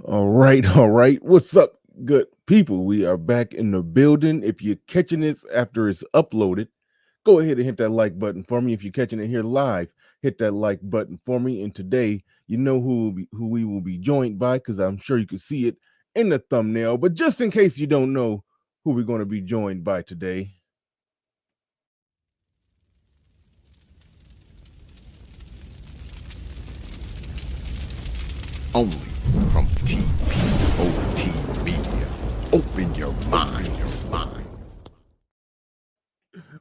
All right, all right. What's up, good people? We are back in the building. If you're catching this after it's uploaded, go ahead and hit that like button for me. If you're catching it here live, hit that like button for me. And today, you know who we will be joined by, because I'm sure you can see it in the thumbnail. But just in case you don't know who we're going to be joined by today, only from TPOT Media. Open your minds.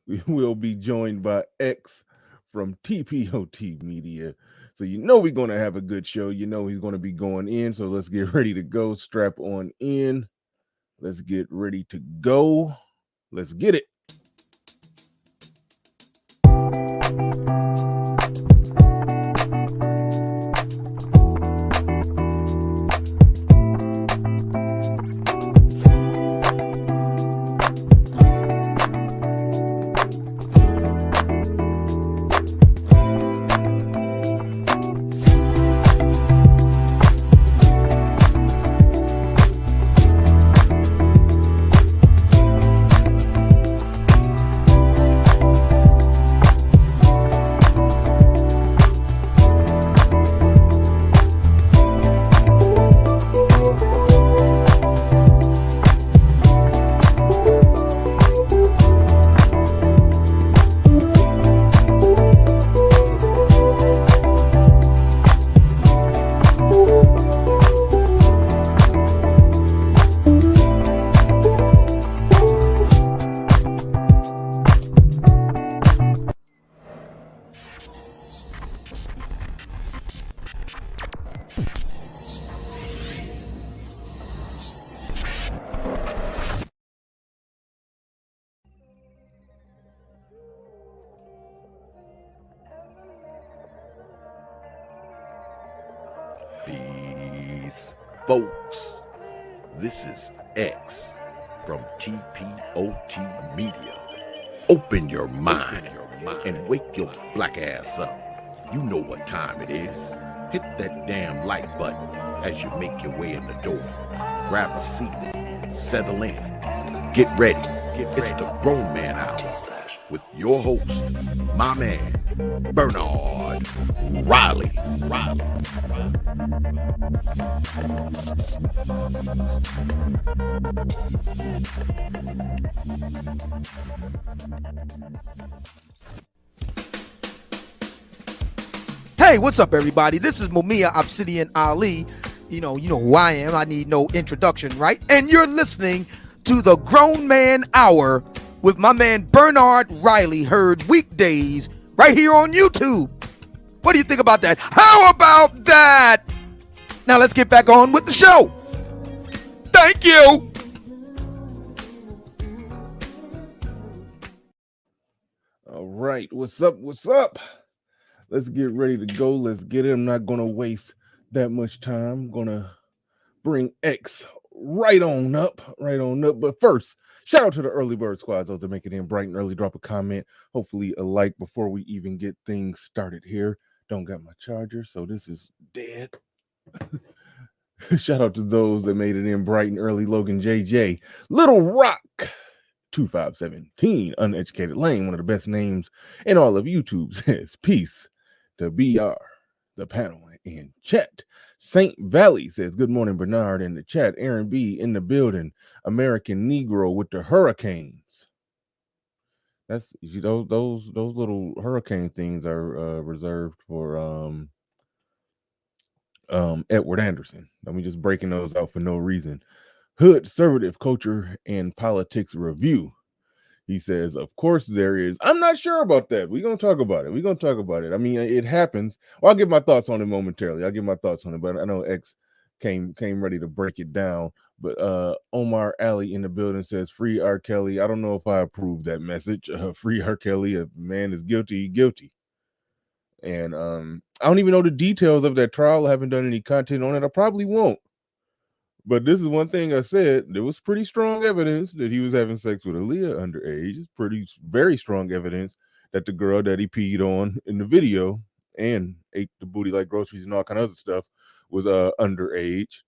we will be joined by X from TPOT Media. So you know we're going to have a good show. You know he's going to be going in. So let's get ready to go. Strap on in. Let's get ready to go. Let's get it. Peace, folks. This is X from TPOT Media. Open your mind and wake your black ass up. You know what time it is. Hit that damn like button as you make your way in the door. Grab a seat, settle in, get ready. It's the Grown Man Hour with your host, my man, Bernard Riley. Hey, what's up, everybody? This is Mumia Obsidian Ali. You know who I am. I need no introduction, right? And you're listening to the Grown Man Hour with my man Bernard Riley, heard weekdays right here on YouTube. What do you think about that? How about that? Now let's get back on with the show. Thank you. All right. What's up? What's up? Let's get ready to go. Let's get it. I'm not going to waste that much time. I'm going to bring X right on up. But first, shout out to the early bird squads, those that make it in bright and early. Drop a comment, hopefully a like before we even get things started here. Don't got my charger, so this is dead. Shout out to those that made it in bright and early. Logan JJ, Little Rock 2517, Uneducated Lane, one of the best names in all of YouTube, says peace to BR, the panel in chat. St. Valley says, good morning, Bernard, in the chat. Aaron B in the building. American Negro with the hurricanes. That's, you know, those little hurricane things are reserved for Edward Anderson. Let me just breaking those out for no reason. Hood Conservative Culture and Politics Review. He says, of course there is. I'm not sure about that. We're going to talk about it. I mean, it happens. Well, I'll give my thoughts on it momentarily. But I know X came ready to break it down. But Omar Ali in the building says, free R. Kelly. I don't know if I approve that message. Free R. Kelly. If a man is guilty, guilty. And I don't even know the details of that trial. I haven't done any content on it. I probably won't. But this is one thing I said. There was pretty strong evidence that he was having sex with Aaliyah underage. It's very strong evidence that the girl that he peed on in the video and ate the booty like groceries and all kind of other stuff was underage.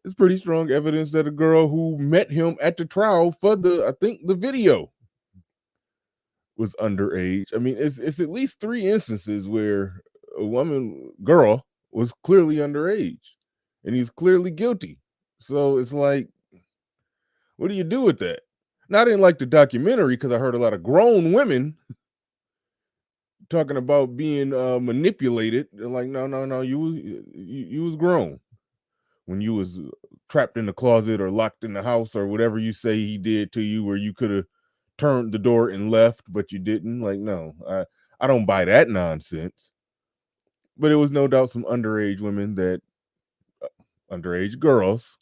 it's pretty strong evidence that a girl who met him at the trial for I think the video was underage. I mean, it's at least 3 instances where a girl was clearly underage and he's clearly guilty. So it's like, what do you do with that? Now, I didn't like the documentary because I heard a lot of grown women talking about being manipulated. They're like, no, you was grown when you was trapped in the closet or locked in the house or whatever you say he did to you, where you could have turned the door and left, but you didn't. Like, no, I don't buy that nonsense. But it was no doubt some underage women underage girls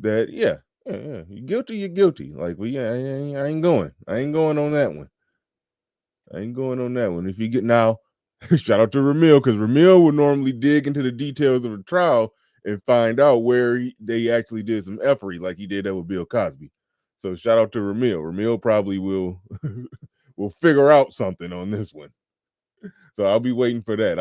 that, yeah, you're guilty, you're guilty. Like, well, yeah, I ain't going on that one. I ain't going on that one. If you get now, shout out to Ramil, because Ramil would normally dig into the details of the trial and find out where they actually did some effery, like he did that with Bill Cosby. So shout out to Ramil. Ramil probably will figure out something on this one. So I'll be waiting for that.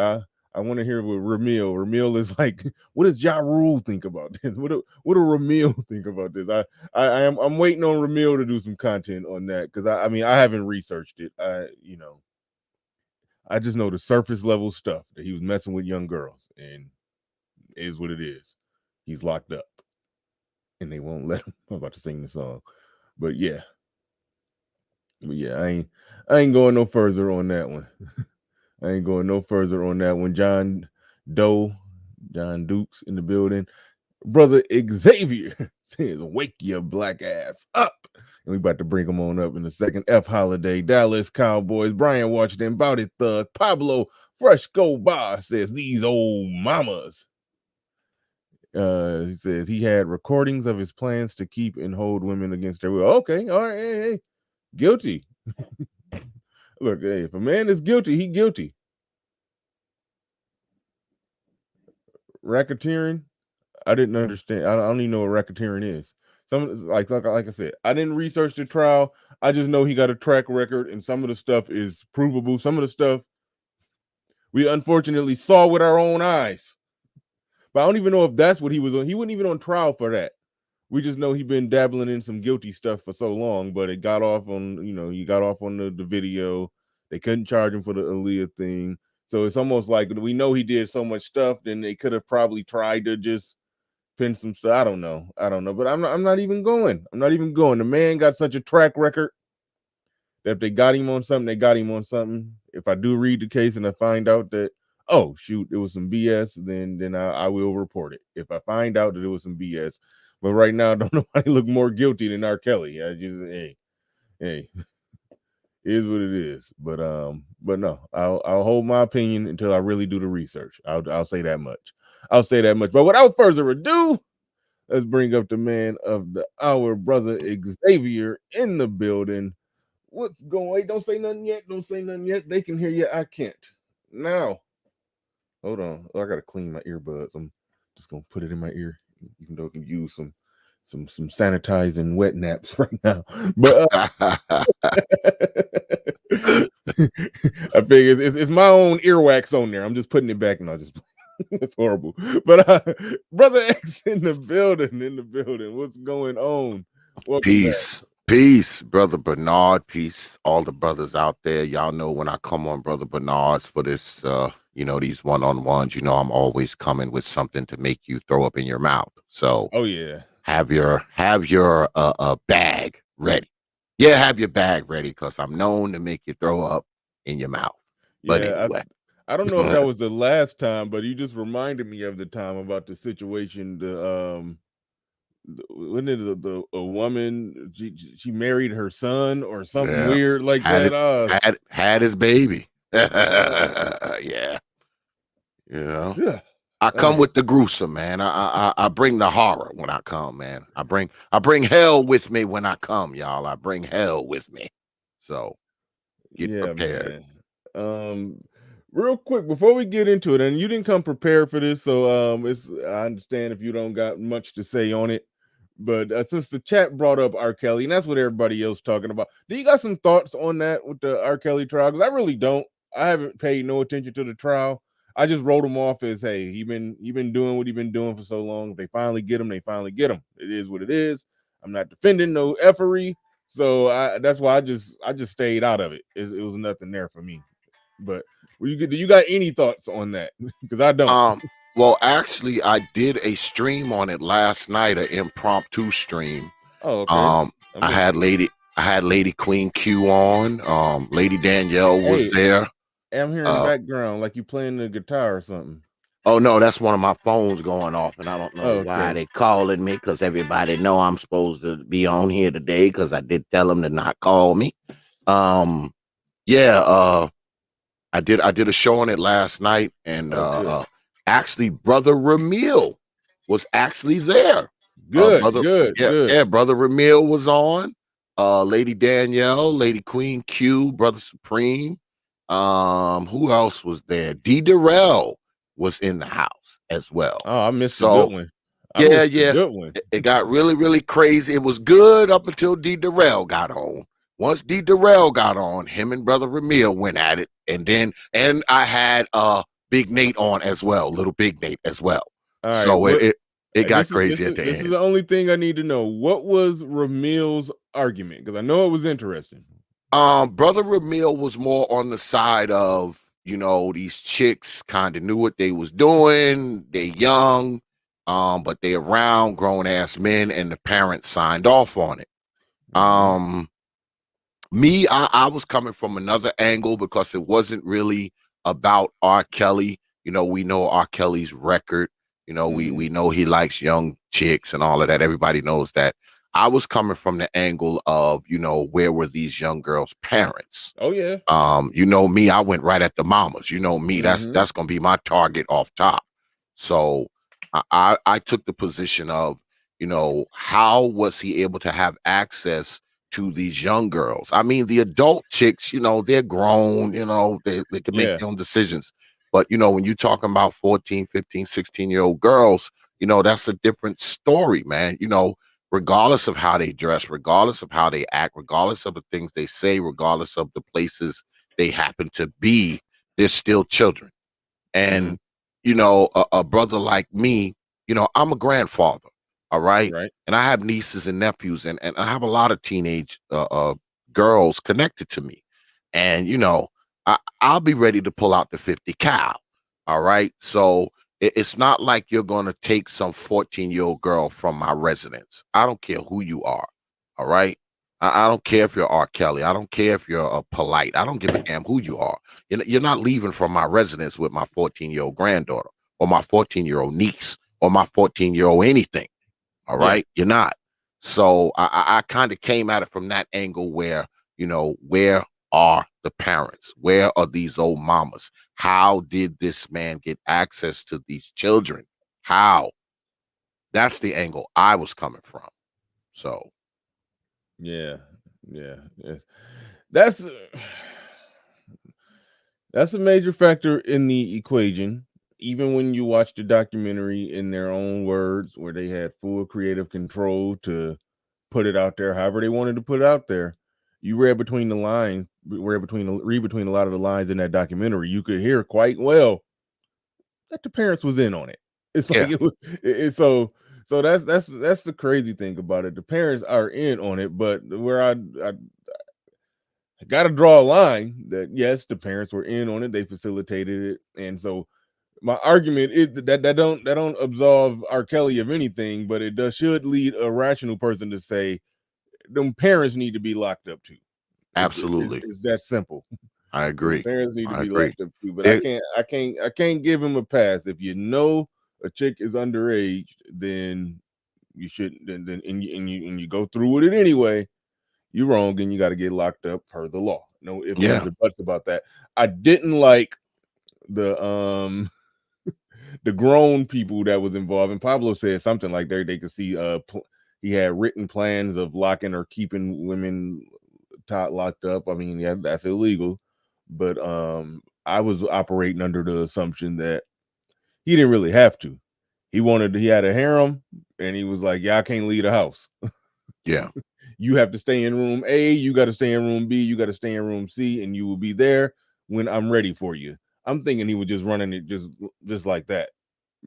I want to hear what Ramil. Ramil is like, what does Ja Rule think about this? What do Ramil think about this? I'm waiting on Ramil to do some content on that, because I mean, I haven't researched it. I just know the surface level stuff that he was messing with young girls, and it is what it is. He's locked up, and they won't let him. I'm about to sing the song, but yeah, I ain't going no further on that one. I ain't going no further on that one. John Dukes in the building. Brother Xavier says, wake your black ass up. And we about to bring him on up in a second. F Holiday, Dallas Cowboys, Brian Washington, Bowdy Thug, Pablo Fresh Go Bar says, these old mamas. He says he had recordings of his plans to keep and hold women against their will. Okay, all right, hey. Guilty. Look, hey, if a man is guilty, he guilty. Racketeering, I didn't understand. I don't even know what racketeering is. Some like I said, I didn't research the trial. I just know he got a track record, and some of the stuff is provable. Some of the stuff we unfortunately saw with our own eyes. But I don't even know if that's what he was on. He wasn't even on trial for that. We just know he'd been dabbling in some guilty stuff for so long, but it got off on, he got off on the video. They couldn't charge him for the Aaliyah thing. So it's almost like we know he did so much stuff, then they could have probably tried to just pin some stuff. I don't know. But I'm not even going. The man got such a track record that if they got him on something, they got him on something. If I do read the case and I find out that, oh shoot, it was some BS, then I will report it. If I find out that it was some BS. But right now, don't nobody look more guilty than R. Kelly. I just, hey, is what it is. But no, I'll hold my opinion until I really do the research. I'll say that much. But without further ado, let's bring up the man of the hour, brother Xavier, in the building. What's going on? Wait, don't say nothing yet. They can hear you. I can't. Now, hold on. I gotta clean my earbuds. I'm just gonna put it in my ear, even though I can use some sanitizing wet naps right now. But I figure it's my own earwax on there. I'm just putting it back, and I'll just. It's horrible. But brother X in the building. What's going on? Welcome Peace, brother Bernard. Peace, all the brothers out there. Y'all know when I come on brother Bernard's for this, these one-on-ones, I'm always coming with something to make you throw up in your mouth. So, oh yeah, have your bag ready. Yeah, have your bag ready, because I'm known to make you throw up in your mouth. But anyway. I don't know if that was the last time, but you just reminded me of the time about the situation. When a woman she married her son or something weird like that. Had his baby. Yeah. Yeah. I come with the gruesome, man. I bring the horror when I come, man. I bring hell with me when I come, y'all. I bring hell with me. So get prepared. Man. Real quick before we get into it, and you didn't come prepared for this, so I understand if you don't got much to say on it. But since the chat brought up R. Kelly, and that's what everybody else talking about, do you got some thoughts on that with the R. Kelly trial? Because I really don't. I haven't paid no attention to the trial. I just wrote him off as, hey, he been doing what he been doing for so long. If they finally get him, they finally get him. It is what it is. I'm not defending no effery, so that's why I just stayed out of it. It was nothing there for me. But do you got any thoughts on that? Because I don't. Well, actually, I did a stream on it last night, an impromptu stream. Oh, okay. I had Lady Queen Q on. Lady Danielle was there. I'm hearing in the background like you playing the guitar or something. Oh no, that's one of my phones going off, and I don't know why they calling me, because everybody know I'm supposed to be on here today, because I did tell them to not call me. Yeah, I did a show on it last night, and actually Brother Ramil was actually there. Good. Brother Ramil was on. Lady Danielle, Lady Queen Q, Brother Supreme. Who else was there? D. Darrell was in the house as well. Oh, I missed a good one. Good one. It got really, really crazy. It was good up until D. Darrell got on. Once D. Darrell got on, him and Brother Ramil went at it, and I had Big Nate on as well, Little Big Nate as well. All right, so it got crazy at the end. This is the only thing I need to know. What was Ramil's argument? Because I know it was interesting. Brother Ramil was more on the side of, these chicks kind of knew what they was doing. They young, but they around grown ass men, and the parents signed off on it. Me, I was coming from another angle, because it wasn't really about R. Kelly. We know R. Kelly's record. We know he likes young chicks and all of that. Everybody knows that. I was coming from the angle of, where were these young girls' parents? Oh yeah. Me, I went right at the mamas. Me, that's gonna be my target off top. So I took the position of, how was he able to have access to these young girls? I mean, the adult chicks, they're grown, they can make their own decisions. But, when you're talking about 14, 15, 16-year-old girls, that's a different story, man. Regardless of how they dress, regardless of how they act, regardless of the things they say, regardless of the places they happen to be, they're still children. And, a brother like me, I'm a grandfather. All right. And I have nieces and nephews, and I have a lot of teenage girls connected to me. And, I'll be ready to pull out the 50 cal. All right. So it's not like you're going to take some 14-year-old girl from my residence. I don't care who you are. All right. I don't care if you're R. Kelly. I don't care if you're polite. I don't give a damn who you are. You're not leaving from my residence with my 14-year-old granddaughter, or my 14-year-old niece, or my 14-year-old anything. All right. You're not. So I kind of came at it from that angle where, where are the parents? Where are these old mamas? How did this man get access to these children? How? That's the angle I was coming from. So. Yeah. That's a major factor in the equation. Even when you watch the documentary, in their own words, where they had full creative control to put it out there however they wanted to put it out there, you read between the lines, read between a lot of the lines in that documentary. You could hear quite well that the parents was in on it. It's like so that's the crazy thing about it. The parents are in on it, but where I got to draw a line that yes, the parents were in on it, they facilitated it, and so my argument is that don't absolve R. Kelly of anything, but it should lead a rational person to say them parents need to be locked up too. Absolutely, it's that simple. I agree. Parents need to be locked up too, but I can't give him a pass. If you know a chick is underage, then you shouldn't. Then and you go through with it anyway. You're wrong, and you got to get locked up per the law. No ifs, ands, or buts about that. I didn't like the the grown people that was involved. And Pablo said something like they could see he had written plans of locking or keeping women locked up. I mean, yeah, that's illegal. But I was operating under the assumption that he didn't really have to. He had a harem, and he was like, yeah, I can't leave the house. Yeah. You have to stay in room A, you got to stay in room B, you got to stay in room C, and you will be there when I'm ready for you. I'm thinking he was just running it just like that.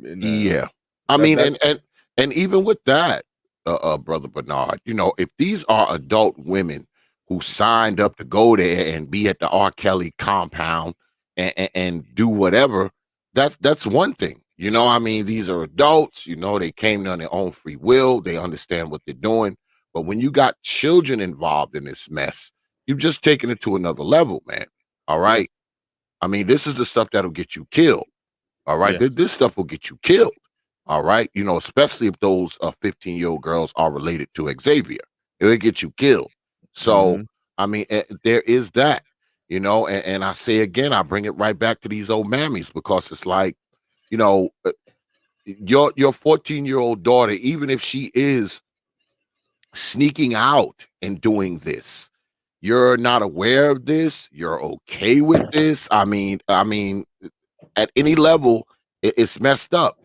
And, Yeah. I mean, and even with that, brother Bernard, if these are adult women who signed up to go there and be at the R. Kelly compound and do whatever, that's one thing. I mean, these are adults, they came on their own free will, they understand what they're doing. But when you got children involved in this mess, you've just taken it to another level, man. All right. I mean, this is the stuff that'll get you killed. All right. Yeah. This stuff will get you killed. All right. Especially if those 15-year-old girls are related to Xavier, it'll get you killed. So, I mean, there is that, and I say again, I bring it right back to these old mammies because it's like, your 14-year-old daughter, even if she is sneaking out and doing this, you're not aware of this. You're okay with this. I mean, at any level, it's messed up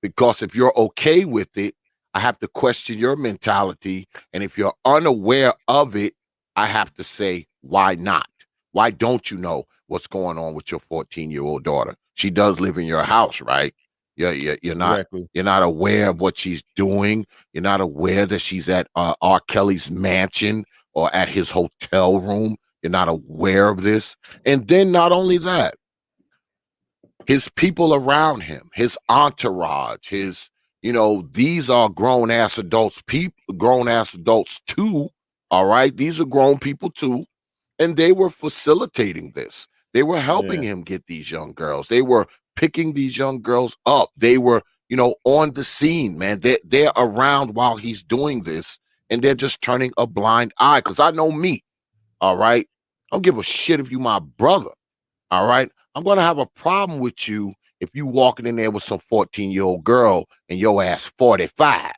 because if you're okay with it, I have to question your mentality. And if you're unaware of it, I have to say, why not? Why don't you know what's going on with your 14-year-old daughter? She does live in your house, right? You're not Exactly. you're not aware of what she's doing. You're not aware that she's at R. Kelly's mansion or at his hotel room. You're not aware of this. And then not only that, his people around him, his entourage, these are grown ass adults, too. All right. These are grown people too. And they were facilitating this. They were helping Yeah. him get these young girls. They were picking these young girls up. They were, on the scene, man. They're around while he's doing this, and they're just turning a blind eye. Because I know me, all right? I don't give a shit if you my brother, all right? I'm going to have a problem with you if you walking in there with some 14-year-old girl and your ass 45.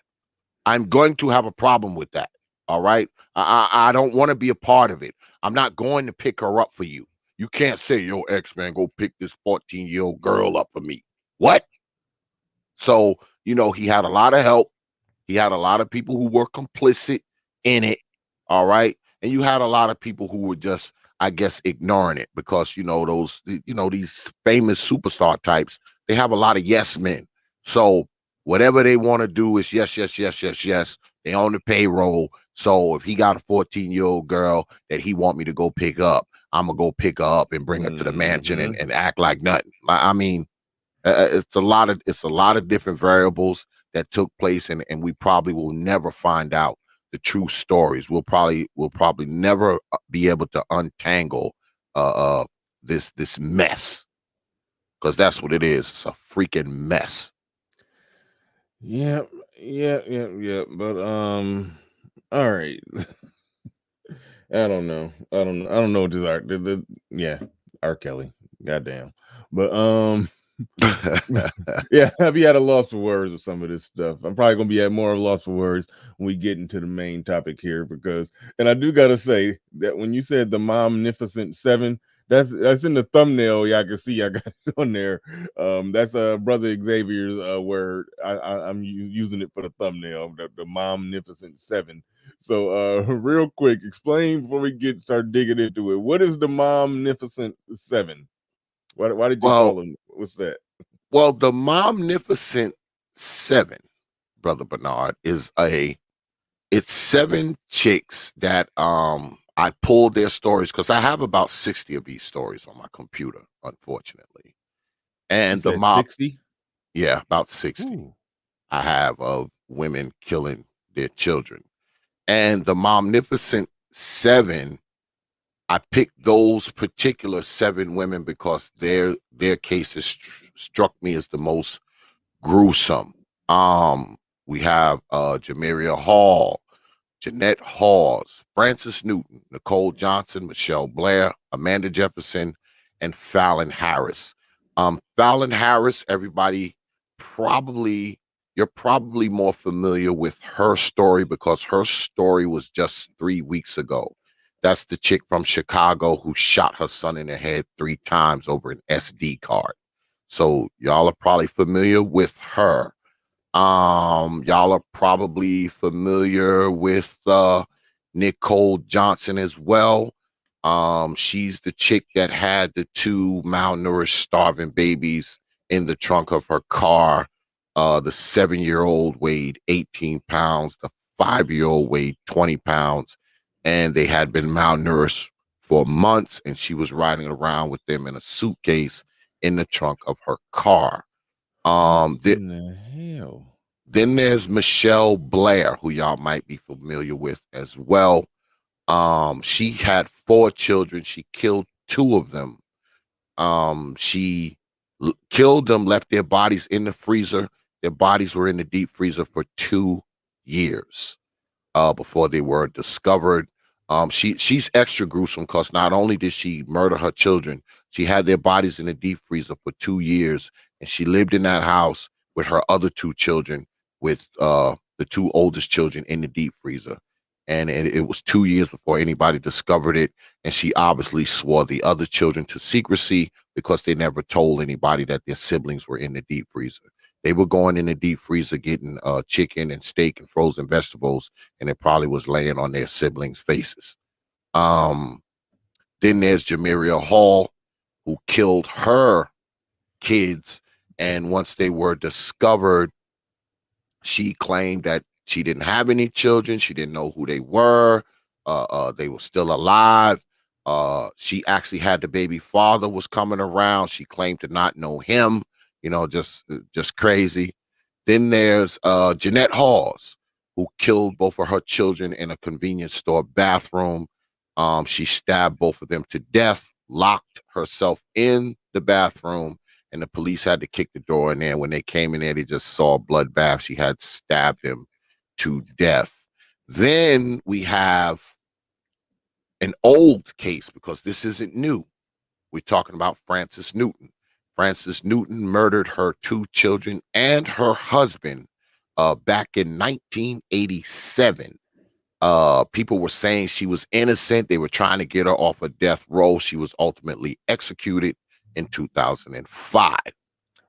I'm going to have a problem with that, all right? I don't want to be a part of it. I'm not going to pick her up for you. You can't say, yo, X-Man, go pick this 14-year-old girl up for me. What? So, he had a lot of help. He had a lot of people who were complicit in it, all right? And you had a lot of people who were just, I guess, ignoring it because, these famous superstar types, they have a lot of yes men. So whatever they want to do is yes, yes, yes, yes, yes. They own the payroll. So if he got a 14-year-old girl that he want me to go pick up, I'm going to go pick her up and bring her to the mansion and act like nothing. I mean, it's a lot of different variables that took place, and we probably will never find out the true stories. We'll probably never be able to untangle this mess, because that's what it is. It's a freaking mess. Yeah. But all right. I don't know. I don't know what this art. Yeah, R. Kelly. Goddamn. But yeah, I've had a loss for words with some of this stuff. I'm probably gonna be at more of a loss for words when we get into the main topic here because, and I do gotta say that when you said the Momnificent Seven, that's in the thumbnail. Y'all can see I got it on there. That's brother Xavier's word. I'm using it for the thumbnail. The Momnificent Seven. So real quick, explain before we start digging into it. What is the Momnificent Seven? Why did you call them? What's that? Well, the Momnificent Seven, brother Bernard, it's 7 chicks that I pulled their stories because I have about 60 of these stories on my computer, unfortunately. And the mob, 60? yeah, about 60. Ooh. I have of women killing their children. And the Momnificent Seven, I picked those particular 7 women because their cases struck me as the most gruesome. We have Jamiria Hall, Jeanette Hawes, Frances Newton, Nicole Johnson, Michelle Blair, Amanda Jefferson, and Fallon Harris. Fallon Harris, you're probably more familiar with her story because her story was just 3 weeks ago. That's the chick from Chicago who shot her son in the head 3 times over an SD card. So y'all are probably familiar with her. Y'all are probably familiar with Nicole Johnson as well. She's the chick that had the 2 malnourished, starving babies in the trunk of her car. The 7-year-old weighed 18 pounds. The 5-year-old weighed 20 pounds. And they had been malnourished for months, and she was riding around with them in a suitcase in the trunk of her car. What in the hell? Then there's Michelle Blair, who y'all might be familiar with as well. She had 4 children. She killed 2 of them. She killed them, left their bodies in the freezer. Their bodies were in the deep freezer for 2 years before they were discovered. She's extra gruesome because not only did she murder her children, she had their bodies in the deep freezer for 2 years, and she lived in that house with her other 2 children, with the 2 oldest children in the deep freezer. And it was 2 years before anybody discovered it. And she obviously swore the other children to secrecy because they never told anybody that their siblings were in the deep freezer. They were going in the deep freezer getting chicken and steak and frozen vegetables, and it probably was laying on their siblings' faces. Then there's Jamiria Hall, who killed her kids. And once they were discovered, she claimed that she didn't have any children. She didn't know who they were. They were still alive. She actually had the baby father was coming around. She claimed to not know him. Just crazy. Then there's Jeanette Hawes, who killed both of her children in a convenience store bathroom. She stabbed both of them to death, locked herself in the bathroom, and the police had to kick the door in there. When they came in there, they just saw a bloodbath. She had stabbed him to death. Then we have an old case, because this isn't new. We're talking about Frances Newton. Frances Newton murdered her 2 children and her husband back in 1987. People were saying she was innocent. They were trying to get her off a death row. She was ultimately executed in 2005.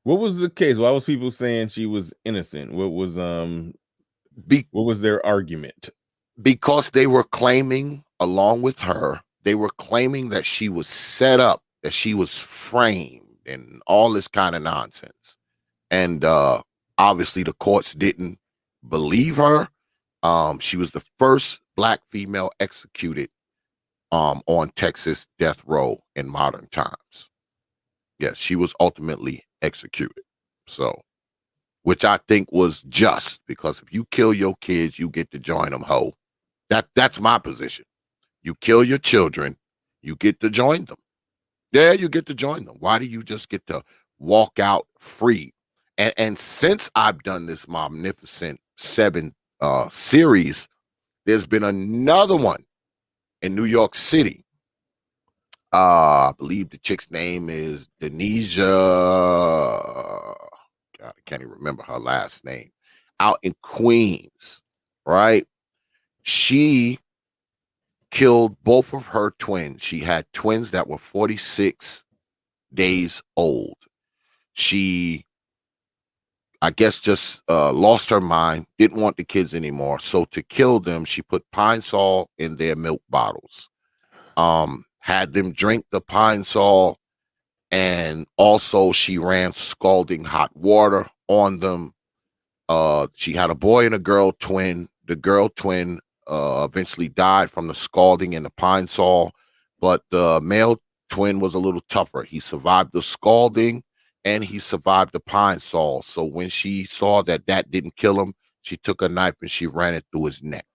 What was the case? Why was people saying she was innocent? What was their argument? Because they were claiming, along with her, they were claiming that she was set up, that she was framed, and all this kind of nonsense. And obviously the courts didn't believe her. She was the first Black female executed on Texas death row in modern times. Yes, she was ultimately executed. So, which I think was just, because if you kill your kids, you get to join them, ho. That's my position. You kill your children, you get to join them. Yeah, you get to join them. Why do you just get to walk out free? And since I've done this Magnificent 7 series, there's been another one in New York City. I believe the chick's name is Denisha. God, I can't even remember her last name. Out in Queens, right? She killed both of her twins. She had twins that were 46 days old. She, I guess, just lost her mind, didn't want the kids anymore. So to kill them, she put Pine Sol in their milk bottles, had them drink the Pine Sol, and also she ran scalding hot water on them. She had a boy and a girl twin. The girl twin eventually died from the scalding and the Pine Sol, but the male twin was a little tougher. He survived the scalding and he survived the Pine Sol. So when she saw that didn't kill him, she took a knife and she ran it through his neck.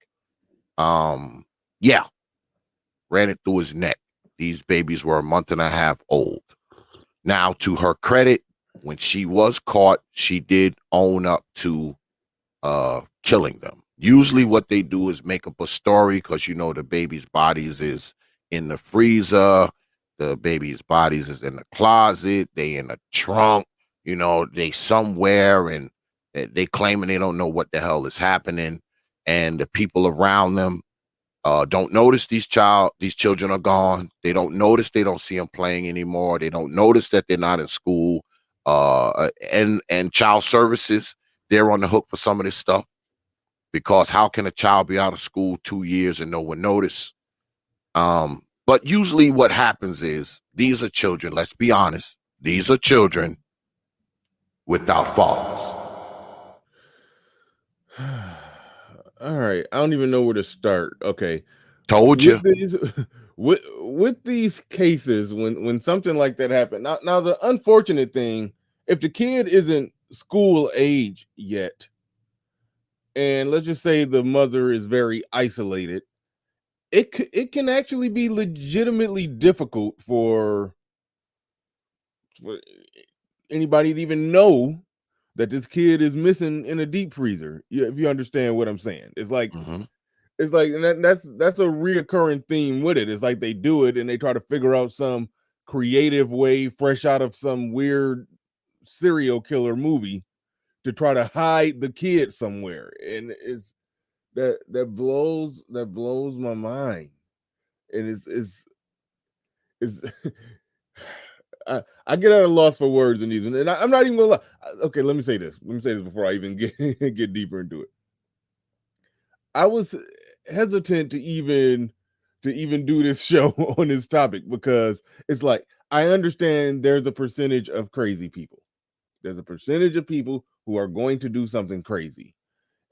Ran it through his neck. These babies were a month and a half old. Now, to her credit, when she was caught, she did own up to killing them. Usually what they do is make up a story, because the baby's bodies is in the freezer, the baby's bodies is in the closet, they in the trunk, they somewhere, and they claiming they don't know what the hell is happening, and the people around them don't notice these children are gone. They don't notice, they don't see them playing anymore. They don't notice that they're not in school. And child services, they're on the hook for some of this stuff, because how can a child be out of school 2 years and no one notice? But usually what happens is these are children, let's be honest, these are children without fathers. All right, I don't even know where to start. Okay, Told you. with these with these cases, when something like that happened. Now the unfortunate thing, if the kid isn't school age yet, and let's just say the mother is very isolated, it can actually be legitimately difficult for anybody to even know that this kid is missing in a deep freezer. If you understand what I'm saying, it's like and that's a reoccurring theme with it. It's like they do it and they try to figure out some creative way, fresh out of some weird serial killer movie, to try to hide the kid somewhere, and it's that blows my mind, and it's I get at a loss for words in these, and I'm not even gonna lie. Okay, let me say this. Let me say this before I even get deeper into it. I was hesitant to even do this show on this topic because it's like I understand there's a percentage of crazy people. There's a percentage of people who are going to do something crazy.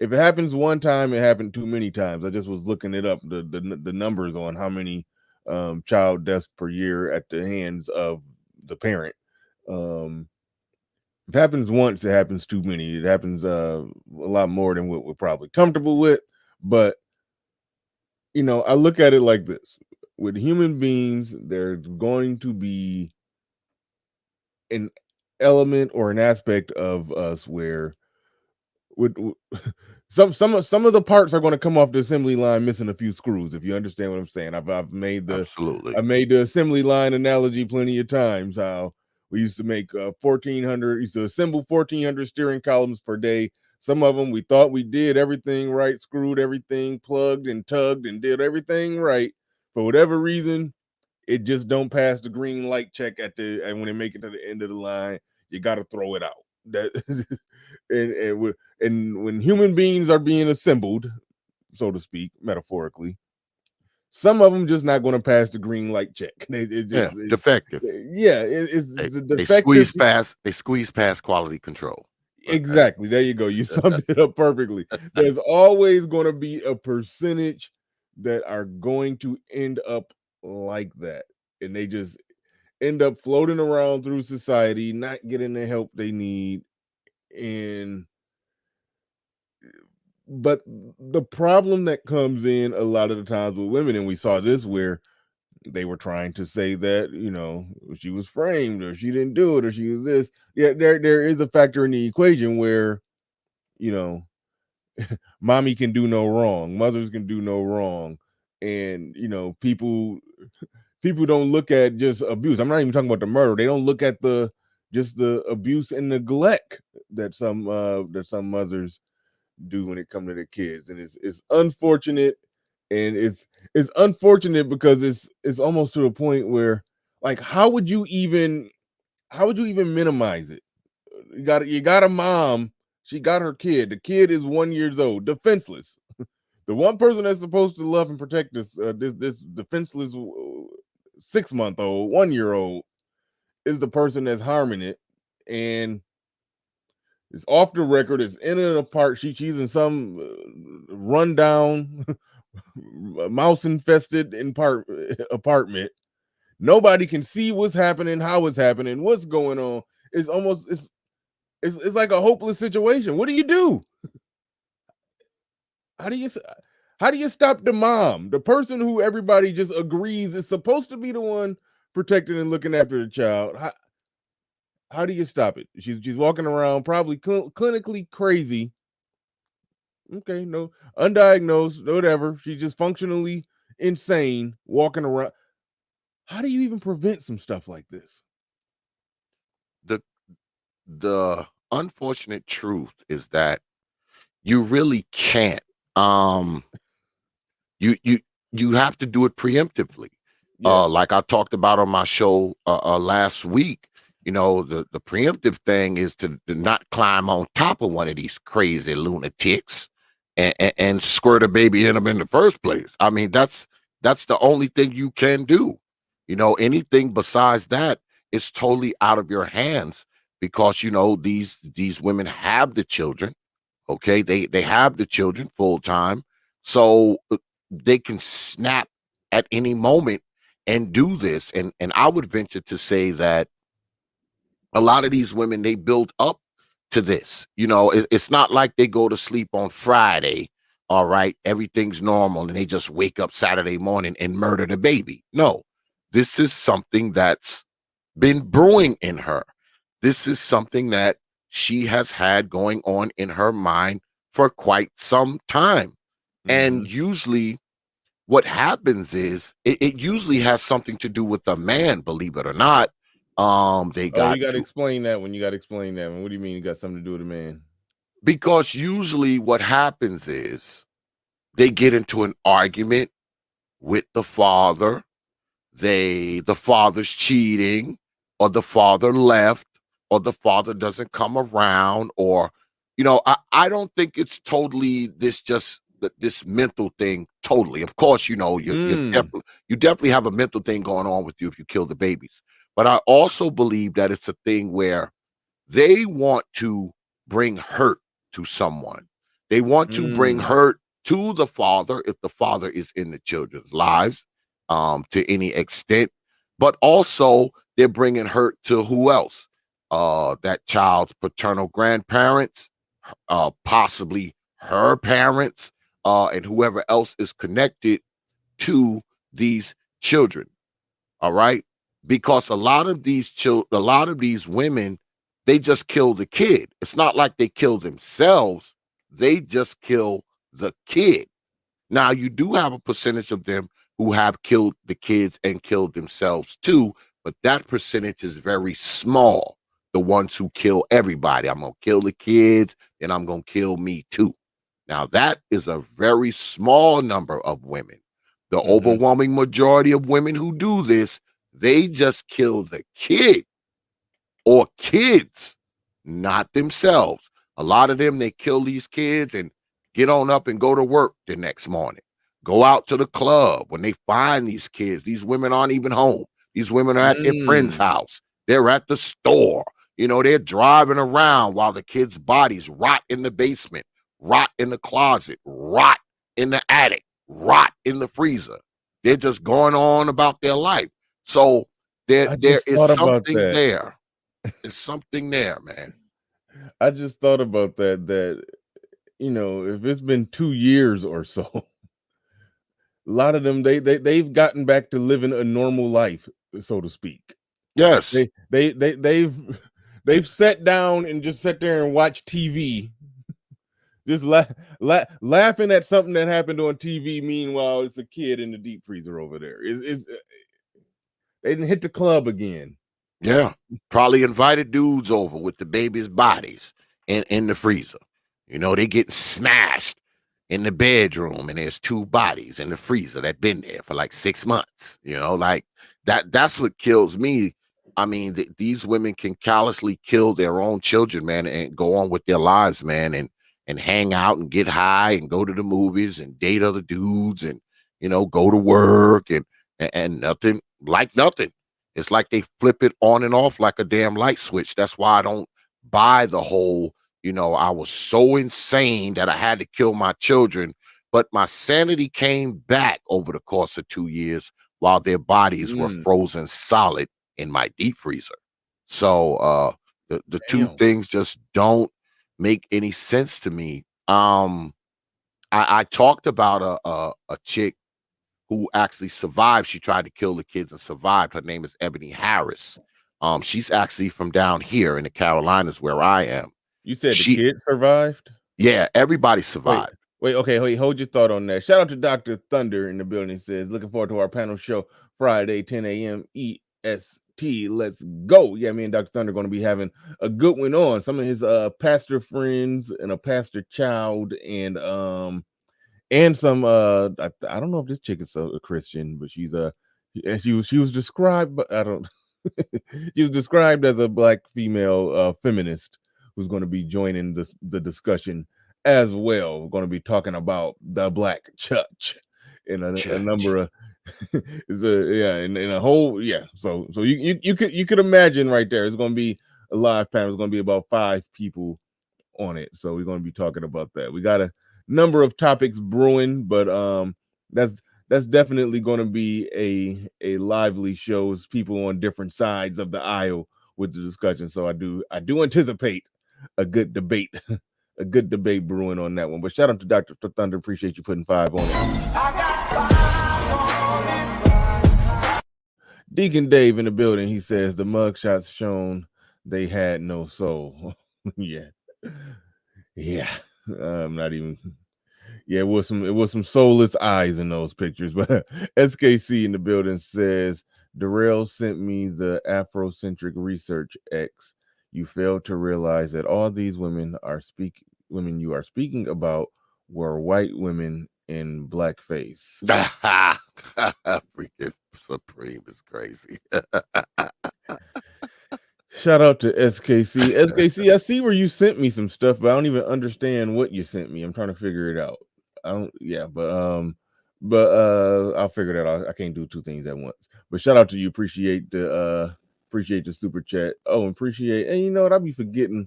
If it happens one time, it happened too many times. I just was looking it up, the numbers on how many child deaths per year at the hands of the parent. If it happens once, it happens too many. It happens a lot more than what we're probably comfortable with. But I look at it like this: with human beings, there's going to be an element or an aspect of us where with some of the parts are going to come off the assembly line missing a few screws. If you understand what I'm saying, I've made Absolutely. the assembly line analogy plenty of times. How we used to make 1,400, used to assemble 1,400 steering columns per day. Some of them we thought we did everything right, screwed everything, plugged and tugged, and did everything right. For whatever reason, it just don't pass the green light check and when they make it to the end of the line, you got to throw it out. That and when human beings are being assembled, so to speak, metaphorically, some of them just not going to pass the green light check. Defective. It's the They defective. squeeze past quality control. Exactly. There you go. You summed it up perfectly. There's always going to be a percentage that are going to end up like that, and they just end up floating around through society, not getting the help they need. And but the problem that comes in a lot of the times with women, and we saw this where they were trying to say that she was framed or she didn't do it or she was this. Yeah, there is a factor in the equation where you know mommy can do no wrong, mothers can do no wrong, and people don't look at just abuse. I'm not even talking about the murder. They don't look at the abuse and neglect that some mothers do when it comes to their kids, and it's unfortunate, and it's unfortunate because it's almost to the point where, like, how would you even minimize it? You got a mom. She got her kid. The kid is 1 years old, defenseless. The one person that's supposed to love and protect this defenseless 6-month-old, 1-year-old, is the person that's harming it, and it's off the record. It's in an apart. She's in some rundown, mouse infested apartment. Nobody can see what's happening, how it's happening, what's going on. It's like a hopeless situation. What do you do? How do you stop the mom, the person who everybody just agrees is supposed to be the one protecting and looking after the child? How do you stop it? She's walking around probably clinically crazy. Okay, no, undiagnosed, whatever. She's just functionally insane walking around. How do you even prevent some stuff like this? The unfortunate truth is that you really can't. You have to do it preemptively. Yeah. Like I talked about on my show last week. The preemptive thing is to not climb on top of one of these crazy lunatics and squirt a baby in them in the first place. I mean, that's That's the only thing you can do. Anything besides that is totally out of your hands, because these women have the children. Okay, they have the children full time, so they can snap at any moment and do this. And I would venture to say that a lot of these women, they build up to this. It's not like they go to sleep on Friday, all right, everything's normal, and they just wake up Saturday morning and murder the baby. No, this is something that's been brewing in her. This is something that she has had going on in her mind for quite some time. And usually what happens is it usually has something to do with the man, believe it or not. They Oh, got you got to to, explain that one. You got to explain that one. What do you mean you got something to do with a man? because usually what happens is they get into an argument with the father. The father's cheating, or the father left, or the father doesn't come around, or I don't think it's totally this mental thing totally. Of course, you definitely have a mental thing going on with you if you kill the babies. But I also believe that it's a thing where they want to bring hurt to someone. They want to bring hurt to the father if the father is in the children's lives, to any extent. But also they're bringing hurt to who else? That child's paternal grandparents, possibly her parents, and whoever else is connected to these children. All right, because a lot of these women, they just kill the kid. It's not like they kill themselves; they just kill the kid. Now, you do have a percentage of them who have killed the kids and killed themselves too, but that percentage is very small. The ones who kill everybody, I'm gonna kill the kids, and I'm gonna kill me too. Now, that is a very small number of women. The overwhelming majority of women who do this, they just kill the kid or kids, not themselves. A lot of them, they kill these kids and get on up and go to work the next morning. Go out to the club. When they find these kids, these women aren't even home. These women are at their friend's house. They're at the store. They're driving around while the kids' bodies rot in the basement, rot in the closet, rot in the attic, rot in the freezer. They're just going on about their life. So there is something there. There's something there, man. I just thought about that if it's been 2 years or so, a lot of them they've gotten back to living a normal life, so to speak. Yes. They've sat down and just sat there and watched TV, just laughing at something that happened on TV. Meanwhile, it's a kid in the deep freezer over there. They didn't hit the club again. Yeah, probably invited dudes over with the baby's bodies in the freezer. They get smashed in the bedroom, and there's 2 bodies in the freezer that been there for like 6 months. Like that's what kills me. I mean, these women can callously kill their own children, man, and go on with their lives, man, and hang out and get high and go to the movies and date other dudes and go to work and nothing. It's like they flip it on and off like a damn light switch. That's why I don't buy the whole, I was so insane that I had to kill my children, but my sanity came back over the course of 2 years while their bodies were frozen solid in my deep freezer. So the two things just don't make any sense to me. I talked about a chick who actually survived. She tried to kill the kids and survived. Her name is Ebony Harris. She's actually from down here in the Carolinas where I am. You said the kids survived? Yeah, everybody survived. Wait, hold your thought on that. Shout out to Dr. Thunder in the building. Says, looking forward to our panel show Friday, 10 a.m. EST. Let's go. Yeah, me and Dr. Thunder are going to be having a good one on. Some of his pastor friends and a pastor child and some I don't know if this chick is a Christian, but she's she was described, but I don't she was described as a black female feminist who's going to be joining the discussion as well. We're going to be talking about the black church and a number of It's in a whole So you could imagine right there. It's going to be a live panel. It's going to be about 5 people on it. So we're going to be talking about that. We got a number of topics brewing, but that's definitely going to be a lively show. It's people on different sides of the aisle with the discussion. So I do anticipate a good debate. A good debate brewing on that one. But shout out to Dr. Thunder. Appreciate you putting 5 on it. Deacon Dave in the building. He says the mugshots shown they had no soul. Yeah. I'm not even. Yeah, it was some soulless eyes in those pictures. But SKC in the building says Darrell sent me the Afrocentric Research X. You fail to realize that all these women you are speaking about were white women in blackface. Freaking Supreme is crazy. Shout out to SKC. SKC, I see where you sent me some stuff, but I don't even understand what you sent me. I'm trying to figure it out. I'll figure that out. I can't do 2 things at once. But shout out to you. Appreciate the super chat. Oh, and you know what? I'll be forgetting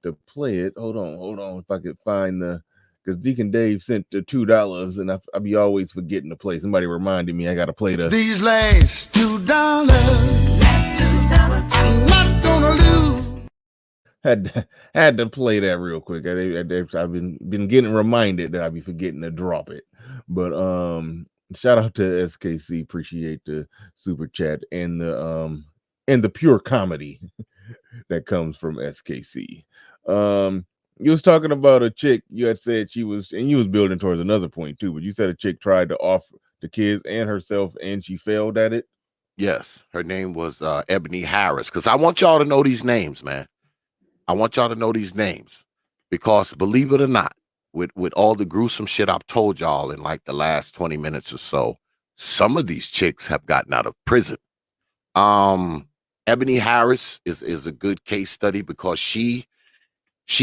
to play it. Hold on. If I could find because Deacon Dave sent the $2 and I be always forgetting to play. Somebody reminded me I gotta play these last $2. I'm not gonna lose. Had to play that real quick. I've been getting reminded that I'd be forgetting to drop it. But shout out to SKC. Appreciate the super chat and the pure comedy that comes from SKC. You was talking about a chick. You had said you was building towards another point too, but you said a chick tried to offer the kids and herself and she failed at it. Yes, her name was Ebony Harris. Because I want y'all to know these names, man. I want y'all to know these names because, believe it or not, with all the gruesome shit I've told y'all in like the last 20 minutes or so, some of these chicks have gotten out of prison. Ebony Harris is a good case study because she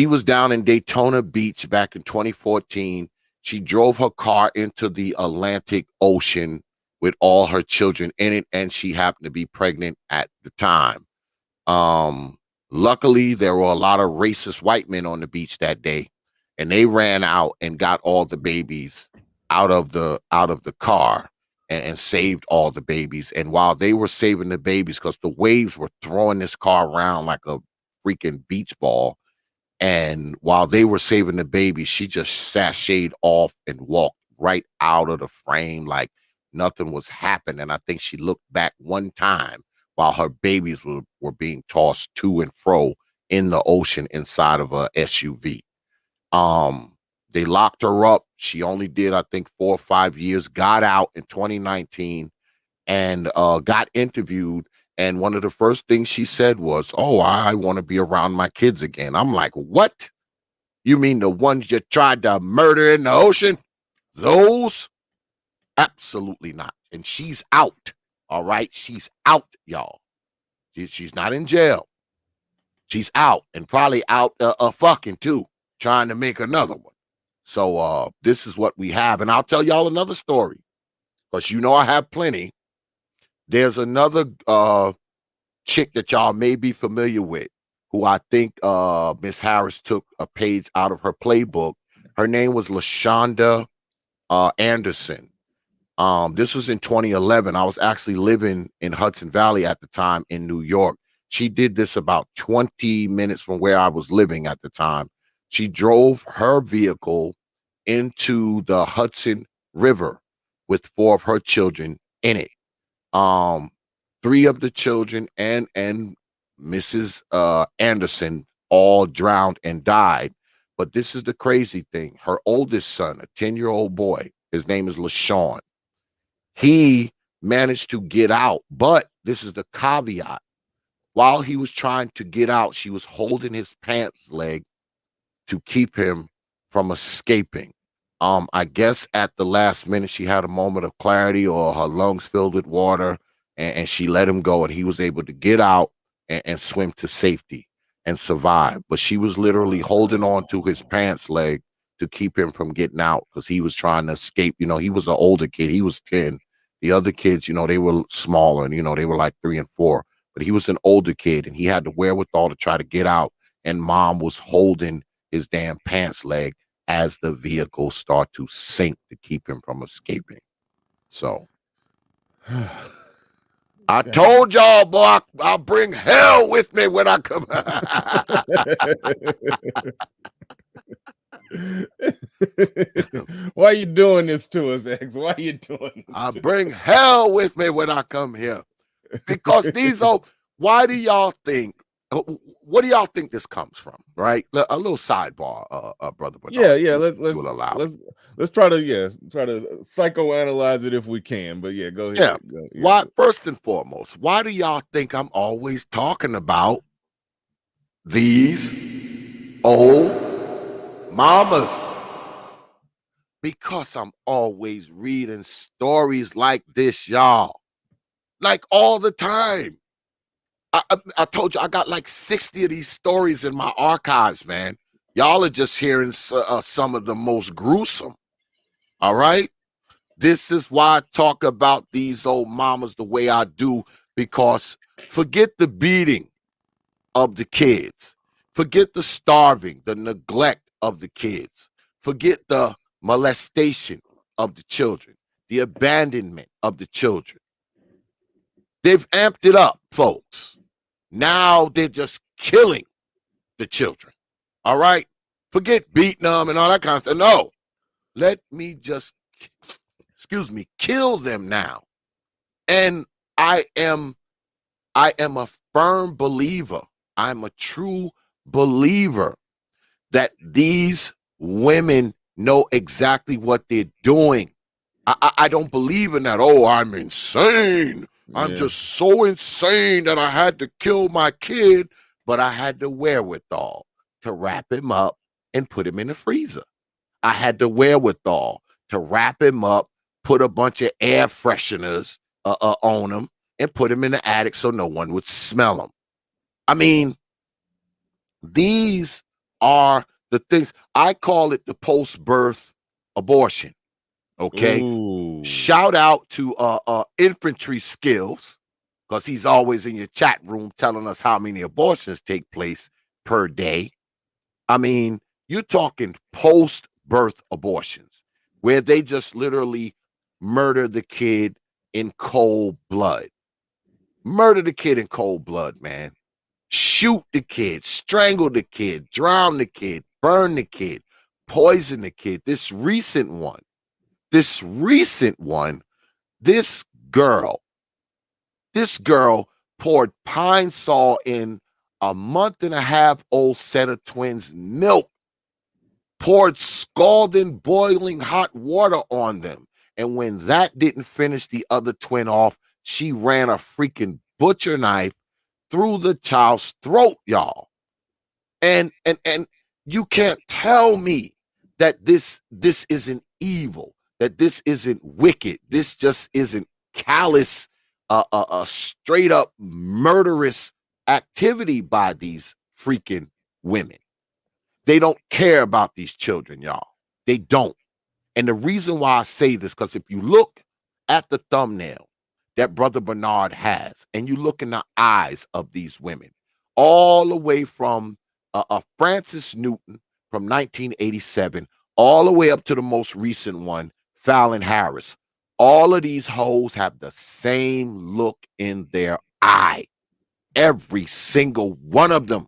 was down in Daytona Beach back in 2014. She drove her car into the Atlantic Ocean with all her children in it, and she happened to be pregnant at the time. Luckily, there were a lot of racist white men on the beach that day, and they ran out and got all the babies out of the car and saved all the babies. And while they were saving the babies, because the waves were throwing this car around like a freaking beach ball, and while they were saving the baby, she just sashayed off and walked right out of the frame like nothing was happening. I think she looked back one time while her babies were being tossed to and fro in the ocean inside of a SUV. They locked her up. She only did, I think, 4 or 5 years, got out in 2019 and got interviewed. And one of the first things she said was, "Oh, I want to be around my kids again." I'm like, "What? You mean the ones you tried to murder in the ocean? Those? Absolutely not." And she's out. All right. She's out, y'all. She's not in jail. She's out and probably out fucking too, trying to make another one. So this is what we have. And I'll tell y'all another story because I have plenty. There's another chick that y'all may be familiar with who I think Miss Harris took a page out of her playbook. Her name was LaShonda Anderson. This was in 2011. I was actually living in Hudson Valley at the time in New York. She did this about 20 minutes from where I was living at the time. She drove her vehicle into the Hudson River with 4 of her children in it. 3 of the children and Mrs. Anderson all drowned and died. But this is the crazy thing. Her oldest son, a 10-year-old boy, his name is LaShawn. He managed to get out, but this is the caveat. While he was trying to get out, she was holding his pants leg to keep him from escaping. I guess at the last minute, she had a moment of clarity or her lungs filled with water and she let him go and he was able to get out and swim to safety and survive. But she was literally holding on to his pants leg to keep him from getting out because he was trying to escape. He was an older kid. He was 10 The other kids, they were smaller and, they were like 3 and 4. But he was an older kid and he had the wherewithal to try to get out. And mom was holding his damn pants leg as the vehicle start to sink to keep him from escaping. So I told y'all, boy, I'll bring hell with me when I come. Why are you doing this to us, X? Why are you doing this? I'll bring hell with me when I come here. Because these are, why do y'all think, what do y'all think this comes from? Right? A little sidebar, Brother Bernard. Yeah. Let's try to psychoanalyze it if we can. But yeah, go ahead. Yeah. Why? First and foremost, why do y'all think I'm always talking about these old mamas? Because I'm always reading stories like this, y'all. Like all the time. I told you I got like 60 of these stories in my archives, man. Y'all are just hearing some of the most gruesome. All right? This is why I talk about these old mamas the way I do, because forget the beating of the kids. Forget the starving, the neglect of the kids. Forget the molestation of the children, the abandonment of the children. They've amped it up, folks. Now they're just killing the children. All right? Forget beating them and all that kind of stuff. No. Let me just, kill them now. And I am a firm believer. I'm a true believer that these women know exactly what they're doing. I don't believe in that. Oh, I'm insane. I'm just so insane that I had to kill my kid, but I had the wherewithal to wrap him up and put him in the freezer. I had the wherewithal to wrap him up, put a bunch of air fresheners on him, and put him in the attic so no one would smell him. I mean, these are the things. I call it the post-birth abortion. Okay. Ooh. Shout out to Infantry Skills, because he's always in your chat room telling us how many abortions take place per day. I mean, you're talking post-birth abortions where they just literally murder the kid in cold blood. Murder the kid in cold blood, man. Shoot the kid, strangle the kid, drown the kid, burn the kid, poison the kid. This girl poured Pine Sol in a month and a half old set of twins' milk, poured scalding, boiling hot water on them. And when that didn't finish the other twin off, she ran a freaking butcher knife through the child's throat, y'all. And you can't tell me that this isn't evil, that this isn't wicked. This just isn't callous, a straight up murderous activity by these freaking women. They don't care about these children, y'all. They don't. And the reason why I say this, because if you look at the thumbnail that Brother Bernard has, and you look in the eyes of these women, all the way from Frances Newton from 1987, all the way up to the most recent one, Fallon Harris. All of these hoes have the same look in their eye. Every single one of them.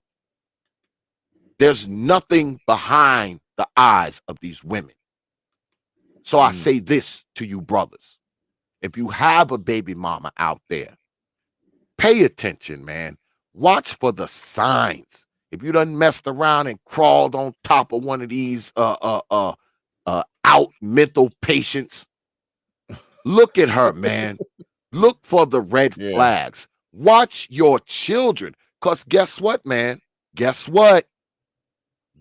There's nothing behind the eyes of these women. So I say this to you brothers. If you have a baby mama out there, pay attention, man. Watch for the signs. If you done messed around and crawled on top of one of these out mental patients, look at her, man. Look for the red flags. Watch your children. Because guess what, man? Guess what?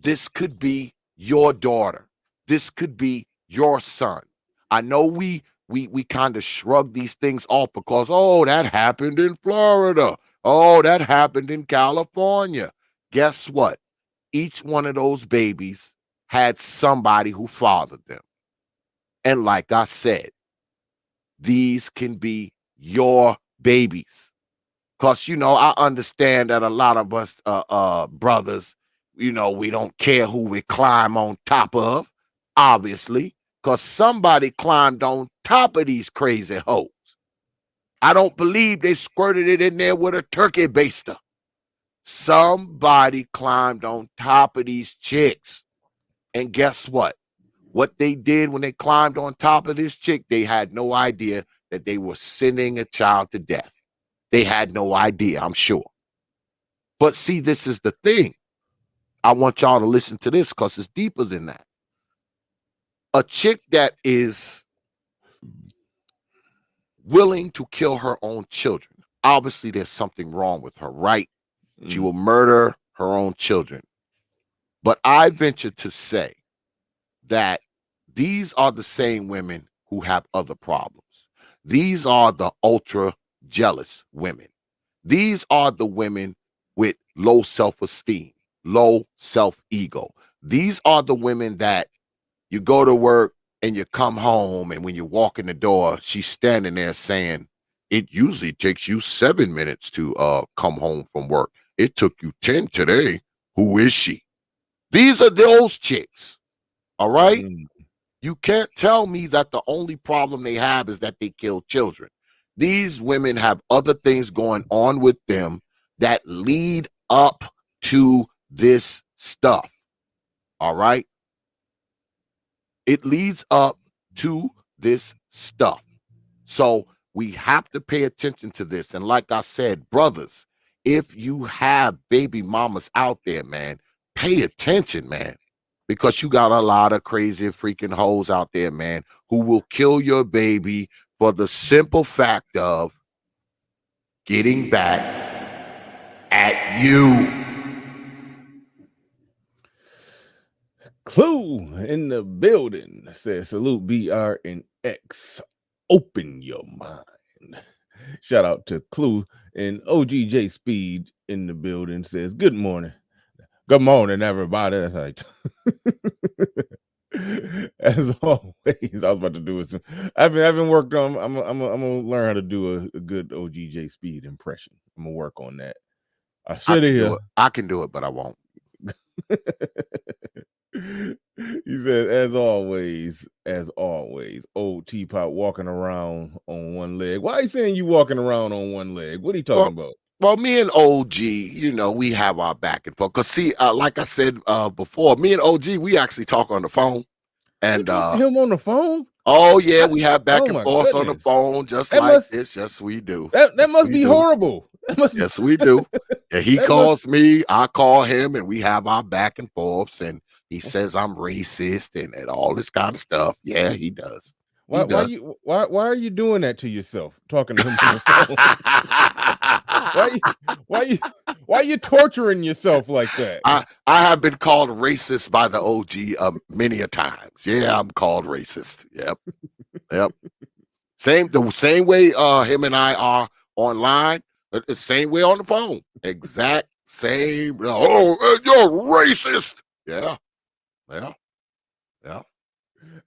This could be your daughter. This could be your son. I know we kind of shrug these things off because, oh, that happened in Florida. Oh, that happened in California. Guess what? Each one of those babies had somebody who fathered them. And like I said, these can be your babies. Because, I understand that a lot of us brothers, we don't care who we climb on top of, obviously, because somebody climbed on top of these crazy hoes. I don't believe they squirted it in there with a turkey baster. Somebody climbed on top of these chicks. And guess what? What they did when they climbed on top of this chick, they had no idea that they were sending a child to death. They had no idea, I'm sure. But see, this is the thing. I want y'all to listen to this because it's deeper than that. A chick that is willing to kill her own children, obviously there's something wrong with her, right? She will murder her own children. But I venture to say that these are the same women who have other problems. These are the ultra jealous women. These are the women with low self-esteem, low self-ego. These are the women that you go to work and you come home, and when you walk in the door, she's standing there saying, it usually takes you 7 minutes to come home from work. It took you 10 today. Who is she? These are those chicks. All right? You can't tell me that the only problem they have is that they kill children. These women have other things going on with them that lead up to this stuff. All right? It leads up to this stuff. So we have to pay attention to this. And like I said, brothers, if you have baby mamas out there, man, pay attention, man. Because you got a lot of crazy freaking hoes out there, man, who will kill your baby for the simple fact of getting back at you. Clue in the building says, salute BR and X. Open your mind. Shout out to Clue, and OGJ Speed in the building says, good morning. Good morning, everybody. That's like, as always, I was about to do it. I haven't worked on. I'm gonna learn how to do a good OGJ Speed impression. I'm gonna work on that. I can do it, but I won't. He said, as always, old Teapot walking around on one leg. Why are you saying you walking around on one leg? What are you talking about? Well, me and OG, we have our back and forth. Because see, like I said before, me and OG, we actually talk on the phone. And you talk to him on the phone? Oh, yeah, we have back and forth on the phone just this. Yes, we do. That must be horrible. Yes, we do. Yeah, he calls me, I call him, and we have our back and forths. And he says I'm racist and all this kind of stuff. Yeah, he does. Why are you doing that to yourself? Talking to him on the phone? why are you torturing yourself like that? I have been called racist by the OG many a times. Yeah, I'm called racist. Yep. The same way him and I are online, the same way on the phone. Exact same. Oh, you're racist. Yeah.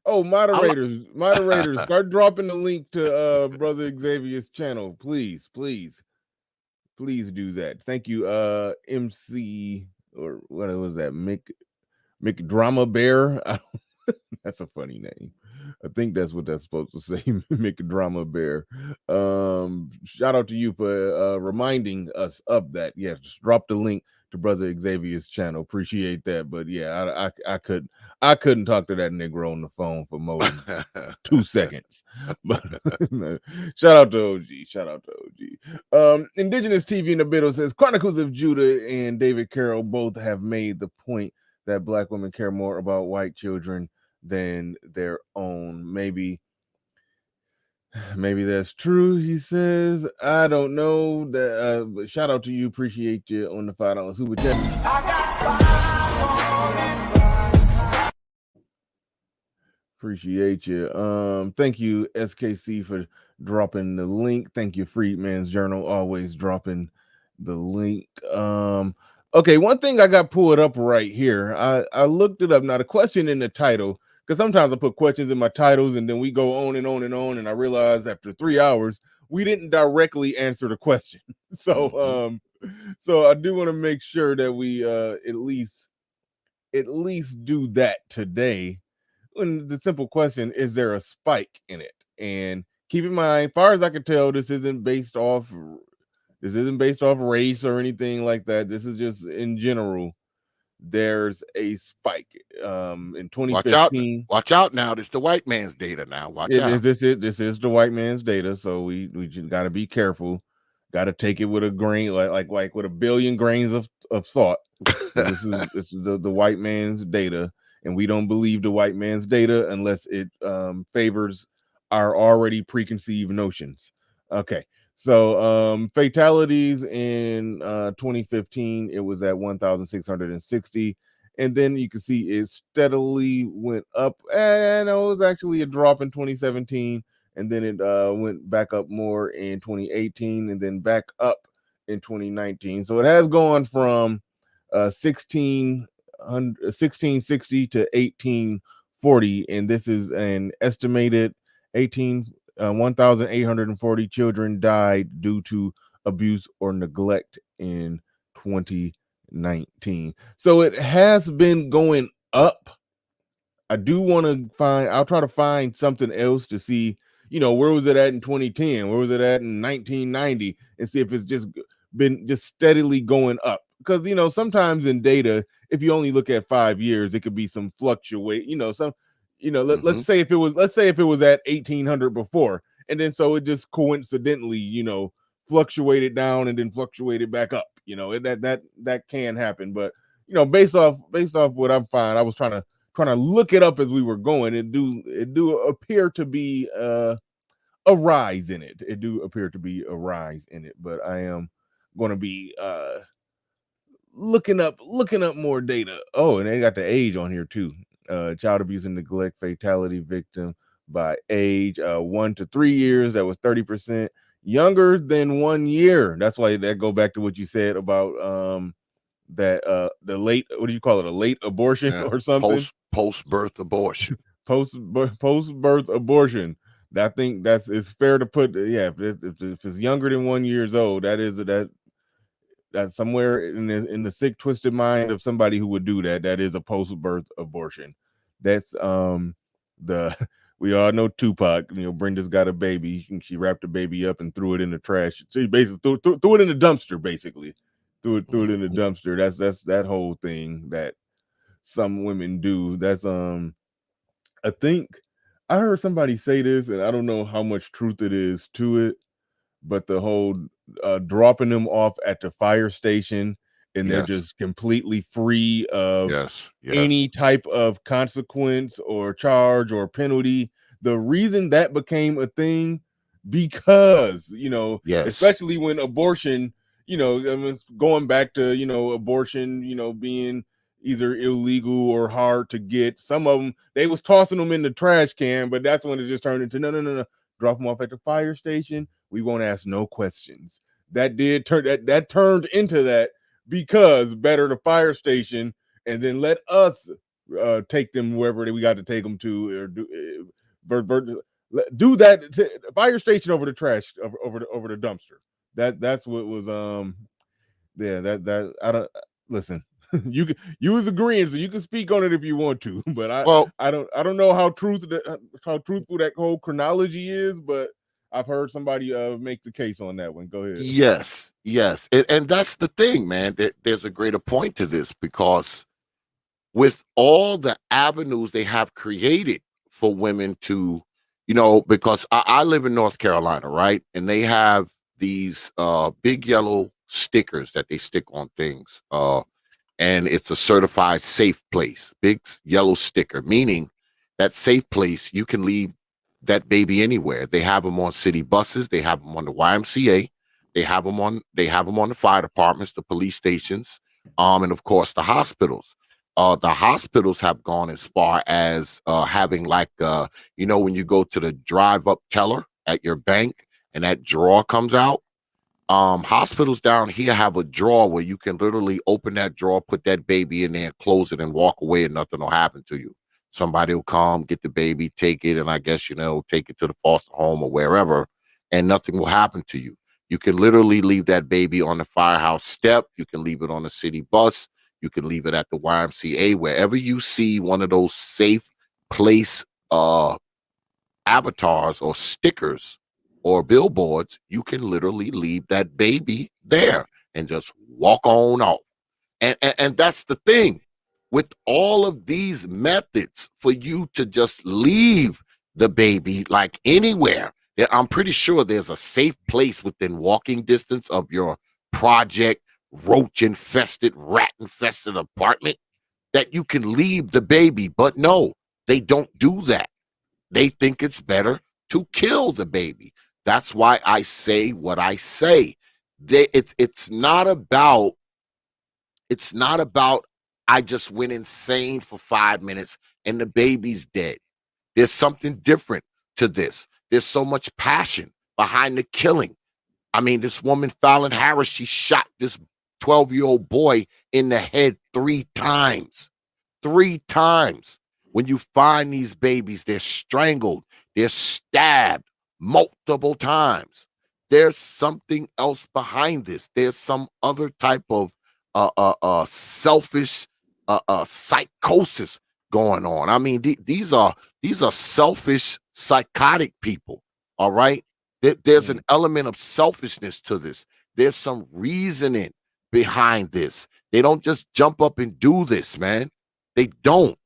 Oh, moderators, start dropping the link to Brother Xavier's channel, please do that. Thank you, MC, or what was that, McDrama Bear? That's a funny name. I think that's what that's supposed to say, McDrama Bear. Shout out to you for reminding us of that. Yeah, just drop the link to Brother Xavier's channel. Appreciate that. But yeah, I couldn't talk to that Negro on the phone for more than 2 seconds. But shout out to OG. Indigenous TV in the middle says Chronicles of Judah and David Carroll both have made the point that Black women care more about white children than their own. Maybe that's true, he says. I don't know that, but shout out to you. Appreciate you on the $5 super chat. Appreciate you. Thank you, SKC, for dropping the link. Thank you, Freedman's Journal, always dropping the link. Okay, one thing I got pulled up right here. I looked it up. Now, the question in the title because sometimes I put questions in my titles and then we go on and on and on, and I realize after 3 hours we didn't directly answer the question. So so I do want to make sure that we at least do that today. And the simple question, is there a spike in it? And keep in mind, far as I can tell, this isn't based off race or anything like that. This is just in general. There's a spike in Watch out. 2015. Watch out now. This is the white man's data now. Watch out. This is the white man's data, so we just got to be careful. Got to take it with a grain, like with a billion grains of salt. This is the white man's data, and we don't believe the white man's data unless it favors our already preconceived notions. Okay, so fatalities in 2015, it was at 1,660, and then you can see it steadily went up, and it was actually a drop in 2017, and then it went back up more in 2018, and then back up in 2019. So it has gone from 1660 to 1840, and this is an estimated 1,840 children died due to abuse or neglect in 2019. So it has been going up. I do want to I'll try to find something else to see, where was it at in 2010? Where was it at in 1990? And see if it's just been steadily going up. Because, sometimes in data, if you only look at 5 years, it could be some fluctuate, let's say if it was at 1800 before, and then so it just coincidentally, fluctuated down and then fluctuated back up. That can happen. But, based off what I'm finding, I was trying to look it up as we were going. It do appear to be a rise in it. It do appear to be a rise in it, but I am going to be looking up more data. Oh, and they got the age on here too. Child abuse and neglect fatality victim by age 1 to 3 years. That was 30%. Younger than 1 year. That's why that go back to what you said about that the late, what do you call it, a late abortion or something? Post-birth abortion. Post-birth abortion. I think it's fair to put, if it's younger than 1 year old, that's somewhere in the sick, twisted mind of somebody who would do that. That is a post-birth abortion. That's we all know Tupac. Brenda's got a baby. She wrapped the baby up and threw it in the trash. She basically threw it in the dumpster. Basically, threw it in the dumpster. That's that whole thing that some women do. That's I think I heard somebody say this, and I don't know how much truth it is to it, but the whole dropping them off at the fire station and they're just completely free of any type of consequence or charge or penalty. The reason that became a thing, because especially when abortion, going back to abortion, being either illegal or hard to get. Some of them, they was tossing them in the trash can, but that's when it just turned into no. Drop them off at the fire station. We won't ask no questions. That turned into that, because better the fire station, and then let us take them wherever we got to take them to, or do that fire station over the trash, over the dumpster. That's what was that I don't listen. You was agreeing, so you can speak on it if you want to, but I don't know how truthful that whole chronology is, but I've heard somebody make the case on that one. Go ahead. Yes, and that's the thing, man. There's a greater point to this, because with all the avenues they have created for women to, because I live in North Carolina, right, and they have these big yellow stickers that they stick on things. And it's a certified safe place, big yellow sticker, meaning that safe place, you can leave that baby anywhere. They have them on city buses. They have them on the YMCA. They have them on the fire departments, the police stations, and of course the hospitals. The hospitals have gone as far as having when you go to the drive-up teller at your bank and that drawer comes out. Hospitals down here have a drawer where you can literally open that drawer, put that baby in there, close it, and walk away, and nothing will happen to you. Somebody will come, get the baby, take it, and I guess, take it to the foster home or wherever, and nothing will happen to you. You can literally leave that baby on the firehouse step. You can leave it on the city bus. You can leave it at the YMCA, wherever you see one of those safe place avatars or stickers or billboards. You can literally leave that baby there and just walk on off. And that's the thing with all of these methods for you to just leave the baby like anywhere. I'm pretty sure there's a safe place within walking distance of your project, roach infested, rat infested apartment that you can leave the baby. But no, they don't do that. They think it's better to kill the baby. That's why I say what I say. It's not about I just went insane for 5 minutes and the baby's dead. There's something different to this. There's so much passion behind the killing. I mean, this woman, Fallon Harris, she shot this 12-year-old boy in the head 3 times. 3 times. When you find these babies, they're strangled, they're stabbed multiple times. There's something else behind this. There's some other type of selfish psychosis going on. I mean, these are selfish, psychotic people. All right. There's an element of selfishness to this. There's some reasoning behind this. They don't just jump up and do this, man. They don't.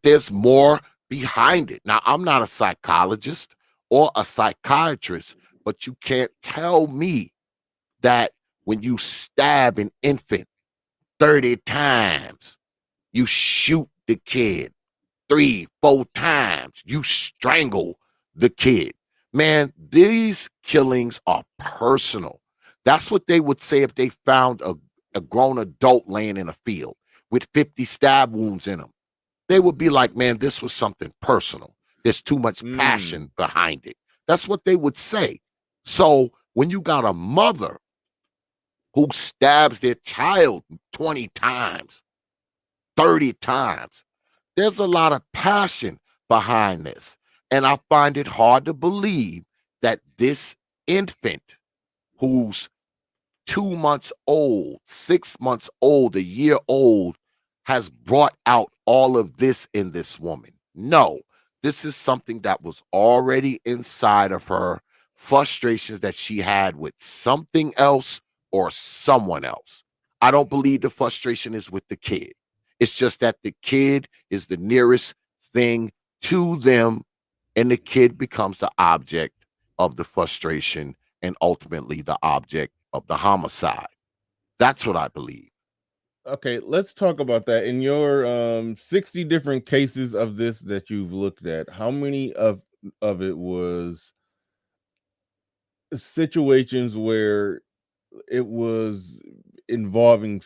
There's more behind it. Now, I'm not a psychologist or a psychiatrist, but you can't tell me that when you stab an infant 30 times, you shoot the kid 3, 4 times, you strangle the kid. Man, these killings are personal. That's what they would say if they found a grown adult laying in a field with 50 stab wounds in him. They would be like, man, this was something personal. There's too much passion behind it. That's what they would say. So when you got a mother who stabs their child 20 times, 30 times, there's a lot of passion behind this. And I find it hard to believe that this infant who's 2 months old, 6 months old, a year old, has brought out all of this in this woman. No, this is something that was already inside of her, frustrations that she had with something else or someone else. I don't believe the frustration is with the kid. It's just that the kid is the nearest thing to them, and the kid becomes the object of the frustration and ultimately the object of the homicide. That's what I believe. Okay, let's talk about that. In your 60 different cases of this that you've looked at, how many of it was situations where it was involving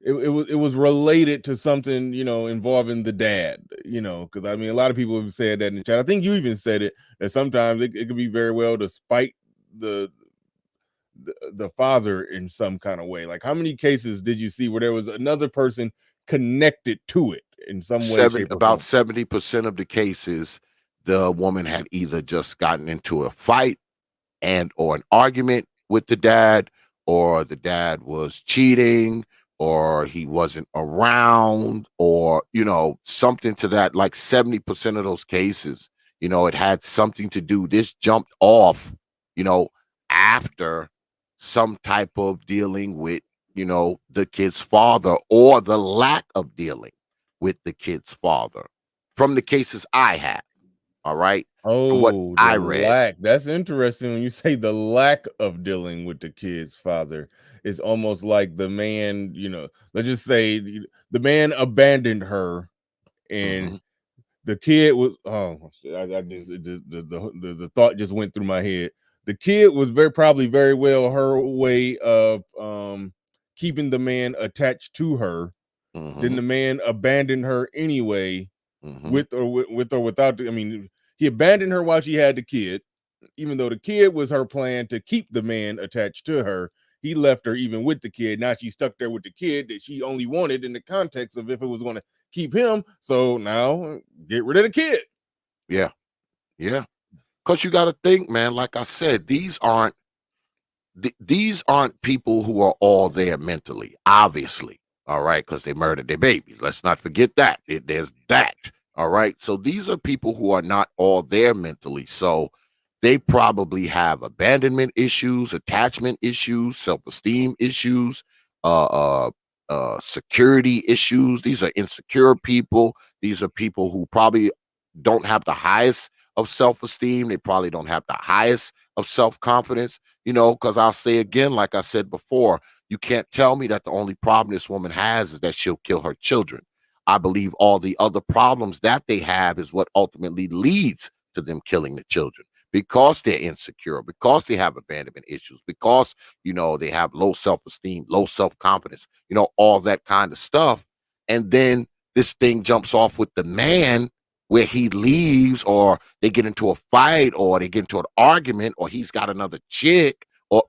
it was related to something, involving the dad, because I mean a lot of people have said that in the chat. I think you even said it, that sometimes it could be very well to spite the father in some kind of way. Like, how many cases did you see where there was another person connected to it in some way, shape, or About form? 70% of the cases, the woman had either just gotten into a fight and or an argument with the dad, or the dad was cheating, or he wasn't around, or something to that. Like 70% of those cases, it had something to do. This jumped off, after some type of dealing with the kid's father, or the lack of dealing with the kid's father, from the cases I have. All right. From what Oh, I the read. lack. That's interesting when you say the lack of dealing with the kid's father. It's almost like the man, let's just say the man abandoned her, and Mhm. the kid was, oh, I just the thought just went through my head. The kid was probably very well her way of keeping the man attached to her. Then Mhm. the man abandoned her anyway, Mhm. with or without I mean, he abandoned her while she had the kid, even though the kid was her plan to keep the man attached to her. He left her even with the kid. Now she's stuck there with the kid that she only wanted in the context of if it was going to keep him. So now get rid of the kid. Yeah. Because you got to think, man, like I said, these aren't people who are all there mentally, obviously. All right, because they murdered their babies. Let's not forget that. There's that. All right. So these are people who are not all there mentally. So they probably have abandonment issues, attachment issues, self-esteem issues, uh, uh, security issues. These are insecure people. These are people who probably don't have the highest of self-esteem. They probably don't have the highest of self-confidence, because I'll say again, like I said before, you can't tell me that the only problem this woman has is that she'll kill her children. I believe all the other problems that they have is what ultimately leads to them killing the children, because they're insecure, because they have abandonment issues, because, they have low self-esteem, low self-confidence, all that kind of stuff. And then this thing jumps off with the man, where he leaves, or they get into a fight, or they get into an argument, or he's got another chick, or,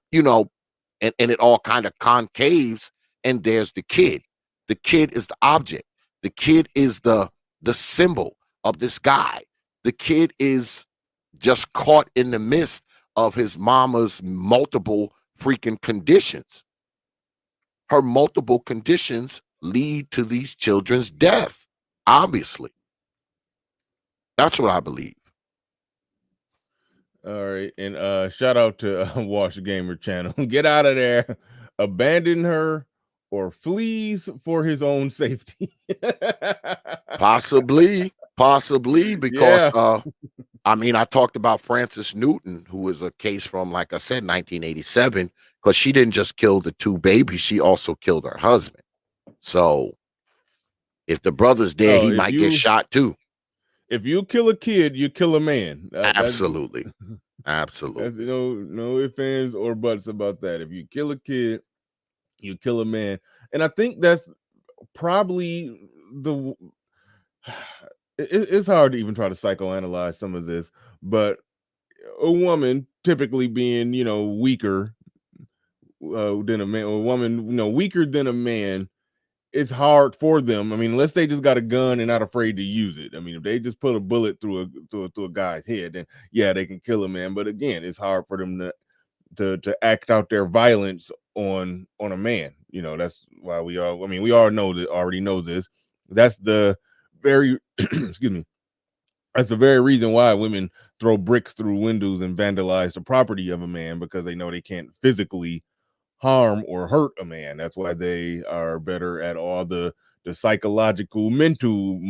and it all kind of concaves. And there's the kid. The kid is the object. The kid is the symbol of this guy. The kid is just caught in the midst of his mama's multiple freaking conditions. Her multiple conditions lead to these children's death, obviously. That's what I believe. All right. And shout out to Wash Gamer channel. Get out of there. Abandon her or flees for his own safety. Possibly, because Yeah. I talked about Frances Newton, who was a case from, like I said, 1987, because she didn't just kill the two babies, she also killed her husband. So if the brother's dead, Oh, he might get shot too. If you kill a kid, you kill a man. Absolutely. That's Absolutely. no ifs, ands, or buts about that. If you kill a kid, you kill a man. And I think that's probably it's hard to even try to psychoanalyze some of this, but a woman typically being, weaker than a man, or a woman, weaker than a man, it's hard for them. I mean, unless they just got a gun and not afraid to use it. I mean, if they just put a bullet through a guy's head, then yeah, they can kill a man. But again, it's hard for them to act out their violence on a man. That's why we all already know this. That's the very excuse me. That's the very reason why women throw bricks through windows and vandalize the property of a man, because they know they can't physically harm or hurt a man. That's why they are better at all the psychological, mental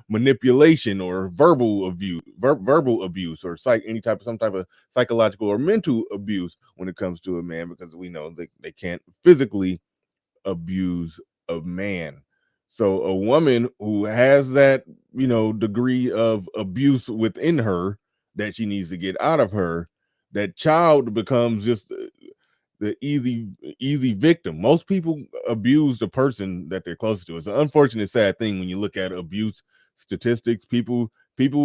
manipulation or verbal abuse, verbal abuse, or some type of psychological or mental abuse when it comes to a man, because we know they can't physically abuse a man. So a woman who has that, degree of abuse within her that she needs to get out of her, that child becomes just the easy victim. Most people abuse the person that they're close to. It's an unfortunate, sad thing when you look at abuse statistics. People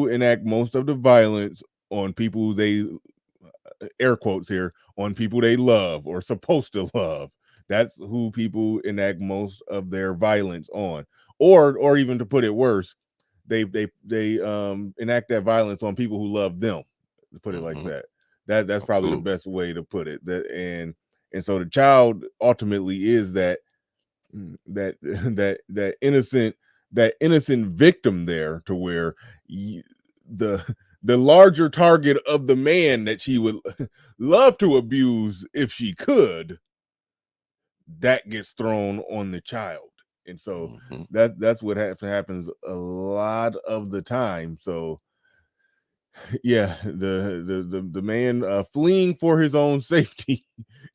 enact most of the violence on people they, air quotes here, on people they love or supposed to love. That's who people enact most of their violence on. Or even to put it worse, they enact that violence on people who love them, to put it like that. That's probably the Absolutely. best way to put it. And so the child ultimately is that that innocent victim there, to where the larger target of the man that she would love to abuse if she could, that gets thrown on the child. And so that's what happens a lot of the time. So yeah, the man fleeing for his own safety,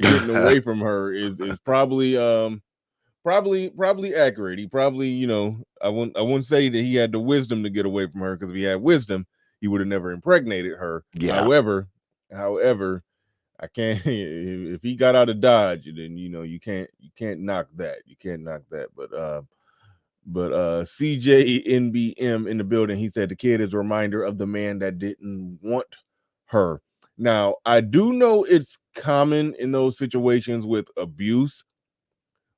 getting away from her is probably accurate. He probably, I wouldn't say that he had the wisdom to get away from her, because if he had wisdom, he would have never impregnated her. Yeah. However, I can't if he got out of Dodge, then you can't knock that. You can't knock that. But CJNBM in the building, he said the kid is a reminder of the man that didn't want her. Now, I do know it's common in those situations with abuse,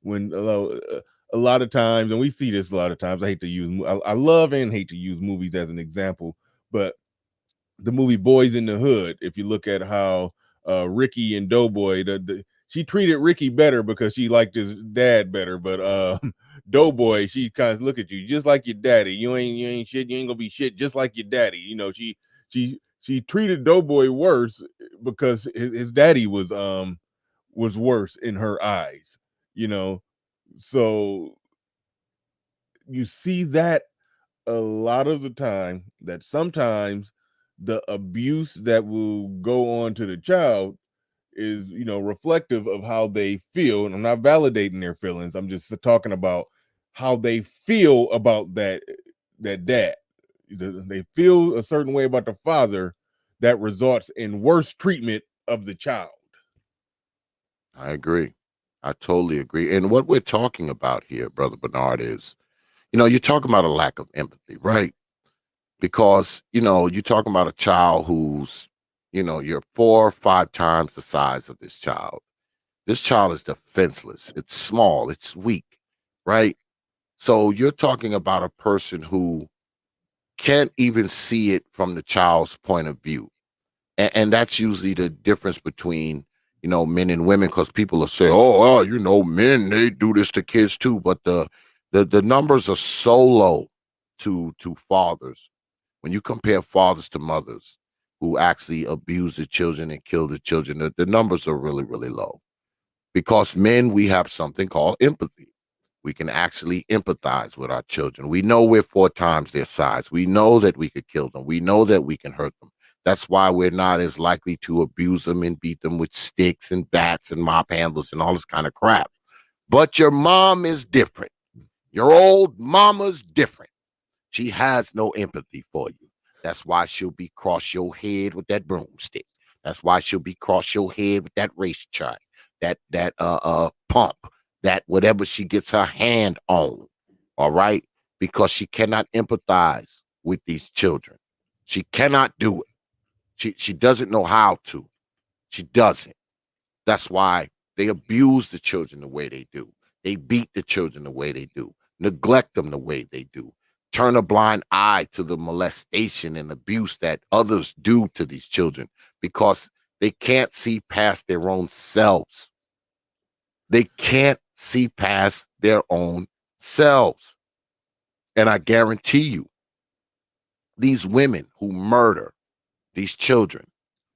when a lot of times, and we see this a lot of times. I love and hate to use movies as an example, but the movie Boys in the Hood, if you look at how Ricky and Doughboy, she treated Ricky better because she liked his dad better, but Doughboy, she kind of look at you just like your daddy. You ain't shit. You ain't gonna be shit just like your daddy. You know, she treated Doughboy worse because his daddy was worse in her eyes. You know, so you see that a lot of the time, that sometimes the abuse that will go on to the child is, reflective of how they feel. And I'm not validating their feelings. I'm just talking about how they feel about that dad. They feel a certain way about the father that results in worse treatment of the child. I agree. I totally agree. And what we're talking about here, Brother Bernard, is, you're talking about a lack of empathy, right? Because, you're talking about a child who's, you're 4 or 5 times the size of this child. This child is defenseless. It's small. It's weak, right? So you're talking about a person who can't even see it from the child's point of view. And that's usually the difference between, men and women, because people will say, oh, well, men, they do this to kids too. But the numbers are so low to fathers. When you compare fathers to mothers who actually abuse the children and kill the children, the numbers are really, really low. Because men, we have something called empathy. We can actually empathize with our children. We know we're 4 times their size. We know that we could kill them. We know that we can hurt them. That's why we're not as likely to abuse them and beat them with sticks and bats and mop handlers and all this kind of crap. But your mom is different. Your old mama's different. She has no empathy for you. That's why she'll be cross your head with that broomstick. That's why she'll be cross your head with that race chart, that pump, that whatever she gets her hand on. All right, because she cannot empathize with these children. She cannot do it. She doesn't know how to. She doesn't. That's why they abuse the children the way they do. They beat the children the way they do. Neglect them the way they do. Turn a blind eye to the molestation and abuse that others do to these children because they can't see past their own selves. They can't see past their own selves. And I guarantee you, these women who murder these children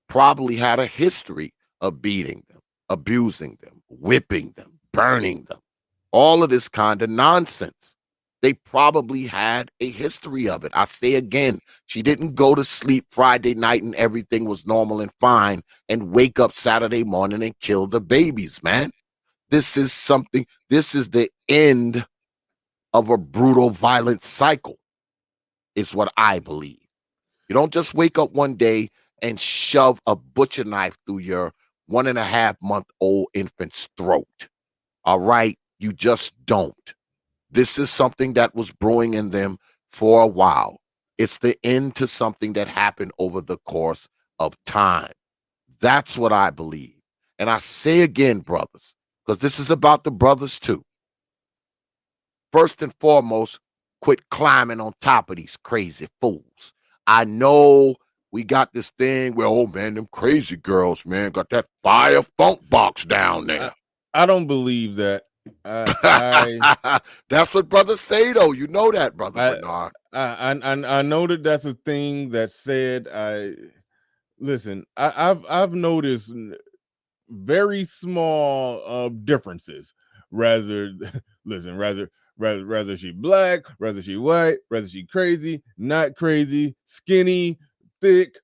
probably had a history of beating them, abusing them, whipping them, burning them, all of this kind of nonsense. They probably had a history of it. I say again, she didn't go to sleep Friday night and everything was normal and fine and wake up Saturday morning and kill the babies, man. This is the end of a brutal, violent cycle, is what I believe. You don't just wake up one day and shove a butcher knife through your 1.5-month-old infant's throat. All right? You just don't. This is something that was brewing in them for a while. It's the end to something that happened over the course of time. That's what I believe. And I say again, brothers, because this is about the brothers too. First and foremost, quit climbing on top of these crazy fools. I know we got this thing where, oh man, them crazy girls, man, got that fire funk box down there. I don't believe that. That's what brothers say, though. You know that, Brother Bernard. I know that's a thing that's said. I've noticed very small differences. Rather she black, rather she white, rather she crazy, not crazy, skinny, thick.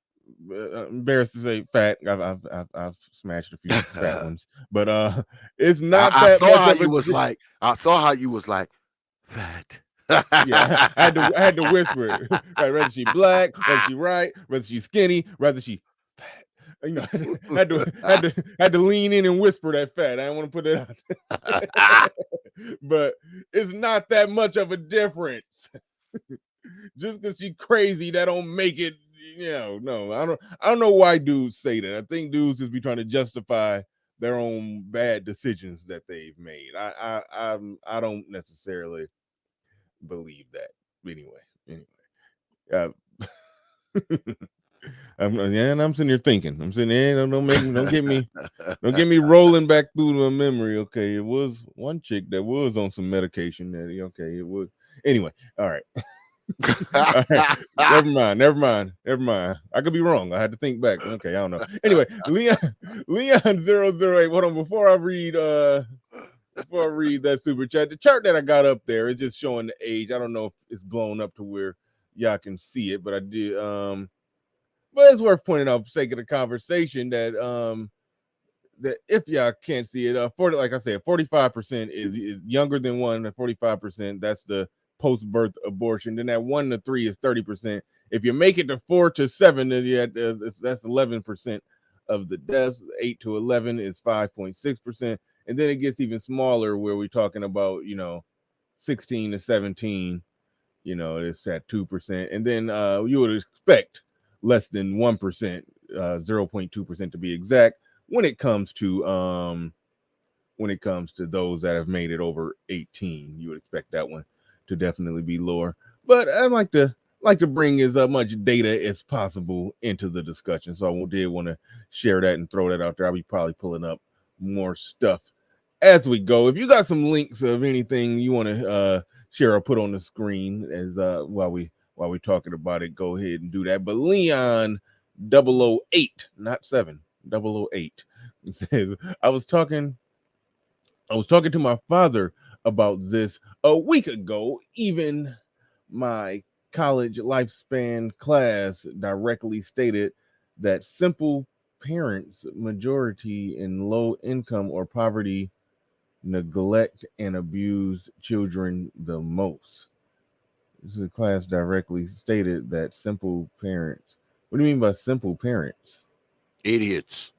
Embarrassed to say fat. I've smashed a few fat ones, but it's not I that saw much how of you a. was like. I saw how you was like fat. Yeah, I had to whisper it. Right, rather she black, rather she right, rather she skinny, rather she fat. You know, had to lean in and whisper that fat. I didn't want to put it out. But it's not that much of a difference. Just because she crazy, that don't make it. No, I don't know why dudes say that. I think dudes just be trying to justify their own bad decisions that they've made. I don't necessarily believe that. Anyway. I'm sitting here thinking. I'm sitting there. Don't get me rolling back through the memory. Okay, it was one chick that was on some medication. Okay, it was. Anyway, all right. All right. Never mind. I could be wrong. I had to think back. Okay, I don't know. Anyway, Leon 008. Hold on, before I read that super chat, the chart that I got up there is just showing the age. I don't know if it's blown up to where y'all can see it, but I did. But it's worth pointing out for sake of the conversation that that if y'all can't see it, 40, like I said, 45% is younger than 1, and 45% that's the post-birth abortion. Then that 1 to 3 is 30%. If you make it to 4 to 7, that's 11% of the deaths. 8 to 11 is 5.6%, and then it gets even smaller where we're talking about 16 to 17. It's at 2%, and then you would expect less than 1%, 0.2% to be exact, when it comes to those that have made it over 18. You would expect that one to definitely be lower. But I like to bring as much data as possible into the discussion. So I did want to share that and throw that out there. I'll be probably pulling up more stuff as we go. If you got some links of anything you want to share or put on the screen as while we're talking about it, go ahead and do that. But Leon 008, not 7, 008, says, I was talking to my father about this a week ago. Even my college lifespan class directly stated that simple parents, majority in low income or poverty, neglect and abuse children the most. The class directly stated that simple parents. What do you mean by simple parents? Idiots.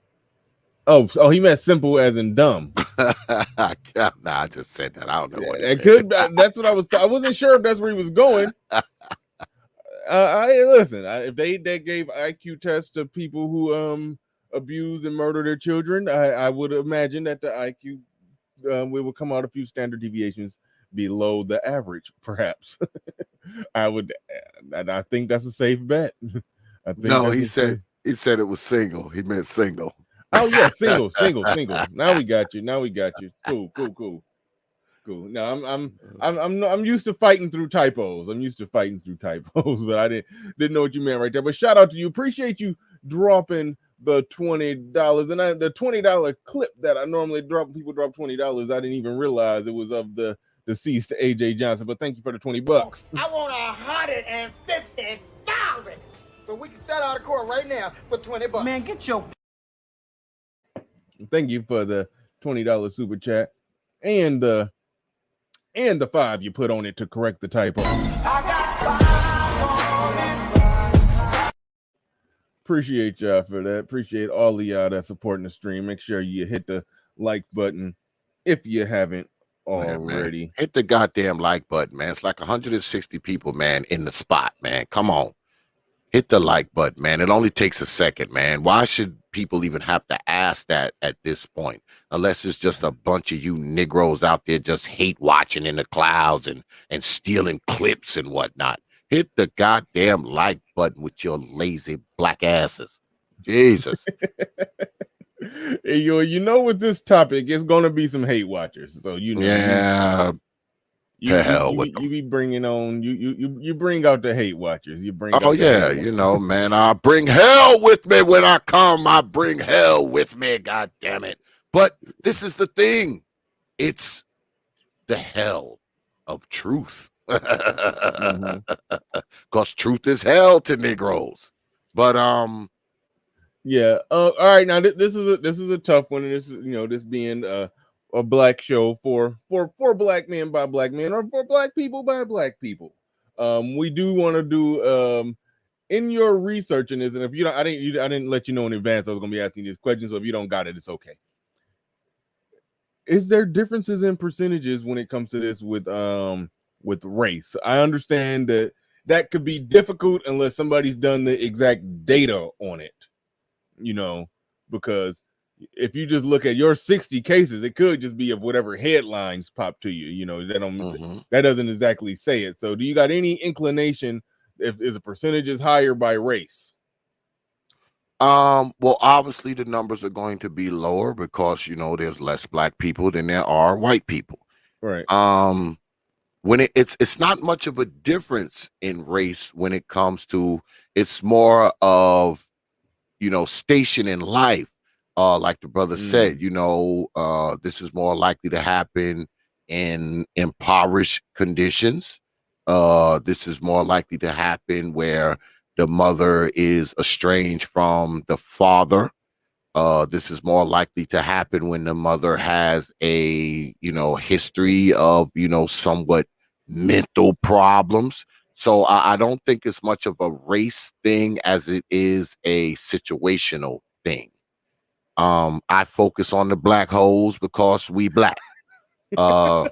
Oh, he meant simple as in dumb. Nah, I just said that. I don't know what it could. That's what I was. I wasn't sure if that's where he was going. Listen. If they gave IQ tests to people who abuse and murder their children, I would imagine that the IQ we will come out a few standard deviations below the average, perhaps. I think that's a safe bet. I think no, he said it was single. He meant single. Oh yeah, single. Now we got you. Cool. Now I'm used to fighting through typos. But I didn't know what you meant right there. But shout out to you. Appreciate you dropping the $20, and the $20 clip that I normally drop. People drop $20. I didn't even realize it was of the deceased AJ Johnson. But thank you for the $20. I want 150,000. So we can start out of court right now for $20. Man, get your. Thank you for the $20 super chat and the $5 you put on it to correct the typo. Appreciate y'all for that. Appreciate all of y'all that supporting the stream. Make sure you hit the like button if you haven't already. Man, hit the goddamn like button, man. It's like 160 people, man, in the spot, man. Come on. Hit the like button, man. It only takes a second, man. Why should people even have to ask that at this point? Unless it's just a bunch of you Negroes out there just hate watching in the clouds and stealing clips and whatnot. Hit the goddamn like button with your lazy black asses. Jesus. Hey, yo, with this topic, it's gonna be some hate watchers. So yeah. You be bringing on you bring out the hate watchers. You bring. Oh yeah, man. I bring hell with me when I come. I bring hell with me. God damn it! But this is the thing. It's the hell of truth. Because truth is hell to Negroes. But yeah. All right. Now this is a tough one, and this is this being a black show for black men by black men, or for black people by black people. We do want to do in your research in this, and if you don't, I didn't let you know in advance I was gonna be asking these questions. So if you don't got it, it's okay. Is there differences in percentages when it comes to this with race? I understand that could be difficult unless somebody's done the exact data on it, because if you just look at your 60 cases, it could just be of whatever headlines pop to you. That doesn't exactly say it. So do you got any inclination if the percentage is higher by race? Well, obviously the numbers are going to be lower because there's less black people than there are white people. Right. When it's not much of a difference in race when it comes to, it's more of station in life. Like the brother said, this is more likely to happen in impoverished conditions. This is more likely to happen where the mother is estranged from the father. This is more likely to happen when the mother has a history of somewhat mental problems. So I don't think it's much of a race thing as it is a situational thing. I focus on the black holes because we black. I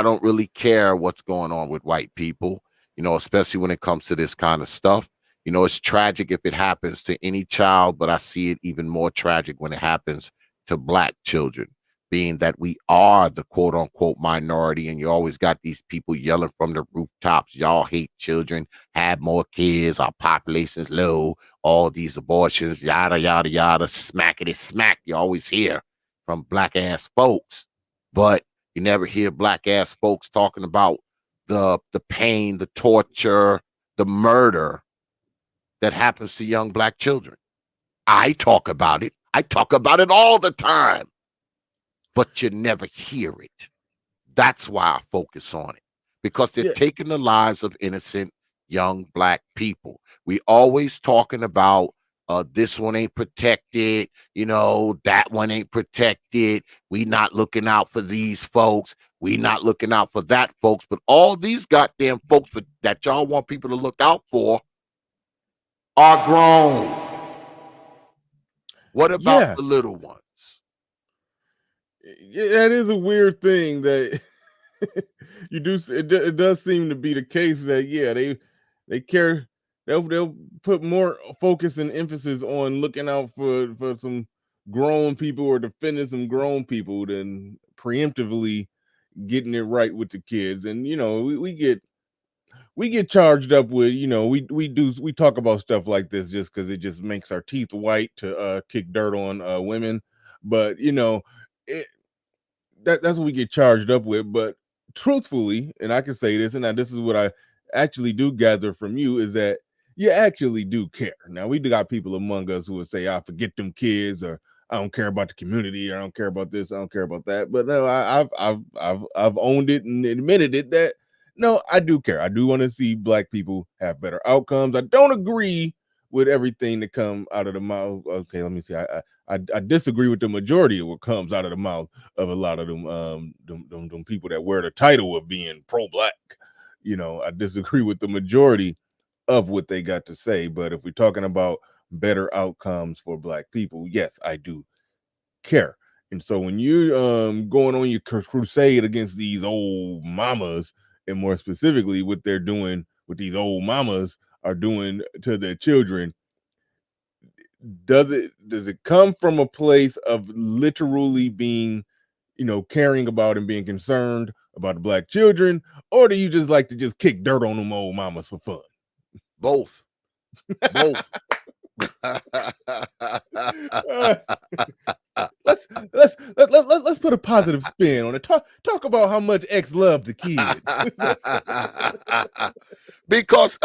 don't really care what's going on with white people, especially when it comes to this kind of stuff. It's tragic if it happens to any child, but I see it even more tragic when it happens to black children, being that we are the quote unquote minority. And you always got these people yelling from the rooftops, y'all hate children, have more kids, our population's low, all these abortions, yada, yada, yada, smackety smack. You always hear from black ass folks, but you never hear black ass folks talking about the pain, the torture, the murder that happens to young black children. I talk about it. I talk about it all the time, but you never hear it. That's why I focus on it, because they're taking the lives of innocent young black people. We always talking about this one ain't protected, that one ain't protected. We not looking out for these folks. We not looking out for that folks. But all these goddamn folks that y'all want people to look out for are grown. What about the little ones? Yeah, that is a weird thing that you do. It does seem to be the case that they care. They'll put more focus and emphasis on looking out for some grown people or defending some grown people than preemptively getting it right with the kids. And we get charged up with we talk about stuff like this just because it just makes our teeth white to kick dirt on women, but that's what we get charged up with. But truthfully, and I can say this, and now this is what I actually do gather from you, is that you actually do care. Now we do got people among us who would say, I forget them kids, or I don't care about the community, or I don't care about this, I don't care about that. But no, I've owned it and admitted it that no, I do care. I do want to see black people have better outcomes. I don't agree with everything that come out of the mouth. Okay, let me see. I disagree with the majority of what comes out of the mouth of a lot of them people that wear the title of being pro-black. I disagree with the majority of what they got to say. But if we're talking about better outcomes for black people, yes, I do care. And so when you're going on your crusade against these old mamas, and more specifically what they're doing, what these old mamas are doing to their children, does it come from a place of literally being, caring about and being concerned about the black children, or do you just like to just kick dirt on them old mamas for fun? Both. Let's put a positive spin on it. Talk about how much X loved the kids. because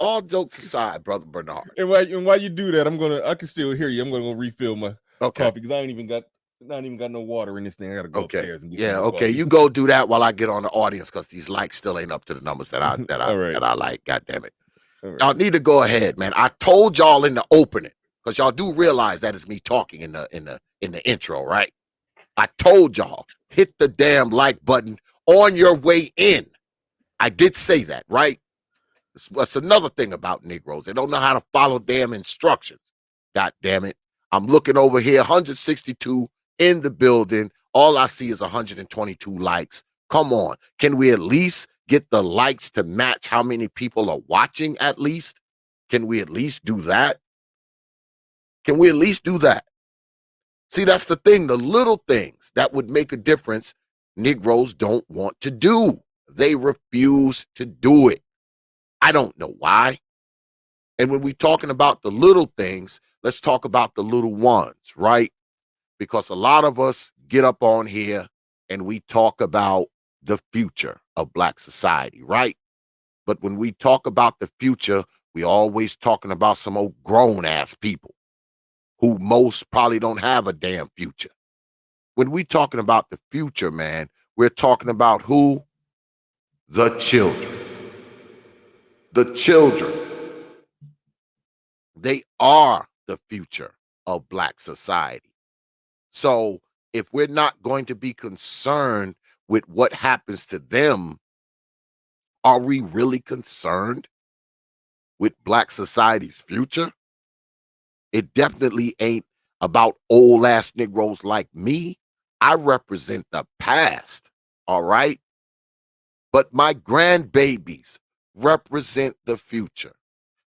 all jokes aside, brother Bernard, and while you do that, I can still hear you. I'm gonna go refill my coffee because I ain't even got no water in this thing. I gotta go upstairs and get some coffee. You go do that while I get on the audience, because these likes still ain't up to the numbers that I like. God damn it. Right. Y'all need to go ahead, man. I told y'all in the opening, because y'all do realize that is me talking in the intro, right? I told y'all, hit the damn like button on your way in. I did say that, right? That's another thing about Negroes. They don't know how to follow damn instructions. God damn it. I'm looking over here, 162 in the building. All I see is 122 likes. Come on. Can we at least get the likes to match how many people are watching at least? Can we at least do that? Can we at least do that? See, that's the thing. The little things that would make a difference, Negroes don't want to do. They refuse to do it. I don't know why. And when we're talking about the little things, let's talk about the little ones, right? Because a lot of us get up on here and we talk about the future of Black society, right? But when we talk about the future, we always talking about some old grown ass people who most probably don't have a damn future. When we talking about the future, man, we're talking about who? The children. The children. They are the future of Black society. So if we're not going to be concerned with what happens to them, are we really concerned with Black society's future? It definitely ain't about old ass Negroes like me. I represent the past, all right? But my grandbabies represent the future.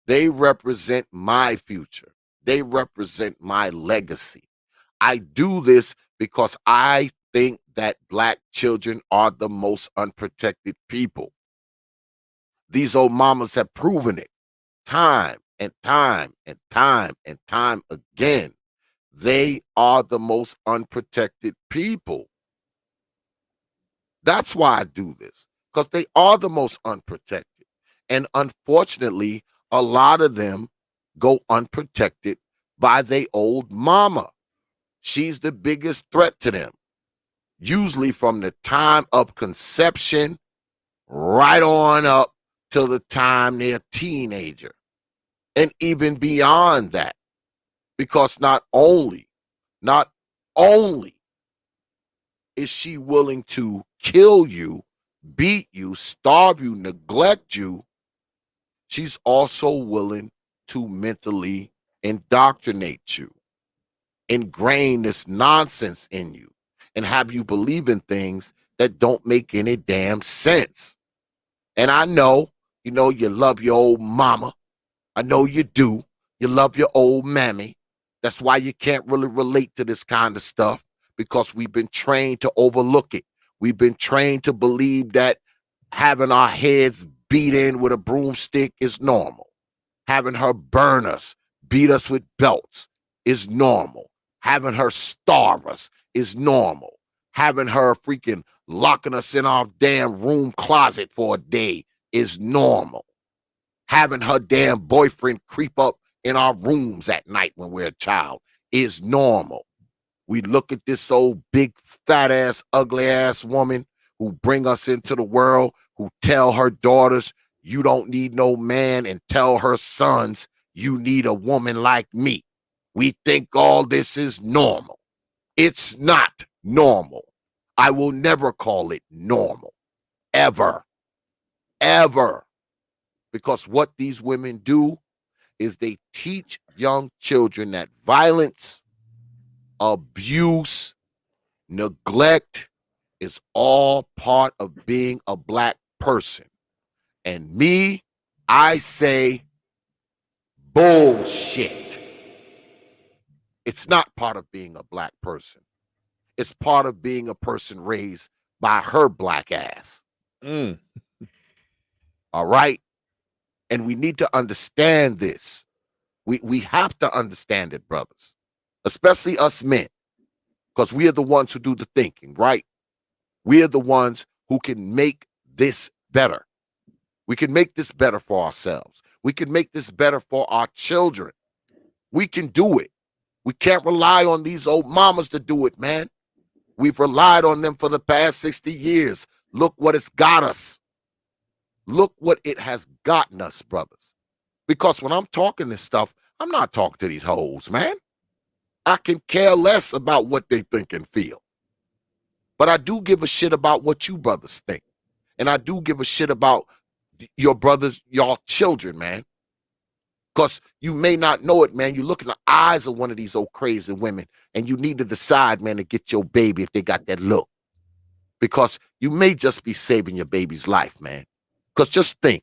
They represent my future. They represent my legacy. I do this because I think that Black children are the most unprotected people. These old mamas have proven it time and time and time and time again. They are the most unprotected people. That's why I do this, because they are the most unprotected. And unfortunately, a lot of them go unprotected by their old mama. She's the biggest threat to them, usually from the time of conception right on up till the time they're a teenager, and even beyond that. Because not only is she willing to kill you, beat you, starve you, neglect you, she's also willing to mentally indoctrinate you, ingrain this nonsense in you, and have you believe in things that don't make any damn sense. And I know, you love your old mama. I know you do. You love your old mammy. That's why you can't really relate to this kind of stuff, because we've been trained to overlook it. We've been trained to believe that having our heads beat in with a broomstick is normal. Having her burn us, beat us with belts is normal. Having her starve us is normal. Having her freaking locking us in our damn room closet for a day is normal. Having her damn boyfriend creep up in our rooms at night when we're a child is normal. We look at this old big fat ass ugly ass woman who bring us into the world, who tell her daughters, you don't need no man, and tell her sons, you need a woman like me. We think all this is normal. It's not normal. I will never call it normal. Ever. Ever. Because what these women do is they teach young children that violence, abuse, neglect is all part of being a Black person. And me, I say bullshit. It's not part of being a Black person. It's part of being a person raised by her Black ass. All right? And we need to understand this. We have to understand it, brothers, especially us men, because we are the ones who do the thinking, right? We are the ones who can make this better. We can make this better for ourselves. We can make this better for our children. We can do it. We can't rely on these old mamas to do it, man. We've relied on them for the past 60 years. Look what it's got us. Look what it has gotten us, brothers. Because when I'm talking this stuff, I'm not talking to these hoes, man. I can care less about what they think and feel. But I do give a shit about what you brothers think. And I do give a shit about your brothers, y'all children, man. Because you may not know it, man. You look in the eyes of one of these old crazy women and you need to decide, man, to get your baby if they got that look. Because you may just be saving your baby's life, man. Because just think,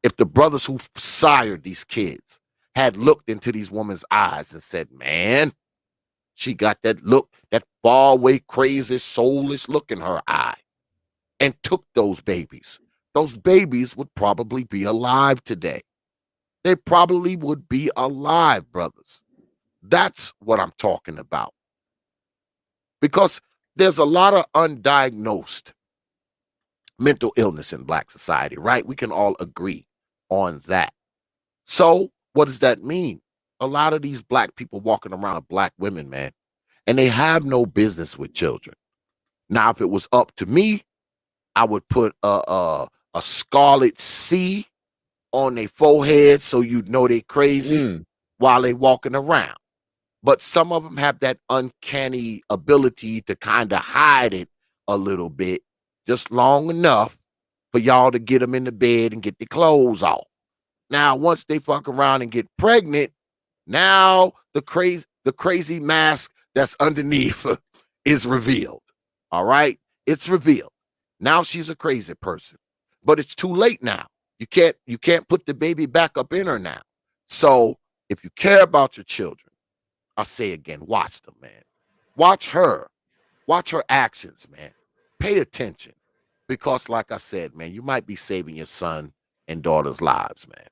if the brothers who sired these kids had looked into these women's eyes and said, man, she got that look, that far away, crazy, soulless look in her eye, and took those babies would probably be alive today. They probably would be alive, brothers. That's what I'm talking about. Because there's a lot of undiagnosed mental illness in Black society, right? We can all agree on that. So what does that mean? A lot of these Black people walking around, Black women, man, and they have no business with children. Now, if it was up to me, I would put a scarlet C on their forehead so you'd know they crazy while they walking around. But some of them have that uncanny ability to kind of hide it a little bit, just long enough for y'all to get them in the bed and get their clothes off. Now, once they fuck around and get pregnant, now the crazy mask that's underneath is revealed. All right? It's revealed. Now she's a crazy person. But it's too late now. You can't put the baby back up in her now. So if you care about your children, I'll say again, watch them, man. Watch her. Watch her actions, man. Pay attention. Because like I said, man, you might be saving your son and daughter's lives, man.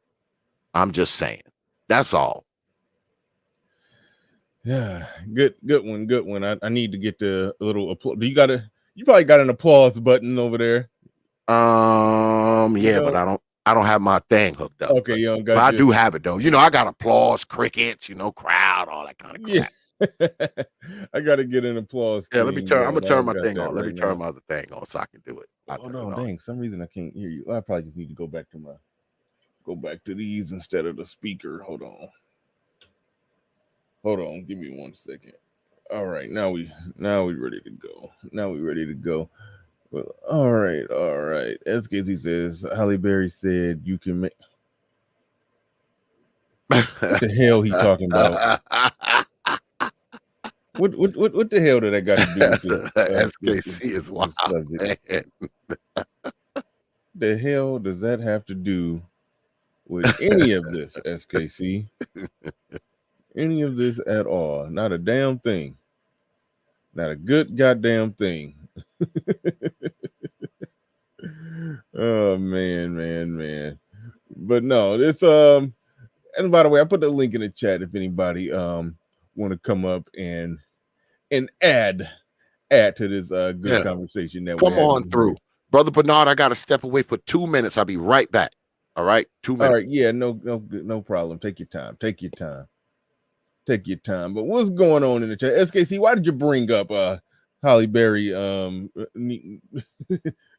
I'm just saying. That's all. Yeah, good one. I need to get the little applause. You probably got an applause button over there. Yeah, but I don't have my thing hooked up. Okay, but I do have it though. I got applause, crickets, crowd, all that kind of crap. Yeah. I gotta get an applause. Yeah, I'm gonna turn my thing on. Let me turn my other thing on so I can do it. Hold on, dang, some reason I can't hear you. I probably just need to go back to these instead of the speaker. Hold on, give me 1 second. All right, now we ready to go. Well, all right. SKZ says Halle Berry said you can make. What the hell he talking about? What the hell did that got to do with this? SKC is wild. The hell does that have to do with any of this, SKC? Any of this at all? Not a damn thing. Not a good goddamn thing. Oh man. But no, it's and by the way, I put the link in the chat if anybody want to come up and add to this good conversation that come on through. Brother Bernard, I gotta step away for 2 minutes. I'll be right back. All right, 2 minutes. All right, yeah, no problem. Take your time. But what's going on in the chat? SKC, why did you bring up Halle Berry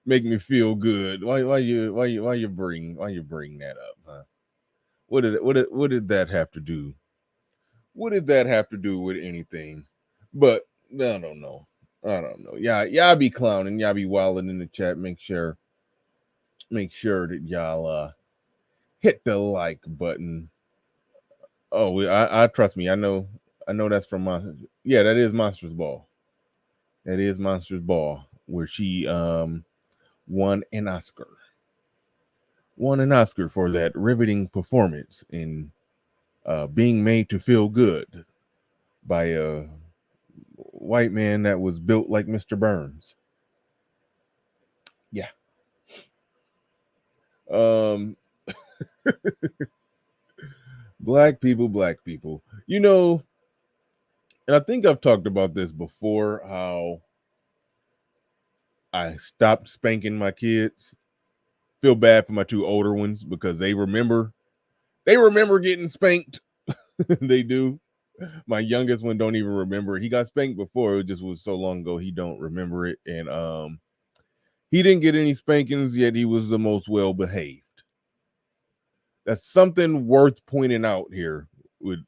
make me feel good? Why you bring that up, huh? What did that have to do? What did that have to do with anything? But I don't know. Y'all be clowning, y'all be wilding in the chat. Make sure that y'all hit the like button. Oh, I trust me. I know that's from Monsters. Yeah, that is Monsters Ball. That is Monsters Ball, where she won an Oscar. For that riveting performance in being made to feel good by a white man that was built like Mr. Burns. Yeah. Black people. And I think I've talked about this before, how I stopped spanking my kids. Feel bad for my two older ones because they remember getting spanked. They do. My youngest one don't even remember it. He got spanked before. It just was so long ago he don't remember it. And he didn't get any spankings, yet he was the most well behaved. That's something worth pointing out here with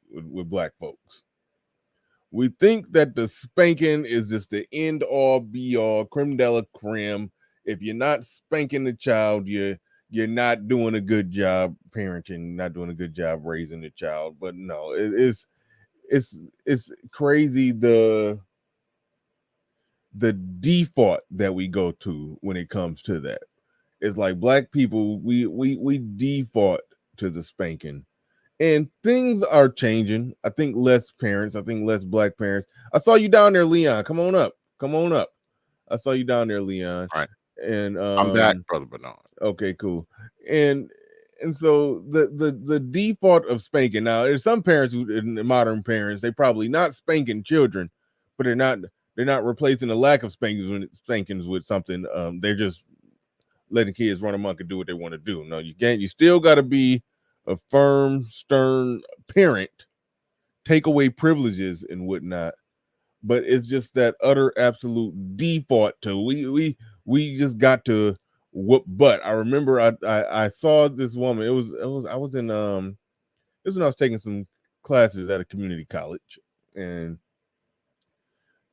black folks. We think that the spanking is just the end all be all, creme de la creme. If you're not spanking the child, you're not doing a good job parenting, not doing a good job raising the child. But no, it's crazy the default that we go to when it comes to that. It's like black people, we default to the spanking And things are changing. I think less parents. I think less black parents. I saw you down there, Leon. Come on up. Come on up. I saw you down there, Leon. All right. And I'm back, Brother Bernard. okay, cool. And so the default of spanking, now there's some parents who, modern parents, they probably not spanking children, but they're not replacing the lack of spankings with something. They're just letting kids run amok and do what they want to do. No, you can't. You still got to be a firm, stern parent, take away privileges and whatnot. But it's just that utter absolute default to we just got to whoop butt. I remember I saw this woman. It was I was in this was when I was taking some classes at a community college, and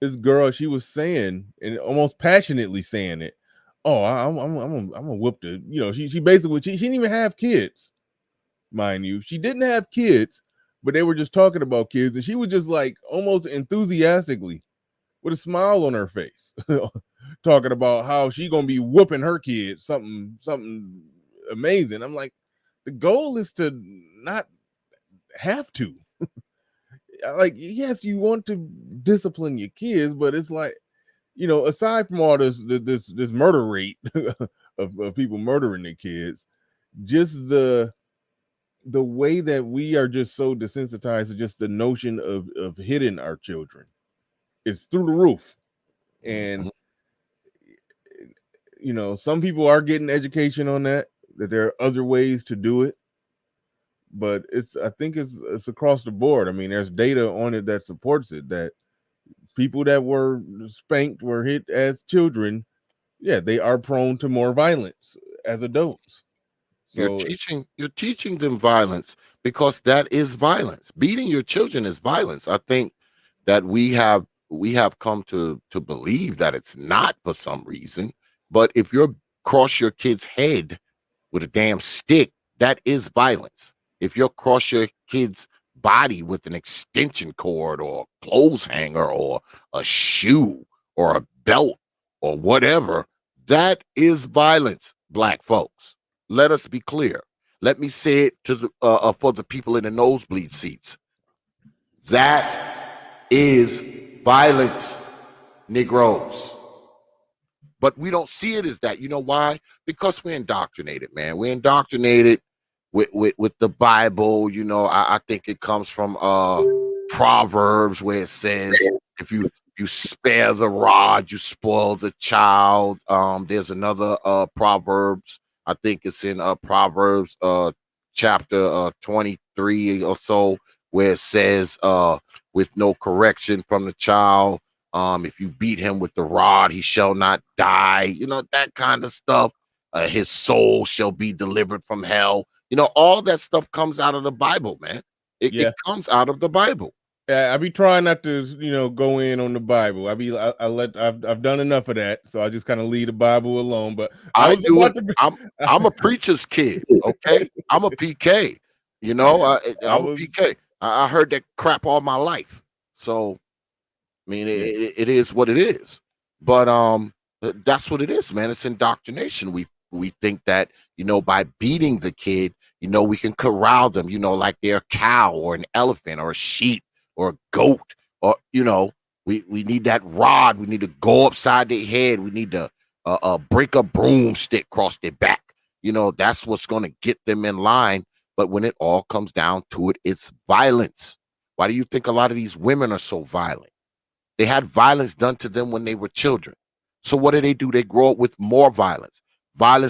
this girl, she was saying, and almost passionately saying it. Oh, I'm gonna whoop the, she basically she didn't even have kids, mind you. She didn't have kids, but they were just talking about kids, and she was just like almost enthusiastically with a smile on her face, talking about how she gonna be whooping her kids, something amazing. I'm like, the goal is to not have to. Like, yes, you want to discipline your kids, but it's like, aside from all this murder rate of people murdering their kids, just the way that we are just so desensitized to just the notion of hitting our children is through the roof. And some people are getting education on that there are other ways to do it, but I think it's across the board. I mean, there's data on it that supports it, that people that were spanked, were hit as children, yeah, they are prone to more violence as adults. So You're teaching them violence because that is violence. Beating your children is violence. I think that we have come to believe that it's not for some reason. But if you cross your kid's head with a damn stick, that is violence. If you cross your kid's body with an extension cord or a clothes hanger or a shoe or a belt or whatever, that is violence, black folks. Let us be clear. Let me say it to the for the people in the nosebleed seats. That is violence, Negroes. But we don't see it as that. You know why? Because we're indoctrinated, man. We're indoctrinated with the Bible. I think it comes from Proverbs, where it says, if you spare the rod, you spoil the child. There's another Proverbs, I think it's in Proverbs chapter 23 or so, where it says, with no correction from the child, if you beat him with the rod, he shall not die. That kind of stuff. His soul shall be delivered from hell. All that stuff comes out of the Bible, man. It comes out of the Bible. I be trying not to, go in on the Bible. I've done enough of that, so I just kind of leave the Bible alone. But I'm a preacher's kid, okay? I'm a PK. I'm a PK. I heard that crap all my life. So, I mean, it is what it is. But that's what it is, man. It's indoctrination. We think that, by beating the kid, we can corral them, like they're a cow or an elephant or a sheep or a goat, or we need that rod. We need to go upside their head. We need to break a broomstick across their back. That's what's going to get them in line. But when it all comes down to it, it's violence. Why do you think a lot of these women are so violent? They had violence done to them when they were children. So what do? They grow up with more violence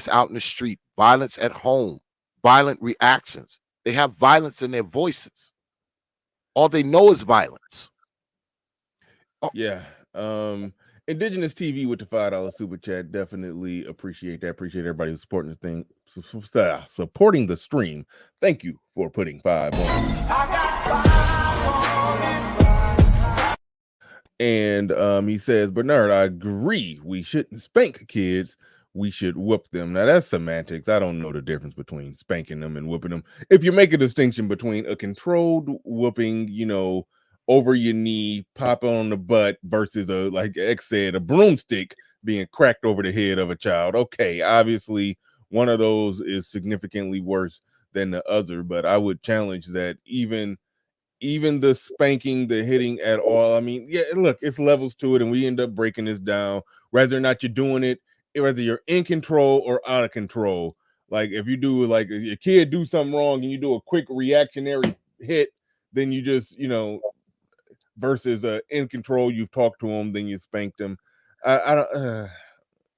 out in the street, violence at home, violent reactions. They have violence in their voices. All they know is violence. Yeah. Indigenous TV with the $5 super chat. Definitely appreciate that. Appreciate everybody who's supporting this thing, supporting the stream. Thank you for putting 5 on. And he says, Bernard, I agree. We shouldn't spank kids. We should whoop them. Now that's semantics. I don't know the difference between spanking them and whooping them. If you make a distinction between a controlled whooping, over your knee, pop on the butt, versus like X said, a broomstick being cracked over the head of a child. Okay, obviously one of those is significantly worse than the other. But I would challenge that even the spanking, the hitting at all. I mean, yeah, look, it's levels to it, and we end up breaking this down. Whether or not you're doing it, whether you're in control or out of control. Like if you do, like your kid do something wrong and you do a quick reactionary hit, then you just, versus in control, you've talked to them, then you spanked them. I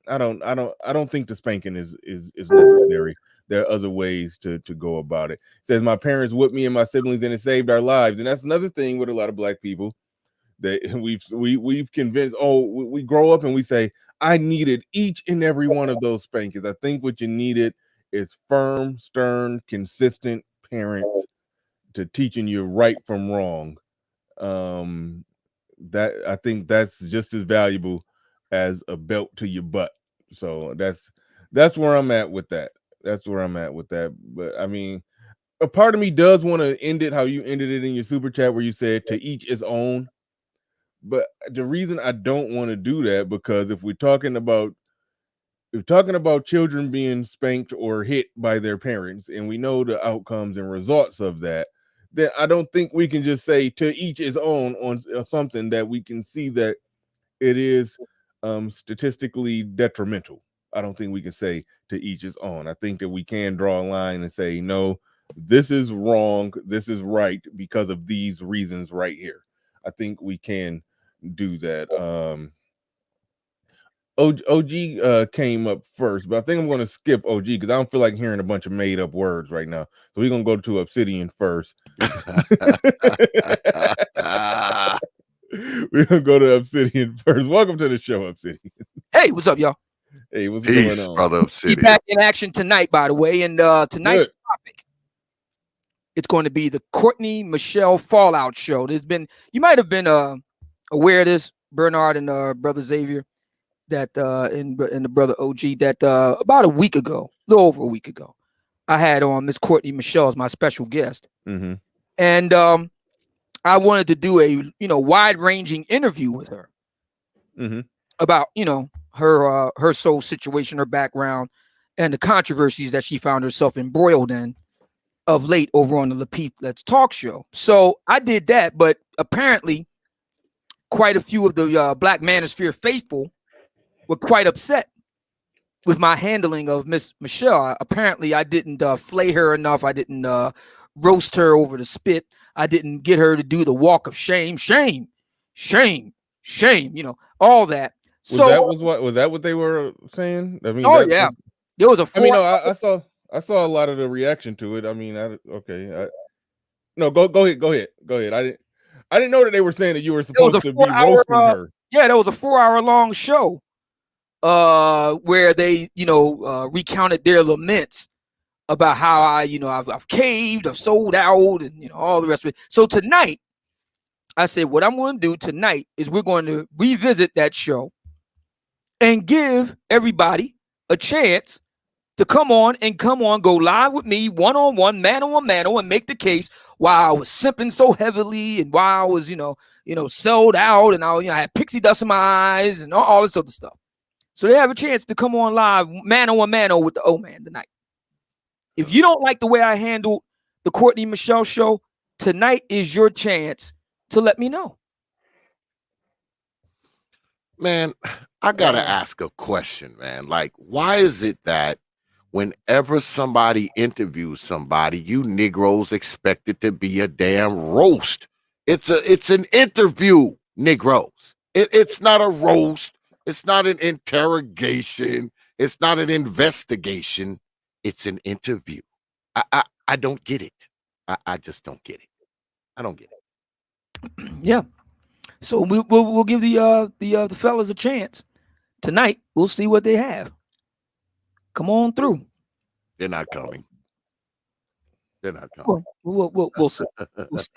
don't think the spanking is necessary. There are other ways to go about it. It says my parents whipped me and my siblings and it saved our lives. And that's another thing with a lot of black people that we've convinced. Oh, we grow up and we say, I needed each and every one of those spankings. I think what you needed is firm, stern, consistent parents to teaching you right from wrong. That I think that's just as valuable as a belt to your butt. So that's where I'm at with that. That's where I'm at with that. But I mean, a part of me does want to end it how you ended it in your super chat, where you said to each his own. But the reason I don't want to do that, because if we're talking about children being spanked or hit by their parents, and we know the outcomes and results of that, then I don't think we can just say to each his own on something that we can see that it is statistically detrimental. I don't think we can say to each his own. I think that we can draw a line and say, no, this is wrong, this is right because of these reasons right here. I think we can do that. OG came up first, but I think I'm going to skip OG because I don't feel like hearing a bunch of made up words right now. So we're going to go to Obsidian first. We're going to go to Obsidian first. Welcome to the show, Obsidian. Hey, what's up, y'all? Hey, what's Peace, going on? brother Obsidian. Be back in action tonight, by the way. And tonight's topic, it's going to be the Courtney Michelle Fallout show. You might have been aware of this, Bernard and brother Xavier, that and the brother OG, that about a little over a week ago, I had on Miss Courtney Michelle as my special guest. Mm-hmm. And I wanted to do a wide-ranging interview with her about her soul situation, her background, and the controversies that she found herself embroiled in of late over on the Lapeef Let's Talk show. So I did that, but apparently quite a few of the Black Manosphere faithful were quite upset with my handling of Miss Michelle. Apparently I didn't flay her enough. I didn't roast her over the spit. I didn't get her to do the walk of shame, all that. Was that what they were saying? I mean, yeah. There was a I saw a lot of the reaction to it. I mean, no, go ahead. I didn't know that they were saying that you were supposed to be roasting her. Yeah, there was a 4-hour long show where they, recounted their laments about how I've caved, I've sold out, and all the rest of it. So tonight, I said, what I'm going to do tonight is we're going to revisit that show and give everybody a chance to come on, go live with me, one-on-one, man-on-man, and make the case why I was simping so heavily and why I was, sold out, and I had pixie dust in my eyes and all this other stuff. So they have a chance to come on live, man-on-man with the O Man tonight. If you don't like the way I handled the Courtney Michelle show, tonight is your chance to let me know. Man, I gotta ask a question, man. Like, why is it that whenever somebody interviews somebody, you Negroes expect it to be a damn roast? It's an interview, Negroes. It's not a roast. It's not an interrogation. It's not an investigation. It's an interview. I don't get it. I just don't get it. I don't get it. Yeah. So we'll give the fellas a chance tonight. We'll see what they have. Come on through. They're not coming. They're not coming. We'll see. We'll see.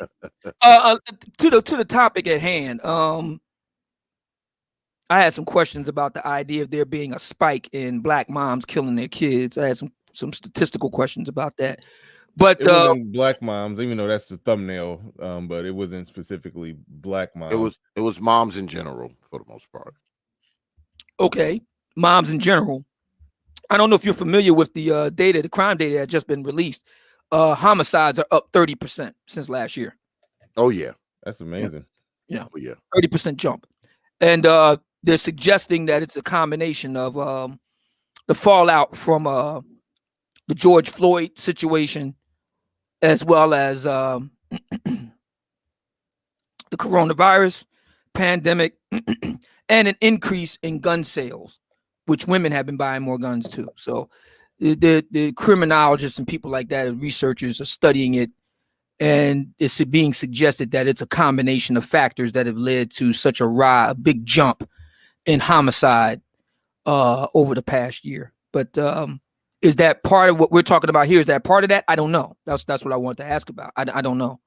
To the topic at hand. I had some questions about the idea of there being a spike in Black moms killing their kids. I had some statistical questions about that. But it wasn't Black moms, even though that's the thumbnail. But it wasn't specifically Black moms. It was moms in general for the most part. Okay, moms in general. I don't know if you're familiar with the data, the crime data that had just been released homicides are up 30% since last year. Oh yeah. That's amazing. Yeah. Oh yeah. 30% jump. And they're suggesting that it's a combination of the fallout from the George Floyd situation, as well as the coronavirus pandemic, and an increase in gun sales, which women have been buying more guns too. So the criminologists and people like that, and researchers, are studying it, and it's being suggested that it's a combination of factors that have led to such a big jump in homicide over the past year. But is that part of what we're talking about here? Is that part of that? I don't know. That's what I want to ask about. I don't know.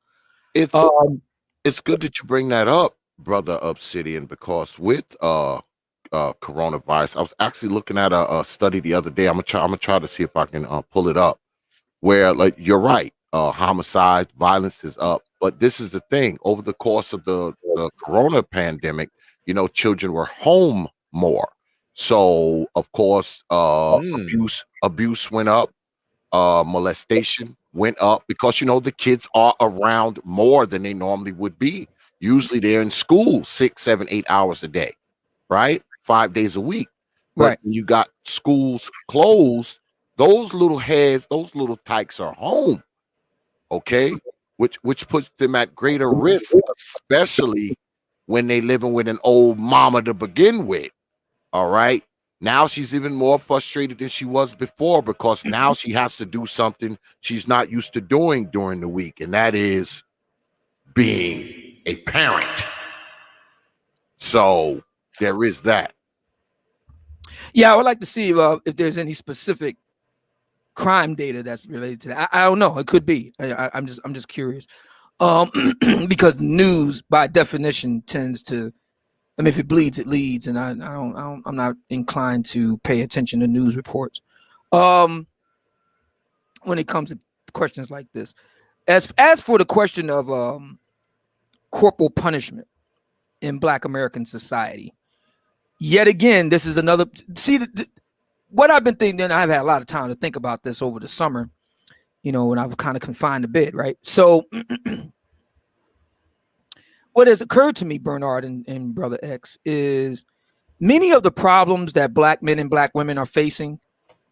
It's good that you bring that up, brother Obsidian, because with coronavirus, I was actually looking at a study the other day. I'm gonna try to see if I can pull it up. Where, like, you're right, homicide, violence is up, but this is the thing. Over the course of the corona pandemic, children were home more, so of course, abuse went up, molestation went up, because the kids are around more than they normally would be. Usually they're in school 6, 7, 8 hours a day, right? 5 days a week. But Right. when you got schools closed, those little heads, those little tykes are home. Okay. Which puts them at greater risk, especially when they living with an old mama to begin with. All right. Now she's even more frustrated than she was before, because now she has to do something she's not used to doing during the week, and that is being a parent. So there is that. Yeah, I would like to see if there's any specific crime data that's related to that. I don't know. It could be. I'm just curious, because news by definition tends to. I mean, if it bleeds, it leads, and I'm not inclined to pay attention to news reports. When it comes to questions like this, as for the question of corporal punishment in Black American society, yet again, this is another. See, what I've been thinking. I've had a lot of time to think about this over the summer. When I've kind of confined to bed, right? So. What has occurred to me, Bernard and Brother X, is many of the problems that Black men and Black women are facing,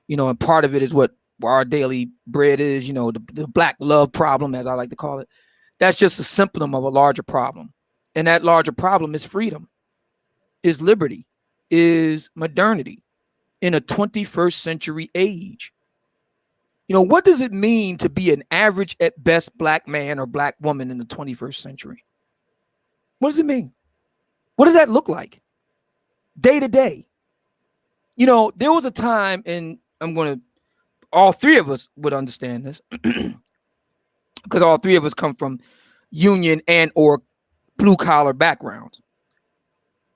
and part of it is what our daily bread is, the Black love problem, as I like to call it. That's just a symptom of a larger problem. And that larger problem is freedom, is liberty, is modernity in a 21st century age. What does it mean to be an average at best Black man or Black woman in the 21st century? What does it mean? What does that look like day to day? There was a time, and all three of us would understand this, because all three of us come from union and or blue collar backgrounds.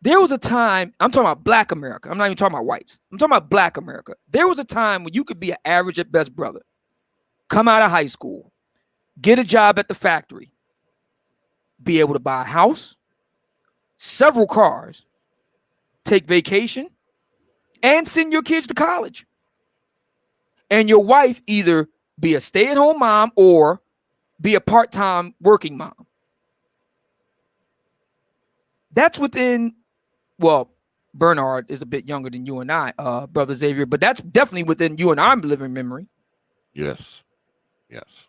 There was a time, I'm talking about Black America. I'm not even talking about whites. I'm talking about Black America. There was a time when you could be an average at best brother, come out of high school, get a job at the factory, be able to buy a house, several cars, take vacation, and send your kids to college. And your wife either be a stay-at-home mom or be a part-time working mom. That's within, well, Bernard is a bit younger than you and I, Brother Xavier, but that's definitely within you and I living memory. Yes. Yes.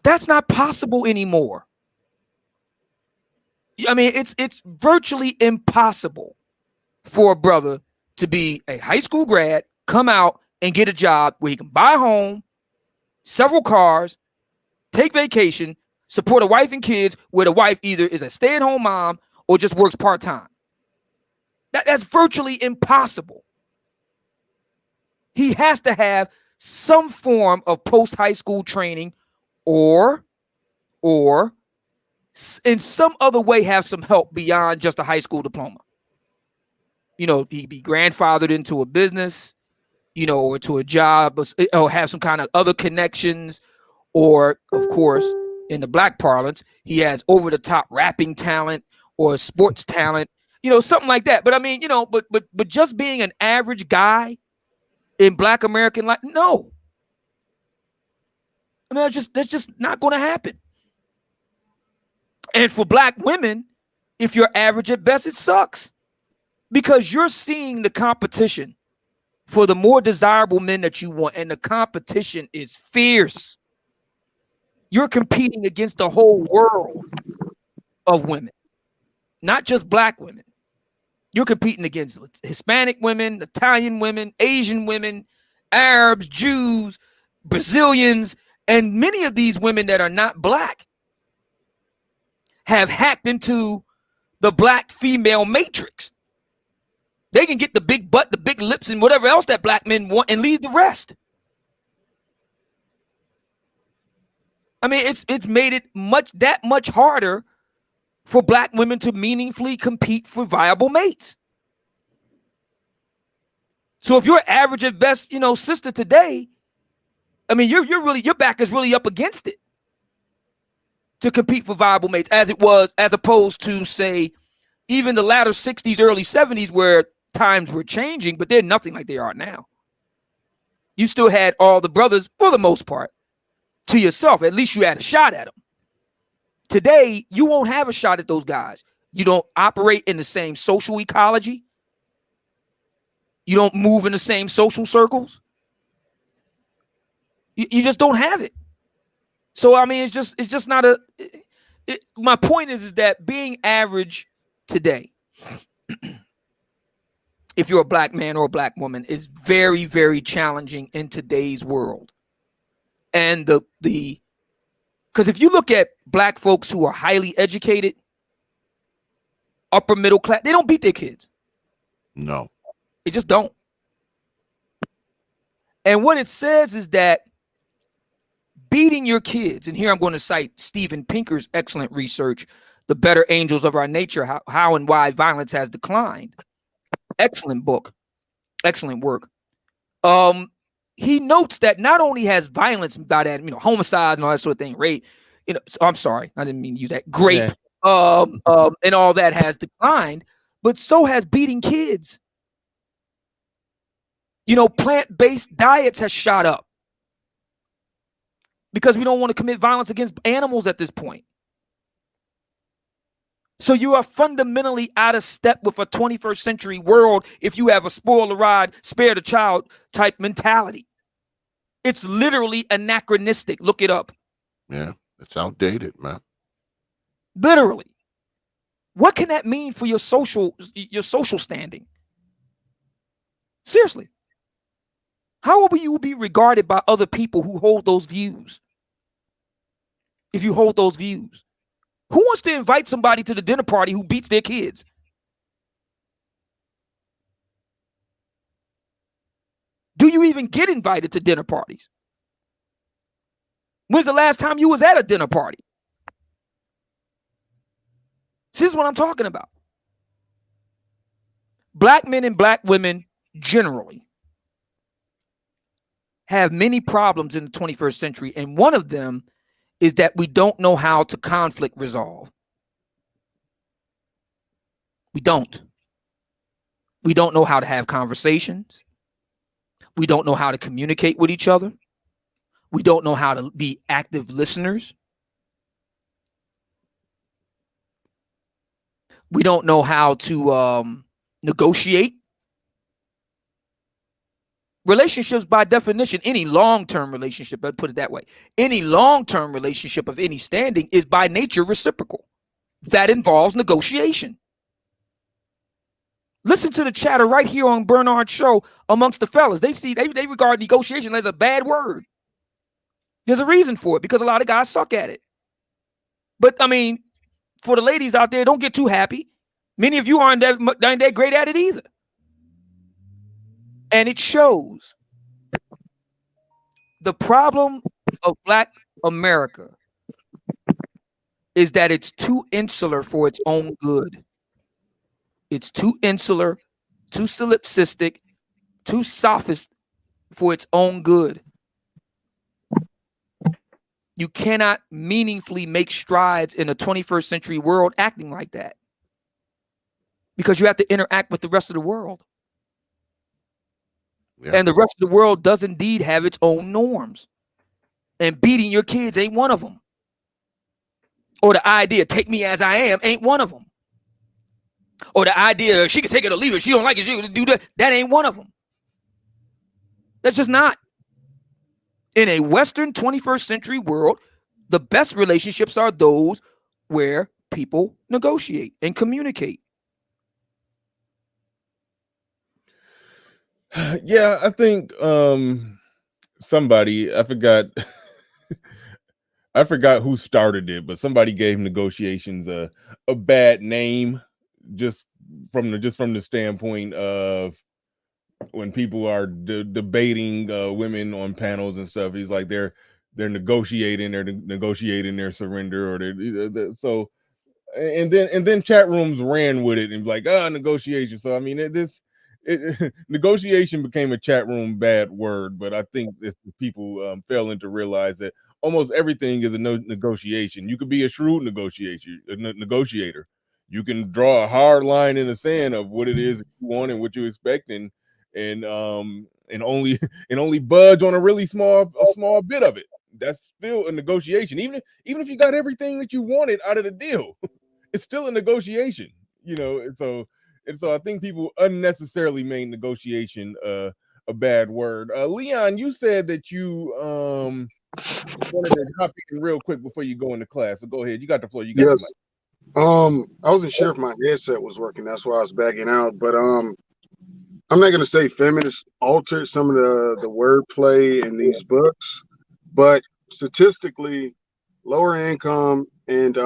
That's not possible anymore. I mean, it's virtually impossible for a brother to be a high school grad, come out and get a job where he can buy a home, several cars, take vacation, support a wife and kids, where the wife either is a stay-at-home mom or just works part-time. That's virtually impossible. He has to have some form of post-high school training or in some other way have some help beyond just a high school diploma. He'd be grandfathered into a business, or to a job, or have some kind of other connections, or, of course, in the Black parlance, he has over-the-top rapping talent or sports talent, something like that. But I mean, but just being an average guy in Black American life, no. I mean, that's just not going to happen. And for black women, if you're average at best, it sucks because you're seeing the competition for the more desirable men that you want, and the competition is fierce. You're competing against the whole world of women, not just black women. You're competing against Hispanic women, Italian women, Asian women, Arabs, Jews, Brazilians, and many of these women that are not black have hacked into the black female matrix. They can get the big butt, the big lips, and whatever else that black men want and leave the rest. I mean, it's made it that much harder for black women to meaningfully compete for viable mates. So if you're average at best, sister today, I mean, your back is really up against it to compete for viable mates as opposed to, say, even the latter 60s, early 70s, where times were changing, but they're nothing like they are now. You still had all the brothers, for the most part, to yourself. At least you had a shot at them. Today, you won't have a shot at those guys. You don't operate in the same social ecology. You don't move in the same social circles. You just don't have it. So, I mean, it's just not my point is that being average today, if you're a black man or a black woman, is very, very challenging in today's world. And because if you look at black folks who are highly educated, upper middle class, they don't beat their kids. No. They just don't. And what it says is that beating your kids, and here I'm going to cite Steven Pinker's excellent research, The Better Angels of Our Nature, How and Why Violence Has Declined. Excellent book. Excellent work. He notes that not only has violence, by that, homicides and all that sort of thing, rape, I'm sorry, I didn't mean to use that, grape, and all that has declined, but so has beating kids. Plant-based diets has shot up because we don't want to commit violence against animals at this point. So you are fundamentally out of step with a 21st century world if you have a spoil the rod, spare the child type mentality. It's literally anachronistic. Look it up. Yeah, it's outdated, man. Literally. What can that mean for your social standing? Seriously. How will you be regarded by other people who hold those views? If you hold those views. Who wants to invite somebody to the dinner party who beats their kids? Do you even get invited to dinner parties? When's the last time you was at a dinner party? This is what I'm talking about. Black men and black women generally have many problems in the 21st century, and one of them is that we don't know how to conflict resolve. We don't. We don't know how to have conversations. We don't know how to communicate with each other. We don't know how to be active listeners. We don't know how to negotiate. Relationships, by definition, any long-term relationship, I'd put it that way, any long-term relationship of any standing is by nature reciprocal. That involves negotiation. Listen to the chatter right here on Bernard's show amongst the fellas. They regard negotiation as a bad word. There's a reason for it, because a lot of guys suck at it. But I mean, for the ladies out there, don't get too happy. Many of you aren't that great at it either. And it shows. The problem of Black America is that it's too insular for its own good. It's too insular, too solipsistic, too sophist for its own good. You cannot meaningfully make strides in a 21st century world acting like that, because you have to interact with the rest of the world. Yeah. And the rest of the world does indeed have its own norms. And beating your kids ain't one of them. Or the idea, take me as I am, ain't one of them. Or the idea, she can take it or leave it, she don't like it, she can do that ain't one of them. That's just not. In a Western 21st century world, the best relationships are those where people negotiate and communicate. Yeah, I think somebody, I forgot who started it, but somebody gave negotiations a bad name just from the standpoint of when people are debating women on panels and stuff. He's like they're negotiating their surrender, or so. And then chat rooms ran with it and like negotiation. So I mean negotiation became a chat room bad word, but I think people failing to realize that almost everything is a negotiation. You could be a shrewd negotiator. You can draw a hard line in the sand of what it is you want and what you expect, and only and only budge on a small bit of it. That's still a negotiation, even if you got everything that you wanted out of the deal. It's still a negotiation, and so I think people unnecessarily made negotiation a bad word. Leon, you said that you wanted to hop in real quick before you go into class. So go ahead. You got the floor. You got the Yes. mic. I wasn't sure if my headset was working. That's why I was backing out. But I'm not gonna say feminists altered some of the wordplay in these books, but statistically, lower income and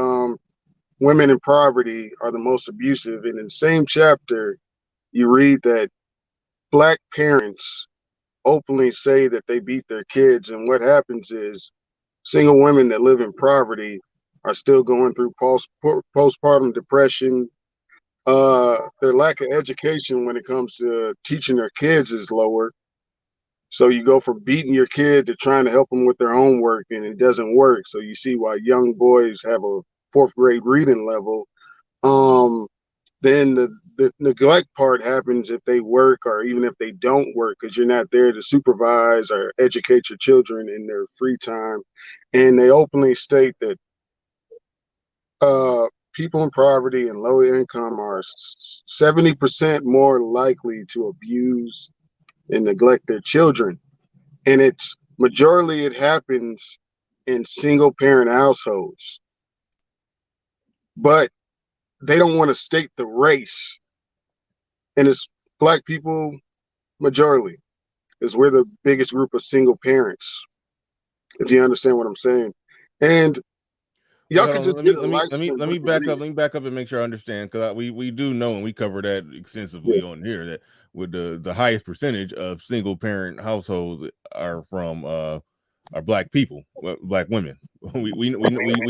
women in poverty are the most abusive. And in the same chapter, you read that black parents openly say that they beat their kids, and what happens is single women that live in poverty are still going through postpartum depression. Their lack of education when it comes to teaching their kids is lower. So you go from beating your kid to trying to help them with their homework, and it doesn't work. So you see why young boys have a fourth grade reading level. Um, then the neglect part happens if they work or even if they don't work, because you're not there to supervise or educate your children in their free time. And they openly state that people in poverty and low income are 70% more likely to abuse and neglect their children. And it's majority it happens in single parent households. But they don't want to state the race. And it's black people majority, is we're the biggest group of single parents, if you understand what I'm saying. And Wait, y'all hold could on. just Let get me a let me let me lifespan let me book and back read up. it. Let me back up and make sure I understand, because we do know, and we cover that extensively on here, that with the highest percentage of single parent households are from are black people, black women. We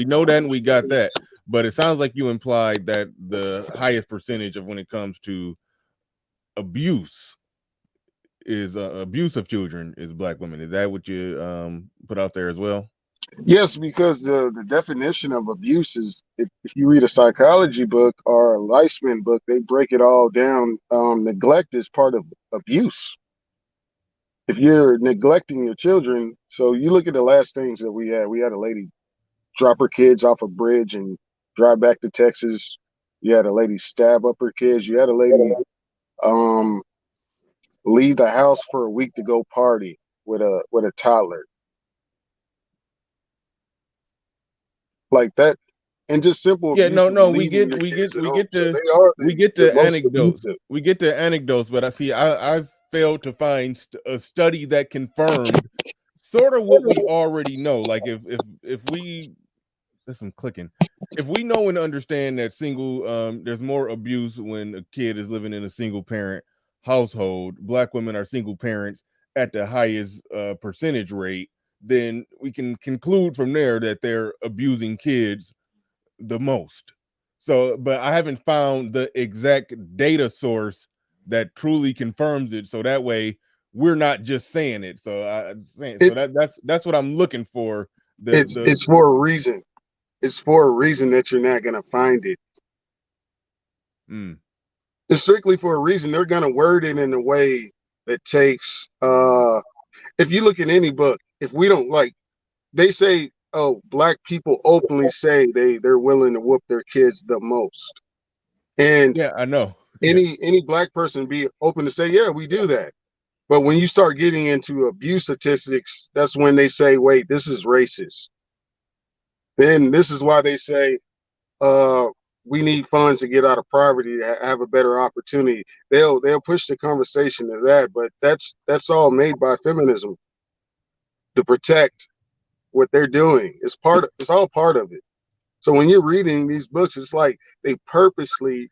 know that, and we got that. But it sounds like you implied that the highest percentage of when it comes to abuse is abuse of children is black women. Is that what you put out there as well? Yes, because the definition of abuse is, if you read a psychology book or a lifespan book, they break it all down. Neglect is part of abuse. If you're neglecting your children, so you look at the last things that we had a lady drop her kids off a bridge and drive back to Texas. You had a lady stab up her kids. You had a lady um, leave the house for a week to go party with a toddler, like that, and just simple Yeah, abuse no, of no, we leaving get your we kids get at we home. get So the they are we get the the most anecdotes. abusive. We get the anecdotes, but I've failed to find a study that confirmed sort of what we already know. Like if we there's some clicking. If we know and understand that there's more abuse when a kid is living in a single parent household, black women are single parents at the highest percentage rate, then we can conclude from there that they're abusing kids the most. So, but I haven't found the exact data source that truly confirms it. So that way we're not just saying it. So It that's what I'm looking for. it's for a reason. It's for a reason that you're not gonna find it. Mm, It's strictly for a reason. They're gonna word it in a way that takes. If you look at any book, if we don't like, they say, oh, black people openly say they're willing to whoop their kids the most. And Yeah, I know. Yeah. any black person be open to say, yeah, we do that. But when you start getting into abuse statistics, that's when they say, wait, this is racist. Then this is why they say, uh, we need funds to get out of poverty to have a better opportunity. They'll push the conversation to that, but that's all made by feminism to protect what they're doing. It's all part of it. So when you're reading these books, it's like they purposely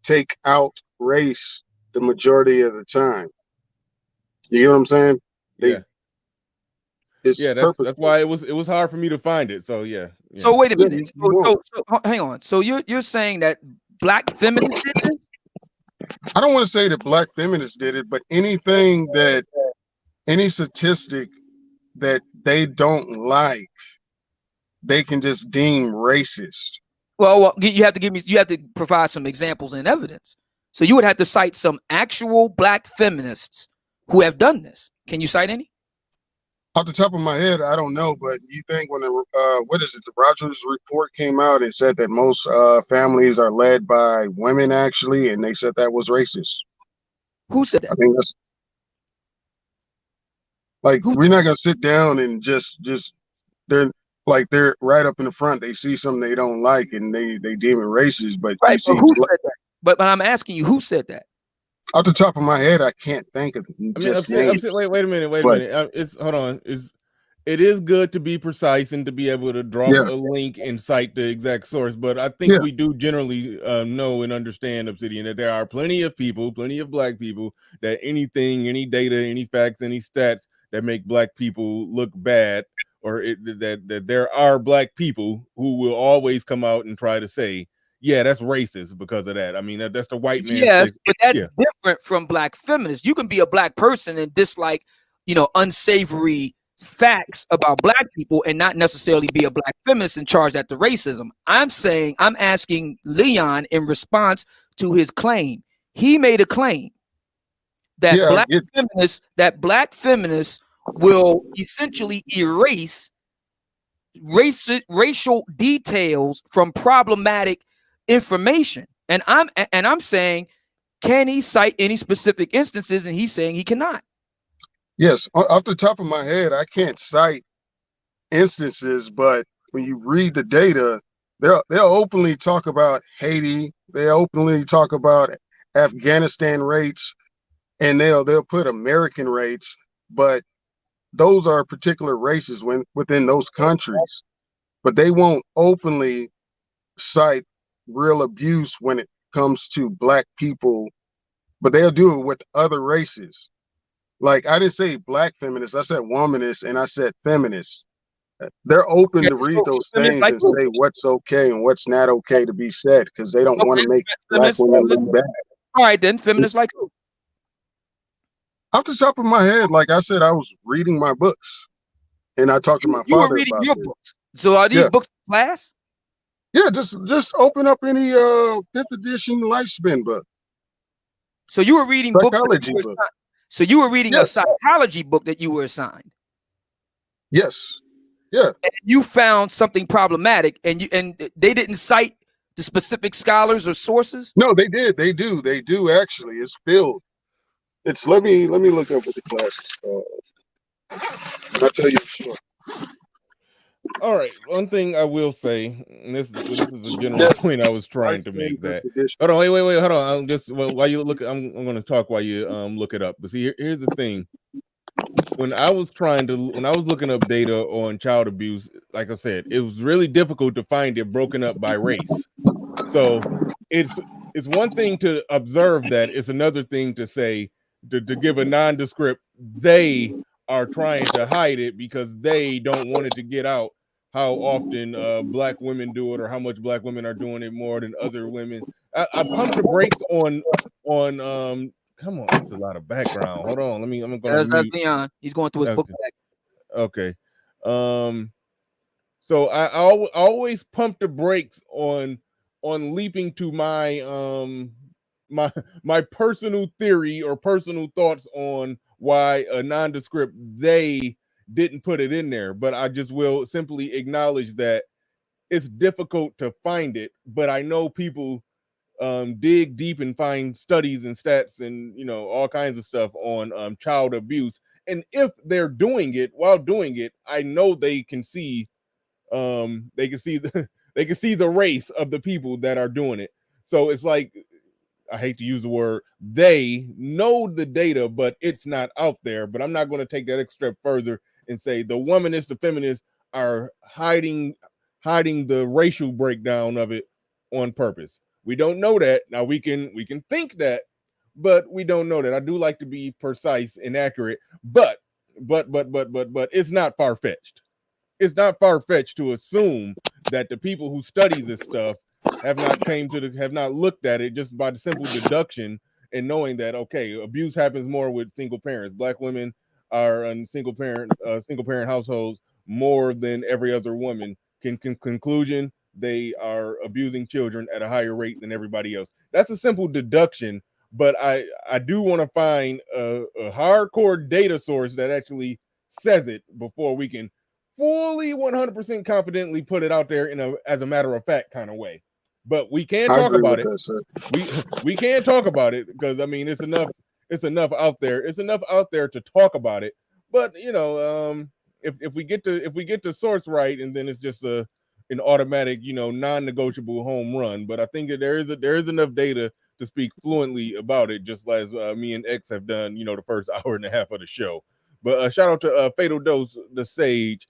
take out race the majority of the time. You get what I'm saying? Yeah. It's Yeah, that's purposeful. why it was hard for me to find it. So yeah. So wait a Yeah, minute. you won't. Hang on. So you're saying that black feminists did this? I don't want to say that black feminists did it, but any statistic that they don't like, they can just deem racist. Well, you have to provide some examples and evidence. So you would have to cite some actual black feminists who have done this. Can you cite any? Off the top of my head, I don't know, but you think when the Rogers report came out and said that most families are led by women actually, and they said that was racist. Who said that? I think that's like we're not gonna sit down and just they're they're right up in the front. They see something they don't like and they deem it racist. But Right, you see, but who said that? But I'm asking you, who said that? off the top of my head, I can't think of I mean, just I'm names. saying, wait a minute. But It's hold on. It is good to be precise and to be able to drop yeah, a link and cite the exact source. But I think yeah, we do generally know and understand, Obsidian, that there are plenty of people, plenty of black people, that anything, any data, any facts, any stats that make black people look bad, or that there are black people who will always come out and try to say, yeah, that's racist because of that. I mean, that's the white man's Yes, fix. but that's Yeah. different from black feminists. You can be a black person and dislike, unsavory facts about black people and not necessarily be a black feminist and charge that to racism. I'm asking Leon in response to his claim. He made a claim that yeah. black feminists will essentially erase racial details from problematic information. And I'm saying, can he cite any specific instances? And he's saying he cannot. Yes, off the top of my head, I can't cite instances, but when you read the data, they'll openly talk about Haiti. They openly talk about Afghanistan rates, and they'll put American rates, but those are particular races within those countries. But they won't openly cite real abuse when it comes to black people, but they'll do it with other races. Like I didn't say black feminists, I said womanists and I said feminists. They're open Okay, to read those feminists things like and who? say what's okay and what's not okay to be said because they don't want Okay, to make black feminists. women look bad. All right, then feminists like who? Off the top of my head, like I said, I was reading my books and I talked to my You were father reading about your this. books. So are these Yeah, books in class? yeah, just open up any fifth edition lifespan book, So you were reading books that psychology you were book. assigned. So you were reading a Yes, psychology book that you were assigned. yes, yeah. And you found something problematic, and they didn't cite the specific scholars or sources. No, they did. They do actually. It's filled. It's let me look up what the class is called. I'll tell you sure. All right. One thing I will say, and this is a general Yes, point I was trying to lifespan make. fifth That edition. hold on, wait, hold on. I'm just while you look, I'm going to talk while you look it up. But see, here's the thing. When I was looking up data on child abuse, like I said, it was really difficult to find it broken up by race. So it's one thing to observe that, it's another thing to say to give a nondescript they are trying to hide it because they don't want it to get out how often black women do it or how much black women are doing it more than other women. I pumped the brakes on come on, it's a lot of background. Hold on, I'm gonna That's mute. Leon. He's going through his book Okay. bag. Okay. So I always pump the brakes on leaping to my personal theory or personal thoughts on why a nondescript they didn't put it in there, but I just will simply acknowledge that it's difficult to find it. But I know people dig deep and find studies and stats and all kinds of stuff on child abuse. And if they're doing it while doing it, I know they can see they can see the race of the people that are doing it. So it's like, I hate to use the word, they know the data, but it's not out there. But I'm not going to take that extra step further and say the womanists, the feminists are hiding the racial breakdown of it on purpose. We don't know that. Now we can think that, but we don't know that. I do like to be precise and accurate, but it's not far-fetched. It's not far-fetched to assume that the people who study this stuff have not looked at it just by the simple deduction and knowing that, okay, abuse happens more with single parents. Black women are in single parent households more than every other woman. Conclusion, they are abusing children at a higher rate than everybody else. That's a simple deduction, but I do want to find a hardcore data source that actually says it before we can fully 100% confidently put it out there as a matter of fact kind of way. But we can talk about it. We can talk about it because I mean it's enough out there. It's enough out there to talk about it. But if we get the source right, and then it's just an automatic non-negotiable home run. But I think that there is enough data to speak fluently about it, just as me and X have done the first hour and a half of the show. But shout out to Fatal Dose the Sage.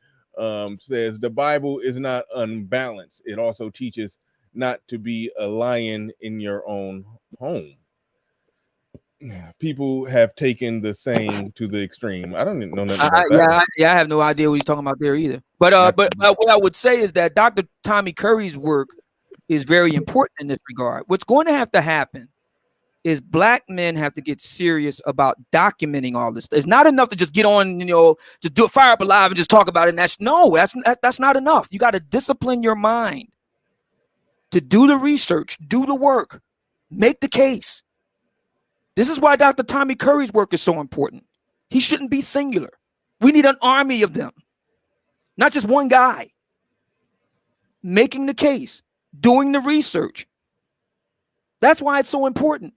Says the Bible is not unbalanced. It also teaches not to be a lion in your own home. People have taken the saying to the extreme. I don't know nothing about that. I have no idea what he's talking about there either. But what I would say is that Dr. Tommy Curry's work is very important in this regard. What's going to happen is black men have to get serious about documenting all this. It's not enough to just get on, just do it, fire up alive and just talk about it. And that's not enough. You got to discipline your mind to do the research, do the work, make the case. This is why Dr. Tommy Curry's work is so important. He shouldn't be singular. We need an army of them, not just one guy. Making the case, doing the research. That's why it's so important.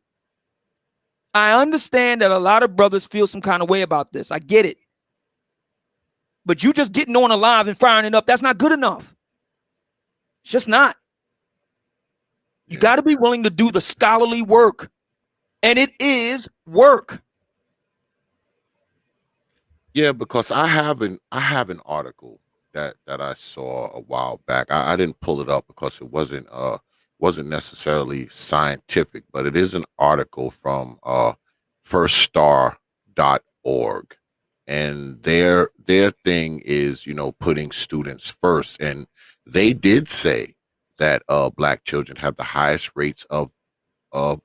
I understand that a lot of brothers feel some kind of way about this. I get it. But you just getting on a live and firing it up, that's not good enough. It's just not. You got to be willing to do the scholarly work. And it is work. Yeah, because I have an article that I saw a while back. I didn't pull it up because it wasn't necessarily scientific, but it is an article from firststar.org. And their thing is, putting students first. And they did say that black children have the highest rates of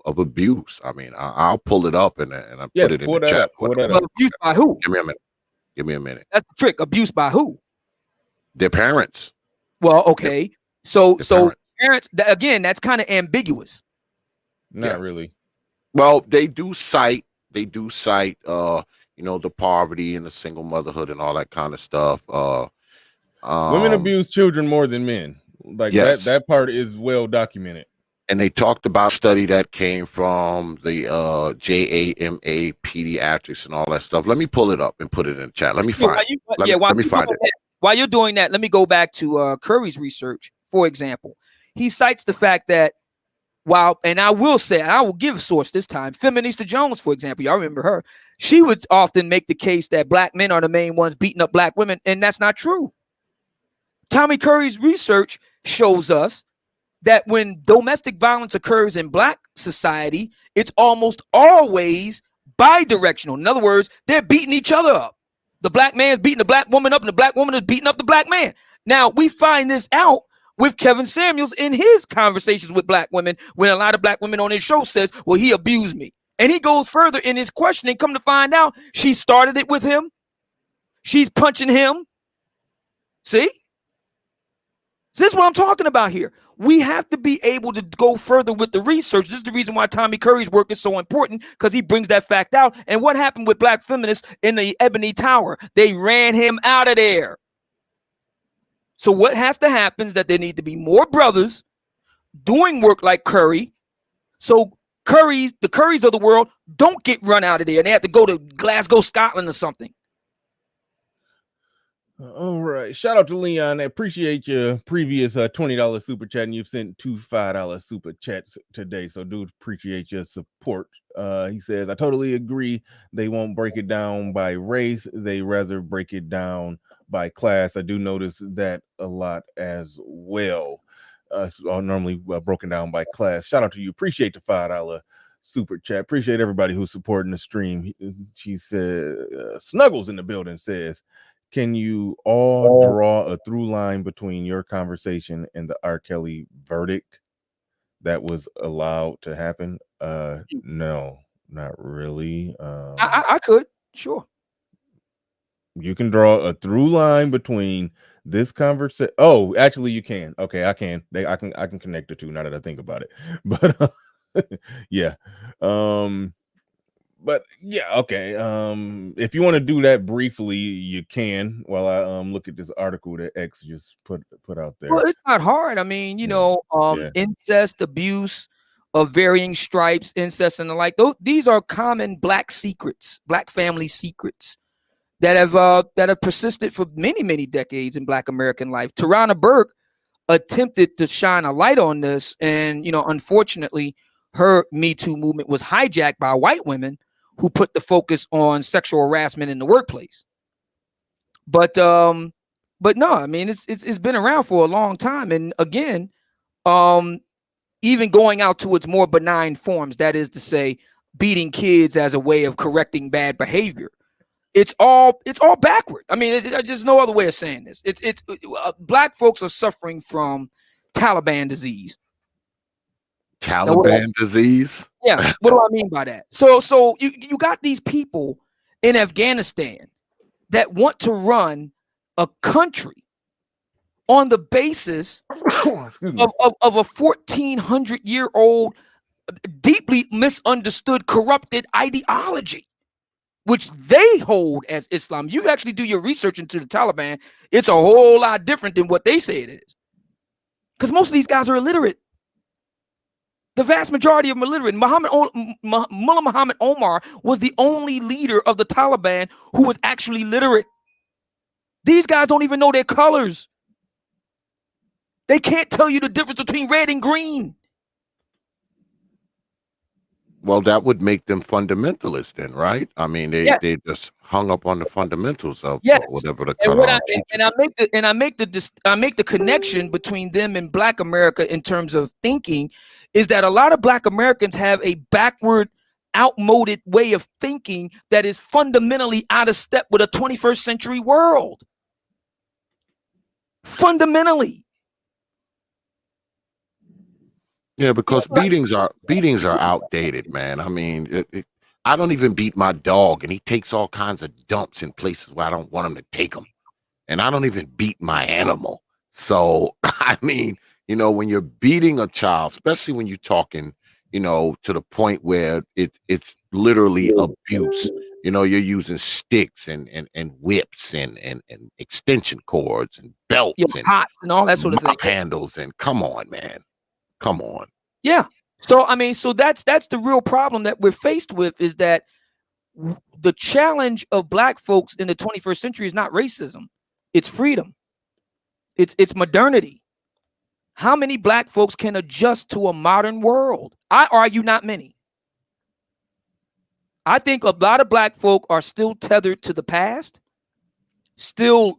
abuse. I mean, I'll pull it up and I put it in the chat. Abuse by who? Give me a minute. That's the trick. Abuse by who? Their parents. Well, okay. So parents, again, that's kind of ambiguous. Not really. Well, they do cite the poverty and the single motherhood and all that kind of stuff. Women abuse children more than men. Like that part is well documented. And they talked about a study that came from the JAMA pediatrics and all that stuff. Let me pull it up and put it in the chat. Let me find it. Let me find it. While you're doing that, let me go back to Curry's research, for example. He cites the fact that and I will say, I will give a source this time, Feminista Jones, for example, y'all remember her. She would often make the case that black men are the main ones beating up black women, and that's not true. Tommy Curry's research shows us that when domestic violence occurs in black society, it's almost always bi-directional. In other words, they're beating each other up. The black man's beating the black woman up, and the black woman is beating up the black man. Now, we find this out with Kevin Samuels in his conversations with black women, when a lot of black women on his show says, well, he abused me. And he goes further in his questioning, come to find out she started it with him. She's punching him. See? So this is what I'm talking about here. We have to be able to go further with the research. This is the reason why Tommy Curry's work is so important, because he brings that fact out. And what happened with black feminists in the Ebony Tower? They ran him out of there. So what has to happen is that there need to be more brothers doing work like Curry. So the Currys of the world don't get run out of there and they have to go to Glasgow, Scotland or something. All right. Shout out to Leon. I appreciate your previous $20 super chat, and you've sent 2 $5 super chats today. So, dude, appreciate your support. He says, I totally agree. They won't break it down by race. They rather break it down by class. I do notice that a lot as well. Normally broken down by class. Shout out to you. Appreciate the $5 super chat. Appreciate everybody who's supporting the stream. She said, Snuggles in the building says, can you all draw a through line between your conversation and the R. Kelly verdict that was allowed to happen? No, not really. I could, sure. You can draw a through line between this conversation. Oh, actually, you can. Okay, I can. I can connect the two now that I think about it. But yeah. But yeah, okay. If you want to do that briefly, you can. While I look at this article that X just put out there. Well, it's not hard. I mean, incest, abuse of varying stripes, incest, and the like. These are common black secrets, black family secrets that have persisted for many, many decades in Black American life. Tarana Burke attempted to shine a light on this, and unfortunately, her Me Too movement was hijacked by white women who put the focus on sexual harassment in the workplace. But no, I mean, it's been around for a long time. And again, even going out to its more benign forms, that is to say, beating kids as a way of correcting bad behavior. It's all backward. I mean, there's just no other way of saying this. It's black folks are suffering from Taliban disease. Taliban disease? Yeah. What do I mean by that? So you got these people in Afghanistan that want to run a country on the basis of a 1,400-year-old, deeply misunderstood, corrupted ideology, which they hold as Islam. You actually do your research into the Taliban, it's a whole lot different than what they say it is. Because most of these guys are illiterate. The vast majority of them are illiterate. Mullah Muhammad Omar was the only leader of the Taliban who was actually literate. These guys don't even know their colors. They can't tell you the difference between red and green. Well, that would make them fundamentalists then, right? I mean, they just hung up on the fundamentals of whatever the color. And I make the connection between them and Black America in terms of thinking, is that a lot of Black Americans have a backward, outmoded way of thinking that is fundamentally out of step with a 21st century world. Fundamentally. Yeah, because beatings are outdated, man. I mean, I don't even beat my dog, and he takes all kinds of dumps in places where I don't want him to take them. And I don't even beat my animal. So, I mean, when you're beating a child, especially when you're talking, to the point where it's literally abuse. You're using sticks and whips and extension cords and belts and pots and all that sort of thing. Handles, and come on, man. Come on. Yeah. So, I mean, that's the real problem that we're faced with, is that the challenge of Black folks in the 21st century is not racism. It's freedom. It's modernity. How many Black folks can adjust to a modern world? I argue not many. I think a lot of Black folk are still tethered to the past. Still,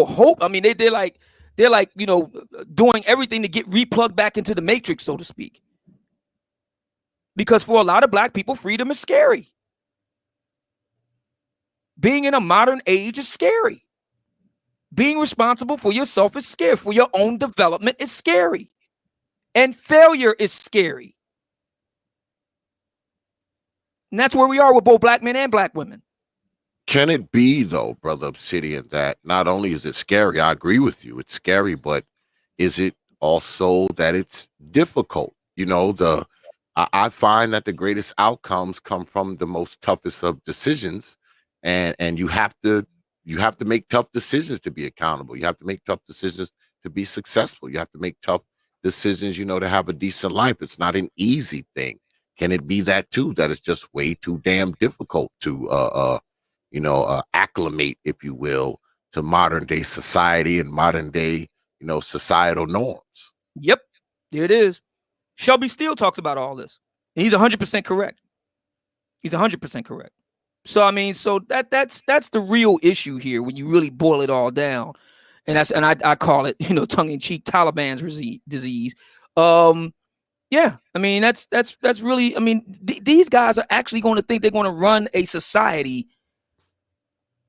hope. I mean, they're like, doing everything to get replugged back into the matrix, so to speak. Because for a lot of Black people, freedom is scary. Being in a modern age is scary. Being responsible for yourself is scary. For your own development is scary. And failure is scary. And that's where we are with both Black men and Black women. Can it be, though, Brother Obsidian, that not only is it scary, I agree with you, it's scary, but Is it also that it's difficult? I find that the greatest outcomes come from the most toughest of decisions, and you have to make tough decisions to be accountable. You have to make tough decisions to be successful. You have to make tough decisions, to have a decent life. It's not an easy thing. Can it be that too? That it's just way too damn difficult to acclimate, if you will, to modern day society and modern day, societal norms. Yep, there it is. Shelby Steele talks about all this. And he's 100% correct. He's 100% correct. So I mean, that's the real issue here when you really boil it all down, and I call it, tongue in cheek, Taliban's disease. Yeah, I mean that's really, I mean these guys are actually going to think they're going to run a society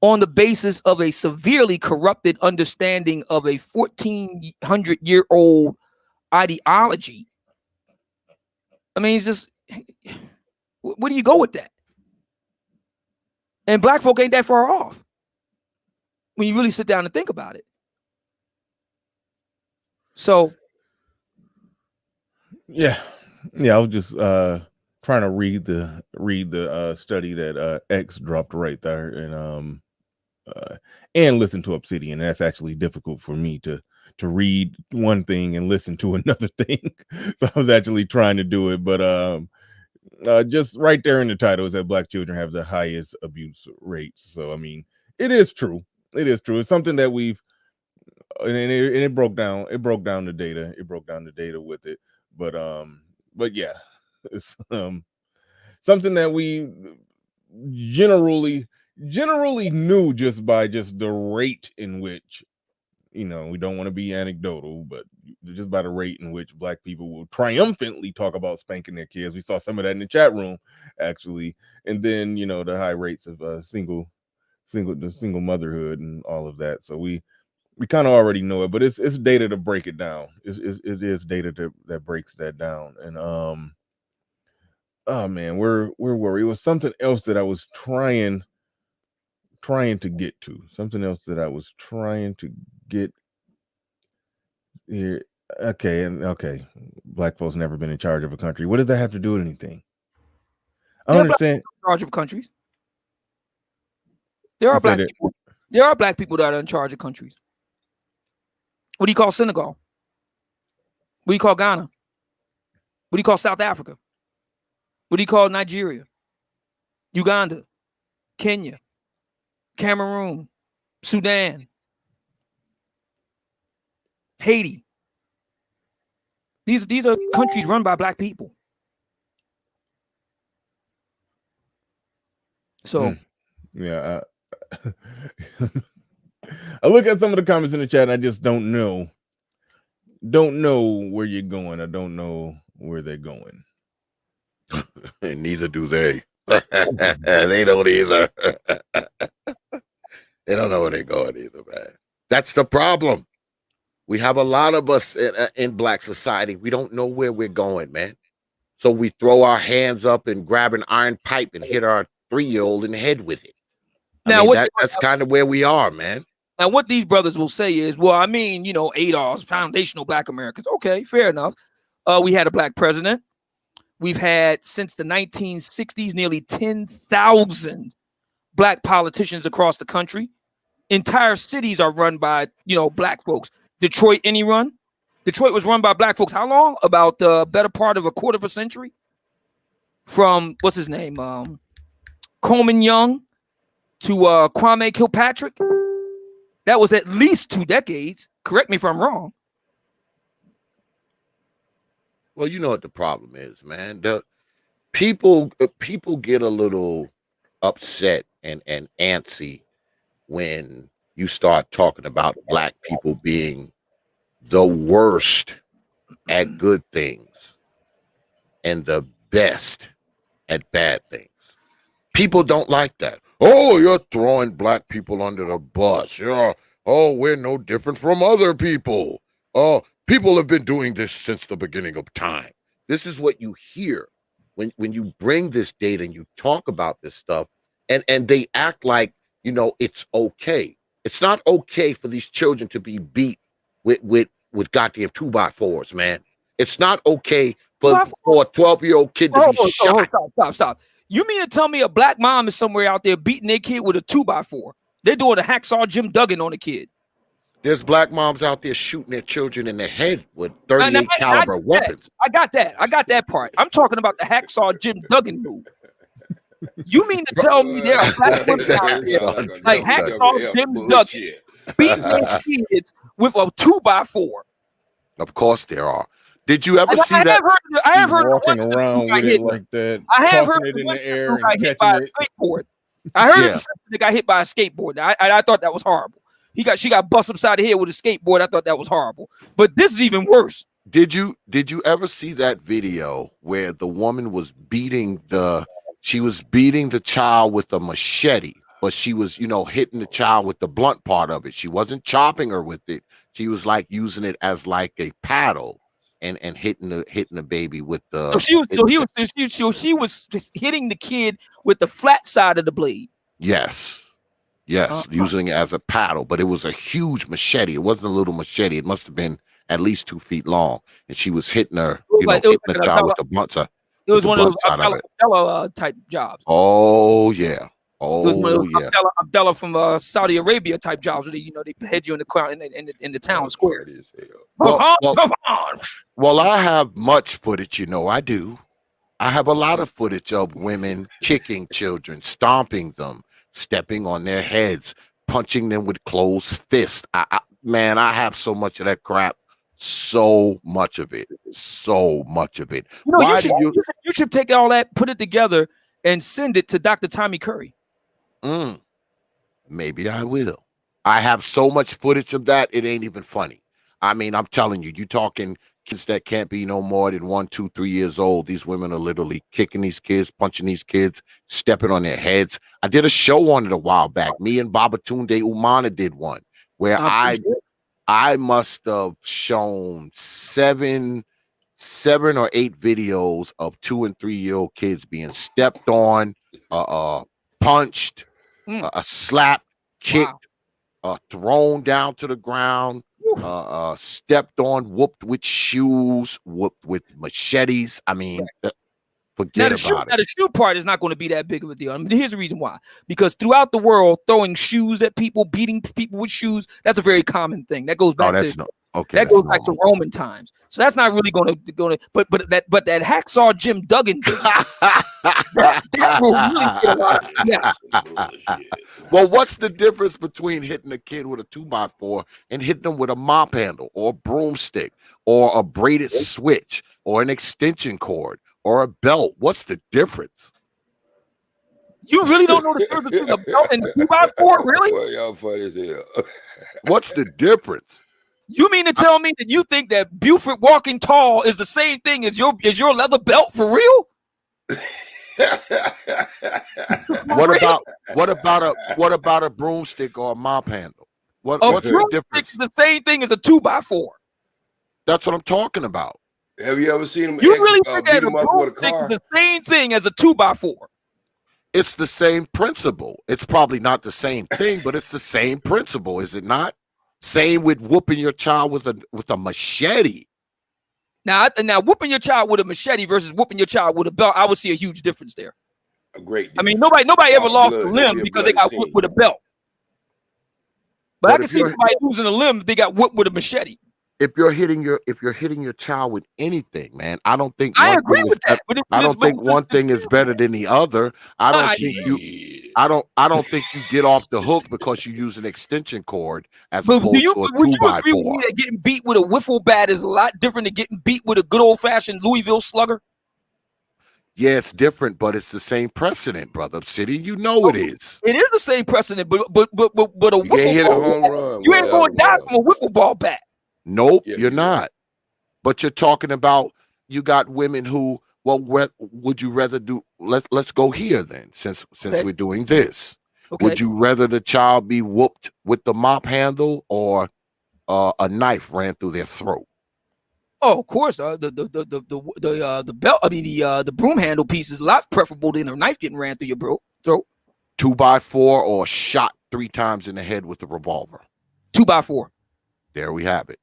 on the basis of a severely corrupted understanding of a 1,400-year-old ideology. I mean, it's just, where do you go with that? And black folk ain't that far off when you really sit down and think about it. So, yeah, I was just trying to read the study that X dropped right there, and listen to Obsidian. That's actually difficult for me to read one thing and listen to another thing. So I was actually trying to do it, but just right there in the title is that black children have the highest abuse rates. So I mean, it is true. It's something that we've, and it broke down the data. It broke down the data with it. But yeah, it's something that we generally knew just by the rate in which, we don't want to be anecdotal, but just by the rate in which black people will triumphantly talk about spanking their kids. We saw some of that in the chat room, actually. And then, the high rates of single motherhood and all of that. So we kind of already know it, but it's data to break it down. It is data that breaks that down. And oh man, we're worried. It was something else that I was trying to get to. Something else that I was trying to get here. Okay. Black folks never been in charge of a country. What does that have to do with anything? I don't understand. In charge of countries. There are black people. There are black people that are in charge of countries. What do you call Senegal? What do you call Ghana? What do you call South Africa? What do you call Nigeria? Uganda? Kenya? Cameroon? Sudan? Haiti? These are countries run by black people. So yeah, I look at some of the comments in the chat and I just don't know where you're going. I don't know where they're going. And neither do they. They don't either. They don't know where they're going either, man. That's the problem. We have a lot of us in black society. We don't know where we're going, man. So we throw our hands up and grab an iron pipe and hit our 3-year-old in the head with it. That's kind of where we are, man. Now, what these brothers will say is, well, I mean, ADOS, foundational black Americans. Okay, fair enough. We had a black president. We've had, since the 1960s, nearly 10,000 black politicians across the country. Entire cities are run by, black folks. Detroit, any run? Detroit was run by black folks. How long? About the better part of a quarter of a century. From, what's his name? Coleman Young to Kwame Kilpatrick. That was at least 2 decades. Correct me if I'm wrong. Well, you know what the problem is, man. The people get a little upset and antsy when you start talking about black people being the worst at good things and the best at bad things. People don't like that. Oh, you're throwing black people under the bus. We're no different from other people. Oh, people have been doing this since the beginning of time. This is what you hear when you bring this data and you talk about this stuff, and they act like, it's okay. It's not okay for these children to be beat with with goddamn 2x4s, man. It's not okay for a 12-year-old kid to be shot. Stop. You mean to tell me a black mom is somewhere out there beating their kid with a 2x4? They're doing a hacksaw Jim Duggan on a kid. There's black moms out there shooting their children in the head with 38 caliber weapons. I got that part. I'm talking about the hacksaw Jim Duggan move. You mean to tell me there are black women out there like hacksaw Jim Duggan beating their kids with a 2x4? Of course there are. Did you ever see that? I have heard walking around with it like that. I have heard it in the air and got hit by a skateboard. I heard that got hit by a skateboard. I thought that was horrible. She got busted upside the head with a skateboard. I thought that was horrible. But this is even worse. Did you ever see that video where the woman was beating the child with a machete, but she was, hitting the child with the blunt part of it. She wasn't chopping her with it. She was like using it as like a paddle and hitting the baby with the. She was hitting the kid with the flat side of the blade. Yes. Using it as a paddle, but it was a huge machete. It wasn't a little machete. It must have been at least 2 feet long, and she was hitting her, hitting the child with the blunt side. It was one of those Abdullah type jobs. Oh yeah. Oh, it was one of those Abdullah from Saudi Arabia type jobs where they head you in the crowd in the town square. Well, I have much footage. I do. I have a lot of footage of women kicking children, stomping them, stepping on their heads, punching them with closed fists. I have so much of that crap. So much of it. You should take all that, put it together, and send it to Dr. Tommy Curry. Maybe I will. I have so much footage of that, it ain't even funny. I mean, I'm telling you, talking kids that can't be no more than 1, 2, 3 years old. These women are literally kicking these kids, punching these kids, stepping on their heads. I did a show on it a while back. Me and Babatunde Umana did one where I must have shown 7 or 8 videos of 2 and 3-year-old kids being stepped on, punched, slapped, kicked, thrown down to the ground, stepped on, whooped with shoes, whooped with machetes. I mean, forget about it. Now, the shoe part is not going to be that big of a deal. I mean, here's the reason why. Because throughout the world, throwing shoes at people, beating people with shoes, that's a very common thing. That goes back to Roman times. So that's not really going to. But that hacksaw Jim Duggan, that will really get a lot. Yeah. Well, what's the difference between hitting a kid with a 2x4 and hitting them with a mop handle or a broomstick or a braided switch or an extension cord or a belt? What's the difference? You really don't know the difference between a belt and 2x4, really? Well, y'all funny as hell. What's the difference? You mean to tell me that you think that Buford walking tall is the same thing as your leather belt for real? What about a broomstick or a mop handle? What's the difference? The same thing as a 2x4. That's what I'm talking about. Have you ever seen him? You really think that a broomstick is the same thing as a 2x4? It's the same principle. It's probably not the same thing, but it's the same principle, is it not? Same with whooping your child with a machete. Now, whooping your child with a machete versus whooping your child with a belt, I would see a huge difference there. A great difference. I mean, nobody ever lost a limb because they got whooped with a belt. But I can see somebody losing a limb if they got whooped with a machete. If you're hitting your child with anything, man, I don't think I agree with that. I don't think one thing is better than the other. I don't think you get off the hook because you use an extension cord as opposed to a 2x4. Would you agree with me that getting beat with a wiffle bat is a lot different than getting beat with a good old fashioned Louisville slugger? Yeah, it's different, but it's the same precedent, brother. City, you know it is. It is the same precedent, but a wiffle ball, home run. You ain't going to die from a wiffle ball bat. Nope, you're not. But you're talking about you got women who, well, what would you rather do? Let's go here then, since we're doing this. Okay. Would you rather the child be whooped with the mop handle or a knife ran through their throat? Oh, of course. The belt. I mean, the broom handle piece is a lot preferable than a knife getting ran through your throat. 2x4 or shot 3 times in the head with a revolver. 2x4. There we have it.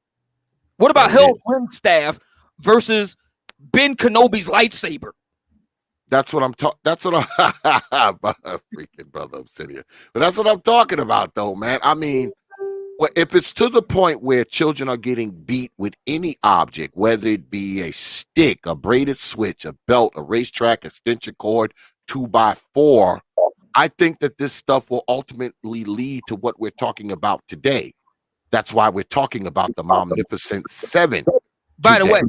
What about Hell's Rim staff versus Ben Kenobi's lightsaber? That's what I'm talking. That's what I'm freaking brother Obsidian. But that's what I'm talking about, though, man. I mean, if it's to the point where children are getting beat with any object, whether it be a stick, a braided switch, a belt, a racetrack, extension cord, 2x4, I think that this stuff will ultimately lead to what we're talking about today. That's why we're talking about the Magnificent Seven. By the way,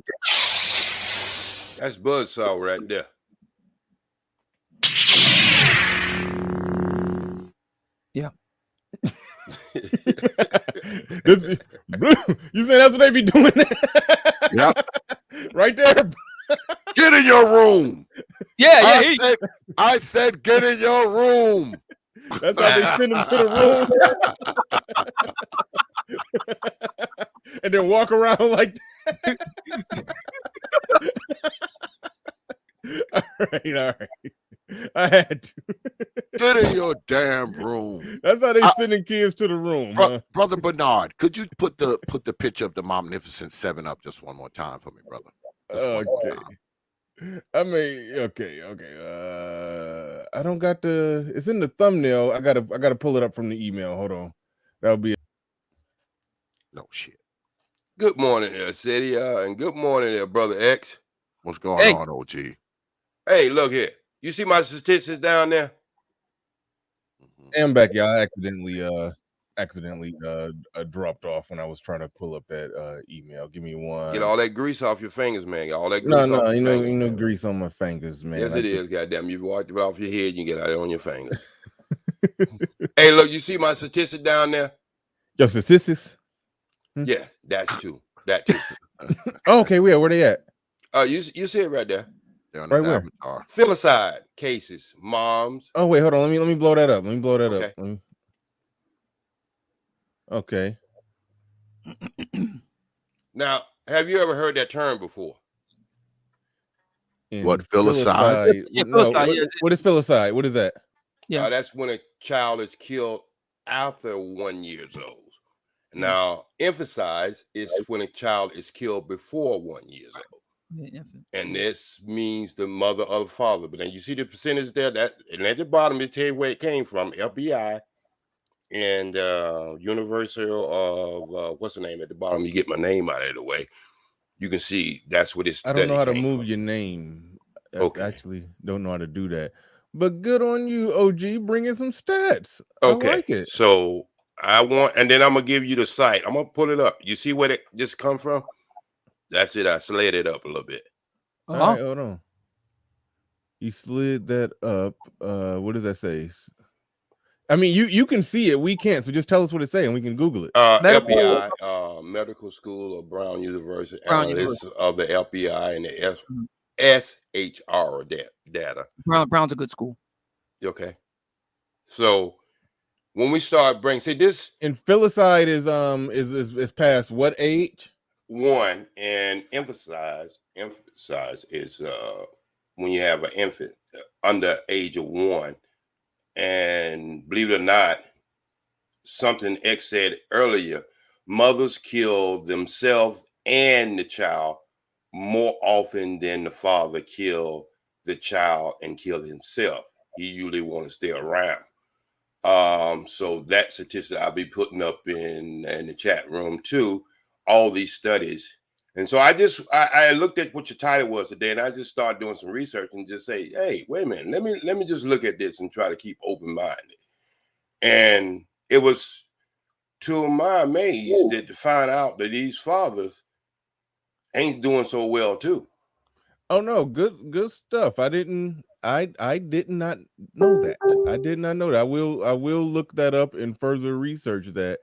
that's buzzsaw right there. Yeah. You say that's what they be doing? Yep. Right there. Get in your room. Yeah. I said, get in your room. That's how they send them to the room. And then walk around like that. All right. I had to. Get in your damn room. That's how they sending kids to the room. Brother Bernard, could you put the picture of the Magnificent Seven up just one more time for me, brother? Okay. I mean, okay. I don't got it's in the thumbnail. I gotta pull it up from the email. Hold on. That'll be no shit. Good morning there, City, and good morning there, Brother X. What's going on, OG? Hey, look here. You see my statistics down there? I'm back, y'all. I accidentally dropped off when I was trying to pull up that email. Give me one. Get all that grease off your fingers, man. Get all that grease No, off you your know, fingers, grease on my fingers, man. Yes, it is, goddamn. You wiped it off your head, you get it on your fingers. Hey, look, you see my statistic down there? Your statistics? Yeah, that's two. That too. Okay, where they at? You see it right there. Right where? Filicide cases, moms. Oh wait, hold on. Let me blow that up. Okay. Up. Okay. Now, have you ever heard that term before? What, filicide? Yeah, filicide. What is filicide? What is that? Yeah, that's when a child is killed after 1 year old. Now, emphasize is when a child is killed before 1 year old. And this means the mother or the father. But then you see the percentage there, and at the bottom it tell you where it came from, FBI and Universal of what's the name at the bottom? You get my name out of the way. You can see that's what it's. I don't know how to move your name. Okay. I actually don't know how to do that. But good on you, OG, bringing some stats. Okay. I like it. So and then I'm gonna give you the site. I'm gonna pull it up. You see where it just come from? That's it. I slid it up a little bit. All right, hold on. You slid that up. What does that say? I mean, you can see it. We can't. So just tell us what it's saying. We can Google it. FBI, Medical School of Brown University, analysts of the FBI and the SHR data. Brown's a good school. Okay. So when we start see this, and filicide is past what age? 1, and emphasize is when you have an infant under age of 1, and believe it or not, something X said earlier, mothers kill themselves and the child more often than the father kill the child and kill himself. He usually want to stay around. So that statistic I'll be putting up in the chat room too. All these studies. And so I looked at what your title was today, and I just started doing some research and just say, hey, wait a minute, let me just look at this and try to keep open-minded. And it was to my amaze that to find out that these fathers ain't doing so well too. Oh no, good stuff. I did not know that. I did not know that. I will look that up and further research that.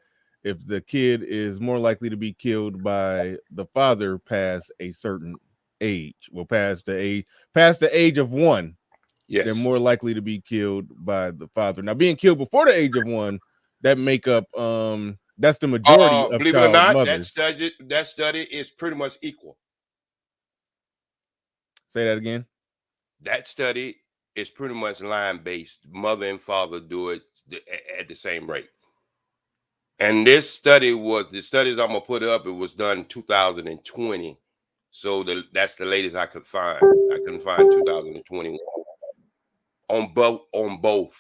If the kid is more likely to be killed by the father past a certain age, past the age of 1, yes, they're more likely to be killed by the father. Now, being killed before the age of 1, that make up that's the majority of believe it or not, mothers. that study is pretty much equal. Say that again. That study is pretty much line based. Mother and father do it at the same rate. And this study was the studies I'm gonna put up. It was done 2020, so that's the latest I could find. I couldn't find 2021 on both.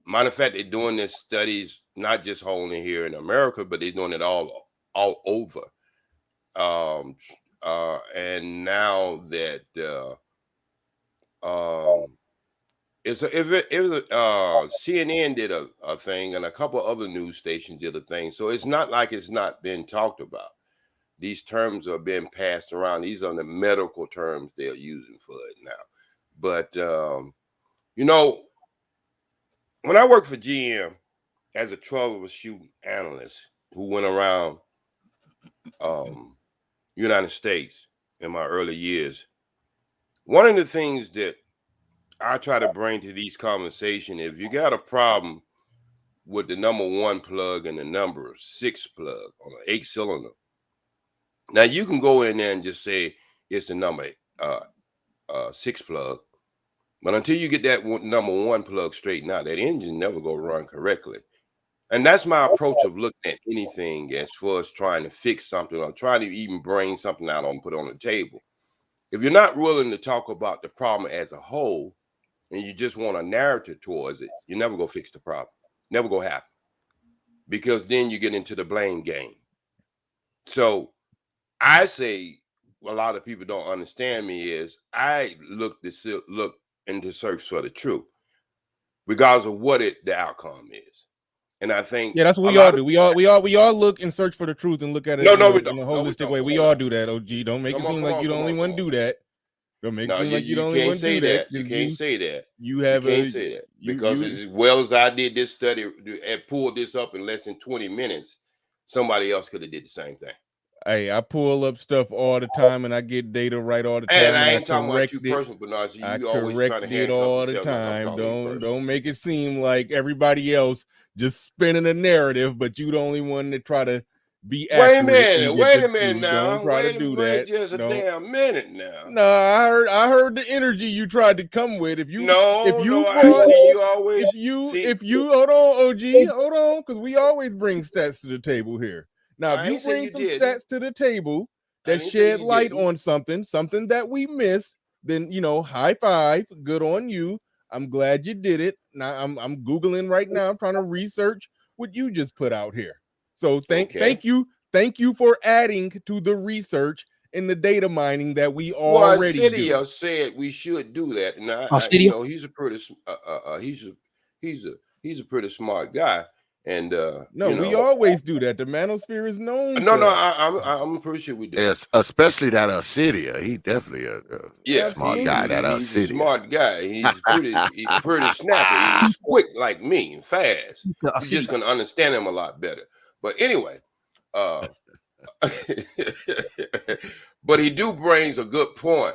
Matter of fact, they're doing this studies not just only here in America, but they're doing it all over. And now that CNN did a thing, and a couple other news stations did a thing. So it's not like it's not been talked about. These terms are being passed around. These are the medical terms they're using for it now. But you know, when I worked for GM as a troubleshoot analyst who went around United States in my early years, one of the things that I try to bring to these conversations, if you got a problem with the number 1 plug and the number 6 plug on an 8-cylinder, now you can go in there and just say it's the number 6 plug, but until you get that number 1 plug straightened out, that engine never go run correctly. And that's my approach of looking at anything as far as trying to fix something or trying to even bring something out and put on the table. If you're not willing to talk about the problem as a whole and you just want a narrative towards it, you never go fix the problem. Never go happen. Because then you get into the blame game. So I say a lot of people don't understand me is I look into search for the truth, regardless of what the outcome is. And I think that's what we all do. We all look and search for the truth and look at it in a holistic way. We all do that. OG, don't make it seem like you're the only one do that. Don't make it seem like you're the only one do that. You can't say that. You can't say that because as well as I did this study and pulled this up in less than 20 minutes, somebody else could have did the same thing. Hey, I pull up stuff all the time and I get data right all the time. And I ain't talking about you personally, but so you always trying to correct it all the time. Don't make it seem like everybody else just spinning a narrative, but you the only one that try to be accurate. Wait a minute now. Don't try to do that. Just a damn minute now. No, I heard the energy you tried to come with. If you hold on, OG, hold on, because we always bring stats to the table here. Now, if you bring some stats to the table that shed light on something that we missed, then high five, good on you. I'm glad you did it. Now I'm Googling right now. I'm trying to research what you just put out here. So thank you for adding to the research and the data mining that we already do. Said we should do that, and he's a pretty he's a pretty smart guy. And we always do that. The manosphere is known. I'm pretty sure we do. Yes, especially that Acedia. He definitely a smart guy. That Acedia. He's a smart guy. He's pretty snappy. He's quick like me and fast. You just gonna understand him a lot better. But anyway, but he brings a good point.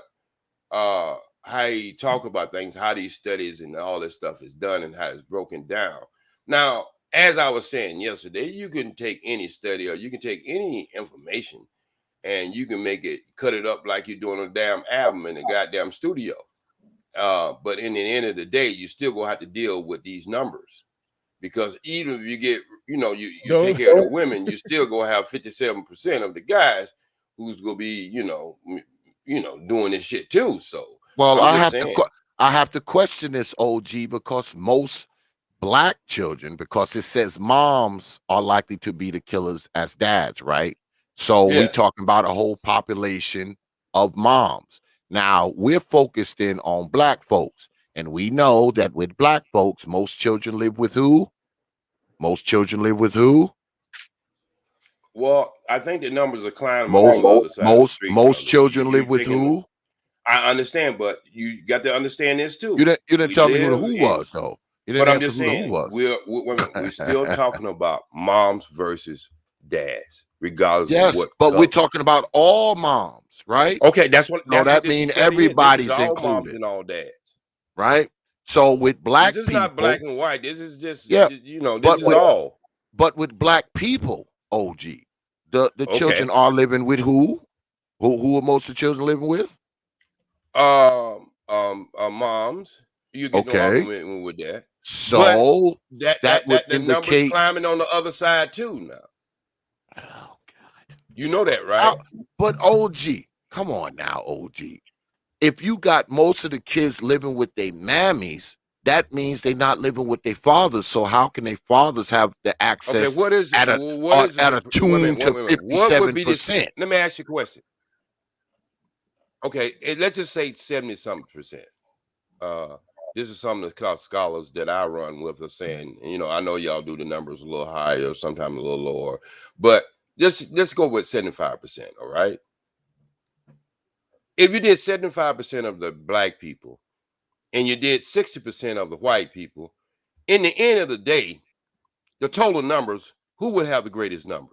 How he talk about things, how these studies and all this stuff is done, and how it's broken down. Now, as I was saying yesterday, you can take any study or you can take any information and you can cut it up like you're doing a damn album in a goddamn studio. But in the end of the day, you still gonna have to deal with these numbers, because even if you get, you take care of the women, you still gonna have 57% of the guys who's gonna be, doing this shit too. So, well, I have to question this, OG, because most Black children, because it says moms are likely to be the killers as dads, right? So we're talking about a whole population of moms. Now we're focused in on Black folks, and we know that with Black folks, most children live with who? Most Well, I think the numbers are climbing. Most children live with who? I understand, but you got to understand this too. You didn't tell me who the who was, though. But I'm just saying, we're still talking about moms versus dads, regardless of what. But we're talking about all moms, right? Okay, that's what. So that means everybody's included. All moms and all dads, right? So with Black people, this is not black and white. This is just, this is all. But with Black people, OG, the children are living with who? Who are most of the children living with? Moms. You get no argument with that. So that would the number's indicate climbing on the other side too now. Oh God. You know that, right? But OG, come on now, OG. If you got most of the kids living with their mammies, that means they're not living with their fathers. So how can their fathers have the access Okay, what is at a tune to 57%? Let me ask you a question. Okay, let's just say 70-something%. This is some of the scholars that I run with are saying, I know y'all do the numbers a little higher, sometimes a little lower, but let's go with 75%. All right. If you did 75% of the black people and you did 60% of the white people, in the end of the day, the total numbers, who would have the greatest number?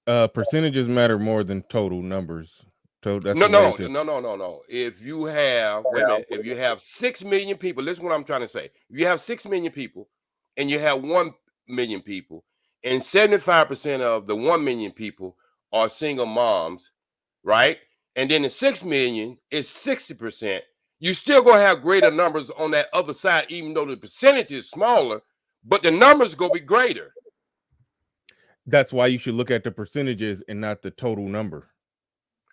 Percentages matter more than total numbers. So that's no. If you have, wait a minute, if you have 6 million people, listen what I'm trying to say. If you have 6 million people and you have 1 million people, and 75% of the 1 million people are single moms, right? And then the 6 million is 60%. You still gonna have greater numbers on that other side, even though the percentage is smaller, but the numbers gonna be greater. That's why you should look at the percentages and not the total number.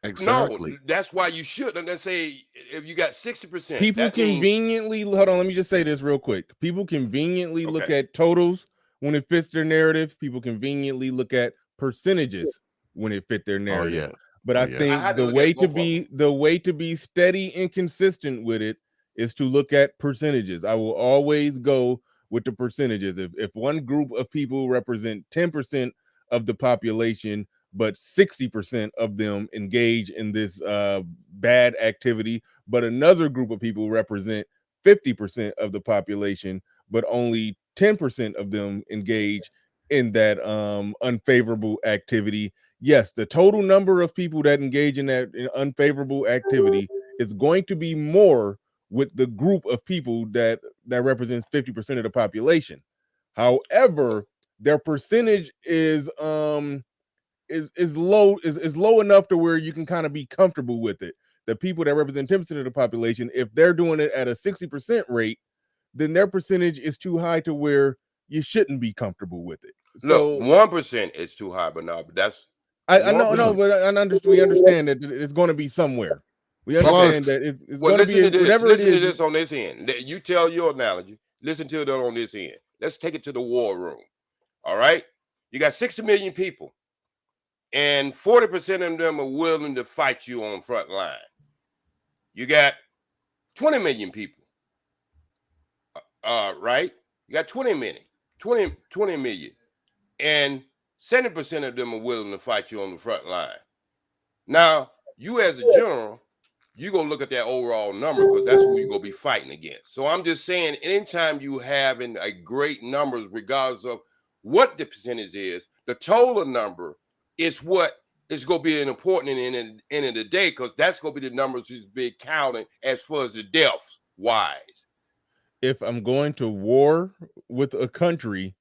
Exactly. No, that's why you should. And let's say if you got 60%, people conveniently hold on. Let me just say this real quick. People conveniently look at totals when it fits their narrative. People conveniently look at percentages when it fit their narrative. Oh, yeah. But I think the way to be steady and consistent with it is to look at percentages. I will always go with the percentages. If one group of people represent 10% of the population, but 60% of them engage in this bad activity, but another group of people represent 50% of the population, but only 10% of them engage in that unfavorable activity. Yes, the total number of people that engage in that unfavorable activity is going to be more with the group of people that represents 50% of the population. However, their percentage is low enough to where you can kind of be comfortable with it. The people that represent 10% of the population, if they're doing it at a 60% rate, then their percentage is too high to where you shouldn't be comfortable with it. Look, 1% is too high, but no, but that's I know, but we understand that it's going to be somewhere. We understand that it's going to be whatever it is. Listen to this on this end. You tell your analogy. Listen to it on this end. Let's take it to the war room. All right, you got 60 million people, and 40% of them are willing to fight you on front line. You got 20 million people. Right? You got 20 million, and 70% of them are willing to fight you on the front line. Now, you as a general, you're going to look at that overall number because that's who you're going to be fighting against. So I'm just saying, anytime you having a great numbers, regardless of what the percentage is, the total number is what is going to be important in the end of the day, because that's going to be the numbers that's been counting as far as the deaths wise. If I'm going to war with a country,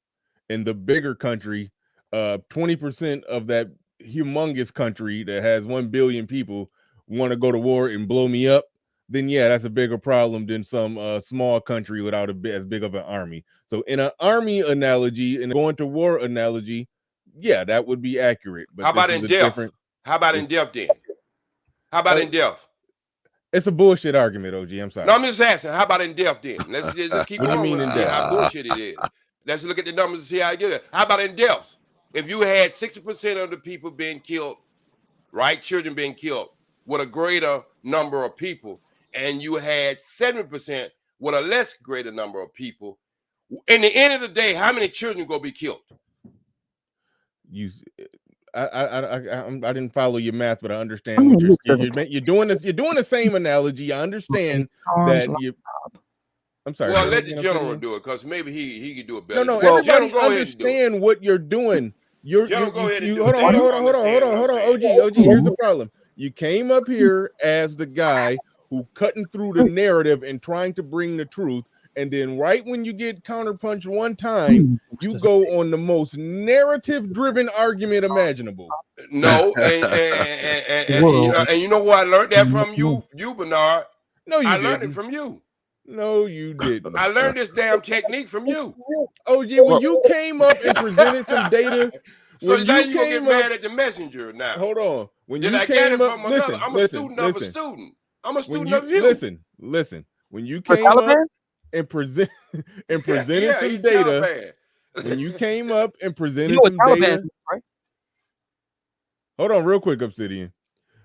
in the bigger country, 20% of that humongous country that has 1 billion people want to go to war and blow me up, then yeah, that's a bigger problem than some small country without as big of an army. So in an army analogy and going to war analogy, yeah, that would be accurate. But how about in death? How about in death then? How about in death? It's a bullshit argument, OG. I'm sorry. No, I'm just asking. How about in death then? Let's keep going and see how bullshit it is. Let's look at the numbers and see how I get it. How about in deaths? If you had 60% of the people being killed, right, children being killed, with a greater number of people, and you had 70% with a less greater number of people, in the end of the day, how many children gonna be killed? I didn't follow your math, but I understand what you're doing. You're doing the same analogy. I understand that you. I'm sorry. Well, let the general do it, because maybe he could do it better. No, everybody understand what you're doing. Hold on. OG, here's the problem. You came up here as the guy who cutting through the narrative and trying to bring the truth, and then right when you get counterpunched one time, you go on the most narrative-driven argument imaginable. No, and you know who I learned that from? You, Bernard. No, I learned it from you. No, you didn't. I learned this damn technique from you. OG, when you came up and presented some data, so when now you you gonna get came mad up, at the messenger now. hold on. When Did you I get came it up, from another? listen, I'm a listen, student of a listen. student. I'm a When student you of you. listen. When you For came up Taliban? and presented yeah, some he's data, Taliban. when you came up and You presented know what some Taliban data, is, right? hold on, real quick, Obsidian.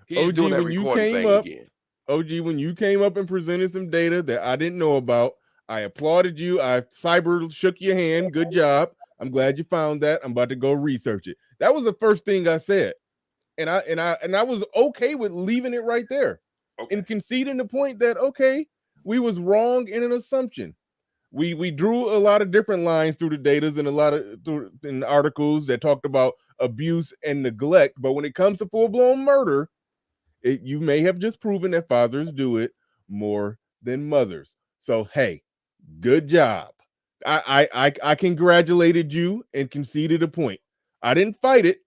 He's OG, doing that when you recording came thing up, again. OG, when you came up and presented some data that I didn't know about, I applauded you. I cyber shook your hand. Good job. I'm glad you found that. I'm about to go research it. That was the first thing I said. And I was okay with leaving it right there and conceding the point that, okay, we was wrong in an assumption. We drew a lot of different lines through the data and a lot of in articles that talked about abuse and neglect. But when it comes to full-blown murder, you may have just proven that fathers do it more than mothers. So hey, good job. I congratulated you and conceded a point. I didn't fight it,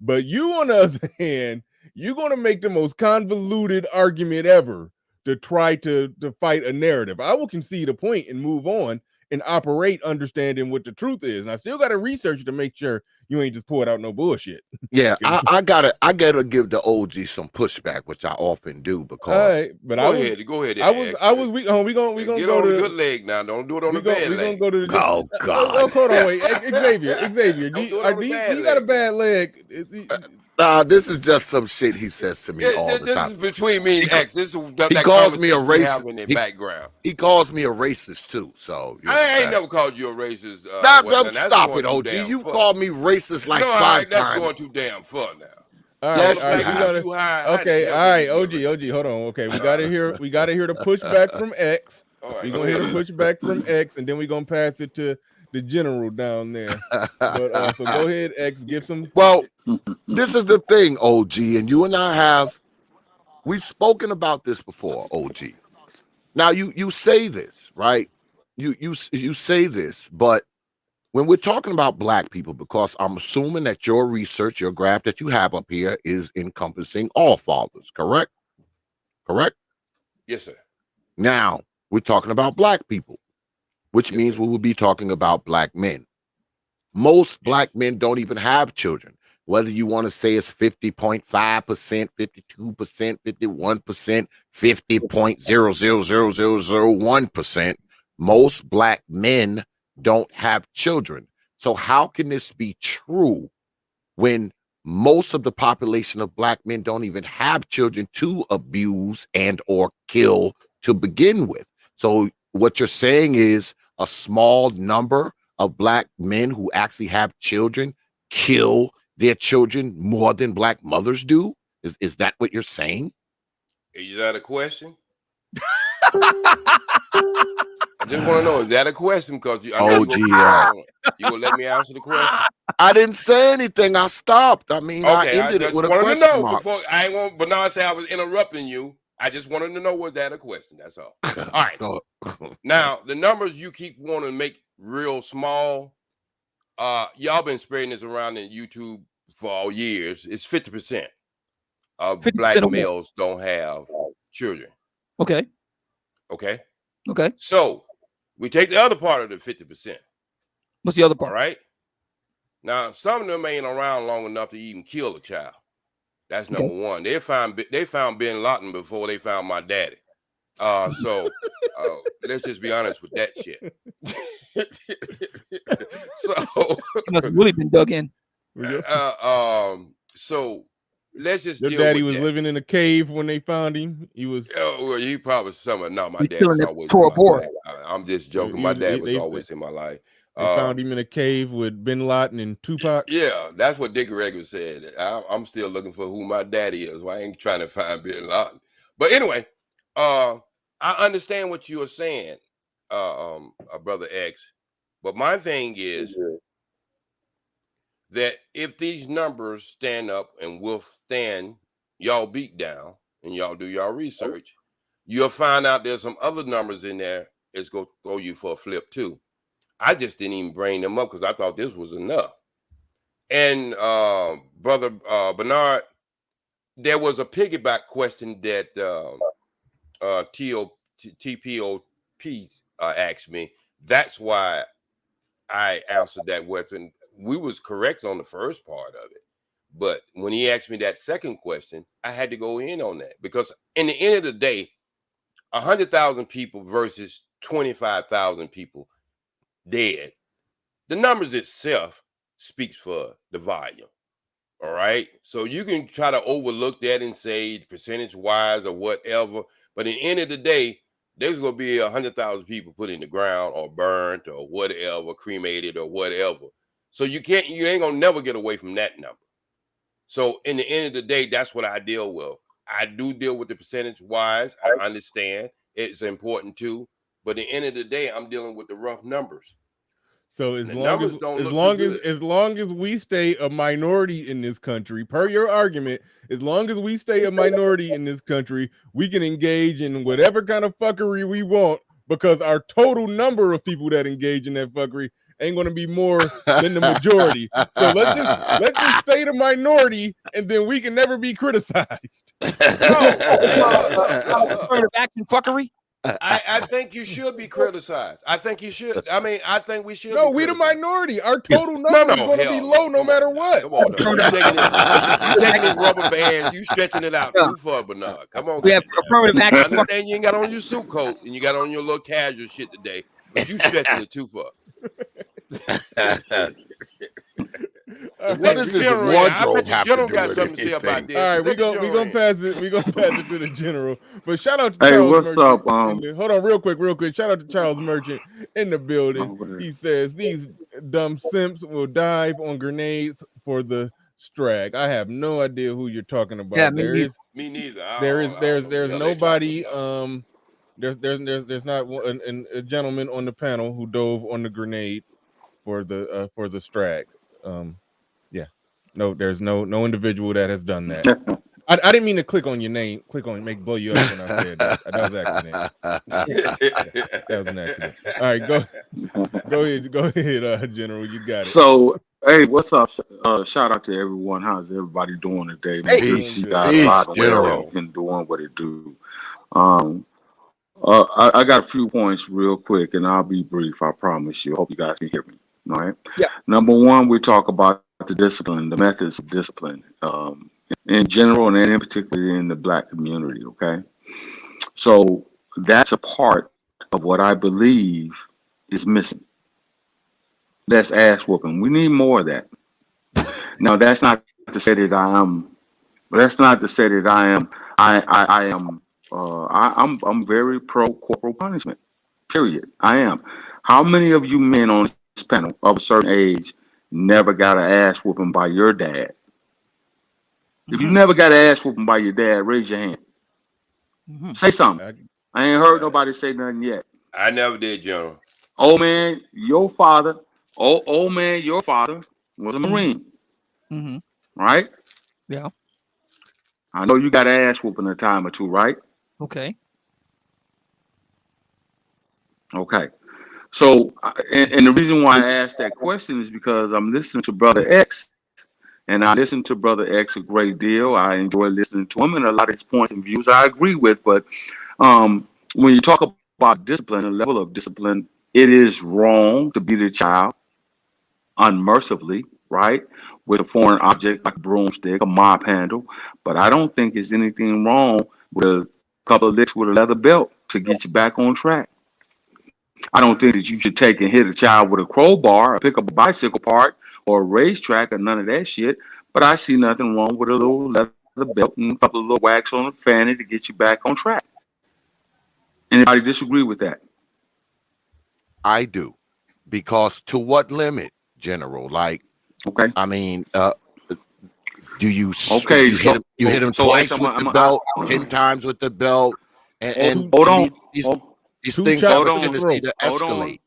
but you, on the other hand, you're going to make the most convoluted argument ever to try to fight a narrative. I will concede a point and move on and operate understanding what the truth is. And I still got to research to make sure you ain't just poured out no bullshit. Yeah, I gotta give the OG some pushback, which I often do because. Right, but go ahead. We gonna get go on to the good leg now. Don't do it on the bad we gonna leg. go to the Oh God! hold on, wait, Xavier, Don't do it do on the you bad got a leg. bad leg? This is just some shit he says to me all the This time. is between me and X. This is He that calls me a conversation we have racist. in the background. He calls me a racist too. So I ain't never called you a racist. don't that's stop going it, too OG. damn You far. called me racist like No, all 5 right, that's times. going too damn far now. All Yes, right, you we have. gotta. Okay, all right, OG, hold on. Okay, we gotta hear the pushback from X. All right, We're go gonna hear the ahead. pushback from X, and then we're gonna pass it to the general down there. But so go ahead, X, give some. Well, this is the thing, OG, and you and I we've spoken about this before, OG. Now you say this, right? You say this, but when we're talking about black people, because I'm assuming that your research, your graph that you have up here is encompassing all fathers, correct? Correct? Yes, sir. Now, we're talking about black people, which Yes, means sir. we will be talking about black men. Most black men don't even have children. Whether you want to say it's 50.5%, 52%, 51%, 50.000001%, most black men don't have children. So how can this be true when most of the population of black men don't even have children to abuse and or kill to begin with? So what you're saying is a small number of black men who actually have children kill their children more than black mothers do? Is that what you're saying? Is that a question? I just want to know, is that a question? Because you gonna let me answer the question? I didn't say anything. I stopped. I mean, I ended it with a question mark. Before I ain't want, but now I say I was interrupting you. I just wanted to know, was that a question? That's all. All right. Now the numbers you keep wanting to make real small. Y'all been spreading this around in YouTube for all years. It's 50% of 50% black of males don't have children. Okay. Okay. Okay. So we take the other part of the 50%. What's the other part? All right. Now, some of them ain't around long enough to even kill a child. That's number one. They found Bin Laden before they found my daddy. So let's just be honest with that shit. So you must have really been dug in. So let's just your daddy was living in a cave when they found him. He was well, he probably somewhere. No, my dad was always in my life. I'm just joking. My dad was always in my life. They found him in a cave with Bin Laden and Tupac. Yeah, that's what Dick Gregory said. I'm still looking for who my daddy is. Well, I ain't trying to find Bin Laden. But anyway, I understand what you are saying, Brother X. But my thing is that if these numbers stand up and withstand y'all beat down and y'all do y'all research, you'll find out there's some other numbers in there that's going to throw you for a flip too. I just didn't even bring them up because I thought this was enough. And Brother Bernard, there was a piggyback question that TPOT P asked me, that's why I answered that question. We was correct on the first part of it. But when he asked me that second question, I had to go in on that because in the end of the day, 100,000 people versus 25,000 people dead. The numbers itself speaks for the volume. All right. So you can try to overlook that and say percentage wise or whatever. But at the end of the day, there's going to be 100,000 people put in the ground or burnt or whatever, cremated or whatever. So you ain't going to never get away from that number. So in the end of the day, that's what I deal with. I do deal with the percentage wise. I understand it's important too. But at the end of the day, I'm dealing with the rough numbers. So as long as we stay a minority in this country, per your argument, as long as we stay a minority in this country, we can engage in whatever kind of fuckery we want because our total number of people that engage in that fuckery ain't going to be more than the majority. So let's just stay the minority, and then we can never be criticized. Action fuckery. I think you should be criticized. I think you should. I mean, I think we should. No, we the minority. Our total number is going to be low no matter what. Come on, you taking this rubber band, you stretching it out too far, Bernard. Come on. We have affirmative action. I understand you ain't got on your suit coat and you got on your little casual shit today, but you stretching it too far. What does this wardrobe have to do with anything? All right, we gonna pass it. We gonna pass it to the general. But shout out to Hey, Charles what's Merchant. up? Hold on, real quick. Shout out to Charles Merchant in the building. He says these dumb simps will dive on grenades for the strag. I have no idea who you're talking about. Yeah, me neither. There's nobody. There's not a gentleman on the panel who dove on the grenade for the strag. No, there's no individual that has done that. I didn't mean to click on your name. Make blow you up when I said that. That was an accident. That was an accident. All right, go ahead, General. You got it. So, hey, what's up? Shout out to everyone. How's everybody doing today? Man, Peace, General. Been doing what it do. I got a few points real quick, and I'll be brief. I promise you. Hope you guys can hear me. All right. Yeah. Number one, we talk about the discipline, the methods of discipline, in general, and in particular in the Black community. Okay. So that's a part of what I believe is missing. That's ass whooping. We need more of that. Now, that's not to say that I am. That's not to say that I am. I'm very pro corporal punishment. Period. I am. How many of you men on this panel of a certain age never got an ass whooping by your dad? If you never got an ass whooping by your dad, raise your hand. Say something. I ain't heard nobody say nothing yet. I never did, General. Old man, your father. Old man, your father was a Marine. Right? Yeah. I know you got an ass whooping a time or two, right? Okay. Okay. So, and the reason why I asked that question is because I'm listening to Brother X, and I listen to Brother X a great deal. I enjoy listening to him, and a lot of his points and views I agree with. But when you talk about discipline, a level of discipline, it is wrong to beat a child unmercifully, right, with a foreign object like a broomstick, a mop handle. But I don't think there's anything wrong with a couple of licks with a leather belt to get you back on track. I don't think that you should take and hit a child with a crowbar or pick up a bicycle part or a racetrack or none of that shit. But I see nothing wrong with a little leather belt and a couple of little whacks on the fanny to get you back on track. Anybody disagree with that? I do. Because to what limit, General? Like, okay. I mean, do you hit him twice with the belt, 10 times with the belt, and hold on. These things have a tendency to escalate.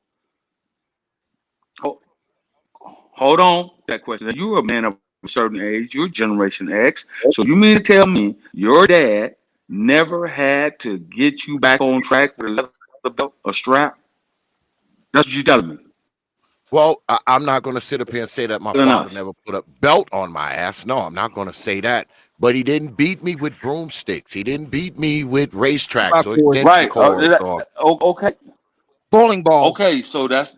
Hold on. That question. You're a man of a certain age. You're Generation X. So you mean to tell me your dad never had to get you back on track with a leather belt, a strap? That's what you're telling me. Well, I'm not going to sit up here and say that my father never put a belt on my ass. No, I'm not going to say that. But he didn't beat me with broomsticks. He didn't beat me with racetracks or extension cords. Okay. Bowling balls. Okay, so that's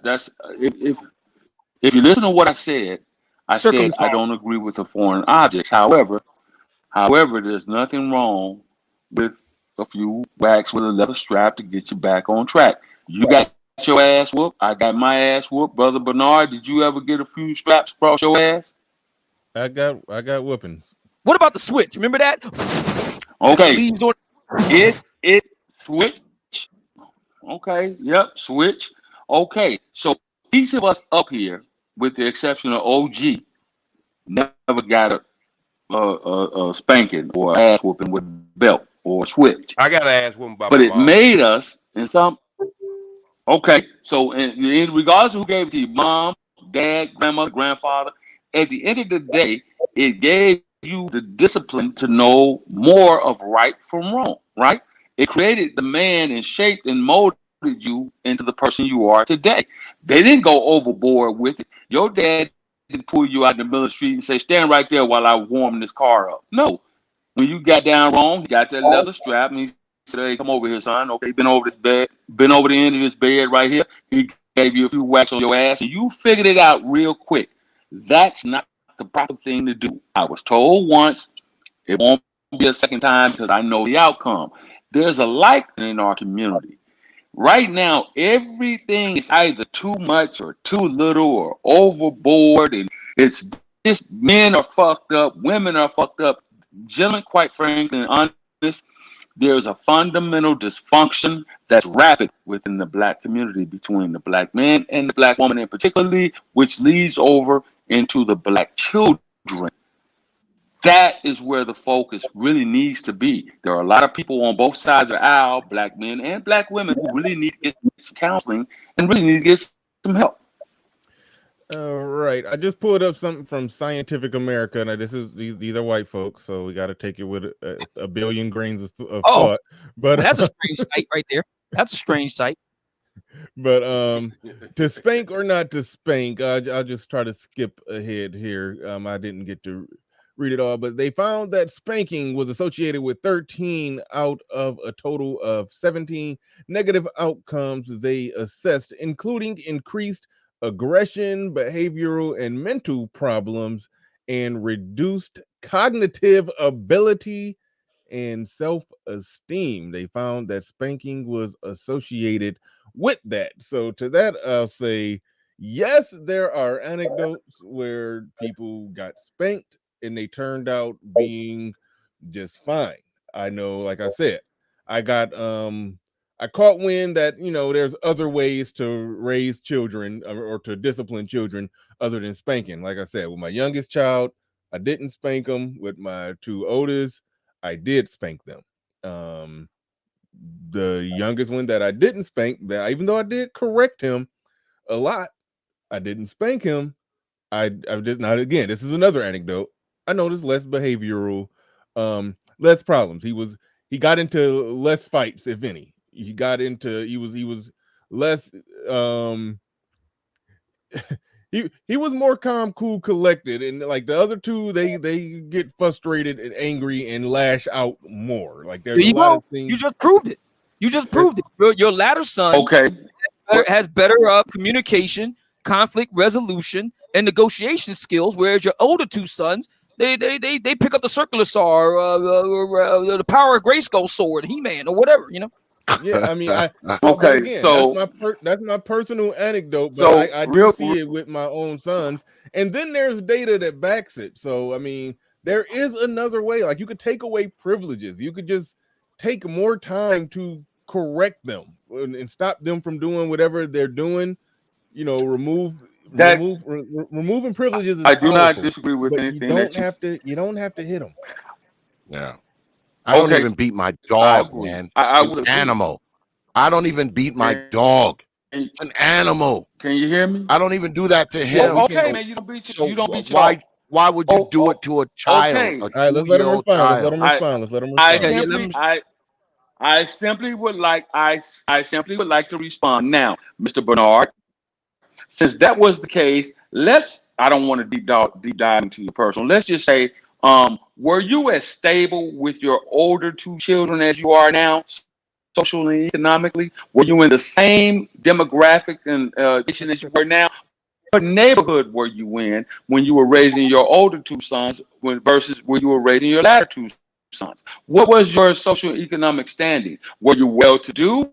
if you listen to what I said I don't agree with the foreign objects. However, there's nothing wrong with a few whacks with a leather strap to get you back on track. You got your ass whooped. I got my ass whooped. Brother Bernard, did you ever get a few straps across your ass? I got whoopings. What about the switch? Remember that? Okay. It switch. Okay. Yep. Switch. Okay. So each of us up here, with the exception of OG, never got a spanking or ass whooping with belt or switch. I got an ass whooping by But my it mom. made us in some. Okay. So in regardless of who gave it to you, mom, dad, grandmother, grandfather, at the end of the day, it gave you the discipline to know more of right from wrong, right? It created the man and shaped and molded you into the person you are today. They didn't go overboard with it. Your dad didn't pull you out in the middle of the street and say, stand right there while I warm this car up. No. When you got down wrong, he got that leather strap and he said, hey, come over here, son. Okay, been over this bed, been over the end of this bed right here. He gave you a few whacks on your ass and you figured it out real quick. That's not the proper thing to do. I was told once, it won't be a second time because I know the outcome. There's a light in our community. Right now, everything is either too much or too little or overboard, and it's just men are fucked up, women are fucked up. Gentlemen, quite frankly and honest, there's a fundamental dysfunction that's rapid within the black community between the black man and the black woman in particularly, which leads over into the black children. That is where the focus really needs to be. There are a lot of people on both sides of the aisle, black men and black women, who really need to get some counseling and really need to get some help. All right, I just pulled up something from Scientific America. Now, these are white folks, so we got to take it with a billion grains of thought. But that's a strange sight right there. That's a strange sight. But to spank or not to spank, I'll just try to skip ahead here. I didn't get to read it all, but they found that spanking was associated with 13 out of a total of 17 negative outcomes they assessed, including increased aggression, behavioral and mental problems, and reduced cognitive ability and self-esteem. They found that spanking was associated with that. So to that, I'll say, yes, there are anecdotes where people got spanked and they turned out being just fine. I know, like I said, I caught wind that, there's other ways to raise children or to discipline children other than spanking. Like I said, with my youngest child, I didn't spank them. With my two oldest, I did spank them. The youngest one that I didn't spank, that even though I did correct him a lot, I didn't spank him. I did not. Again, this is another anecdote. I noticed less behavioral, less problems. He got into less fights, if any. He was less he was more calm, cool, collected, and like the other two, they get frustrated and angry and lash out more. Like there's a lot of things. You just proved it. Your latter son has better communication, conflict resolution, and negotiation skills, whereas your older two sons, they pick up the circular saw or the power of Grayskull sword, He-Man, or whatever, Yeah, I mean, that's my personal anecdote, but I do see it with my own sons, and then there's data that backs it. So I mean, there is another way. Like you could take away privileges. You could just take more time to correct them and stop them from doing whatever they're doing. Removing privileges is I do powerful, not disagree with anything. You don't have to hit them. Yeah. I don't even beat my dog, man. An animal. I don't even beat my dog. It's an animal. Can you hear me? I don't even do that to him. Well, okay, man, you don't beat your dog. Why would you do it to a child? Okay. All right, let's let him respond. I simply would like to respond now, Mr. Bernard. Since that was the case, I don't want to deep dive into your personal. Let's just say, were you as stable with your older two children as you are now? socially and economically? Were you in the same demographic and condition as you were now? What neighborhood were you in when you were raising your older two sons versus where you were raising your latter two sons? What was your social economic standing? Were you well-to-do?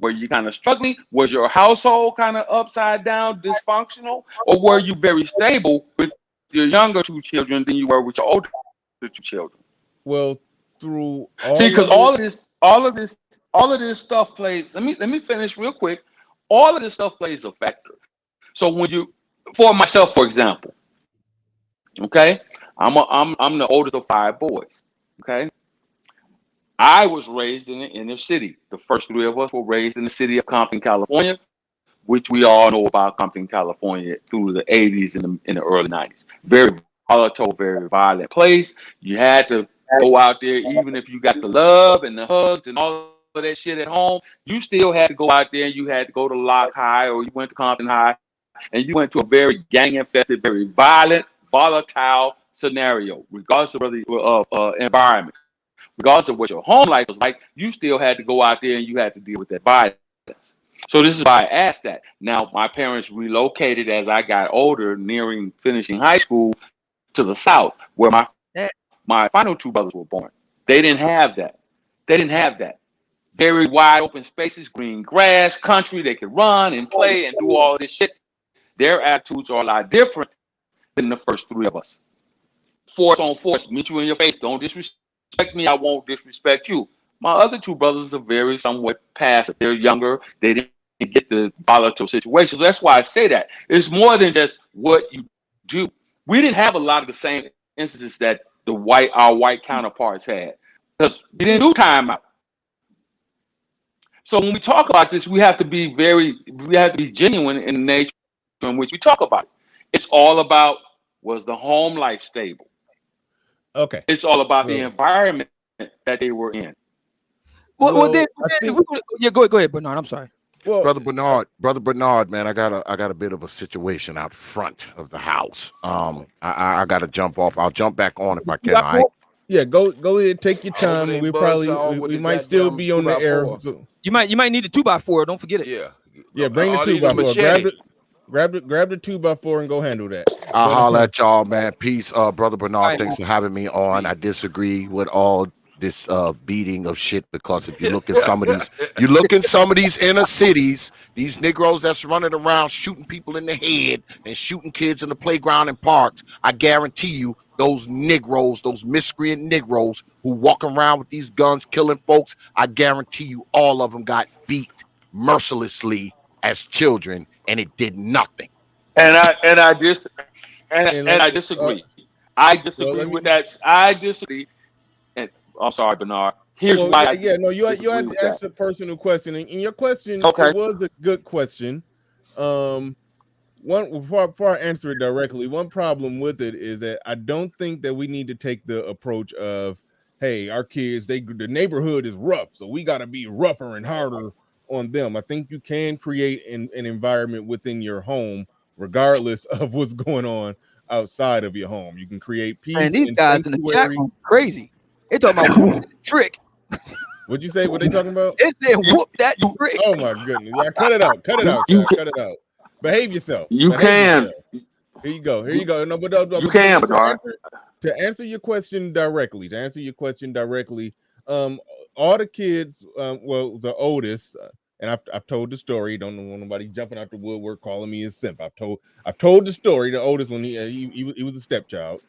Were you kind of struggling? Was your household kind of upside down, dysfunctional? Or were you very stable with your younger two children than you were with your older two children? Well, through See, because all of this stuff plays. Let me finish real quick. All of this stuff plays a factor. So when you, for myself, for example, okay, I'm the oldest of 5 boys. Okay, I was raised in the inner city. The first 3 of us were raised in the city of Compton, California, which we all know about Compton, California through the 80s and in the early 90s. Very volatile, very violent place. You had to go out there, even if you got the love and the hugs and all of that shit at home, you still had to go out there and you had to go to Lock High or you went to Compton High and you went to a very gang infested, very violent, volatile scenario, regardless of the environment. Regardless of what your home life was like, you still had to go out there and you had to deal with that violence. So this is why I asked that. Now, my parents relocated as I got older, nearing finishing high school, to the South, where my final 2 brothers were born. They didn't have that. They didn't have that. Very wide open spaces, green grass, country. They could run and play and do all this shit. Their attitudes are a lot different than the first 3 of us. Force on force, meet you in your face. Don't disrespect me, I won't disrespect you. My other 2 brothers are very somewhat passive. They're younger. They didn't get the volatile situations. That's why I say that. It's more than just what you do. We didn't have a lot of the same instances that our white counterparts had because we didn't do timeout. So when we talk about this, we have to be genuine in the nature in which we talk about it. It's all about, was the home life stable? Okay. It's all about the environment that they were in. Well, yeah, go ahead, Bernard. I'm sorry. Well, Brother Bernard, man, I got a bit of a situation out front of the house. I got to jump off. I'll jump back on if I can. All right? Yeah, go ahead, take your time. We might still be on the air. So. You might need a 2x4. Don't forget it. Yeah, bring the 2x4. Grab the 2x4 and go handle that. I'll holler at y'all, man. Peace, Brother Bernard. Thanks for having me on. I disagree with all this beating of shit because if you look at some of these inner cities, these Negroes that's running around shooting people in the head and shooting kids in the playground and parks, I guarantee you those Negroes, those miscreant Negroes who walk around with these guns killing folks, I guarantee you all of them got beat mercilessly as children and it did nothing. And I disagree. I disagree with that. I disagree. I'm sorry, Bernard. Here's why. You had to ask the person who questioned, and your question it was a good question. Before I answer it directly, one problem with it is that I don't think that we need to take the approach of, hey, our kids, the neighborhood is rough, so we got to be rougher and harder on them. I think you can create an environment within your home, regardless of what's going on outside of your home. You can create peace. And these guys in the chat room crazy. They talking about trick. What'd you say? What they talking about? They said whoop that trick. Oh my goodness! Yeah, cut it out. Cut it out. Behave yourself. Yourself. Here you go. No, but you can. To answer your question directly. All the kids. The oldest. And I've told the story. Don't want nobody jumping out the woodwork calling me a simp. I've told the story. The oldest one, he was a stepchild.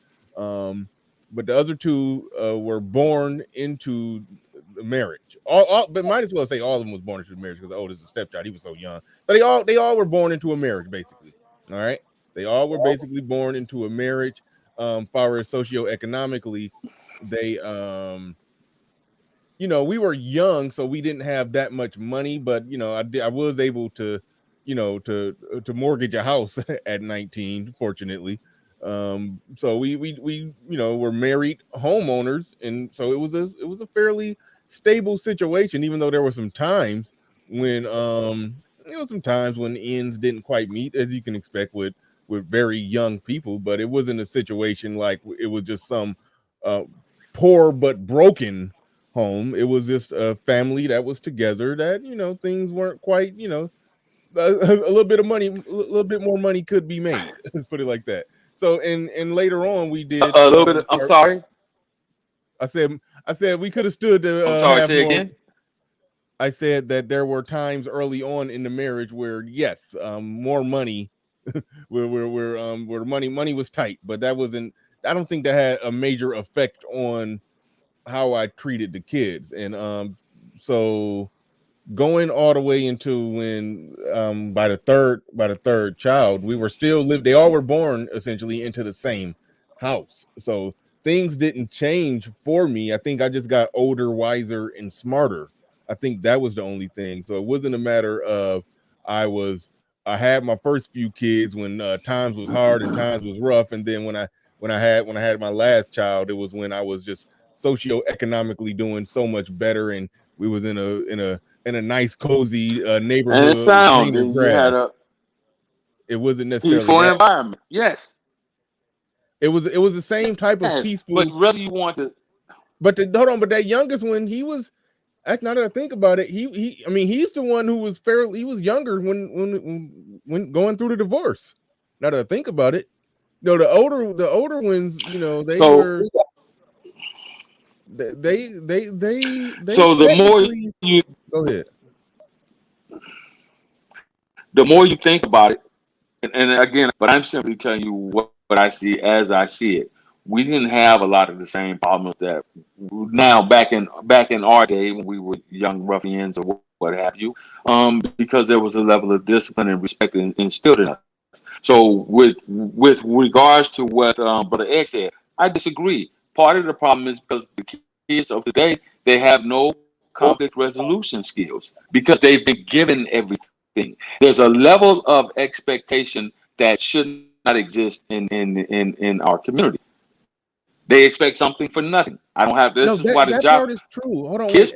But the other 2 were born into marriage. But might as well say all of them was born into marriage because the oldest is a stepchild. He was so young. So they all were born into a marriage, basically. All right. They all were basically born into a marriage. Far as socioeconomically, they we were young, so we didn't have that much money, but I was able to, to mortgage a house at 19, fortunately. So we were married homeowners, and so it was a fairly stable situation, even though there were some times when ends didn't quite meet, as you can expect with very young people, but it wasn't a situation like it was just some poor but broken home. It was just a family that was together that, things weren't quite, a little bit of money, a little bit more money could be made. Let's put it like that. So, and later on we did A little bit. I'm sorry. I said we could have stood to I'm sorry. have Say more. again. I said that there were times early on in the marriage where yes, more money, where money was tight, but that wasn't. I don't think that had a major effect on how I treated the kids, and so going all the way into when by the third child, we were still they all were born essentially into the same house. So things didn't change for me. I think I just got older, wiser, and smarter. I think that was the only thing. So it wasn't a matter of I had my first few kids when times was hard and times was rough, and then when I had my last child, it was when I was just socioeconomically doing so much better, and we was in a nice cozy neighborhood. And it sound with you had a it wasn't necessarily peaceful that. environment. Yes. It was the same type of peaceful. But whether you want to, but hold on, but that youngest one, he was. Now that I think about it, he's the one who was he was younger when going through the divorce. Now that I think about it, the older ones, they were. They so the more you go ahead. The more you think about it, and again, but I'm simply telling you what I see as I see it. We didn't have a lot of the same problems that now back in our day when we were young ruffians or what have you, because there was a level of discipline and respect instilled in us. So with regards to what Brother X said, I disagree. Part of the problem is because the kids of today, they have no conflict resolution skills because they've been given everything. There's a level of expectation that should not exist in our community. They expect something for nothing. I don't have this. No, is why the that job part is true. Hold on, kids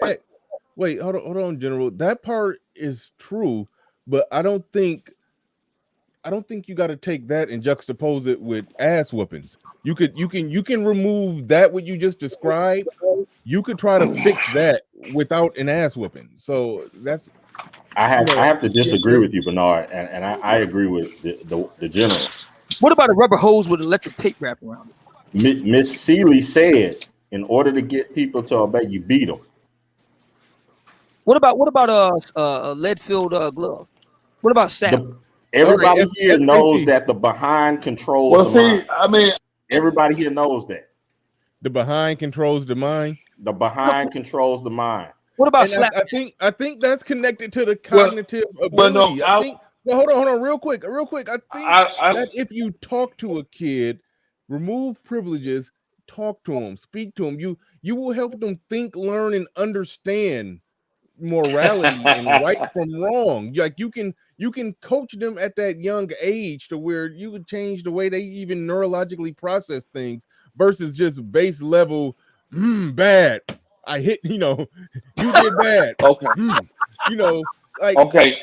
wait, hold on, General. That part is true, but I don't think you got to take that and juxtapose it with ass whoopings. You can remove that what you just described. You could try to fix that without an ass whooping. So that's I have to disagree with you, Bernard, and I agree with the general. What about a rubber hose with electric tape wrapped around it? Miss Seeley said, in order to get people to obey, you beat them. What about a lead-filled glove? What about sap? Everybody here knows that the behind controls the mind. I mean, everybody here knows that. The behind controls the mind. The behind controls the mind. What about slap? I think that's connected to the cognitive ability. No, hold on, real quick. I think that if you talk to a kid, remove privileges, talk to them, speak to them, you will help them think, learn, and understand morality and right from wrong. Like you can coach them at that young age to where you would change the way they even neurologically process things versus just base level bad. I hit, you did bad. Okay. Like okay.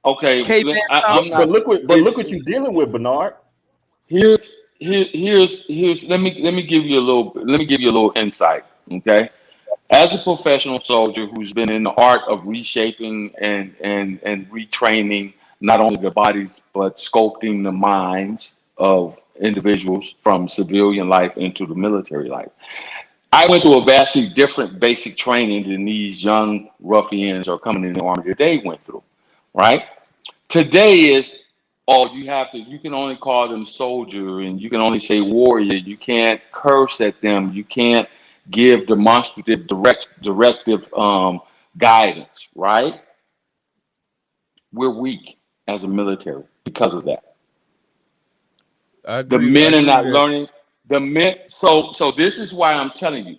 But look what you're dealing with, Bernard. Here's let me give you a little insight. Okay. As a professional soldier who's been in the art of reshaping and retraining not only the bodies but sculpting the minds of individuals from civilian life into the military life, I went through a vastly different basic training than these young ruffians or coming in the army today went through. Right? Today is you can only call them soldier and you can only say warrior. You can't curse at them. You can't give demonstrative directive guidance, right? We're weak as a military because of that. The men are not learning. The men. So this is why I'm telling you,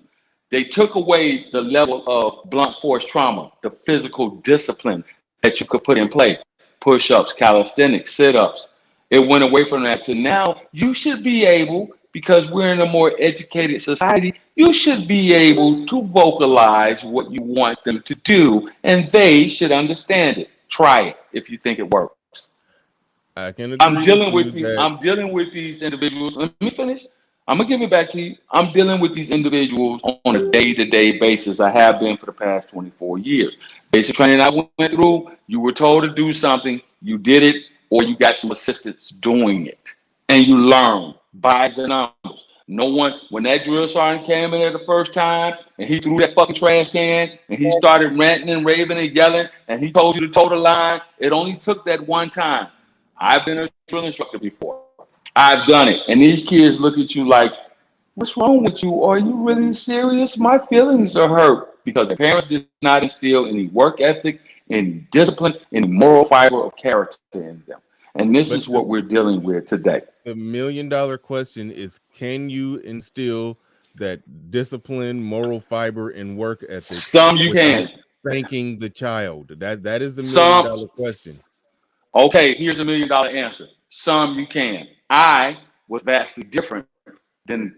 they took away the level of blunt force trauma, the physical discipline that you could put in play, push-ups, calisthenics, sit-ups. It went away from that to now you should be able, because we're in a more educated society, you should be able to vocalize what you want them to do, and they should understand it. Try it if you think it works. I can agree. I'm dealing with these individuals. Let me finish. I'm gonna give it back to you. I'm dealing with these individuals on a day-to-day basis. I have been for the past 24 years. Basic training I went through, you were told to do something, you did it, or you got some assistance doing it. And you learn by the numbers. No one, when that drill sergeant came in there the first time and he threw that fucking trash can and he started ranting and raving and yelling and he told you to toe the line, it only took that one time. I've been a drill instructor before. I've done it. And these kids look at you like, what's wrong with you? Are you really serious? My feelings are hurt because their parents did not instill any work ethic, any discipline, any moral fiber of character in them. And this is what we're dealing with today. The $1 million question is, can you instill that discipline, moral fiber, and work ethic? Some you can. Spanking the child. That is the $1 million question. Okay, here's a $1 million answer. Some you can. I was vastly different than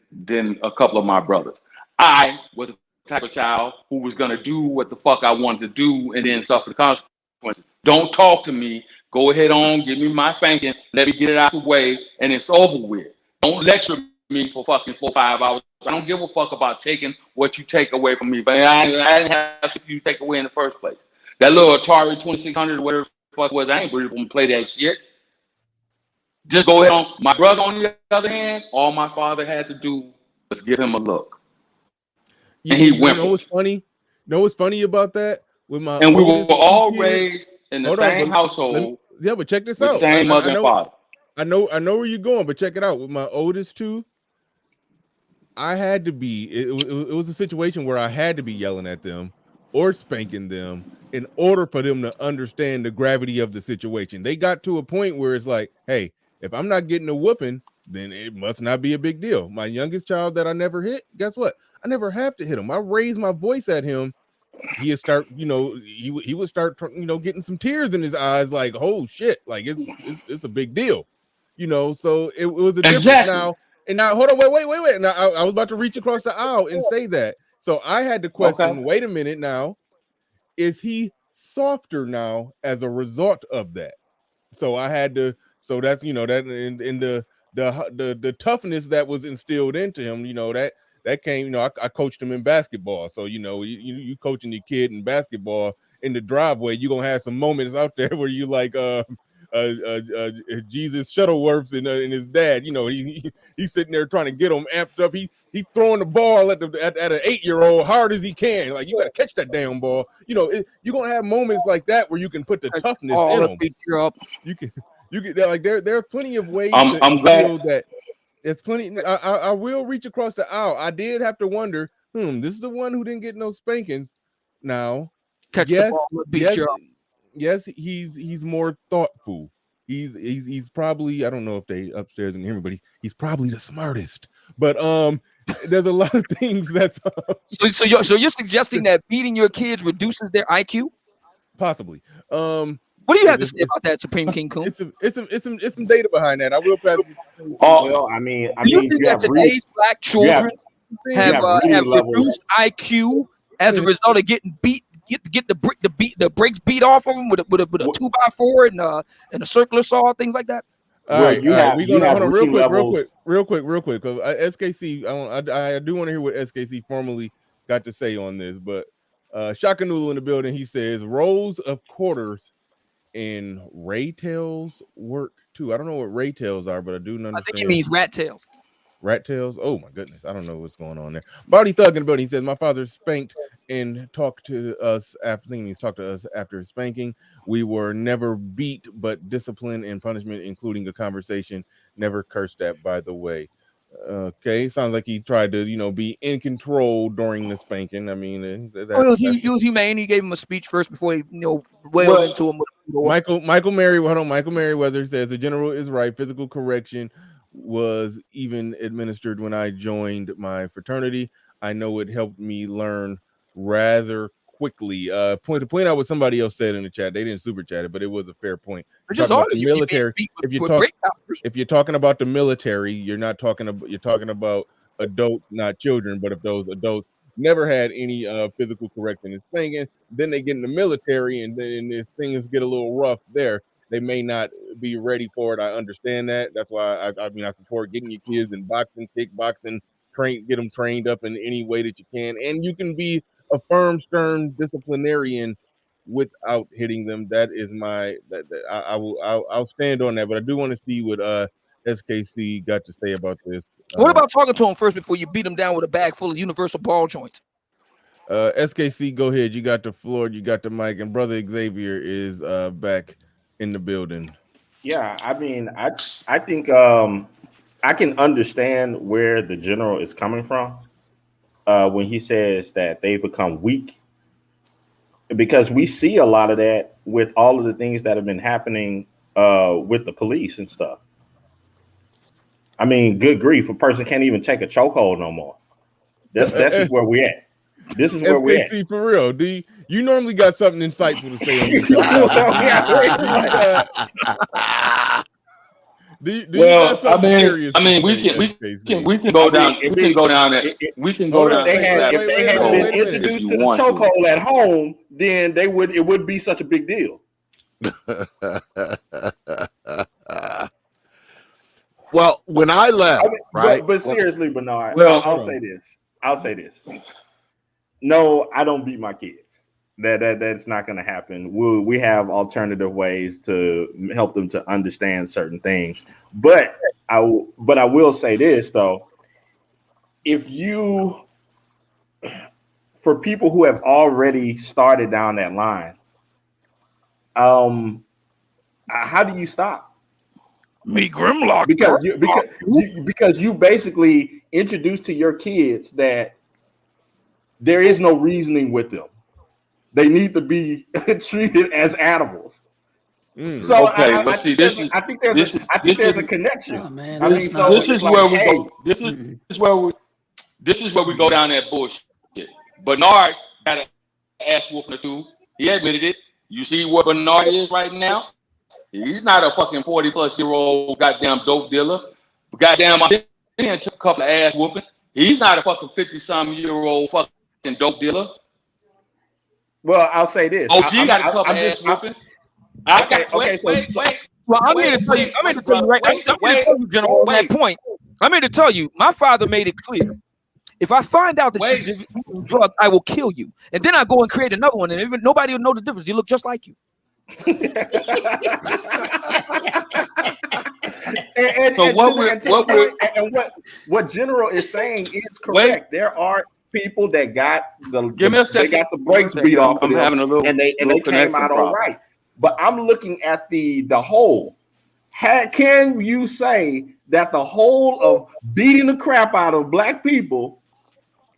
a couple of my brothers. I was the type of child who was gonna do what the fuck I wanted to do and then suffer the consequences. Don't talk to me. Go ahead on, give me my spanking, let me get it out the way, and it's over with. Don't lecture me for fucking 4 or 5 hours. I don't give a fuck about taking what you take away from me, but I didn't have shit you take away in the first place. That little Atari 2600 or whatever the fuck was, I ain't really gonna play that shit. Just go ahead on. My brother, on the other hand, all my father had to do was give him a look. And he went. You know what's funny? Know what's funny about that? With my and we were all raised in the same household. Yeah, but check this out. Same mother and father. I know where you're going, but check it out. With my oldest two, I had to be. It was a situation where I had to be yelling at them or spanking them in order for them to understand the gravity of the situation. They got to a point where it's like, hey, if I'm not getting a whooping, then it must not be a big deal. My youngest child that I never hit, guess what? I never have to hit him. I raise my voice at him. He would start, he would start, getting some tears in his eyes, like, oh shit, like it's a big deal, So it was a difference now. And now, hold on, wait. Now I was about to reach across the aisle and say that. So I had to question. Wait a minute, now, is he softer now as a result of that? So I had to. So that's that in the toughness that was instilled into him. That came, I coached him in basketball. So, you coaching your kid in basketball in the driveway, you're going to have some moments out there where you like Jesus Shuttleworths and his dad, he's sitting there trying to get him amped up. He's throwing the ball at an 8-year-old hard as he can. Like, you got to catch that damn ball. You're going to have moments like that where you can put the toughness in them. You can like, there's plenty of ways to instill that. There's plenty. I will reach across the aisle. I did have to wonder, this is the one who didn't get no spankings. Now, yes, he's more thoughtful. He's probably, I don't know if they upstairs can hear me, but he's probably the smartest. But there's a lot of things that's so you're suggesting that beating your kids reduces their IQ? Possibly. What do you have to say about that, Supreme King Coon? It's some data behind that. I will pass. Well, I mean, do you think that today's black children have reduced IQ as a result of getting beat? Get the brakes beat off of them with a 2x4 and a circular saw, things like that. All right, we're gonna hold on real quick. Because SKC, I do want to hear what SKC formally got to say on this. But Shaka Noodle in the building, he says rows of quarters in ray tails work too. I don't know what ray tails are, but I do understand. I think it means rat tails. Rat tails. Oh my goodness, I don't know what's going on there. Body Thug in the building. He says my father spanked and talked to us after. He's talked to us after spanking. We were never beat, but discipline and punishment, including a conversation. Never cursed at, by the way. Okay, sounds like he tried to, be in control during the spanking. I mean, he was humane. He gave him a speech first before he, wailed into him. Michael Merriweather says the general is right. Physical correction was even administered when I joined my fraternity. I know it helped me learn rather quickly. Point out what somebody else said in the chat. They didn't super chat it, but it was a fair point. Military. If you're talking about the military, you're talking about adults, not children. But if those adults never had any physical correction and spanking, then they get in the military, and then things get a little rough there. they may not be ready for it. I understand that. That's why I support getting your kids in boxing, kickboxing, get them trained up in any way that you can, and you can be a firm, stern disciplinarian without hitting them. That is I'll stand on that. But I do want to see what SKC got to say about this. What about talking to him first before you beat him down with a bag full of universal ball joints? SKC, go ahead. You got the floor. You got the mic, and Brother Xavier is back in the building. Yeah, I mean, I think I can understand where the general is coming from when he says that they become weak, because we see a lot of that with all of the things that have been happening with the police and stuff. I mean, good grief, a person can't even take a chokehold no more. This is where we at. This is where we at. For real, D. You normally got something insightful to say on this. We can go down. We can go down there. We can go down. If they had been introduced to the chokehold at home, then it would be such a big deal. Well, when I left, right? But seriously, Bernard, I'll say this. No, I don't beat my kids. That's not going to happen. We have alternative ways to help them to understand certain things. But I will say this though: for people who have already started down that line, how do you stop? Me Grimlock, because you basically introduced to your kids that there is no reasoning with them. They need to be treated as animals. So okay, I see, I think there's a connection. Oh, man, this is where we go. This is where we go down that bullshit. Bernard got an ass whooping or two. He admitted it. You see where Bernard is right now? He's not a fucking 40-plus-year-old goddamn dope dealer. Goddamn, I took a couple of ass whoopings. He's not a fucking 50-some-year-old fucking dope dealer. Well, I'll say this. OG got a couple of ass whoopings. Wait. Well, I'm here to tell you. I'm here to tell you, right? I'm here to tell you, General, on that point. I'm here to tell you. My father made it clear. If I find out that you do drugs, I will kill you, and then I go and create another one, and even nobody will know the difference. You look just like you. What General is saying is correct. There are people that got the brakes beat off of them, and they came out all right. But I'm looking at the whole. Can you say that the whole of beating the crap out of black people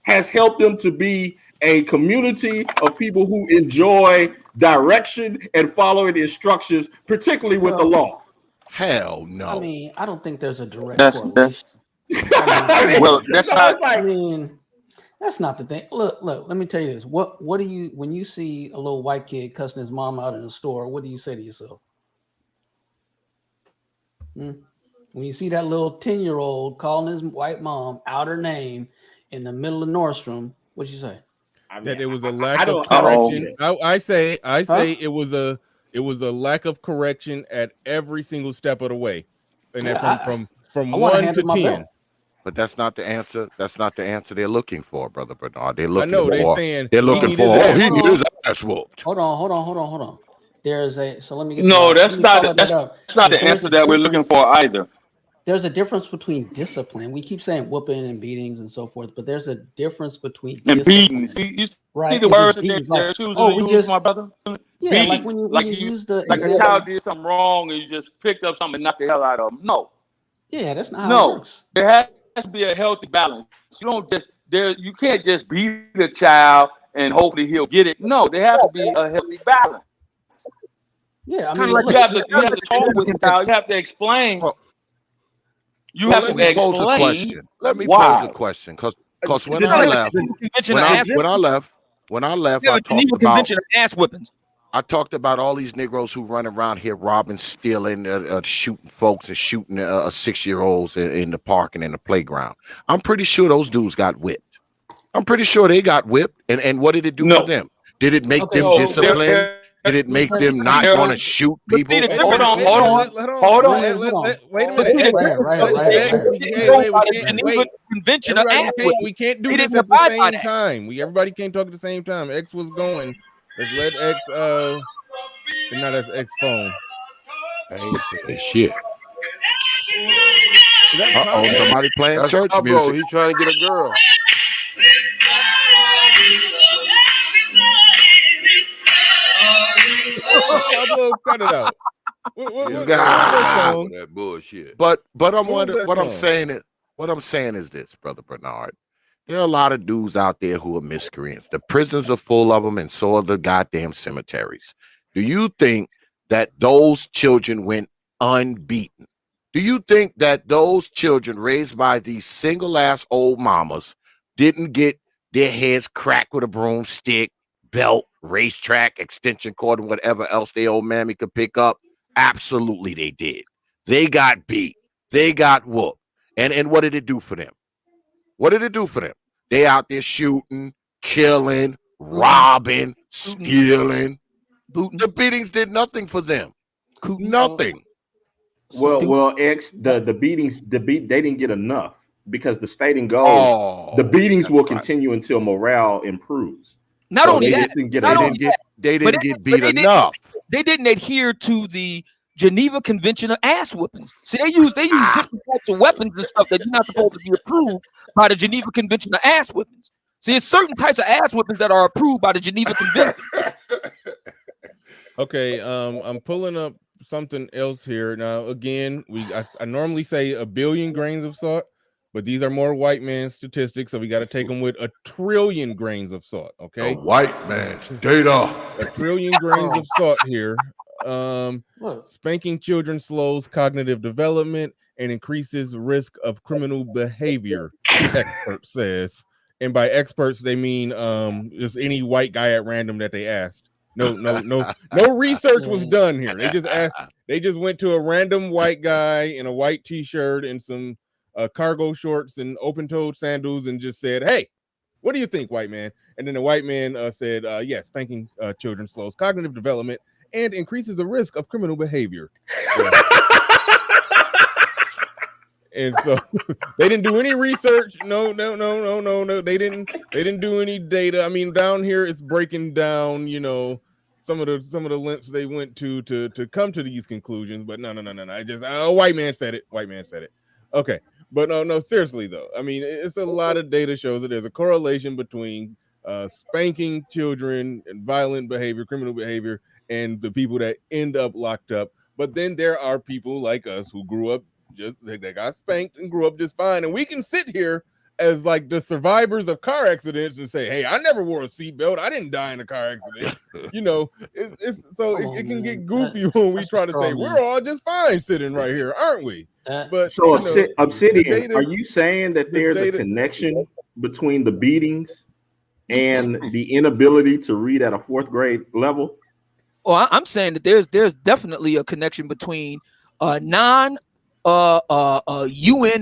has helped them to be a community of people who enjoy direction and following instructions, particularly with the law? Hell no. I mean, I don't think there's a direct correlation. That's not the thing. Look, let me tell you this. What do you, when you see a little white kid cussing his mom out in the store, what do you say to yourself? When you see that little 10-year-old calling his white mom out her name in the middle of Nordstrom, what you say? That it was a lack of correction. I say it was a lack of correction at every single step of the way, and from 1 to 10. But that's not the answer. That's not the answer they're looking for, Brother Bernard. They're looking they're looking for he needs his ass whooped. Hold on. There's a let me get that's not the answer that we're looking for either. There's a difference between discipline. We keep saying whooping and beatings and so forth, but there's a difference between beating. See the words that they're choosing to use, my brother. Yeah, beating. like when you use the a child did something wrong and you just picked up something and knocked the hell out of them. No. Yeah, that's not how it works. There has to be a healthy balance. You can't just beat a child and hopefully he'll get it. No, there has to be a healthy balance. Yeah, I mean, like you have to talk with the child. You have to explain. Let me pose a question because when I left, I talked about ass whippings. I talked about all these Negroes who run around here robbing, stealing, shooting folks and shooting 6-year-olds in the park and in the playground. I'm pretty sure those dudes got whipped. I'm pretty sure they got whipped. And what did it do for them? Did it make them disciplined? Did it make them not want to shoot people? See, Hold on. Wait a minute. Convention. We can't do this at the same time. Everybody can't talk at the same time. X was going. Let's let X. Not as X phone. I ain't saying shit. Uh-oh, somebody playing That's church Pablo. music. He's trying to get a girl. Pablo, cut it out. That bullshit. But I'm wondering what I'm saying is this, Brother Bernard. There are a lot of dudes out there who are miscreants. The prisons are full of them, and so are the goddamn cemeteries. Do you think that those children went unbeaten? Do you think that those children raised by these single-ass old mamas didn't get their heads cracked with a broomstick, belt, racetrack, extension cord, and whatever else their old mammy could pick up? Absolutely they did. They got beat. They got whooped. And what did it do for them? What did it do for them? They out there shooting, killing, robbing, stealing. The beatings did nothing for them. Nothing. Well, X, the beatings, they didn't get enough because the stating goes, the beatings will continue until morale improves. Not only that, they didn't get beat enough. They didn't adhere to the Geneva Convention of ass whippings. See, they use different types of weapons and stuff that you're not supposed to be approved by the Geneva Convention of ass whippings. See, it's certain types of ass whippings that are approved by the Geneva Convention. Okay, I'm pulling up something else here. Now, again, I normally say 1 billion grains of salt, but these are more white man statistics, so we got to take them with 1 trillion grains of salt. Okay, the white man's data. 1 trillion grains of salt here. Spanking children slows cognitive development and increases risk of criminal behavior, expert says. And by experts, they mean just any white guy at random that they asked. No research was done here. They just asked. They just went to a random white guy in a white T-shirt and some cargo shorts and open-toed sandals and just said, "Hey, what do you think, white man?" And then the white man said, "Yes, spanking children slows cognitive development and increases the risk of criminal behavior." Yeah. And so they didn't do any research. No. They didn't do any data. I mean, down here it's breaking down, some of the lengths they went to come to these conclusions. But no. I just white man said it. White man said it. Okay. But no, seriously though. I mean, it's a lot of data shows that there's a correlation between spanking children and violent behavior, criminal behavior, and the people that end up locked up. But then there are people like us who grew up they got spanked and grew up just fine. And we can sit here as like the survivors of car accidents and say, "Hey, I never wore a seatbelt. I didn't die in a car accident." It can get goofy when we try to say we're all just fine sitting right here, aren't we? But so Obsidian, are you saying that there's a connection between the beatings and the inability to read at a 4th grade level? Well, I'm saying that there's definitely a connection between UN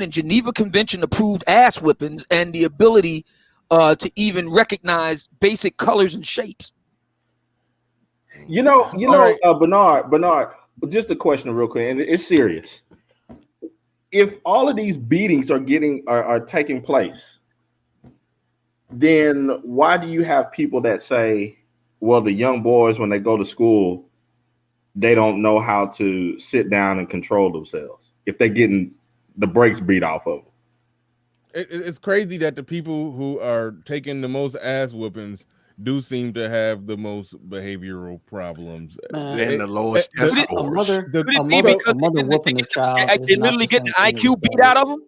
and Geneva Convention approved ass whippings and the ability to even recognize basic colors and shapes. Right. Bernard, just a question real quick, and it's serious. If all of these beatings are taking place, then why do you have people that say, well, the young boys, when they go to school, they don't know how to sit down and control themselves if they're getting the brakes beat off of them? It's crazy that the people who are taking the most ass whoopings do seem to have the most behavioral problems and the lowest test scores. A mother whooping a child. They literally get the IQ beat out of them.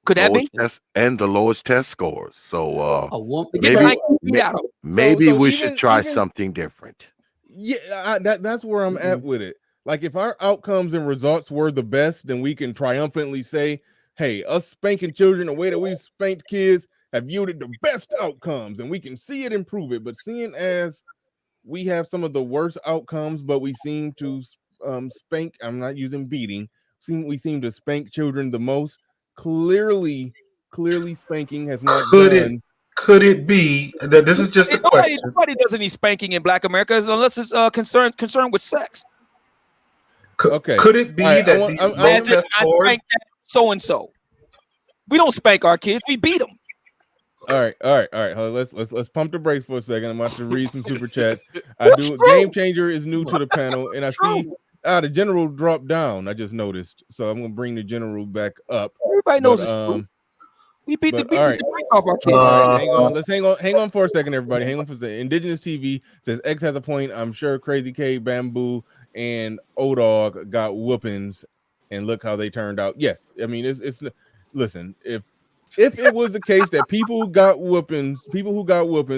Could that be? And the lowest test scores. So maybe we should try something different. Yeah, that's where I'm at with it. Like, if our outcomes and results were the best, then we can triumphantly say, "Hey, us spanking children the way that we spanked kids have yielded the best outcomes," and we can see it improve it. But seeing as we have some of the worst outcomes, but we seem to spank, I'm not using beating, we seem to spank children the most. Clearly spanking has not done Could it be that this is just a question? Nobody does any spanking in Black America unless it's concerned with sex. Okay. Could it be that these low test scores? So and so. We don't spank our kids. We beat them. All right. Let's pump the brakes for a second. I'm about to read some super chats. Game Changer is new to the panel, and I see the general dropped down. I just noticed, so I'm gonna bring the general back up. Everybody knows it's true. We beat the brakes off our kids. Let's hang on for a second, everybody. Hang on for a second. Indigenous TV says X has a point. I'm sure Crazy K, Bamboo, and O-Dog got whoopings, and look how they turned out. Yes, I mean it's listen, if it was the case that people who got whoopings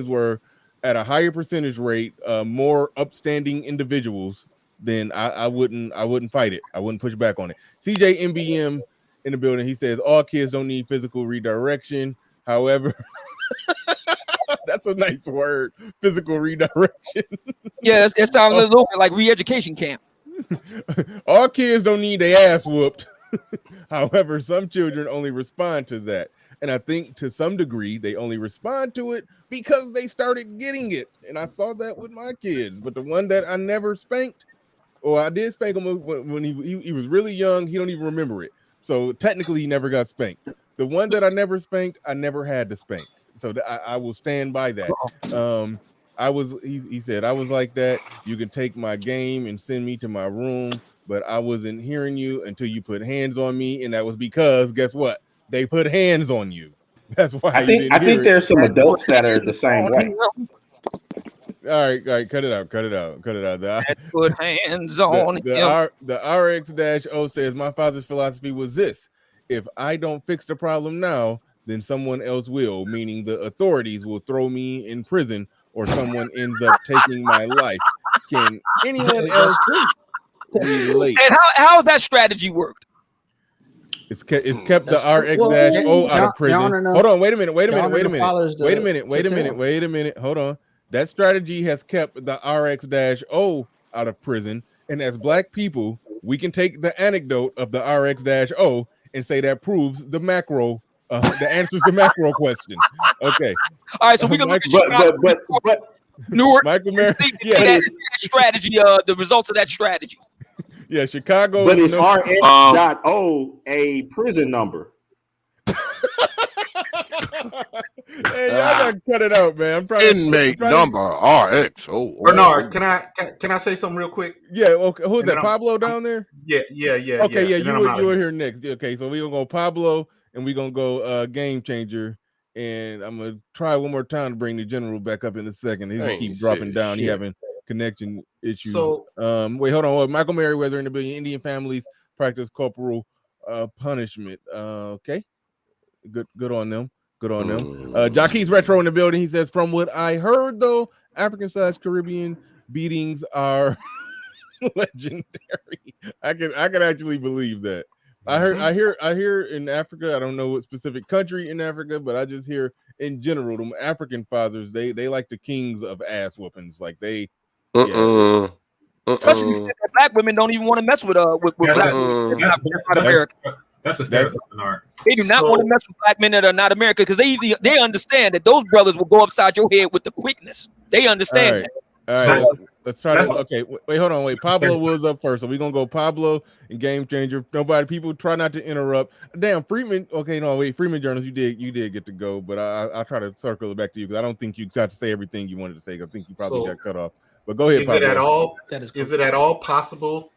were at a higher percentage rate, more upstanding individuals, then I wouldn't fight it. I wouldn't push back on it. CJ MBM in the building, he says all kids don't need physical redirection. However, that's a nice word, physical redirection. Yeah, it sounds a little bit like re-education camp. All kids don't need their ass whooped. However, some children only respond to that. And I think to some degree, they only respond to it because they started getting it. And I saw that with my kids. But the one that I never spanked, or I did spank him when he was really young, he don't even remember it. So technically, he never got spanked. The one that I never spanked, I never had to spank. So I will stand by that. He said, I was like that. You can take my game and send me to my room, but I wasn't hearing you until you put hands on me. And that was because, guess what? They put hands on you. That's why I think there's some adults that are the same way. All right, cut it out. Put hands on him. The RX-O says, my father's philosophy was this: if I don't fix the problem now, then someone else will, meaning the authorities will throw me in prison or someone ends up taking my life. Can anyone else relate? And how has that strategy worked? It's kept the RX-O out of prison. Hold on, wait a minute. Hold on. That strategy has kept the RX-O out of prison. And as Black people, we can take the anecdote of the RX-O and say that proves the macro, the answers the macro question. Okay. All right, so we can look at but Newark, Michael Merritt, that strategy, the results of that strategy. Yeah, Chicago. But is RX.O a prison number? Hey, y'all gotta cut it out, man. I'm trying inmate number RXO. Bernard, can I say something real quick? Yeah, okay. Who's that? Pablo down there? Yeah. Okay, yeah, you were here next. Okay, so we're gonna go Pablo and we're gonna go Game Changer. And I'm gonna try one more time to bring the general back up in a second. He's gonna keep dropping down. He having connection issues. So wait, hold on. Michael Merriweather in the building. Indian families practice corporal punishment. Okay, good on them. Jackie's Retro in the building. He says, from what I heard though, African-sized Caribbean beatings are legendary. I can actually believe that. I hear in Africa, I don't know what specific country in Africa, but I just hear in general, them African fathers, they like the kings of ass whoopings. Like they Especially that Black women don't even want to mess with Black women that are not American. That's a stereotype. They do not want to mess with Black men that are not American because they understand that those brothers will go upside your head with the quickness. They understand that. All right, let's try this. Okay, wait, hold on. Pablo was up first, so we're gonna go Pablo and Game Changer. People try not to interrupt. Damn, Freeman. Okay, no, wait, Freeman Journals, you did get to go, but I'll try to circle it back to you because I don't think you got to say everything you wanted to say. I think you probably got cut off. But go ahead. Is it at all possible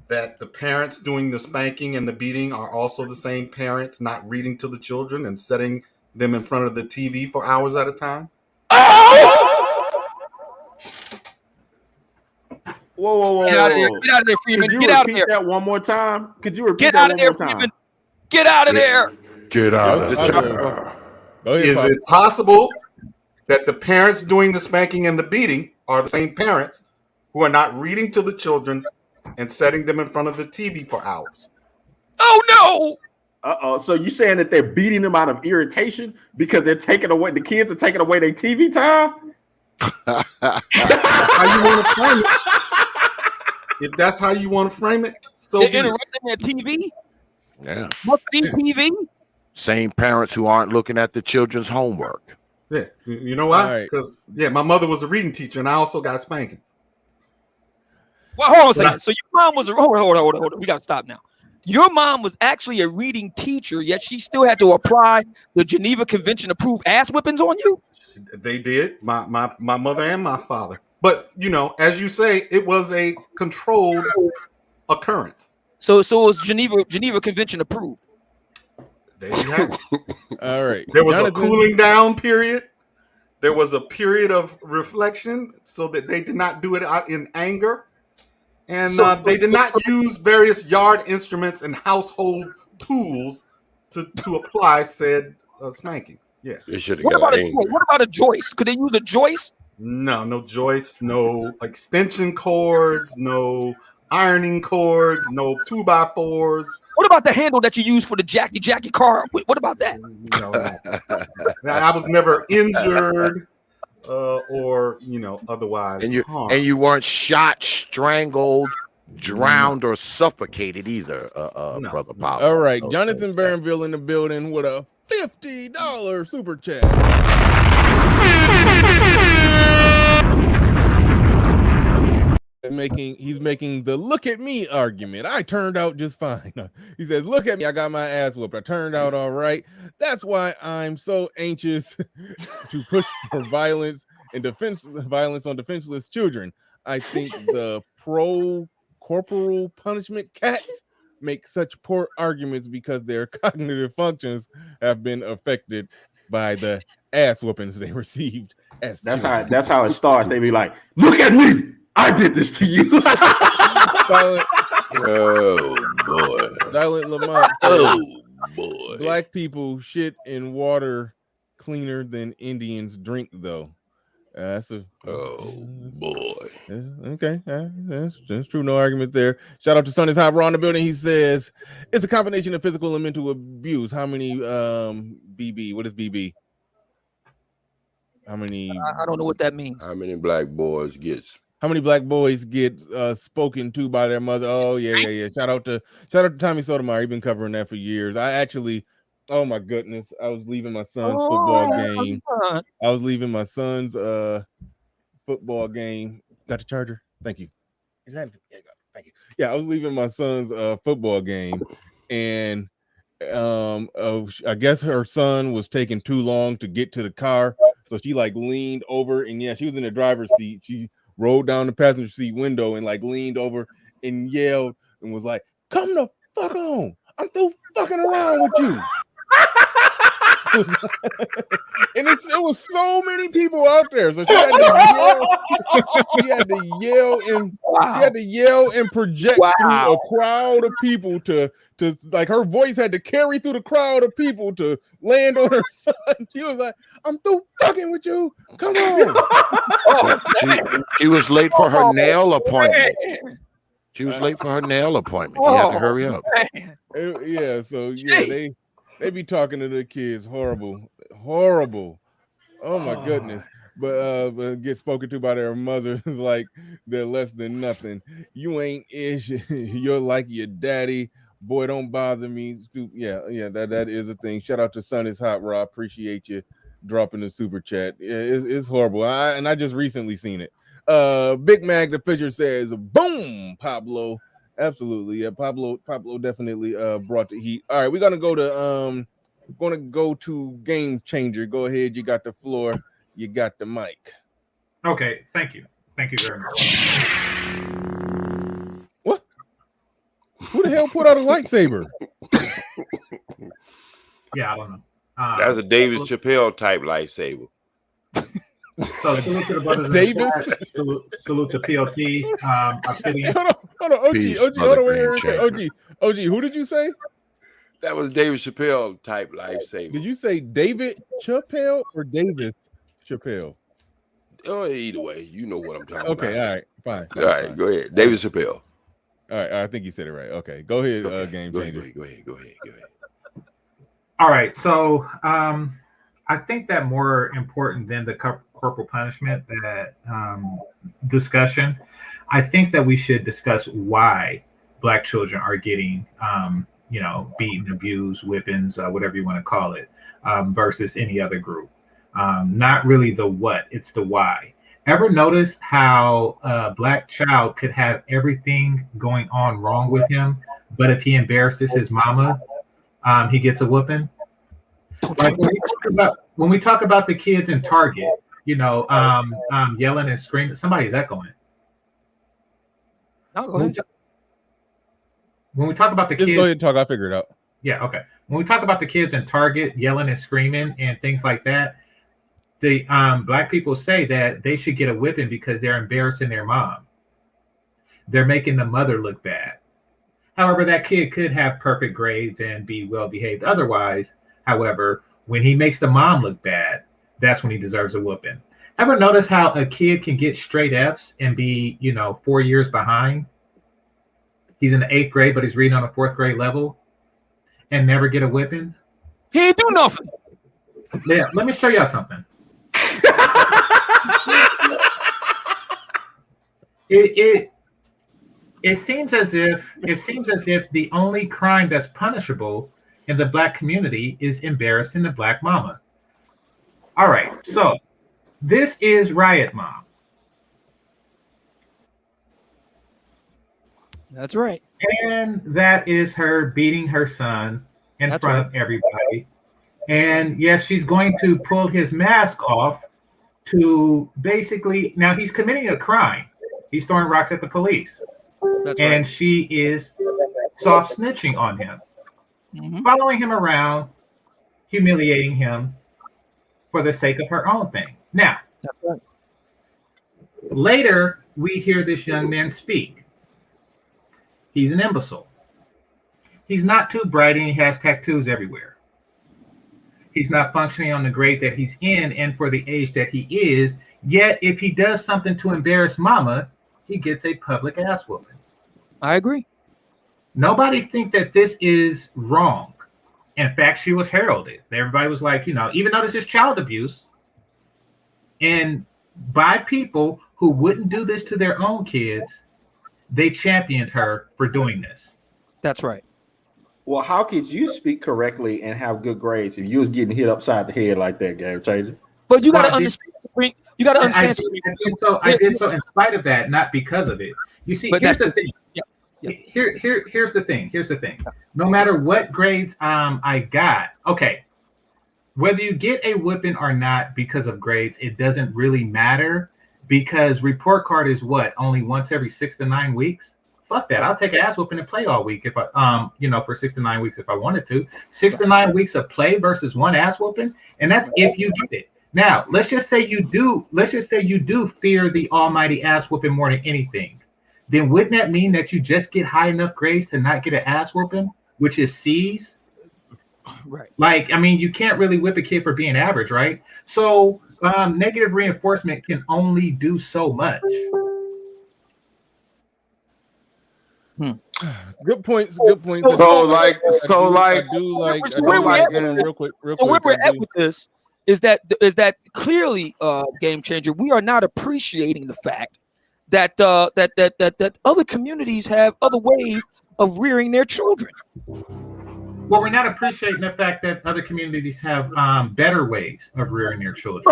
that the parents doing the spanking and the beating are also the same parents not reading to the children and setting them in front of the TV for hours at a time? Whoa. Get out of there. Get out of there, Freeman. Get out of there. That one more time. Could you repeat Get that out of there, Freeman. Get out of there. Get out of there. Is it possible that the parents doing the spanking and the beating are the same parents who are not reading to the children and setting them in front of the TV for hours? Oh no! So you saying that they're beating them out of irritation because the kids are taking away their TV time? That's how you want to frame it. If that's how you want to frame it, so they're interrupting their TV. Yeah. Must see TV. Same parents who aren't looking at the children's homework. Yeah, you know why? Because my mother was a reading teacher, and I also got spankings. Well, hold on a second. So your mom was hold on. We got to stop now. Your mom was actually a reading teacher, yet she still had to apply the Geneva Convention approved ass whippings on you? They did. My mother and my father. But, as you say, it was a controlled occurrence. So it was Geneva Convention approved. There you have it. All right. There was a cooling down period. There was a period of reflection so that they did not do it out in anger. And they did not use various yard instruments and household tools to apply said spankings. Yeah. What about a joist? Could they use a joist? No joists, no extension cords, no ironing cords, no 2x4s. What about the handle that you use for the Jackie car? What about that? I was never injured or otherwise. And you weren't shot, strangled, drowned, or suffocated either, Brother Pablo. All right, Jonathan Barronville in the building with a $50 super chat. He's making the look at me argument. I turned out just fine. He says, look at me, I got my ass whooped. I turned out all right. That's why I'm so anxious to push for violence on defenseless children. I think the pro-corporal punishment cats make such poor arguments because their cognitive functions have been affected by the ass whoopings they received. That's how it starts. They be like, look at me. I did this to you. Silent, oh boy. Silent Lamont. Oh boy. Black people shit in water cleaner than Indians drink, though. Oh boy. Okay, that's true. No argument there. Shout out to Son is Hot Raw in the building. He says it's a combination of physical and mental abuse. How many BB? What is BB? How many? I don't know what that means. How many black boys get spoken to by their mother? Oh yeah. Shout out to Tommy Sotomayor. He's been covering that for years. I actually, oh my goodness, I was leaving my son's football game. I was leaving my son's football game. Got the charger? Thank you. Is that? Yeah, thank you. Yeah, I was leaving my son's football game, and I guess her son was taking too long to get to the car, so she leaned over, and she was in the driver's seat. She rolled down the passenger seat window and leaned over and yelled and was like, "Come the fuck on! I'm through fucking around with you." And it was so many people out there, so she had to yell and project through a crowd of people to her voice had to carry through the crowd of people to land on her son. She was like, "I'm through fucking with you. Come on." She was late for her nail appointment. She was late for her nail appointment. You had to hurry up. They be talking to the kids horrible. Oh my goodness. But get spoken to by their mothers like they're less than nothing. You ain't ish. You're like your daddy. Boy, don't bother me. Yeah, that is a thing. Shout out to Son is Hot Raw. Appreciate you dropping the super chat. It's horrible. I just recently seen it. Big Mag the Fisher says, boom, Pablo. Absolutely. Yeah, Pablo definitely brought the heat. All right, we're gonna go to Game Changer. Go ahead, you got the floor, you got the mic. Okay, thank you very much. What? Who the hell put out a lightsaber? Yeah, I don't know. That's a David Chappelle type lightsaber. So salute to the brothers. Davis. Salute to POT. Hold on, OG, who did you say? That was David Chappelle type lifesaver. Did you say David Chappelle or Davis Chappelle? Oh, either way, you know what I'm talking about. Okay, all right, fine. All right, go ahead. David Chappelle. All right, I think you said it right. Okay, go ahead, Game Changer. Go ahead. All right, so I think that more important than the corporal punishment, that discussion, I think that we should discuss why Black children are getting, beaten, abused, whippings, whatever you want to call it, versus any other group. Not really the what, it's the why. Ever notice how a black child could have everything going on wrong with him, but if he embarrasses his mama, he gets a whooping? Like when we talk about the kids in Target, yelling and screaming. Somebody's echoing. No, go ahead. When we talk about the kids, just go ahead and talk. I'll figure it out. Yeah, okay. When we talk about the kids in Target yelling and screaming and things like that, the black people say that they should get a whipping because they're embarrassing their mom. They're making the mother look bad. However, that kid could have perfect grades and be well behaved otherwise. However, when he makes the mom look bad, that's when he deserves a whooping. Ever notice how a kid can get straight F's and be, 4 years behind? He's in the 8th grade, but he's reading on a 4th grade level and never get a whipping? He ain't do nothing. Yeah, let me show y'all something. It seems as if the only crime that's punishable in the black community is embarrassing the black mama. All right, so this is Riot Mom. That's right. And that is her beating her son in front of everybody. And yes, she's going to pull his mask off to basically, now he's committing a crime. He's throwing rocks at the police. And she is soft snitching on him, following him around, humiliating him for the sake of her own thing. Now, later, we hear this young man speak. He's an imbecile. He's not too bright and he has tattoos everywhere. He's not functioning on the grade that he's in and for the age that he is. Yet, if he does something to embarrass mama, he gets a public ass whooping. I agree. Nobody think that this is wrong. In fact, she was heralded. Everybody was like, even though this is child abuse, and by people who wouldn't do this to their own kids, they championed her for doing this. That's right. Well, how could you speak correctly and have good grades if you was getting hit upside the head like that, Game Changer? But you got to understand. You got to understand. I did so in spite of that, not because of it. You see, here's the thing. Here's the thing. Here's the thing. No matter what grades I got, okay, whether you get a whipping or not because of grades, it doesn't really matter because report card is what, only once every 6 to 9 weeks. Fuck that. I'll take an ass whooping and play all week if I, for 6 to 9 weeks if I wanted to. 6 to 9 weeks of play versus one ass whooping, and that's if you get it. Now, let's just say you do fear the almighty ass whooping more than anything. Then wouldn't that mean that you just get high enough grades to not get an ass whooping, which is C's? Right. Like, I mean, you can't really whip a kid for being average, right? So negative reinforcement can only do so much. Good points. Good points. So where we're at with this is that clearly, Game Changer, we are not appreciating the fact that that other communities have other ways of rearing their children. Well, we're not appreciating the fact that other communities have better ways of rearing their children.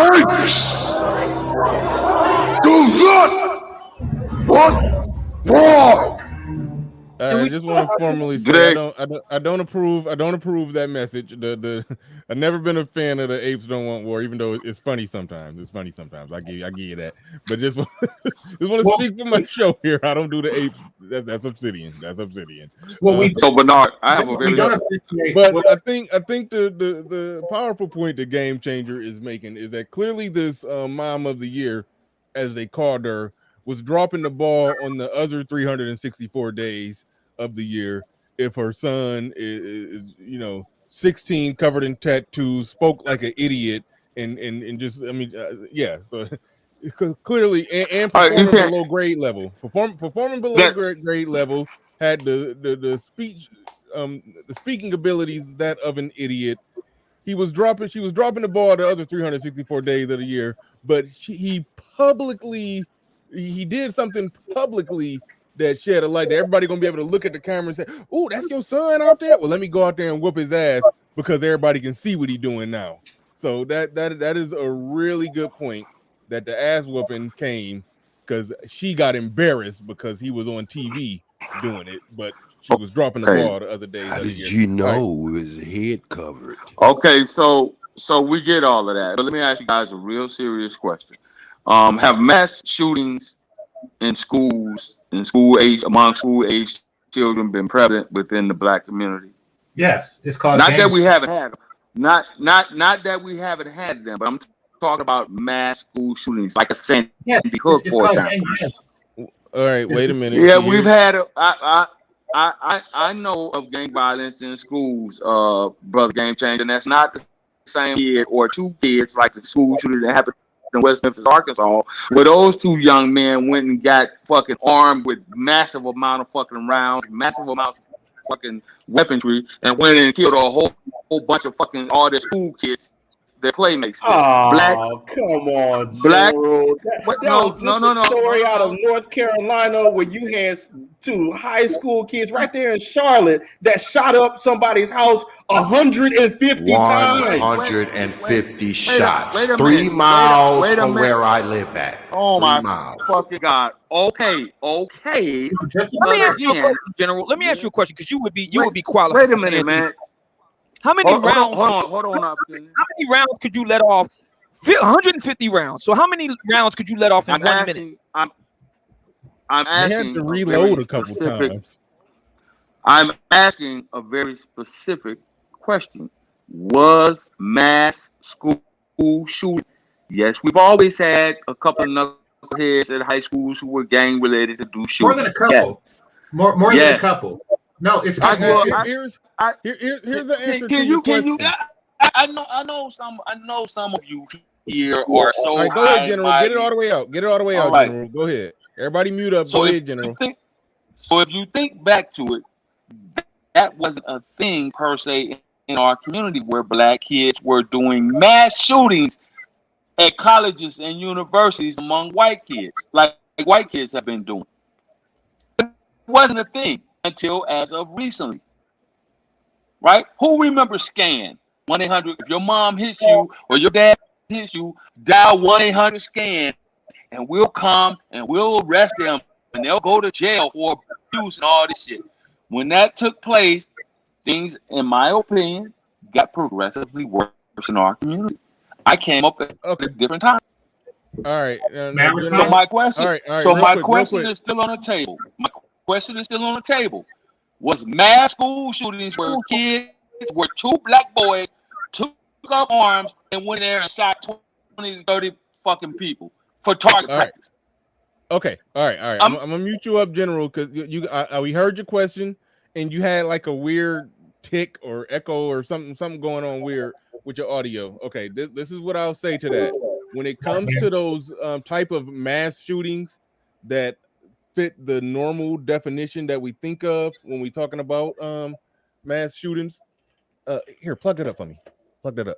Do not want war. I just want to formally say I don't approve that message. I've never been a fan of the apes don't want war, even though it's funny sometimes. I give you that. But just want to speak for my show here. I don't do the apes. That's Obsidian. Well, so Bernard, I have a very but I think the powerful point the Game Changer is making is that clearly this Mom of the Year, as they called her, was dropping the ball on the other 364 days of the year. If her son is 16, covered in tattoos, spoke like an idiot, and just, so clearly, and performing below grade level, performing below grade level, had the speech, the speaking abilities that of an idiot. She was dropping the ball the other 364 days of the year, but he did something publicly that shed a light that everybody gonna be able to look at the camera and say, "Oh, that's your son out there." Well, let me go out there and whoop his ass because everybody can see what he's doing now. So that is a really good point, that the ass whooping came because she got embarrassed because he was on TV doing it, but she was dropping the ball the other day. How did you know his head covered? Okay, so we get all of that, but let me ask you guys a real serious question. Have mass shootings in schools, among school age children, been prevalent within the Black community? Yes, it's called. Not that we haven't had them. Not that we haven't had them, but I'm talking about mass school shootings, like a Sandy Hook, for example. All right, wait a minute. Yeah, we've had. I know of gang violence in schools, brother Game Changer, and that's not the same kid or two kids like the school shooting that happened in West Memphis, Arkansas, where those two young men went and got fucking armed with massive amount of fucking rounds, massive amounts of fucking weaponry, and went in and killed a whole bunch of fucking all their school kids, their playmates. Oh, come on, General. That was just a story out of North Carolina where you had two high school kids right there in Charlotte that shot up somebody's house 150 times. 150 shots. 3 miles from where I live at. Oh 3 my miles. fucking God. Okay. Let me ask you a question, General. Let me ask you a question, because you would be qualified. Wait a minute, man. How many rounds? Hold on. How many rounds could you let off? 150 rounds. So how many rounds could you let off in 1 minute? I'm asking. You had to reload a couple times. I'm asking a very specific question. Was mass school shooting? Yes, we've always had a couple of knuckleheads at high schools who were gang related to do shooting. More than a couple. Yes. More than a couple. No, it's here's the answer to your question. I know some of you here or so. All right, go ahead, General. Get it all the way out. Right. General. Go ahead. Everybody mute up. Go ahead, General. So if you think back to it, that wasn't a thing per se in our community where Black kids were doing mass shootings at colleges and universities among white kids, like white kids have been doing. It wasn't a thing until as of recently, right? Who remembers SCAN? 1-800. If your mom hits you or your dad hits you, dial 1-800-SCAN, and we'll come and we'll arrest them, and they'll go to jail for abuse and all this shit. When that took place, things, in my opinion, got progressively worse in our community. I came up at a different time. All right. So my question, is still on the table. My question is still on the table. Was mass school shootings where kids, where two Black boys took up arms and went there and shot 20 to 30 fucking people for target practice? Okay. All right. I'm gonna mute you up, General, because we heard your question and you had like a weird tick or echo or something going on weird with your audio. Okay, this is what I'll say to that. When it comes to those type of mass shootings that fit the normal definition that we think of when we're talking about mass shootings, here, plug it up on me. Plug that up.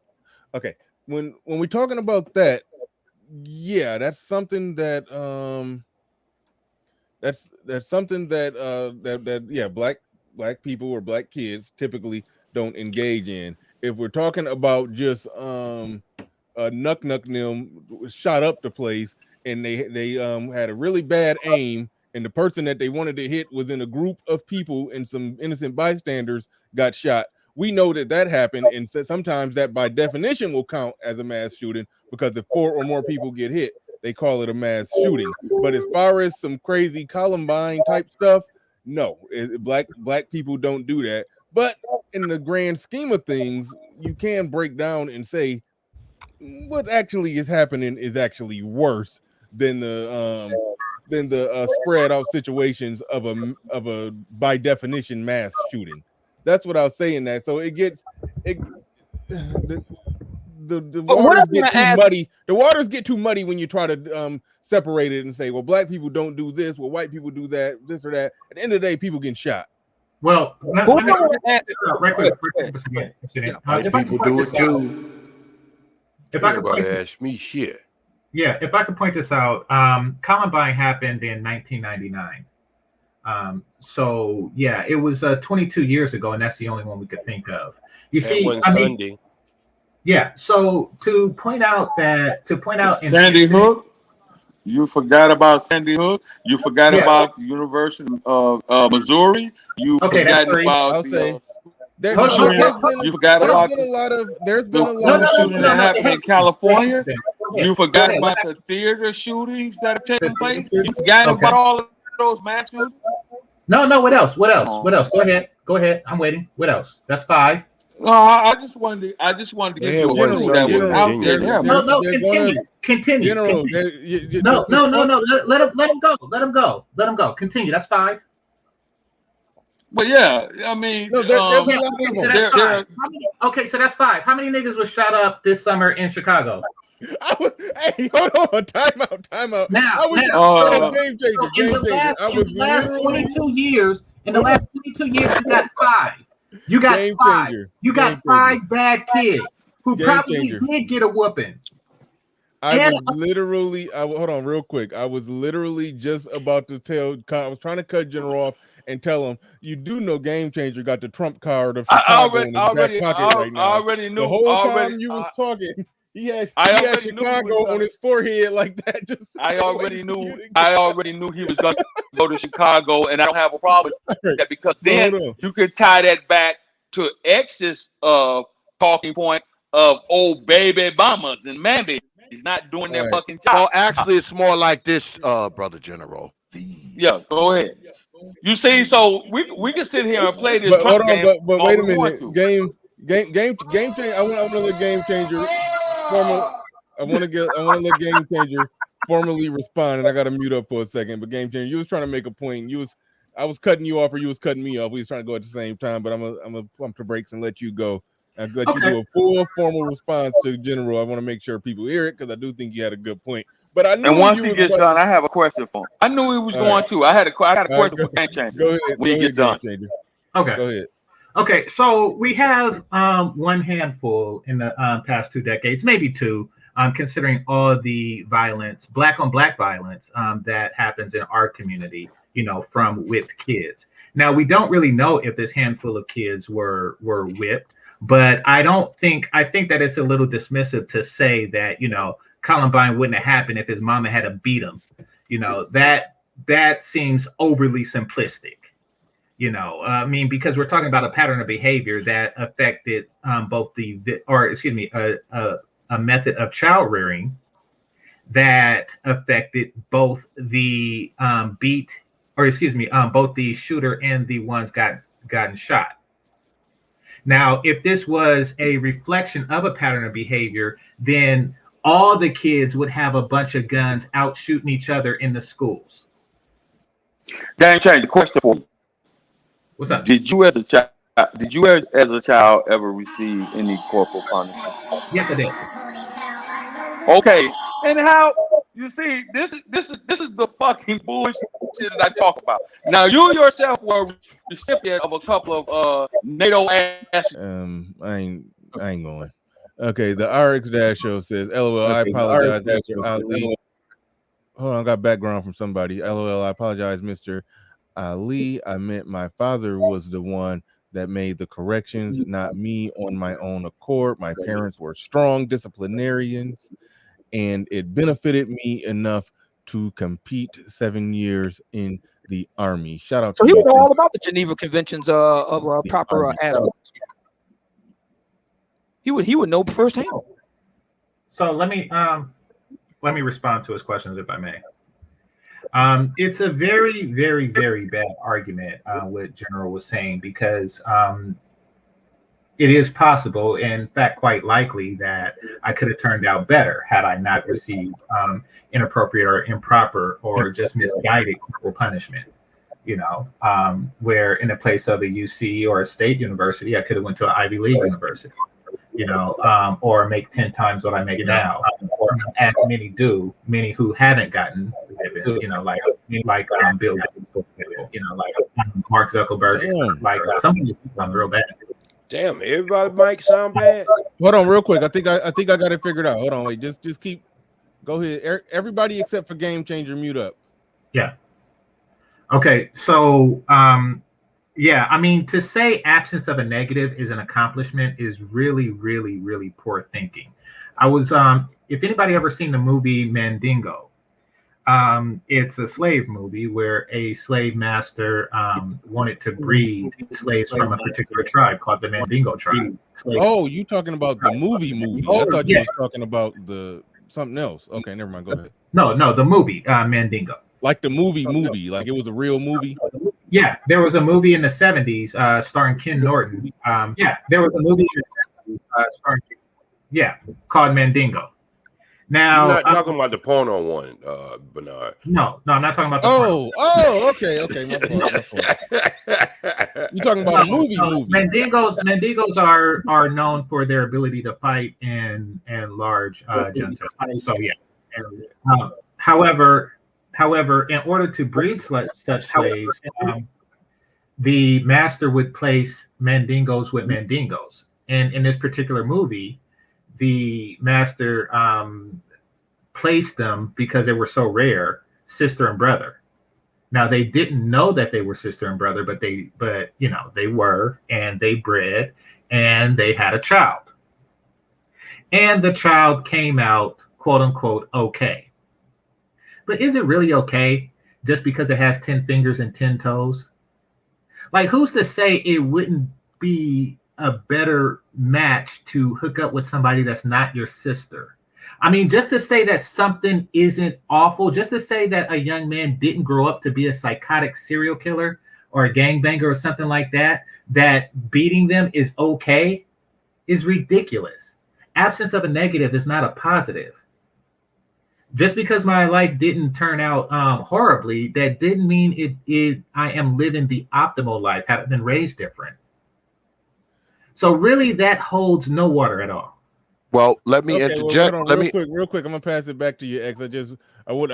Okay, when we're talking about that, yeah, that's something that that's something that black people or Black kids typically don't engage in. If we're talking about just Nuck them shot up the place and they had a really bad aim, and the person that they wanted to hit was in a group of people and some innocent bystanders got shot, we know that happened, and sometimes that by definition will count as a mass shooting, because if 4 or more people get hit, they call it a mass shooting. But as far as some crazy Columbine type stuff, no, black people don't do that. But in the grand scheme of things, you can break down and say what actually is happening is actually worse than the spread out situations of a by definition mass shooting. That's what I was saying. That so it gets the waters get too muddy. The waters get too muddy when you try to separate it and say, well, Black people don't do this, well, white people do that, this or that. At the end of the day, people getting shot. Well, let me right quick. People do it too. If I could ask me shit. Yeah, if I could point this out, Columbine happened in 1999. So yeah, it was 22 years ago, and that's the only one we could think of. You see, Sunday. Yeah. So to point out Sandy Hook. You forgot about Sandy Hook. You forgot Yeah. about the University of Missouri. You Okay, that's forgot three. about I'll the say school shooting. You forgot about there's been the a lot school of shooting that happened in California. You forgot ahead. about the theater shootings that have taken place. You forgot about all of those mass shootings. No. What else? What else? Go ahead. I'm waiting. What else? That's 5. No, I just wanted to give you a General, clue that was out there. Yeah, man. No. they're gonna Continue. General. No. Let him go. Continue. That's 5. But yeah, I mean, no, there's a lot of So them. that's 5. Okay, so that's 5. How many niggas was shot up this summer in Chicago? Hey, hold on, time out. Now, game changer. In the last 22 years, you got 5. You got game 5. changer. You got 5 bad kids who Game probably changer. did get a whooping. Hold on real quick. I was literally just about to I was trying to cut General off and tell him, you do know Game Changer got the Trump card of Chicago in his back pocket right now. I already knew. The whole time you was talking, he had Chicago on his forehead like that. I already knew he was going to go to Chicago, and I don't have a problem with that because then you could tie that back to X's talking point of old baby bombers and man babies not doing their fucking job. Well, actually, it's more like this, Brother General. Yeah, go ahead. You see, so we can sit here and play this. But wait a minute. Game changer. I want to let Game Changer I want to let Game Changer formally respond, and I got to mute up for a second. But Game Changer, you was trying to make a point. I was cutting you off, or you was cutting me off. We was trying to go at the same time, but I'm gonna pump the brakes and let you go. And let you do a full formal response to General. I want to make sure people hear it because I do think you had a good point. But I knew and once he gets done, I have a question for him. I knew he was going to. I had a question for Game Changer. Go ahead. When he gets done. Okay. Go ahead. Okay, so we have one handful in the past 2 decades, maybe 2, considering all the violence, black on black violence that happens in our community, from whipped kids. Now, we don't really know if this handful of kids were whipped, but I think that it's a little dismissive to say that, Columbine wouldn't have happened if his mama had to beat him. That seems overly simplistic. Because we're talking about a pattern of behavior that affected a method of child rearing that affected both the both the shooter and the ones gotten shot. Now, if this was a reflection of a pattern of behavior, then all the kids would have a bunch of guns out shooting each other in the schools. Game Changer, question for you. What's up? Did you as a child ever receive any corporal punishment? Yes, I did. Okay, and how you see this is the fucking bullshit that I talk about. Now you yourself were a recipient of a couple of NATO ass. I ain't going. Okay, the RX show says, "LOL, I apologize, Mr. Ali." Hold on, I got background from somebody. LOL, I apologize, Mr. Ali. I meant my father was the one that made the corrections, not me on my own accord. My parents were strong disciplinarians, and it benefited me enough to compete 7 years in the Army. Shout out so to he you. would know all about the Geneva Conventions of proper aspects. He would know firsthand. So let me respond to his questions, if I may. It's a very, very, very bad argument what General was saying, because it is possible, in fact, quite likely, that I could have turned out better had I not received inappropriate or improper or just misguided corporal punishment. Where in a place of a UC or a state university, I could have went to an Ivy League university. Or make 10 times what I make now, or as many who haven't gotten, like Bill, like Mark Zuckerberg, like some of these people are real bad. Damn, everybody mic sound bad. Hold on, real quick. I think I got it figured out. Hold on, wait. Just keep. Go ahead. Everybody except for Game Changer, mute up. Yeah. Okay, so Yeah, I mean, to say absence of a negative is an accomplishment is really, really, really poor thinking. I was, if anybody ever seen the movie Mandingo, it's a slave movie where a slave master wanted to breed slaves from a particular tribe called the Mandingo tribe. Oh, you talking about the movie? I thought you was talking about the something else. Okay, never mind. Go ahead. No, the movie Mandingo. Like the movie, like it was a real movie. Yeah, there was a movie in the 70s starring Ken Norton. Yeah, there was a movie in the 70s starring, called Mandingo. Now, you're not talking about the porno one, Bernard. No, I'm not talking about the porno. Okay. My fault. You're talking about a movie. Mandingos are known for their ability to fight and large genitals. So yeah. However, in order to breed such slaves, the master would place Mandingos with Mandingos. And in this particular movie, the master placed them, because they were so rare, sister and brother. Now they didn't know that they were sister and brother, but they were, and they bred, and they had a child. And the child came out, quote unquote, okay. But is it really okay just because it has 10 fingers and 10 toes? Like, who's to say it wouldn't be a better match to hook up with somebody that's not your sister? I mean, just to say that something isn't awful, just to say that a young man didn't grow up to be a psychotic serial killer or a gangbanger or something like that, that beating them is okay, is ridiculous. Absence of a negative is not a positive. Just because my life didn't turn out horribly, that didn't mean I am living the optimal life, having been raised different. So really, that holds no water at all. Well, let me interject. Real quick. I'm gonna pass it back to you, X. I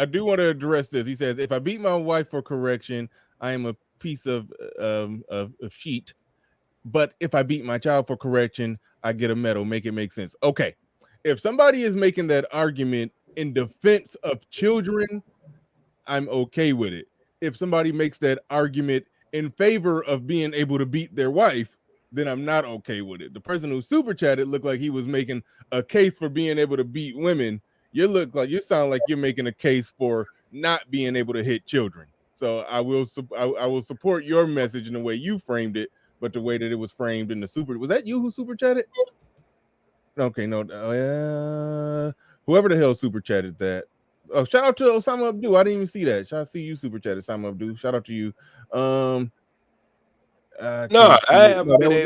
do want to address this. He says, if I beat my wife for correction, I am a piece of sheet. But if I beat my child for correction, I get a medal. Make it make sense. Okay. If somebody is making that argument in defense of children, I'm okay with it. If somebody makes that argument in favor of being able to beat their wife, then I'm not okay with it. The person who super chatted looked like he was making a case for being able to beat women. You sound like you're making a case for not being able to hit children. So I will support your message in the way you framed it, but the way that it was framed in the super, was that you who super chatted? Okay, no, whoever the hell super chatted that. Oh, shout out to Osama Abdul. I didn't even see that. Shout out to you, super chatted Osama Abdul. Shout out to you. That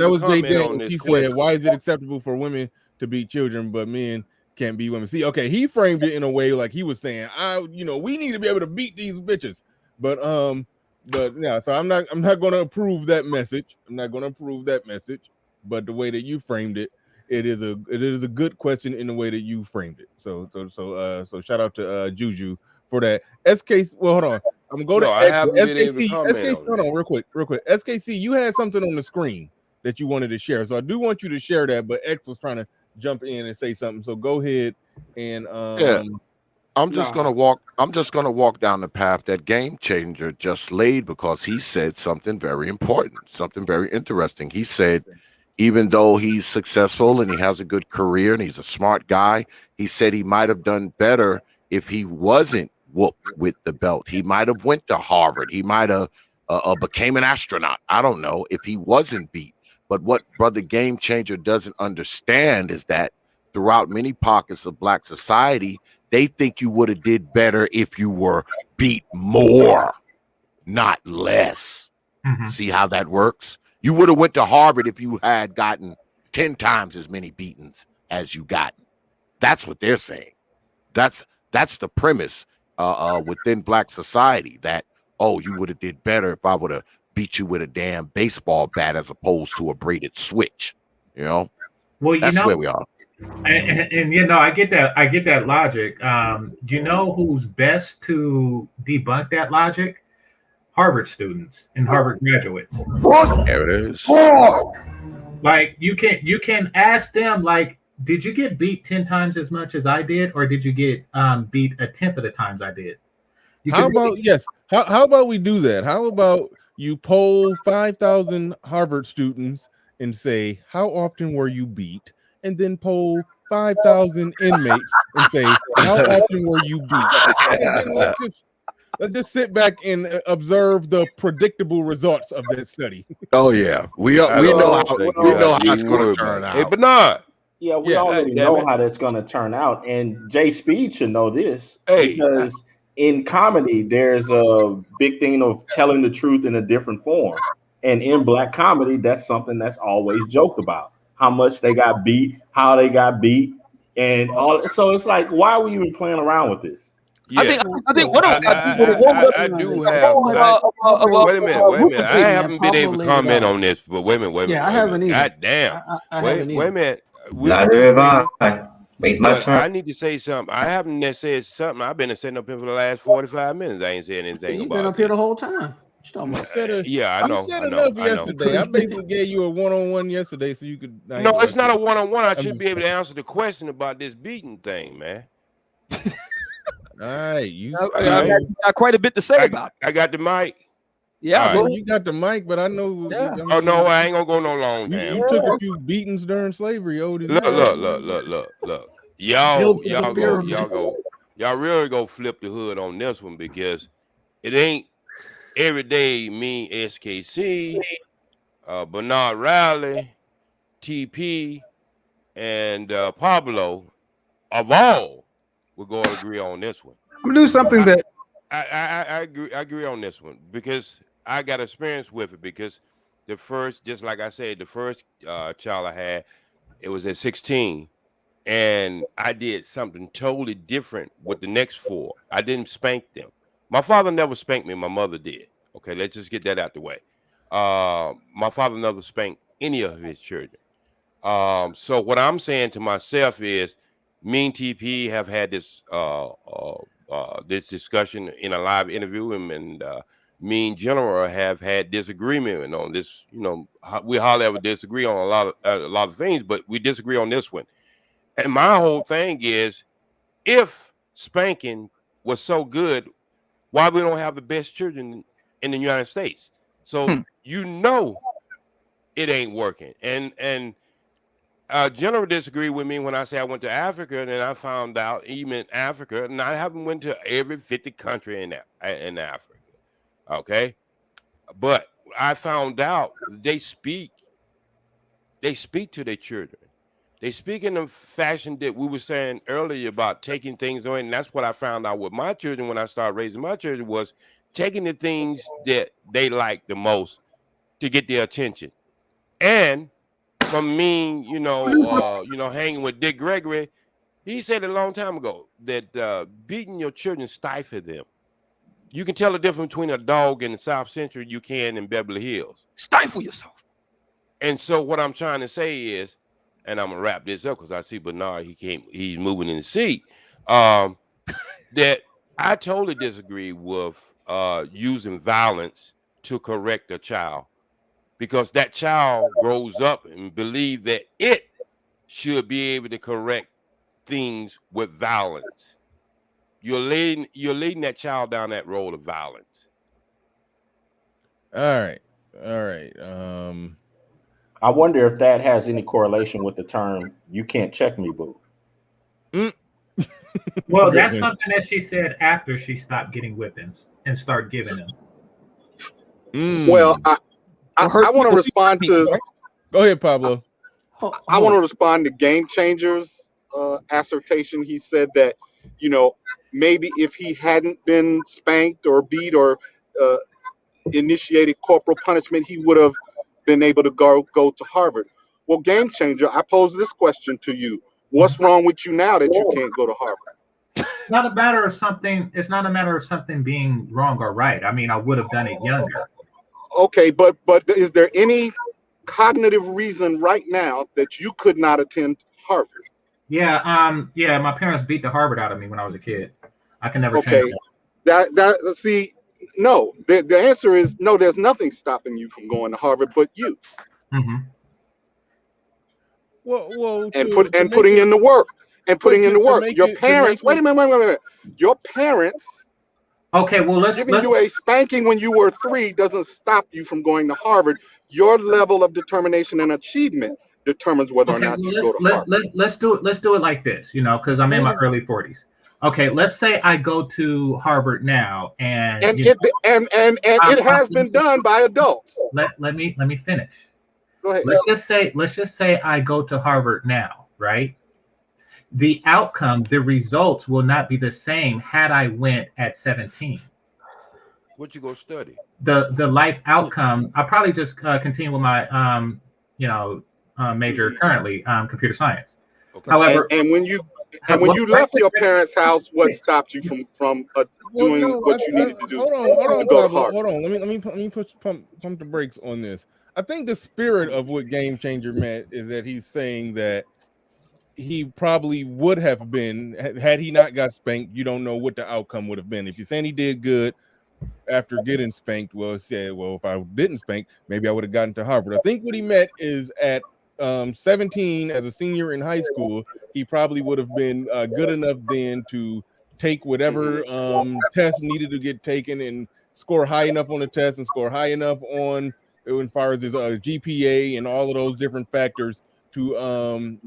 was Jay Daniels. He said, "Why is it acceptable for women to beat children, but men can't beat women?" See, okay, he framed it in a way like he was saying, we need to be able to beat these bitches." But yeah, so I'm not going to approve that message. I'm not going to approve that message. But the way that you framed it, it is a good question in the way that you framed it. So shout out to Juju for that. SK, well, hold on. I'm going to SKC. Hold on, real quick. SKC, you had something on the screen that you wanted to share, so I do want you to share that. But X was trying to jump in and say something, so go ahead and I'm just gonna walk down the path that Game Changer just laid, because he said something very important, something very interesting. He said, even though he's successful and he has a good career and he's a smart guy, he said he might have done better if he wasn't whooped with the belt. He might have went to Harvard. He might have became an astronaut. I don't know, if he wasn't beat. But what Brother Game Changer doesn't understand is that throughout many pockets of Black society, they think you would have did better if you were beat more, not less. Mm-hmm. See how that works? You would have went to Harvard if you had gotten 10 times as many beatings as you gotten. That's what they're saying. That's the premise within Black society, that, you would have did better if I would have beat you with a damn baseball bat as opposed to a braided switch. Well, that's where we are. And I get that logic. Do you know who's best to debunk that logic? Harvard students and Harvard graduates. There it is. Like, you can ask them, like, did you get beat 10 times as much as I did, or did you get beat a tenth of the times I did? How about we do that? How about You poll 5,000 Harvard students and say, how often were you beat? And then poll 5,000 inmates and say, how often were you beat? And then let's just sit back and observe the predictable results of that study. Oh yeah, we know how it's going to turn out. Hey, Bernard. Yeah, we already know how that's going to turn out, and Jay Speed should know this because in comedy there's a big thing of telling the truth in a different form, and in black comedy that's something that's always joked about: how much they got beat, how they got beat, and all. So it's like, why are we even playing around with this? Yeah. I think what I do have. Wait a minute. I haven't been able to comment on this, but wait a minute. Yeah, I haven't either. God damn. Wait a minute. Wait my turn. I need to say something. I haven't said something. I've been sitting up here for the last 45 minutes. I ain't saying anything You've about been up here the whole time. Yeah, I know. You said enough yesterday. I basically gave you a one-on-one yesterday so you could. No, it's not a one-on-one. I should be able to answer the question about this beating thing, man. All right, I got quite a bit to say about it. I got the mic. Yeah, well, you got the mic, but I know. Yeah. Oh no, I ain't gonna go no long time. You took a few beatings during slavery, Otis. Look. Y'all really go flip the hood on this one because it ain't every day me, SKC, Bernard Riley, TP, and Pablo of all we're going to agree on this one. I'm gonna do something that I agree on this one because I got experience with it because the first, just like I said, the first child I had, it was at 16, and I did something totally different with the next 4. I didn't spank them. My father never spanked me. My mother did. Okay, let's just get that out the way. My father never spanked any of his children. So what I'm saying to myself is, me and TP have had this this discussion in a live interview, and me and General have had disagreement on this. You know, we hardly ever disagree on a lot of things, but we disagree on this one. And my whole thing is, if spanking was so good, why we don't have the best children in the United States? So you know it ain't working. And General disagreed with me when I say I went to Africa, and then I found out even in Africa, and I haven't went to every 50 country in Africa, okay? But I found out they speak to their children. They speak in the fashion that we were saying earlier about taking things on, and that's what I found out with my children when I started raising my children, was taking the things that they like the most to get their attention. And from me, hanging with Dick Gregory, he said a long time ago that beating your children stifle them. You can tell the difference between a dog in the South Central you can in Beverly Hills. Stifle yourself. And so what I'm trying to say is, and I'm gonna wrap this up because I see Bernard, he's moving in the seat. That I totally disagree with using violence to correct a child. Because that child grows up and believe that it should be able to correct things with violence. You're leading that child down that road of violence. All right. I wonder if that has any correlation with the term "you can't check me, boo." Well, that's something that she said after she stopped getting whippings and started giving them. Well, I want to respond to. Go ahead, Pablo. I want to respond to Game Changer's assertion. He said that, maybe if he hadn't been spanked or beat or initiated corporal punishment, he would have been able to go to Harvard. Well, Game Changer, I pose this question to you: what's wrong with you now that you can't go to Harvard? It's not a matter of something. It's not a matter of something being wrong or right. I mean, I would have done it younger. Okay, but is there any cognitive reason right now that you could not attend Harvard? Yeah, my parents beat the Harvard out of me when I was a kid. I can never Okay, change that. See, no. The answer is no. There's nothing stopping you from going to Harvard, but you. Mm-hmm. Well, putting in the work and putting in the work. Your parents. Wait a minute. Your parents Okay, well let's Giving you a spanking when you were 3 doesn't stop you from going to Harvard. Your level of determination and achievement determines whether or Okay, not well you go to Harvard. let's do it like this, you know, because I'm in my early 40s. Okay, let's say I go to Harvard now, and it has been done by adults. Let me finish. Go ahead. Let's just say I go to Harvard now, right? The outcome, the results will not be the same had I went at 17. What you go study? The life outcome, I'll probably just continue with my major currently, computer science. Okay. However, and when you left your parents' house, what stopped you from doing what you needed to do? Hold on, Pablo. Hold on. Let me pump the brakes on this. I think the spirit of what Game Changer meant is that he's saying that he probably would have been, had he not got spanked, you don't know what the outcome would have been. If you're saying he did good after getting spanked, well, if I didn't spank, maybe I would have gotten to Harvard. I think what he meant is at 17, as a senior in high school, he probably would have been good enough then to take whatever test needed to get taken and score high enough on the test and score high enough on, as far as his GPA and all of those different factors to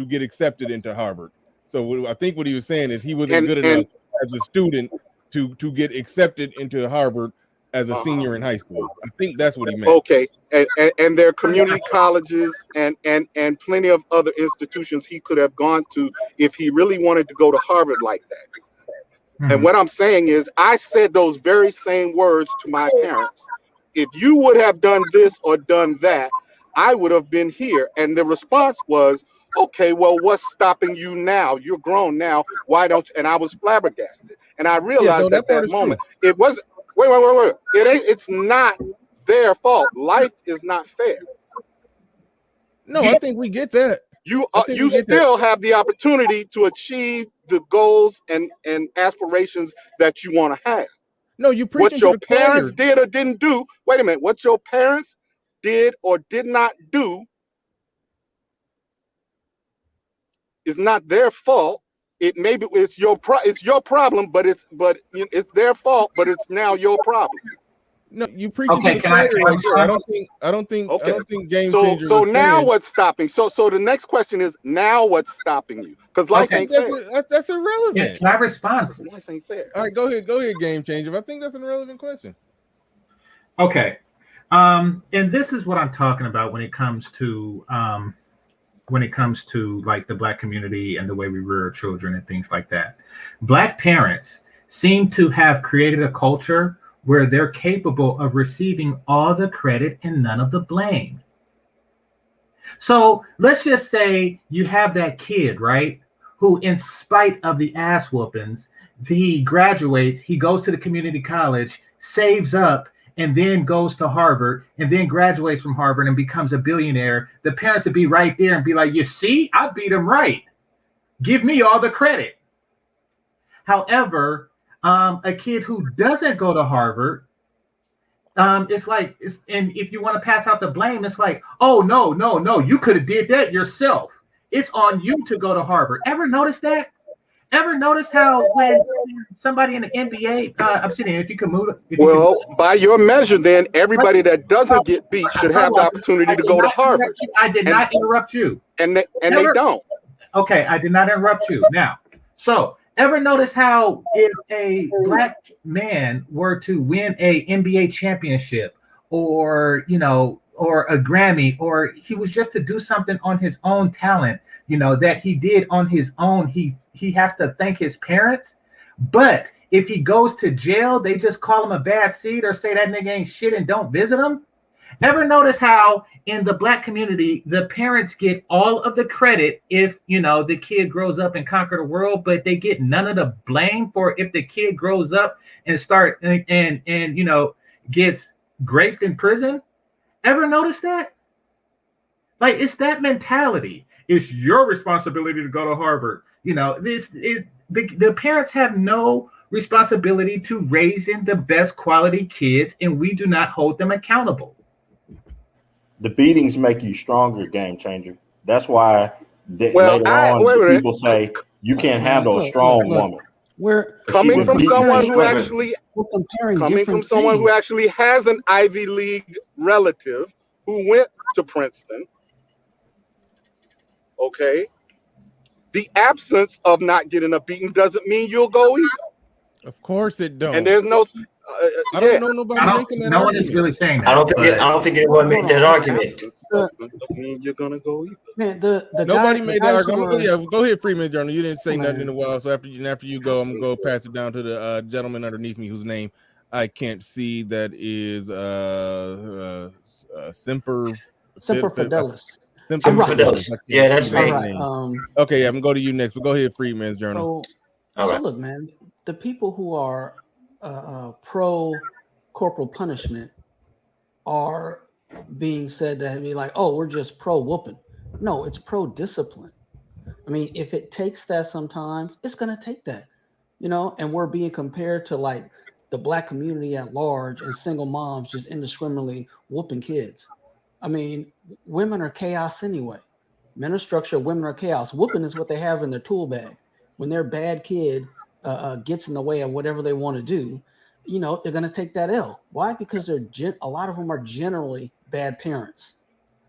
get accepted into Harvard. So I think what he was saying is he wasn't good enough as a student to get accepted into Harvard as a senior in high school. I think that's what he meant. Okay, and there are community colleges and plenty of other institutions he could have gone to if he really wanted to go to Harvard like that. And what I'm saying is, I said those very same words to my parents. If you would have done this or done that, I would have been here. And the response was, okay, well, what's stopping you now? You're grown now. Why don't you? And I was flabbergasted. And I realized at that moment, it wasn't, wait. It's not their fault. Life is not fair. No, I think we get that. You still have the opportunity to achieve the goals and aspirations that you want to have. No, you preaching what your to the parents choir. did or didn't do. Wait a minute. What your parents did or did not do is not their fault. It's your problem, but it's their fault, but it's now your problem. No, you preaching to the choir right there. I don't think Game Changer. So now what's stopping? So the next question is, now what's stopping you? Because life ain't fair. That's irrelevant. Yeah, can I respond? Life ain't fair. All right, go ahead, Game Changer. I think that's an irrelevant question. Okay, and this is what I'm talking about when it comes to like the Black community and the way we rear our children and things like that. Black parents seem to have created a culture where they're capable of receiving all the credit and none of the blame. So let's just say you have that kid, right, who, in spite of the ass whoopings, he graduates, he goes to the community college, saves up, and then goes to Harvard, and then graduates from Harvard and becomes a billionaire. The parents would be right there and be like, you see, I beat him right. Give me all the credit. However, a kid who doesn't go to Harvard, and if you want to pass out the blame, it's like, oh, no, you could have did that yourself. It's on you to go to Harvard. Ever notice that? Ever notice how when somebody in the NBA, I'm sitting here, if you can move. By your measure, then everybody that doesn't get beat should have the opportunity to go to Harvard. I did not interrupt you. And they don't. Okay, I did not interrupt you. Now, so ever notice how if a Black man were to win a NBA championship or a Grammy, or he was just to do something on his own talent, that he did on his own, he has to thank his parents. But if he goes to jail, they just call him a bad seed or say that nigga ain't shit and don't visit him. Ever notice how in the Black community, the parents get all of the credit if, the kid grows up and conquer the world, but they get none of the blame for if the kid grows up and gets raped in prison? Ever notice that? Like, it's that mentality. It's your responsibility to go to Harvard. The parents have no responsibility to raising the best quality kids, and we do not hold them accountable. The beatings make you stronger, Game Changer. That's why later on people say you can't handle a strong woman. We're coming from someone who we're actually comparing coming from different someone who things. actually has an Ivy League relative who went to Princeton. Okay, the absence of not getting a beating doesn't mean you'll go either. Of course it don't. And there's no, I don't know nobody making that no one argument. is really saying that. I don't think anyone made that argument. Doesn't mean you're gonna go either. Man, the Nobody guy, made the that guys argument. who are, Go ahead, Freeman Journal. You didn't say nothing man. in a while, so after you go, I'm gonna go pass it down to the gentleman underneath me whose name I can't see. That is Semper Fidelis. Semper Fidelis. Yeah, that's me. Right. Okay, I'm gonna go to you next. But go ahead, Freeman's Journal. So look, man, the people who are pro corporal punishment are being said to be like, oh, we're just pro whooping. No, it's pro discipline. I mean, if it takes that sometimes, it's going to take that, and we're being compared to like the Black community at large and single moms just indiscriminately whooping kids. I mean, women are chaos anyway. Men are structure, women are chaos. Whooping is what they have in their tool bag. When their bad kid gets in the way of whatever they want to do, they're going to take that L. Why? Because a lot of them are generally bad parents.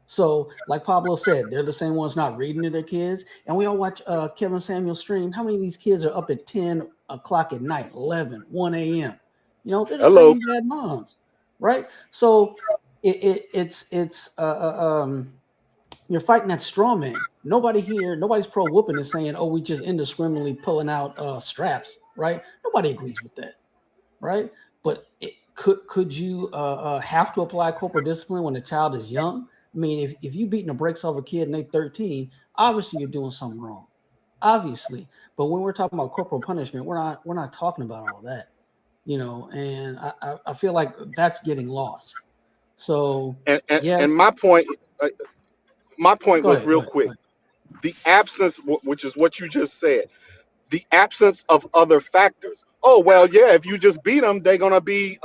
So, like Pablo said, they're the same ones not reading to their kids. And we all watch Kevin Samuel stream. How many of these kids are up at 10 o'clock at night, 11, 1 a.m.? They're the same bad moms, right? So it's you're fighting that straw man. Nobody's pro whooping is saying, oh, we just indiscriminately pulling out straps, right? Nobody agrees with that, right? But could you have to apply corporal discipline when a child is young? I mean, if you beating the brakes off a kid and they're 13, obviously you're doing something wrong, obviously. But when we're talking about corporal punishment, we're not talking about all that, and I feel like that's getting lost. So yes. And my point was real quick. The absence, which is what you just said, the absence of other factors. Oh, well, yeah, if you just beat them, they're going to be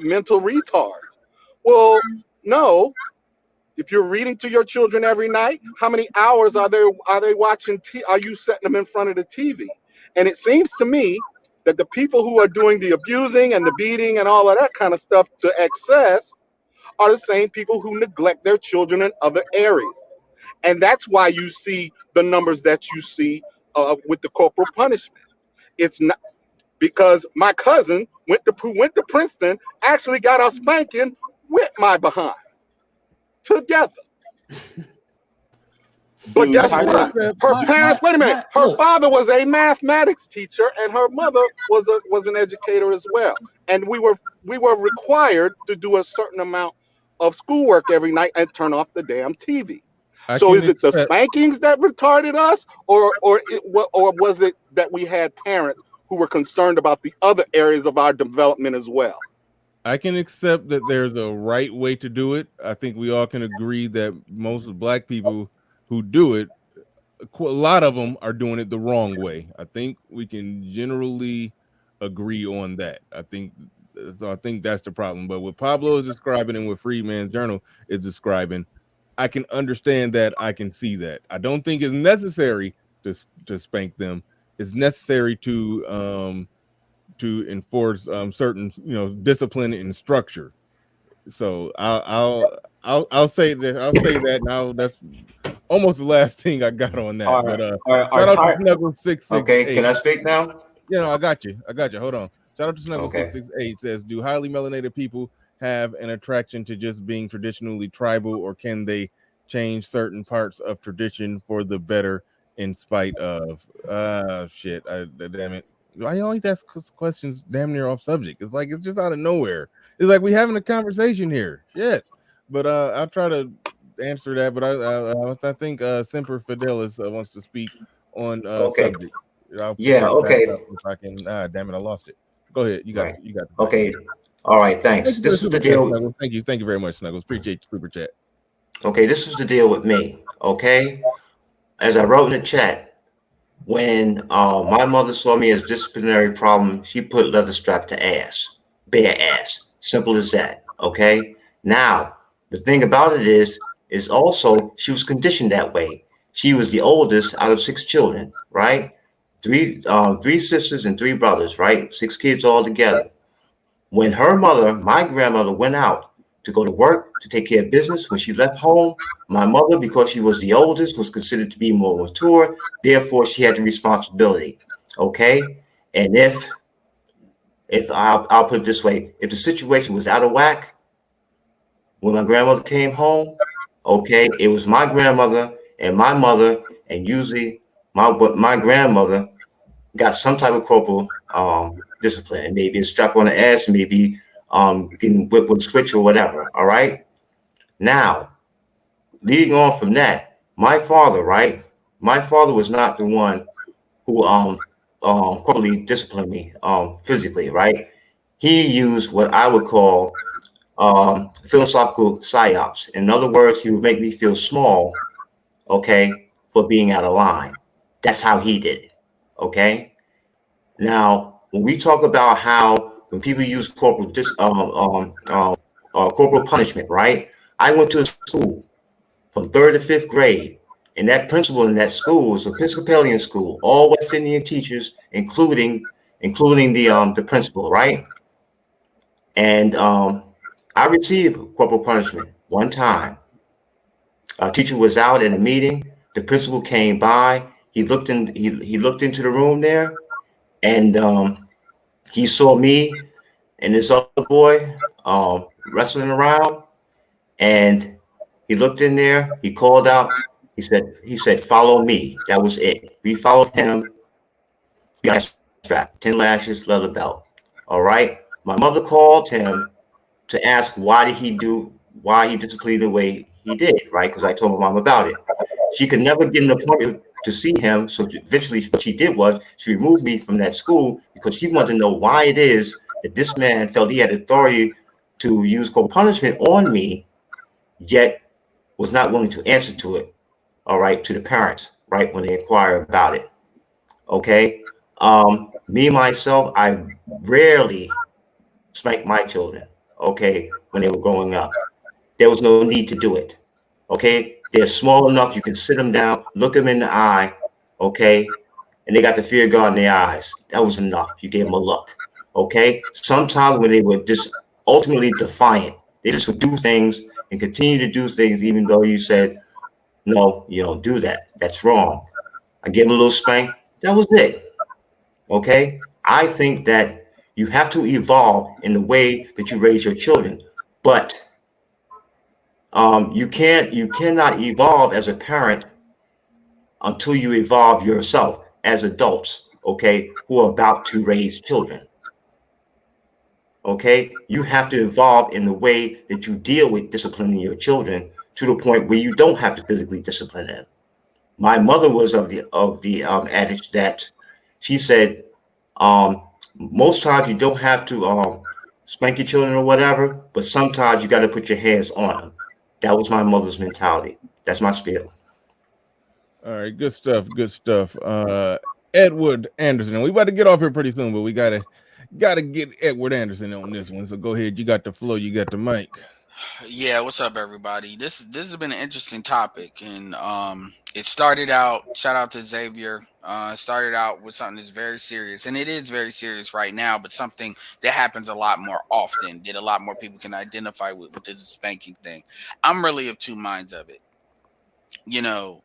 mental retards. Well, no. If you're reading to your children every night, how many hours are they watching? Are you setting them in front of the TV? And it seems to me that the people who are doing the abusing and the beating and all of that kind of stuff to excess are the same people who neglect their children in other areas. And that's why you see the numbers that you see with the corporal punishment. It's not because my cousin who went to Princeton actually got a spanking with my behind together. But guess what? Her parents, wait a minute, her father was a mathematics teacher and her mother was an educator as well. And we were required to do a certain amount of schoolwork every night and turn off the damn TV. So is it the spankings that retarded us, or was it that we had parents who were concerned about the other areas of our development as well? I can accept that there's a right way to do it. I think we all can agree that most Black people who do it, a lot of them are doing it the wrong way. I think we can generally agree on that. I think that's the problem. But what Pablo is describing and what Freeman's Journal is describing, I can understand that. I can see that. I don't think it's necessary to spank them. It's necessary to enforce certain discipline and structure. So I'll say that. I'll say that now. That's almost the last thing I got on that. Shout out to Snuggle 668. Okay, can I speak now? I got you. Hold on. Shout out to Snuggle 668. Says, do highly melanated people have an attraction to just being traditionally tribal, or can they change certain parts of tradition for the better in spite of? Shit. Damn it. I always ask questions damn near off subject. It's like it's just out of nowhere. It's like we having a conversation here. Shit. But I'll try to answer that. But I think Semper Fidelis wants to speak on subject. Okay. If I can, damn it, I lost it. Go ahead. You got it. You got it. Okay. All right. Thanks. This is the deal. Thank you. Thank you very much, Snuggles. Appreciate your super chat. Okay. This is the deal with me. Okay. As I wrote in the chat, when my mother saw me as a disciplinary problem, she put leather strap to ass, bare ass. Simple as that. Okay. Now, the thing about it is also she was conditioned that way. She was the oldest out of 6 children, right? three sisters and 3 brothers, right? 6 kids all together. When her mother, my grandmother, went out to go to work to take care of business, when she left home, my mother, because she was the oldest, was considered to be more mature. Therefore, she had the responsibility. Okay, and if I'll put it this way, if the situation was out of whack when my grandmother came home, okay, it was my grandmother and my mother, and usually my grandmother got some type of corporal discipline, and maybe a strap on the ass, maybe getting whipped with a switch or whatever. All right. Now, leading on from that, my father, right? My father was not the one who corporally disciplined me physically, right? He used what I would call philosophical psyops. In other words, he would make me feel small, okay, for being out of line. That's how he did it. Okay. Now, when we talk about how when people use corporal punishment, right? I went to a school from 3rd to 5th grade, and that principal in that school was an Episcopalian school, all West Indian teachers, including the principal, right? And I received corporal punishment one time. A teacher was out in a meeting. The principal came by. He looked into the room there, and he saw me and this other boy wrestling around, and he looked in there. He called out. He said, "Follow me." That was it. We followed him. He got strapped, 10 lashes, leather belt. All right. My mother called him to ask why he disciplined the way he did, right? Because I told my mom about it. She could never get an appointment to see him. So eventually what she did was she removed me from that school because she wanted to know why it is that this man felt he had authority to use corporal punishment on me, yet was not willing to answer to it, all right, to the parents, right, when they inquire about it. Okay. Me myself, I rarely spank my children, okay, when they were growing up. There was no need to do it. Okay. They're small enough, you can sit them down, look them in the eye, okay, and they got the fear of God in their eyes. That was enough. You gave them a look. Okay. Sometimes when they were just ultimately defiant, they just would do things and continue to do things, even though you said, no, you don't do that. That's wrong. I gave them a little spank. That was it. Okay. I think that you have to evolve in the way that you raise your children, but you cannot evolve as a parent until you evolve yourself as adults, okay, who are about to raise children. Okay, you have to evolve in the way that you deal with disciplining your children to the point where you don't have to physically discipline them. My mother was of the adage that she said, most times you don't have to spank your children or whatever, but sometimes you got to put your hands on them. That was my mother's mentality. That's my spiel. All right, good stuff. Good stuff. Edward Anderson, and we about to get off here pretty soon, but we gotta get Edward Anderson on this one. So go ahead. You got the flow. You got the mic. Yeah, what's up, everybody? This has been an interesting topic, and it started out. Shout out to Xavier. Started out with something that's very serious, and it is very serious right now. But something that happens a lot more often, that a lot more people can identify with the spanking thing. I'm really of two minds of it. You know,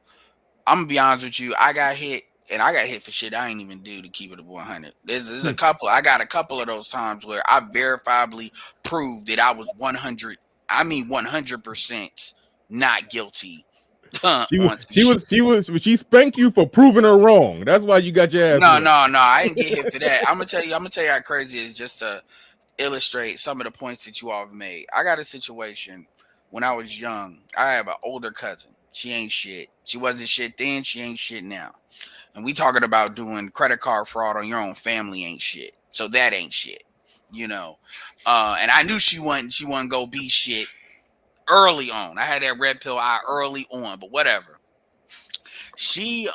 I'm gonna be honest with you. I got hit, and I got hit for shit I ain't even do, to keep it 100. There's a couple. I got a couple of those times where I verifiably proved that I was 100. I mean 100% not guilty. She spanked you for proving her wrong. That's why you got your ass. No, I didn't get hit for that. I'm gonna tell you how crazy it is, just to illustrate some of the points that you all have made. I got a situation when I was young. I have an older cousin. She ain't shit. She wasn't shit then. She ain't shit now. And we talking about doing credit card fraud on your own family ain't shit. So that ain't shit, you know. And I knew she wasn't go be shit early on. I had that red pill eye early on, but whatever. She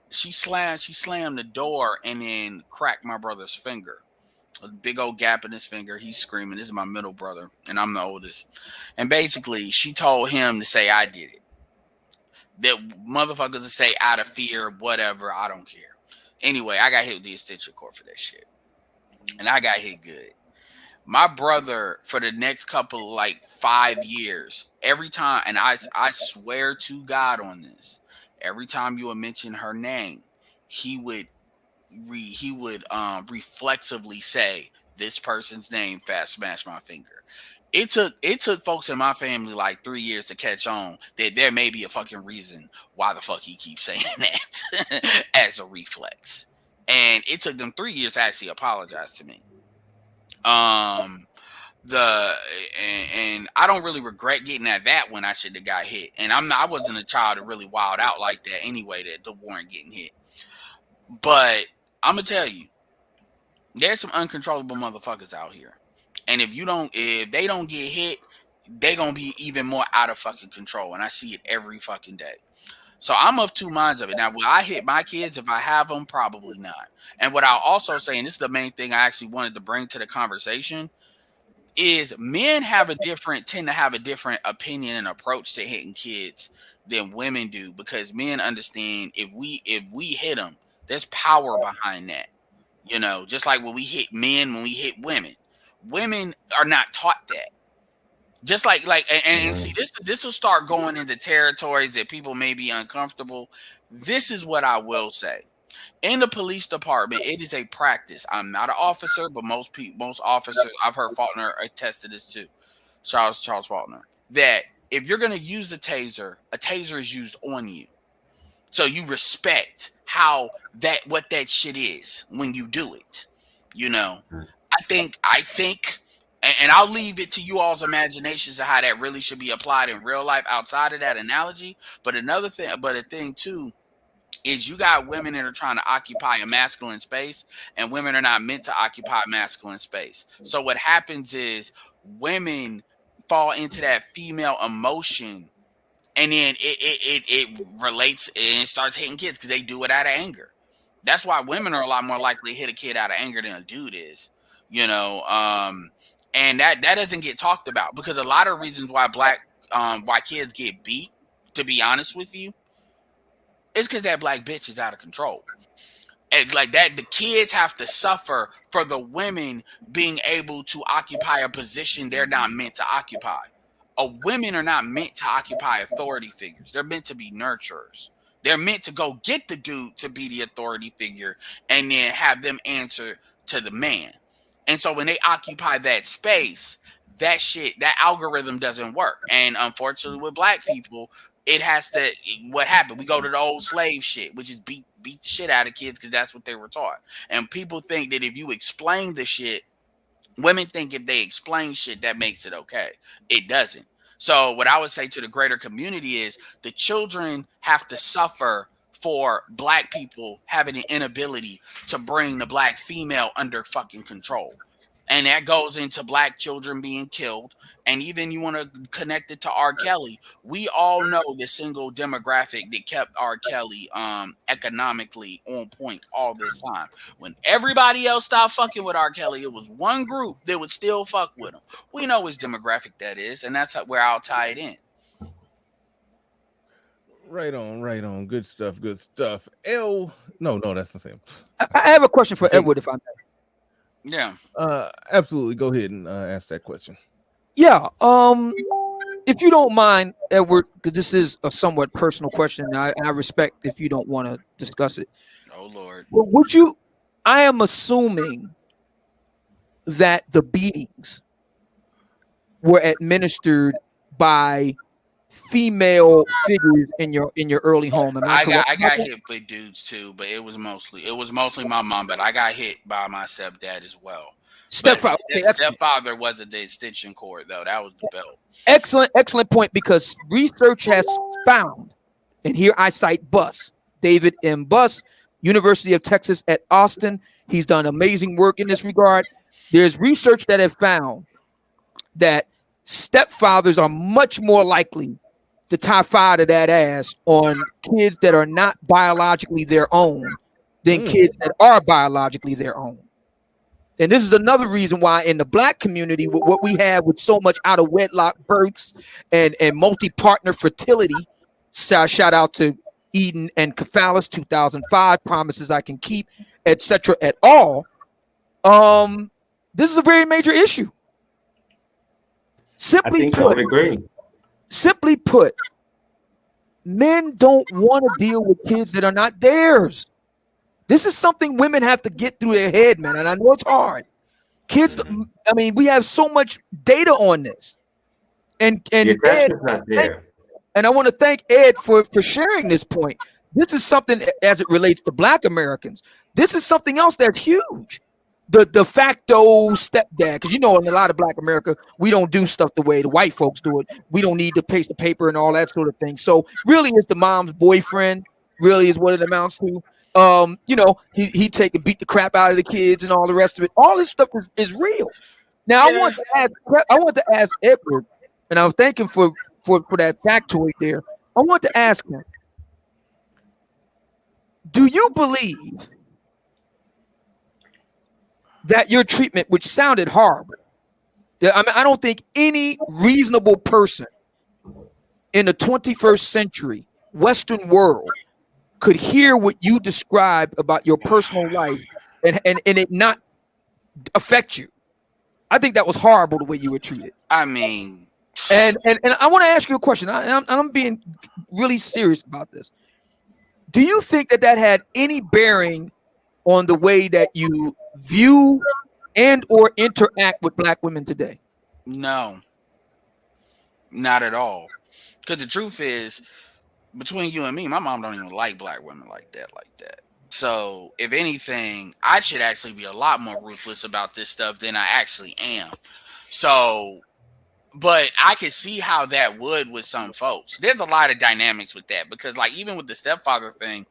slammed the door and then cracked my brother's finger. A big old gap in his finger. He's screaming. This is my middle brother, and I'm the oldest. And basically, she told him to say I did it. That motherfuckers to say out of fear, whatever, I don't care. Anyway, I got hit with the extension cord for that shit. And I got hit good. My brother, for the next couple, like 5 years, every time, and I swear to God on this, every time you would mention her name, he would reflexively say this person's name, fast smash my finger. It took folks in my family like 3 years to catch on that there may be a fucking reason why the fuck he keeps saying that as a reflex. And it took them 3 years to actually apologize to me. And I don't really regret getting at that when I should have got hit. And I wasn't a child that really wild out like that anyway, that the warrant getting hit. But I'm gonna tell you, there's some uncontrollable motherfuckers out here. And if they don't get hit, they gonna be even more out of fucking control. And I see it every fucking day. So I'm of two minds of it. Now, will I hit my kids if I have them? Probably not. And what I'll also say, and this is the main thing I actually wanted to bring to the conversation, is men tend to have a different opinion and approach to hitting kids than women do, because men understand if we hit them, there's power behind that. You know, just like when we hit men, when we hit women are not taught that. Just like and see, this will start going into territories that people may be uncomfortable. This is what I will say. In the police department, it is a practice. I'm not an officer, but most officers, I've heard Faulkner attest to this too. Charles Faulkner, that if you're going to use a taser is used on you. So you respect what that shit is when you do it. You know, I think, and I'll leave it to you all's imaginations of how that really should be applied in real life outside of that analogy. But a thing too, is you got women that are trying to occupy a masculine space, and women are not meant to occupy masculine space. So what happens is women fall into that female emotion, and then it relates and starts hitting kids because they do it out of anger. That's why women are a lot more likely to hit a kid out of anger than a dude is, you know. And that doesn't get talked about, because a lot of reasons why why kids get beat, to be honest with you, it's because that black bitch is out of control. And like that, the kids have to suffer for the women being able to occupy a position they're not meant to occupy. Women are not meant to occupy authority figures. They're meant to be nurturers. They're meant to go get the dude to be the authority figure and then have them answer to the man. And so when they occupy that space, that algorithm doesn't work. And unfortunately with black people, what happened? We go to the old slave shit, which is beat the shit out of kids because that's what they were taught. And people think that if you explain the shit, women think if they explain shit, that makes it okay. It doesn't. So what I would say to the greater community is the children have to suffer for black people having an inability to bring the black female under fucking control. And that goes into black children being killed. And even you want to connect it to R. Kelly. We all know the single demographic that kept R. Kelly economically on point all this time. When everybody else stopped fucking with R. Kelly, it was one group that would still fuck with him. We know which demographic that is, and that's where I'll tie it in. Right on. Good stuff. No, that's the same. I have a question for Edward, if I may. Yeah. Absolutely. Go ahead and ask that question. Yeah. If you don't mind, Edward, because this is a somewhat personal question, and I respect if you don't want to discuss it. Oh Lord. Well, I am assuming that the beatings were administered by female figures in your early home. I got hit with dudes too, but it was mostly my mom, but I got hit by my stepdad as well. Stepfather wasn't the extension cord though. That was the belt. Excellent point, because research has found, and here I cite Buss, David M. Buss, University of Texas at Austin. He's done amazing work in this regard. There's research that have found that stepfathers are much more likely to tie fire to that ass on kids that are not biologically their own than kids that are biologically their own. And this is another reason why in the black community, what we have with so much out of wedlock births and multi-partner fertility, shout out to Eden and Cephalus, 2005, Promises I Can Keep, etc. et al. This is a very major issue. Simply put, men don't want to deal with kids that are not theirs. This is something women have to get through their head, man. And I know it's hard. Kids, I mean, we have so much data on this. And Ed, and I want to thank Ed for sharing this point. This is something as it relates to Black Americans. This is something else that's huge. The de facto stepdad, because in a lot of Black America, we don't do stuff the way the white folks do it. We don't need to paste the paper and all that sort of thing. So really, it's the mom's boyfriend. Really, is what it amounts to. He take and beat the crap out of the kids and all the rest of it. All this stuff is real. Now, I want to ask Edward, and I thank him for that factoid there. I want to ask him, do you believe that your treatment, which sounded horrible, I don't think any reasonable person in the 21st century Western world could hear what you described about your personal life and it not affect you. I think that was horrible the way you were treated. I mean, and I want to ask you a question. I'm being really serious about this. Do you think that had any bearing on the way that you view and or interact with Black women today? No, not at all. Because the truth is, between you and me, my mom don't even like Black women like that. So if anything, I should actually be a lot more ruthless about this stuff than I actually am. So, but I can see how that would with some folks. There's a lot of dynamics with that because, like, even with the stepfather thing,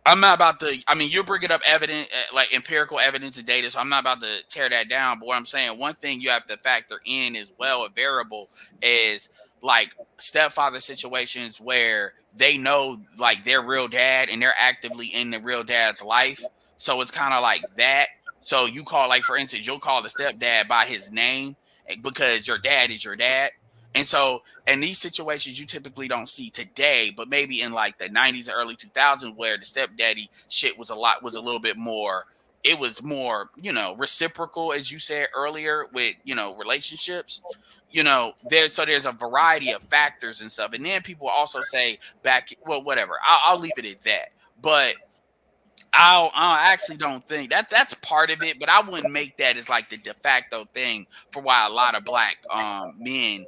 I'm not about to, you're bringing up evidence, like empirical evidence and data, so I'm not about to tear that down. But what I'm saying, one thing you have to factor in as well, a variable, is like stepfather situations where they know like their real dad and they're actively in the real dad's life. So it's kind of like that. So you call, like, for instance, you'll call the stepdad by his name because your dad is your dad. And so in these situations, you typically don't see today, but maybe in like the 90s and early 2000s, where the stepdaddy shit was a little bit more, it was more, reciprocal, as you said earlier, with, relationships, there's a variety of factors and stuff. And then people also say whatever, I'll leave it at that. But I actually don't think that's part of it, but I wouldn't make that as like the de facto thing for why a lot of Black men,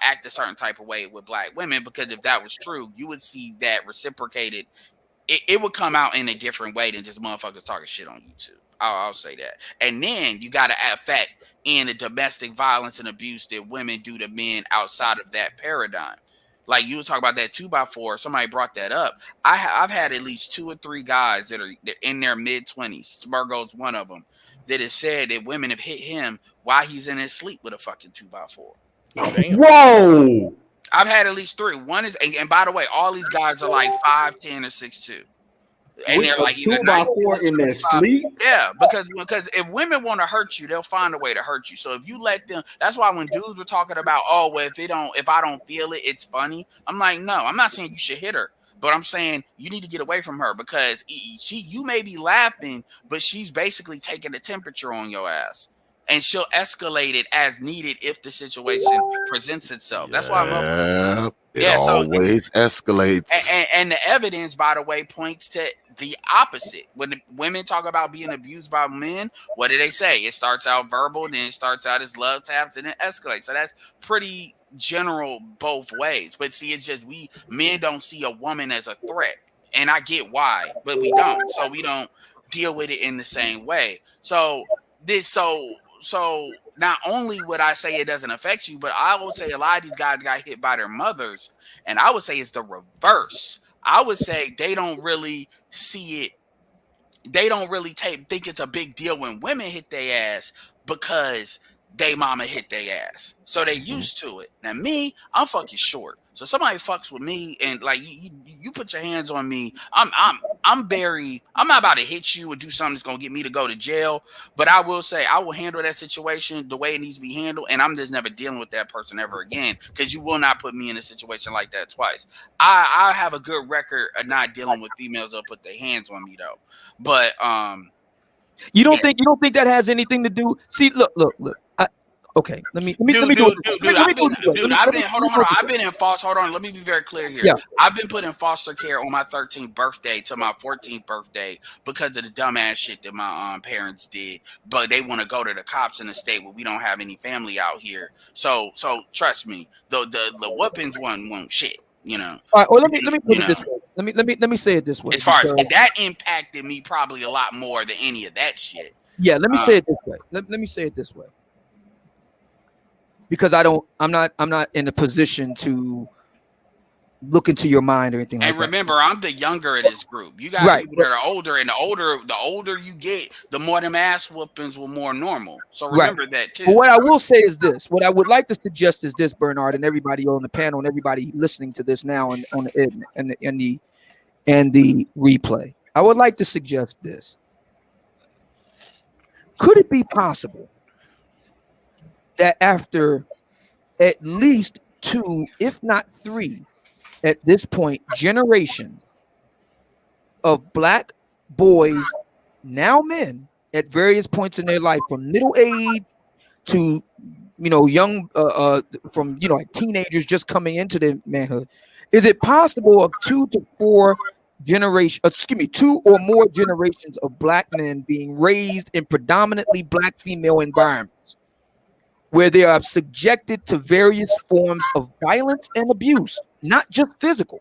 act a certain type of way with Black women, because if that was true, you would see that reciprocated. It would come out in a different way than just motherfuckers talking shit on YouTube. I'll say that. And then you got to add fact in the domestic violence and abuse that women do to men outside of that paradigm. Like you were talking about that 2x4, somebody brought that up. I've had at least 2 or 3 guys that are in their mid-20s, Smurgo's one of them, that has said that women have hit him while he's in his sleep with a fucking 2x4. Oh, damn. Whoa! I've had at least 3. One is, and by the way, all these guys are like 5'10" or 6'2". And they're like either 2x4 in their sleep. Yeah, because if women want to hurt you, they'll find a way to hurt you. So if you let them, that's why when dudes were talking about, oh, well, if I don't feel it, it's funny. I'm like, no, I'm not saying you should hit her, but I'm saying you need to get away from her, because you may be laughing, but she's basically taking the temperature on your ass. And she'll escalate it as needed if the situation presents itself. That's why I'm always escalates. And the evidence, by the way, points to the opposite. When the women talk about being abused by men, what do they say? It starts out verbal, then it starts out as love taps, and it escalates. So that's pretty general both ways. But see, it's just men don't see a woman as a threat. And I get why, but we don't. So we don't deal with it in the same way. So not only would I say it doesn't affect you, but I would say a lot of these guys got hit by their mothers, and I would say it's the reverse. I would say they don't really see it. They don't really think it's a big deal when women hit their ass because they mama hit their ass. So they used to it. Now me, I'm fucking short. So somebody fucks with me and like you put your hands on me, I'm not about to hit you or do something that's gonna get me to go to jail. But I will say I will handle that situation the way it needs to be handled, and I'm just never dealing with that person ever again, because you will not put me in a situation like that twice. I have a good record of not dealing with females that put their hands on me though. But you don't think that has anything to do? See, look. Okay, let me do it. I've been in foster. Hold on, let me be very clear here. Yeah. I've been put in foster care on my 13th birthday to my 14th birthday because of the dumbass shit that my parents did. But they want to go to the cops in the state where we don't have any family out here. So trust me, the weapons won't shit. You know. All right. Well, let me put it this way. Let me say it this way. As far as that impacted me probably a lot more than any of that shit. Yeah. Let me say it this way. Let me say it this way. Because I'm not in a position to look into your mind or anything like that. And remember, I'm the younger of this group. You got people that are older, and the older you get, the more them ass whoopings were more normal. So remember that too. But what I will say is this: what I would like to suggest is this, Bernard, and everybody on the panel, and everybody listening to this now on the replay. I would like to suggest this: could it be possible that after at least 2, if not 3, at this point, generations of black boys, now men, at various points in their life, from middle age to young, from like teenagers just coming into their manhood, is it possible of 2 to 4 generations, 2 or more generations of black men being raised in predominantly black female environments, where they are subjected to various forms of violence and abuse, not just physical?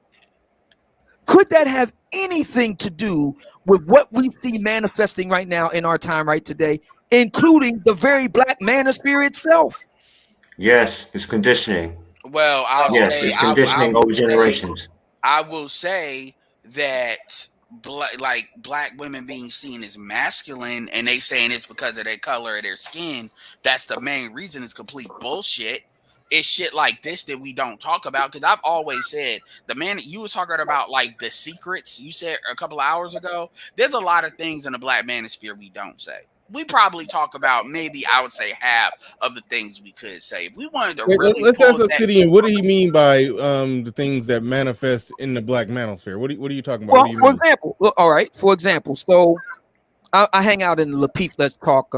Could that have anything to do with what we see manifesting right now in our time right today, including the very black manosphere itself? Yes, it's conditioning. Well, it's conditioning over generations. I will say that black women being seen as masculine, and they saying it's because of their color of their skin, that's the main reason. It's complete bullshit. It's shit like this that we don't talk about, because I've always said, the man that you was talking about, like the secrets you said a couple of hours ago, there's a lot of things in the black manosphere we don't say. We probably talk about maybe, I would say, half of the things we could say. If we wanted to let's ask Obsidian, what do you mean by the things that manifest in the black manosphere? What are you talking about? Well, for example, all right. For example, so I hang out in the Lapeef Let's Talk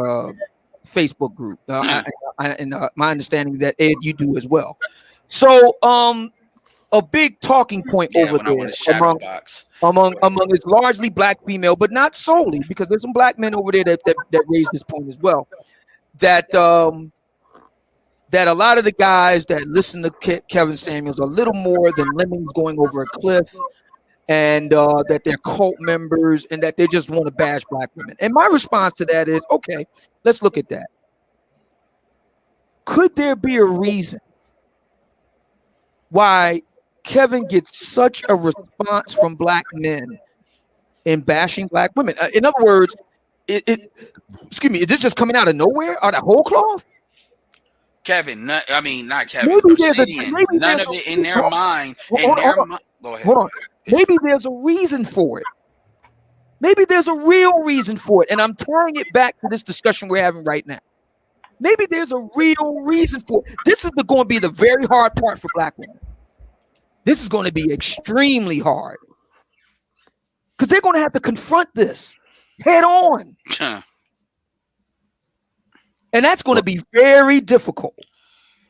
Facebook group, and my understanding that Ed, you do as well. So, a big talking point over there among it's largely black female, but not solely, because there's some black men over there that raise this point as well. That a lot of the guys that listen to Kevin Samuels are a little more than lemmings going over a cliff, and that they're cult members, and that they just want to bash black women. And my response to that is, okay, let's look at that. Could there be a reason why Kevin gets such a response from black men in bashing black women? In other words, excuse me, is this just coming out of nowhere, out of whole cloth? Kevin, not Kevin. None of it in their mind. Go ahead. Hold on. Maybe there's a reason for it. Maybe there's a real reason for it. And I'm tying it back to this discussion we're having right now. Maybe there's a real reason for it. This is going to be the very hard part for black women. This is going to be extremely hard, because they're going to have to confront this head on. And that's going to be very difficult.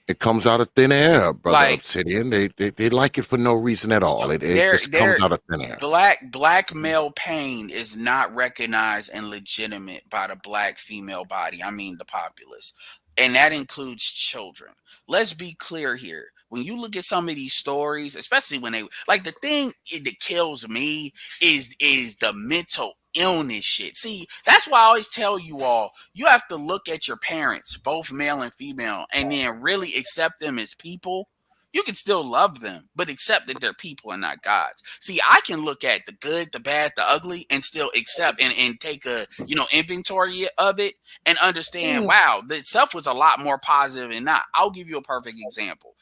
It comes out of thin air, brother. Obsidian. They like it for no reason at all. It just comes out of thin air. Black male pain is not recognized and legitimate by the black female body. I mean the populace. And that includes children. Let's be clear here. When you look at some of these stories, especially when they like, the thing that kills me is the mental illness shit. See, that's why I always tell you all, you have to look at your parents, both male and female, and then really accept them as people. You can still love them, but accept that they're people and not gods. See, I can look at the good, the bad, the ugly, and still accept and take a inventory of it and understand, wow, the stuff was a lot more positive than not. I'll give you a perfect example.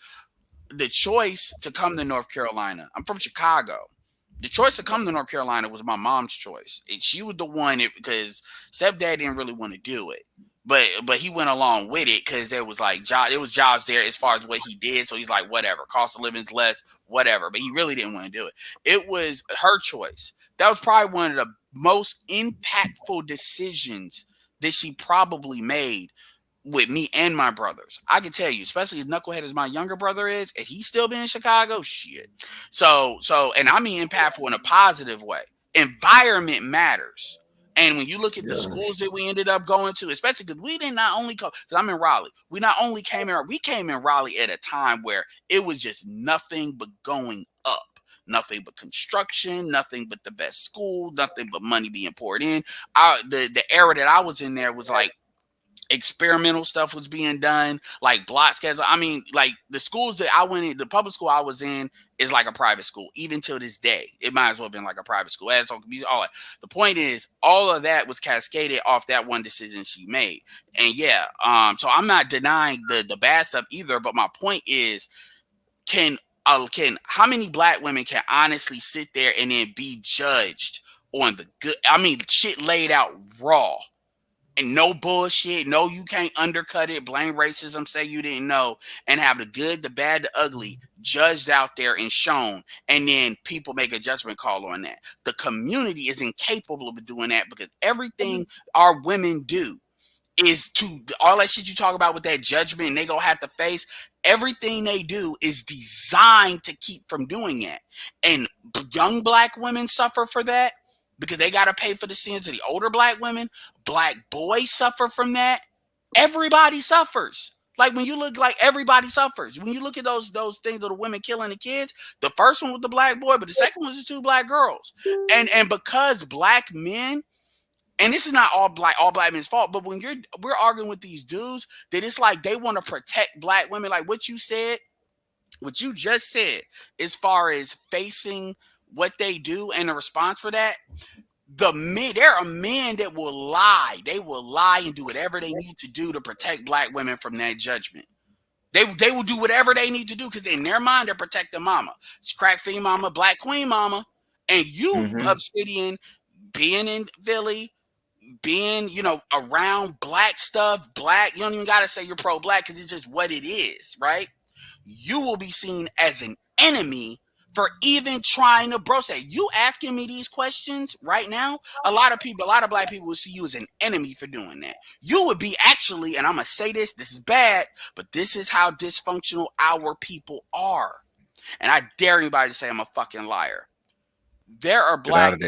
The choice to come to North Carolina. I'm from Chicago. The choice to come to North Carolina was my mom's choice. She was the one because stepdad didn't really want to do it. But he went along with it because there was like jobs there as far as what he did. So he's like, whatever, cost of living's less, whatever. But he really didn't want to do it. It was her choice. That was probably one of the most impactful decisions that she probably made with me and my brothers. I can tell you, especially as knucklehead as my younger brother is, and he's still been in Chicago, shit. So, and I mean impactful in a positive way. Environment matters. And when you look at the schools that we ended up going to, especially because we did not only because I'm in Raleigh, we came in Raleigh at a time where it was just nothing but going up. Nothing but construction, nothing but the best school, nothing but money being poured in. The era that I was in there was like experimental stuff was being done, like block schedule. I mean, like the schools that I went in, the public school I was in is like a private school. Even till this day, it might as well have been like a private school. As all that. The point is, all of that was cascaded off that one decision she made. And yeah, so I'm not denying the bad stuff either. But my point is, how many black women can honestly sit there and then be judged on the good? I mean, shit laid out raw. And no bullshit. No, you can't undercut it. Blame racism. Say you didn't know. And have the good, the bad, the ugly judged out there and shown. And then people make a judgment call on that. The community is incapable of doing that because everything our women do is to all that shit you talk about with that judgment and they gonna have to face. Everything they do is designed to keep from doing that. And young black women suffer for that. Because they got to pay for the sins of the older black women. Black boys suffer from that. Everybody suffers. Like when you look, like everybody suffers. When you look at those things of the women killing the kids, the first one was the black boy, but the second one was the two black girls. And because black men, and this is not all black men's fault, but when we're arguing with these dudes that it's like they want to protect black women, like what you just said, as far as facing what they do and the response for that. There are men that will lie. They will lie and do whatever they need to do to protect black women from that judgment. They will do whatever they need to do because in their mind they're protecting mama. It's crack fiend mama, black queen mama, and you Obsidian being in Philly, being around black stuff, black. You don't even gotta say you're pro-black because it's just what it is, right? You will be seen as an enemy for even trying to broach that. You asking me these questions right now, a lot of black people will see you as an enemy for doing that. You would be actually, and I'm going to say this is bad, but this is how dysfunctional our people are. And I dare anybody to say I'm a fucking liar. There are black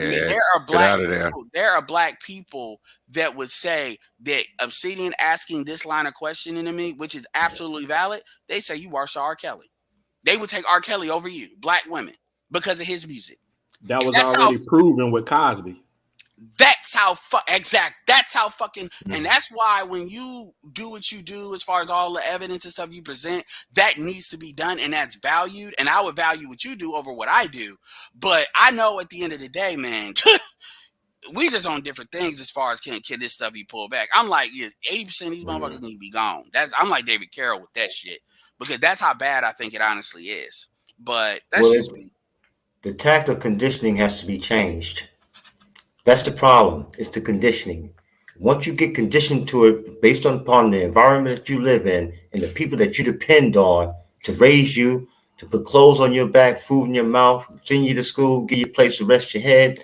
people that would say that Obsidian asking this line of questioning to me, which is absolutely valid, they say you are R. Kelly. They would take R. Kelly over you, black women, because of his music. That was already proven with Cosby. That's how fucking, and that's why when you do what you do, as far as all the evidence and stuff you present, that needs to be done and that's valued. And I would value what you do over what I do. But I know at the end of the day, man, we just on different things as far as can this stuff be pulled back. I'm like, 80% of these motherfuckers need to be gone. I'm like David Carroll with that shit. Because that's how bad I think it honestly is. But that's just me. The tact of conditioning has to be changed. That's the problem. It's the conditioning. Once you get conditioned to it based upon the environment that you live in and the people that you depend on to raise you, to put clothes on your back, food in your mouth, send you to school, give you a place to rest your head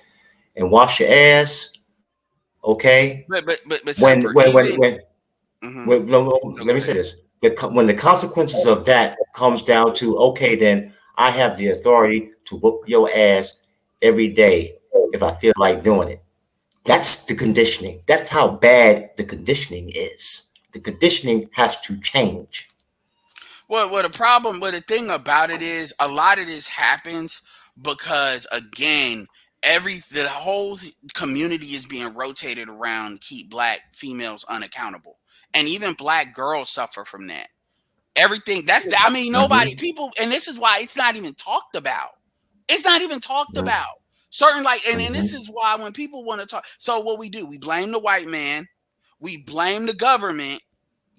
and wash your ass. Okay? Let me say this. When the consequences of that comes down to, okay, then I have the authority to whoop your ass every day if I feel like doing it. That's the conditioning. That's how bad the conditioning is. The conditioning has to change. Well, the thing about it is a lot of this happens because, again, the whole community is being rotated around to keep black females unaccountable. And even black girls suffer from that. Everything nobody, people, and this is why it's not even talked about. It's not even talked about. Certain and this is why when people want to talk, so what we do, we blame the white man, we blame the government,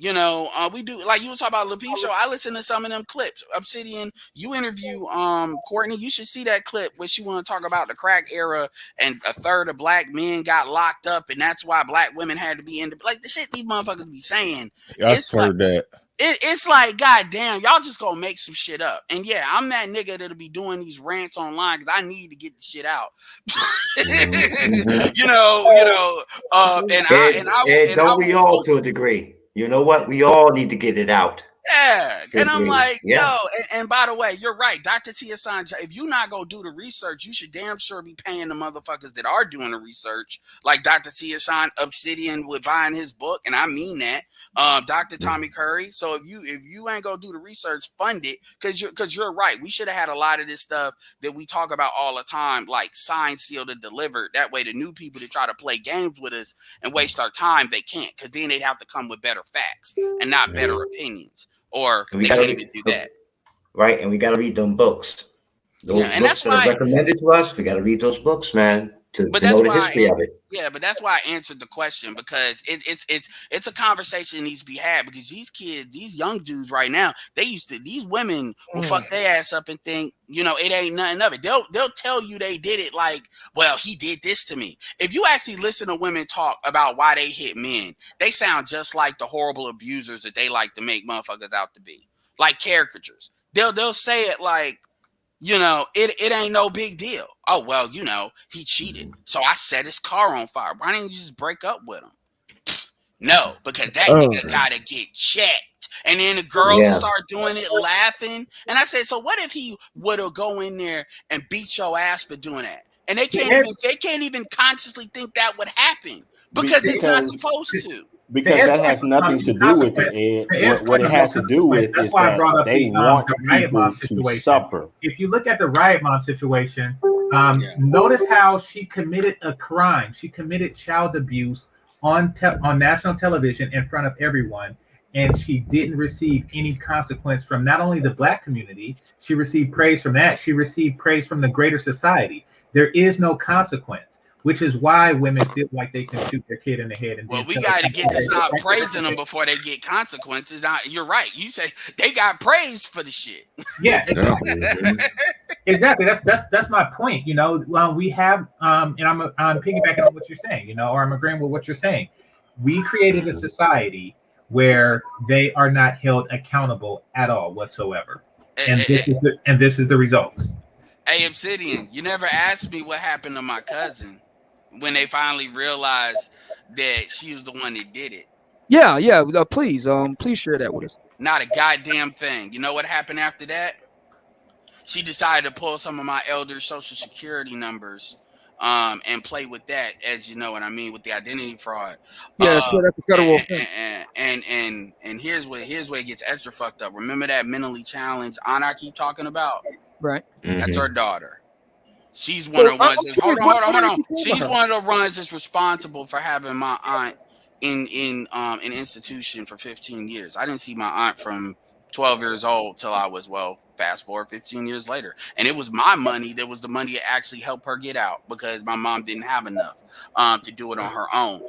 You know, we do, like you were talking about LaPeep show. I listen to some of them clips. Obsidian, you interview Courtney. You should see that clip where she want to talk about the crack era and a third of black men got locked up, and that's why black women had to be in the, like, the shit these motherfuckers be saying. I heard that. It's like, goddamn, y'all just gonna make some shit up. And yeah, I'm that nigga that'll be doing these rants online because I need to get the shit out. you know. Don't we all to a degree? You know what? We all need to get it out. Yeah, and I'm like, yo, and by the way, you're right, Dr. Tia Sanjay. If you not gonna do the research, you should damn sure be paying the motherfuckers that are doing the research, like Dr. Tia San Obsidian with buying his book, and I mean that. Dr. Tommy Curry. So if you ain't gonna do the research, fund it, because you're right. We should have had a lot of this stuff that we talk about all the time, like signed, sealed, and delivered. That way, the new people that try to play games with us and waste our time, they can't, because then they'd have to come with better facts and not better opinions. Or they can't even do that. Right, and we got to read them books. Those books that are recommended to us, we got to read those books, man, to know the history of it. Yeah, but that's why I answered the question, because it's a conversation that needs to be had, because these kids, these young dudes right now, these women will fuck their ass up and think, you know, it ain't nothing of it. They'll tell you they did it like, well, he did this to me. If you actually listen to women talk about why they hit men, they sound just like the horrible abusers that they like to make motherfuckers out to be, like caricatures. They'll say it like, you know, it ain't no big deal. Oh, well, you know, he cheated, so I set his car on fire. Why didn't you just break up with him? No, because that nigga gotta get checked. And then the girls will start doing it, laughing. And I said, so what if he would have go in there and beat your ass for doing that? And they can't even consciously think that would happen because it's not supposed to. Because that has nothing to do with it. And what it has to do with is that they want people to suffer. If you look at the Riot Mom situation, notice how she committed a crime. She committed child abuse on national television in front of everyone, and she didn't receive any consequence from not only the black community. She received praise from that. She received praise from the greater society. There is no consequence, which is why women feel like they can shoot their kid in the head. And well, we got to get to stop praising them before they get consequences. Now, you're right. You say they got praise for the shit. Yeah, exactly. That's my point. You know, we have, and I'm piggybacking on what you're saying. You know, or I'm agreeing with what you're saying. We created a society where they are not held accountable at all whatsoever, and this is the results. Hey, Obsidian, you never asked me what happened to my cousin when they finally realized that she was the one that did it. Yeah. Please share that with us. Not a goddamn thing. You know what happened after that? She decided to pull some of my elders' social security numbers, and play with that, as you know what I mean, with the identity fraud. Yeah, that's a federal thing. And here's where it gets extra fucked up. Remember that mentally challenged aunt I keep talking about? Right. That's her daughter. She's one of the ones. Hold on. She's one of the ones that's responsible for having my aunt in an institution for 15 years. I didn't see my aunt from 12 years old till I was, fast forward 15 years later. And it was my money that was the money that actually helped her get out, because my mom didn't have enough to do it on her own.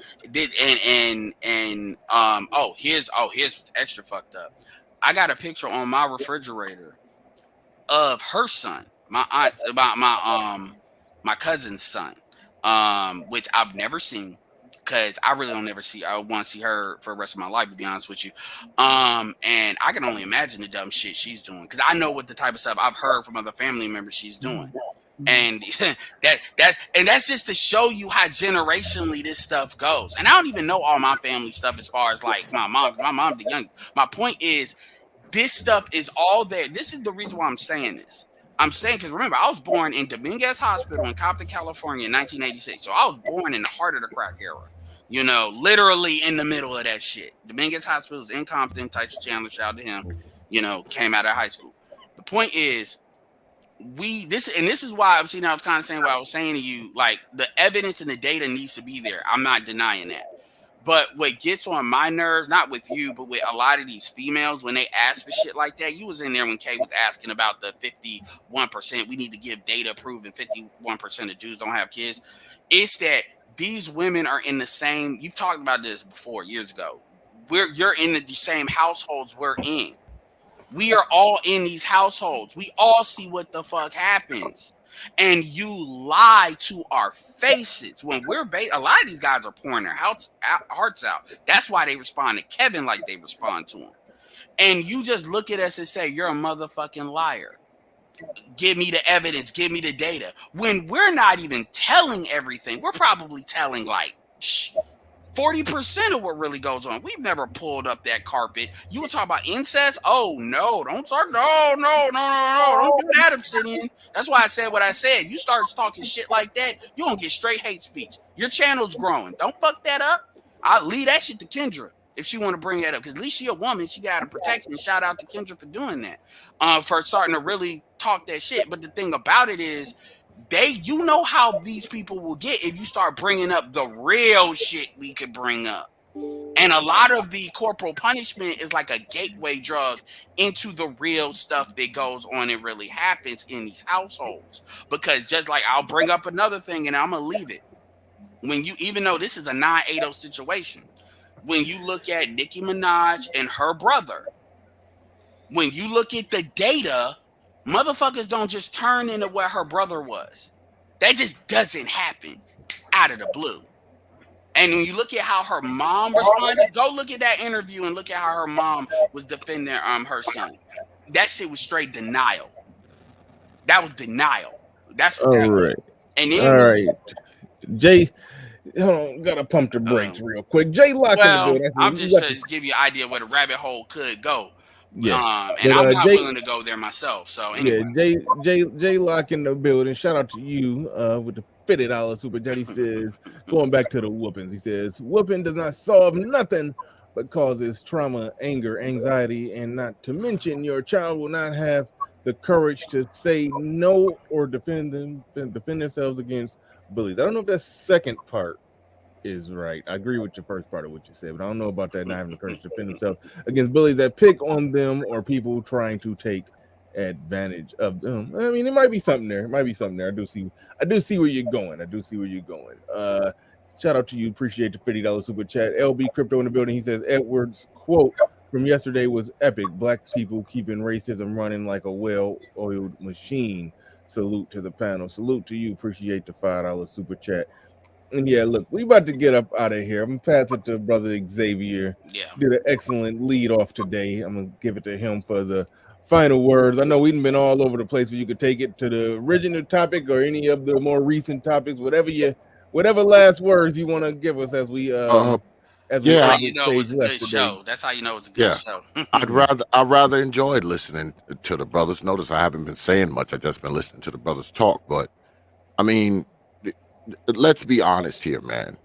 Here's what's extra fucked up. I got a picture on my refrigerator of her son, my aunt, about my cousin's son, which I've never seen, because I really don't ever see. I want to see her for the rest of my life, to be honest with you. And I can only imagine the dumb shit she's doing, because I know what the type of stuff I've heard from other family members she's doing. And that's just to show you how generationally this stuff goes. And I don't even know all my family stuff as far as like my mom the youngest. My point is, this stuff is all there. This is the reason why I'm saying this. I'm saying, because remember, I was born in Dominguez Hospital in Compton, California in 1986. So I was born in the heart of the crack era. You know, literally in the middle of that shit. Dominguez Hospital is in Compton. Tyson Chandler, shout out to him, you know, came out of high school. The point is, this is why I was kind of saying what I was saying to you, like, the evidence and the data needs to be there. I'm not denying that. But what gets on my nerves, not with you, but with a lot of these females, when they ask for shit like that, you was in there when Kay was asking about the 51%. We need to give data proving 51% of Jews don't have kids. It's that these women are in the same, you've talked about this before years ago. you're in the same households we're in. We are all in these households. We all see what the fuck happens. And you lie to our faces when we're a lot of these guys are pouring their hearts out. That's why they respond to Kevin like they respond to him. And you just look at us and say, you're a motherfucking liar. Give me the evidence. Give me the data. When we're not even telling everything, we're probably telling like 40% of what really goes on. We've never pulled up that carpet. You were talking about incest? Oh no, don't start. No, don't do that, Obsidian. That's why I said what I said. You start talking shit like that, you don't get straight hate speech. Your channel's growing. Don't fuck that up. I'll leave that shit to Kendra if she want to bring that up, because at least she a woman. She got to protect me. Shout out to Kendra for doing that. For starting to really talk that shit. But the thing about it is, you know how these people will get if you start bringing up the real shit we could bring up. And a lot of the corporal punishment is like a gateway drug into the real stuff that goes on and really happens in these households. Because just like, I'll bring up another thing and I'm gonna leave it. Even though this is a 980 situation, when you look at Nicki Minaj and her brother, when you look at the data, motherfuckers don't just turn into what her brother was. That just doesn't happen out of the blue. And when you look at how her mom responded, go look at that interview and look at how her mom was defending her son. That shit was straight denial. That was denial. That's what that was. And then, all right, Jay. Hold on, gotta pump the brakes real quick. Jay Lock in the building. I'm just to give you an idea where the rabbit hole could go. Yeah, and I'm not willing to go there myself. So anyway, Jay Lock in the building. Shout out to you with the $50 super chat. He says, going back to the whoopings, he says, whooping does not solve nothing but causes trauma, anger, anxiety, and not to mention your child will not have the courage to say no or defend themselves against bullies. I don't know if that second part is right. I agree with your first part of what you said, but I don't know about that not having the courage to defend themselves against bullies that pick on them or people trying to take advantage of them. I mean, it might be something there. I do see where you're going. Shout out to you. Appreciate the $50 super chat. LB Crypto in the building. He says Edwards' quote from yesterday was epic. Black people keeping racism running like a well-oiled machine. Salute to the panel. Salute to you. Appreciate the $5 super chat. And yeah, look, we about to get up out of here. I'm gonna pass it to Brother Xavier. Yeah, did an excellent lead off today. I'm gonna give it to him for the final words. I know we've been all over the place, but you could take it to the original topic or any of the more recent topics, whatever last words you want to give us as we that's how you know it's a good show. That's how you know it's a good show. I rather enjoyed listening to the brothers. Notice I haven't been saying much. I've just been listening to the brothers talk. But I mean, let's be honest here, man.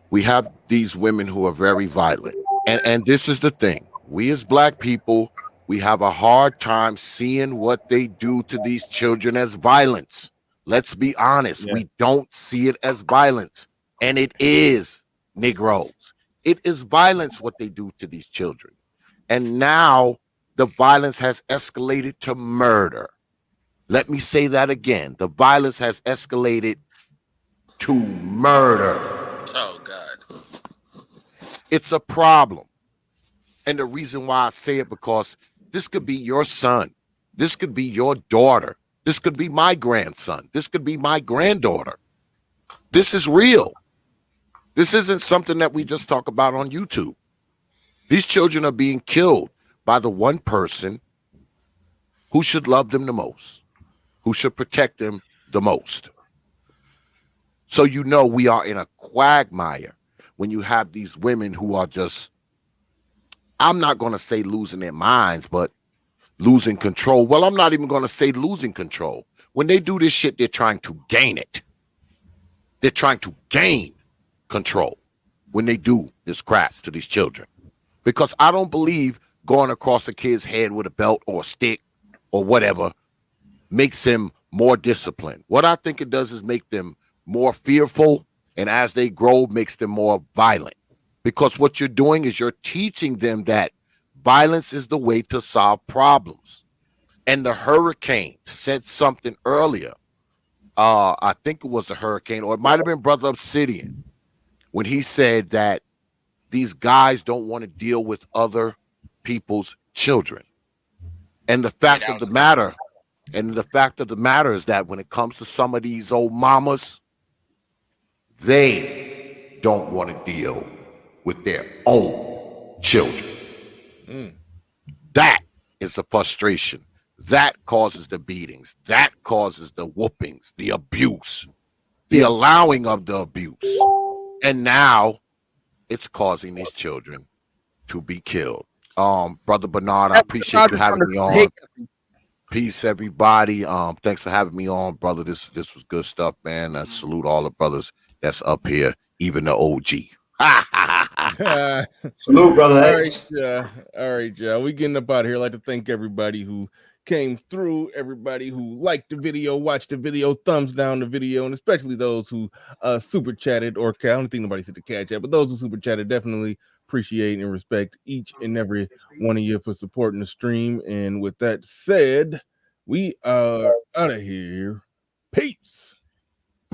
We have these women who are very violent. And this is the thing. We as black people, we have a hard time seeing what they do to these children as violence. Let's be honest. Yeah. We don't see it as violence. And it is Negroes. It is violence what they do to these children. And now the violence has escalated to murder. Let me say that again. The violence has escalated to murder. Oh, God. It's a problem. And the reason why I say it, because this could be your son. This could be your daughter. This could be my grandson. This could be my granddaughter. This is real. This isn't something that we just talk about on YouTube. These children are being killed by the one person who should love them the most, who should protect them the most. So you know we are in a quagmire when you have these women who are just, I'm not going to say losing their minds, but losing control. Well, I'm not even going to say losing control. When they do this shit, they're trying to gain it. They're trying to gain control when they do this crap to these children. Because I don't believe going across a kid's head with a belt or a stick or whatever makes him more disciplined. What I think it does is make them more fearful, and as they grow, makes them more violent. Because what you're doing is you're teaching them that violence is the way to solve problems. And the hurricane said something earlier. I think it was a hurricane, or it might have been Brother Obsidian, when he said that these guys don't want to deal with other people's children. And the fact of the matter, is that when it comes to some of these old mamas, they don't want to deal with their own children. That is the frustration. That causes the beatings. That causes the whoopings, the abuse, the allowing of the abuse. And now it's causing these children to be killed. Brother Bernard, I appreciate you having me on. Peace, everybody. Thanks for having me on, brother. This was good stuff, man. I salute all the brothers that's up here, even the OG. Salute, brother. All right, y'all. We getting up out of here. I'd like to thank everybody who came through, everybody who liked the video, watched the video, thumbs down the video, and especially those who super chatted, or I don't think nobody said the cat chat, but those who super chatted, definitely appreciate and respect each and every one of you for supporting the stream. And with that said, we are out of here. Peace.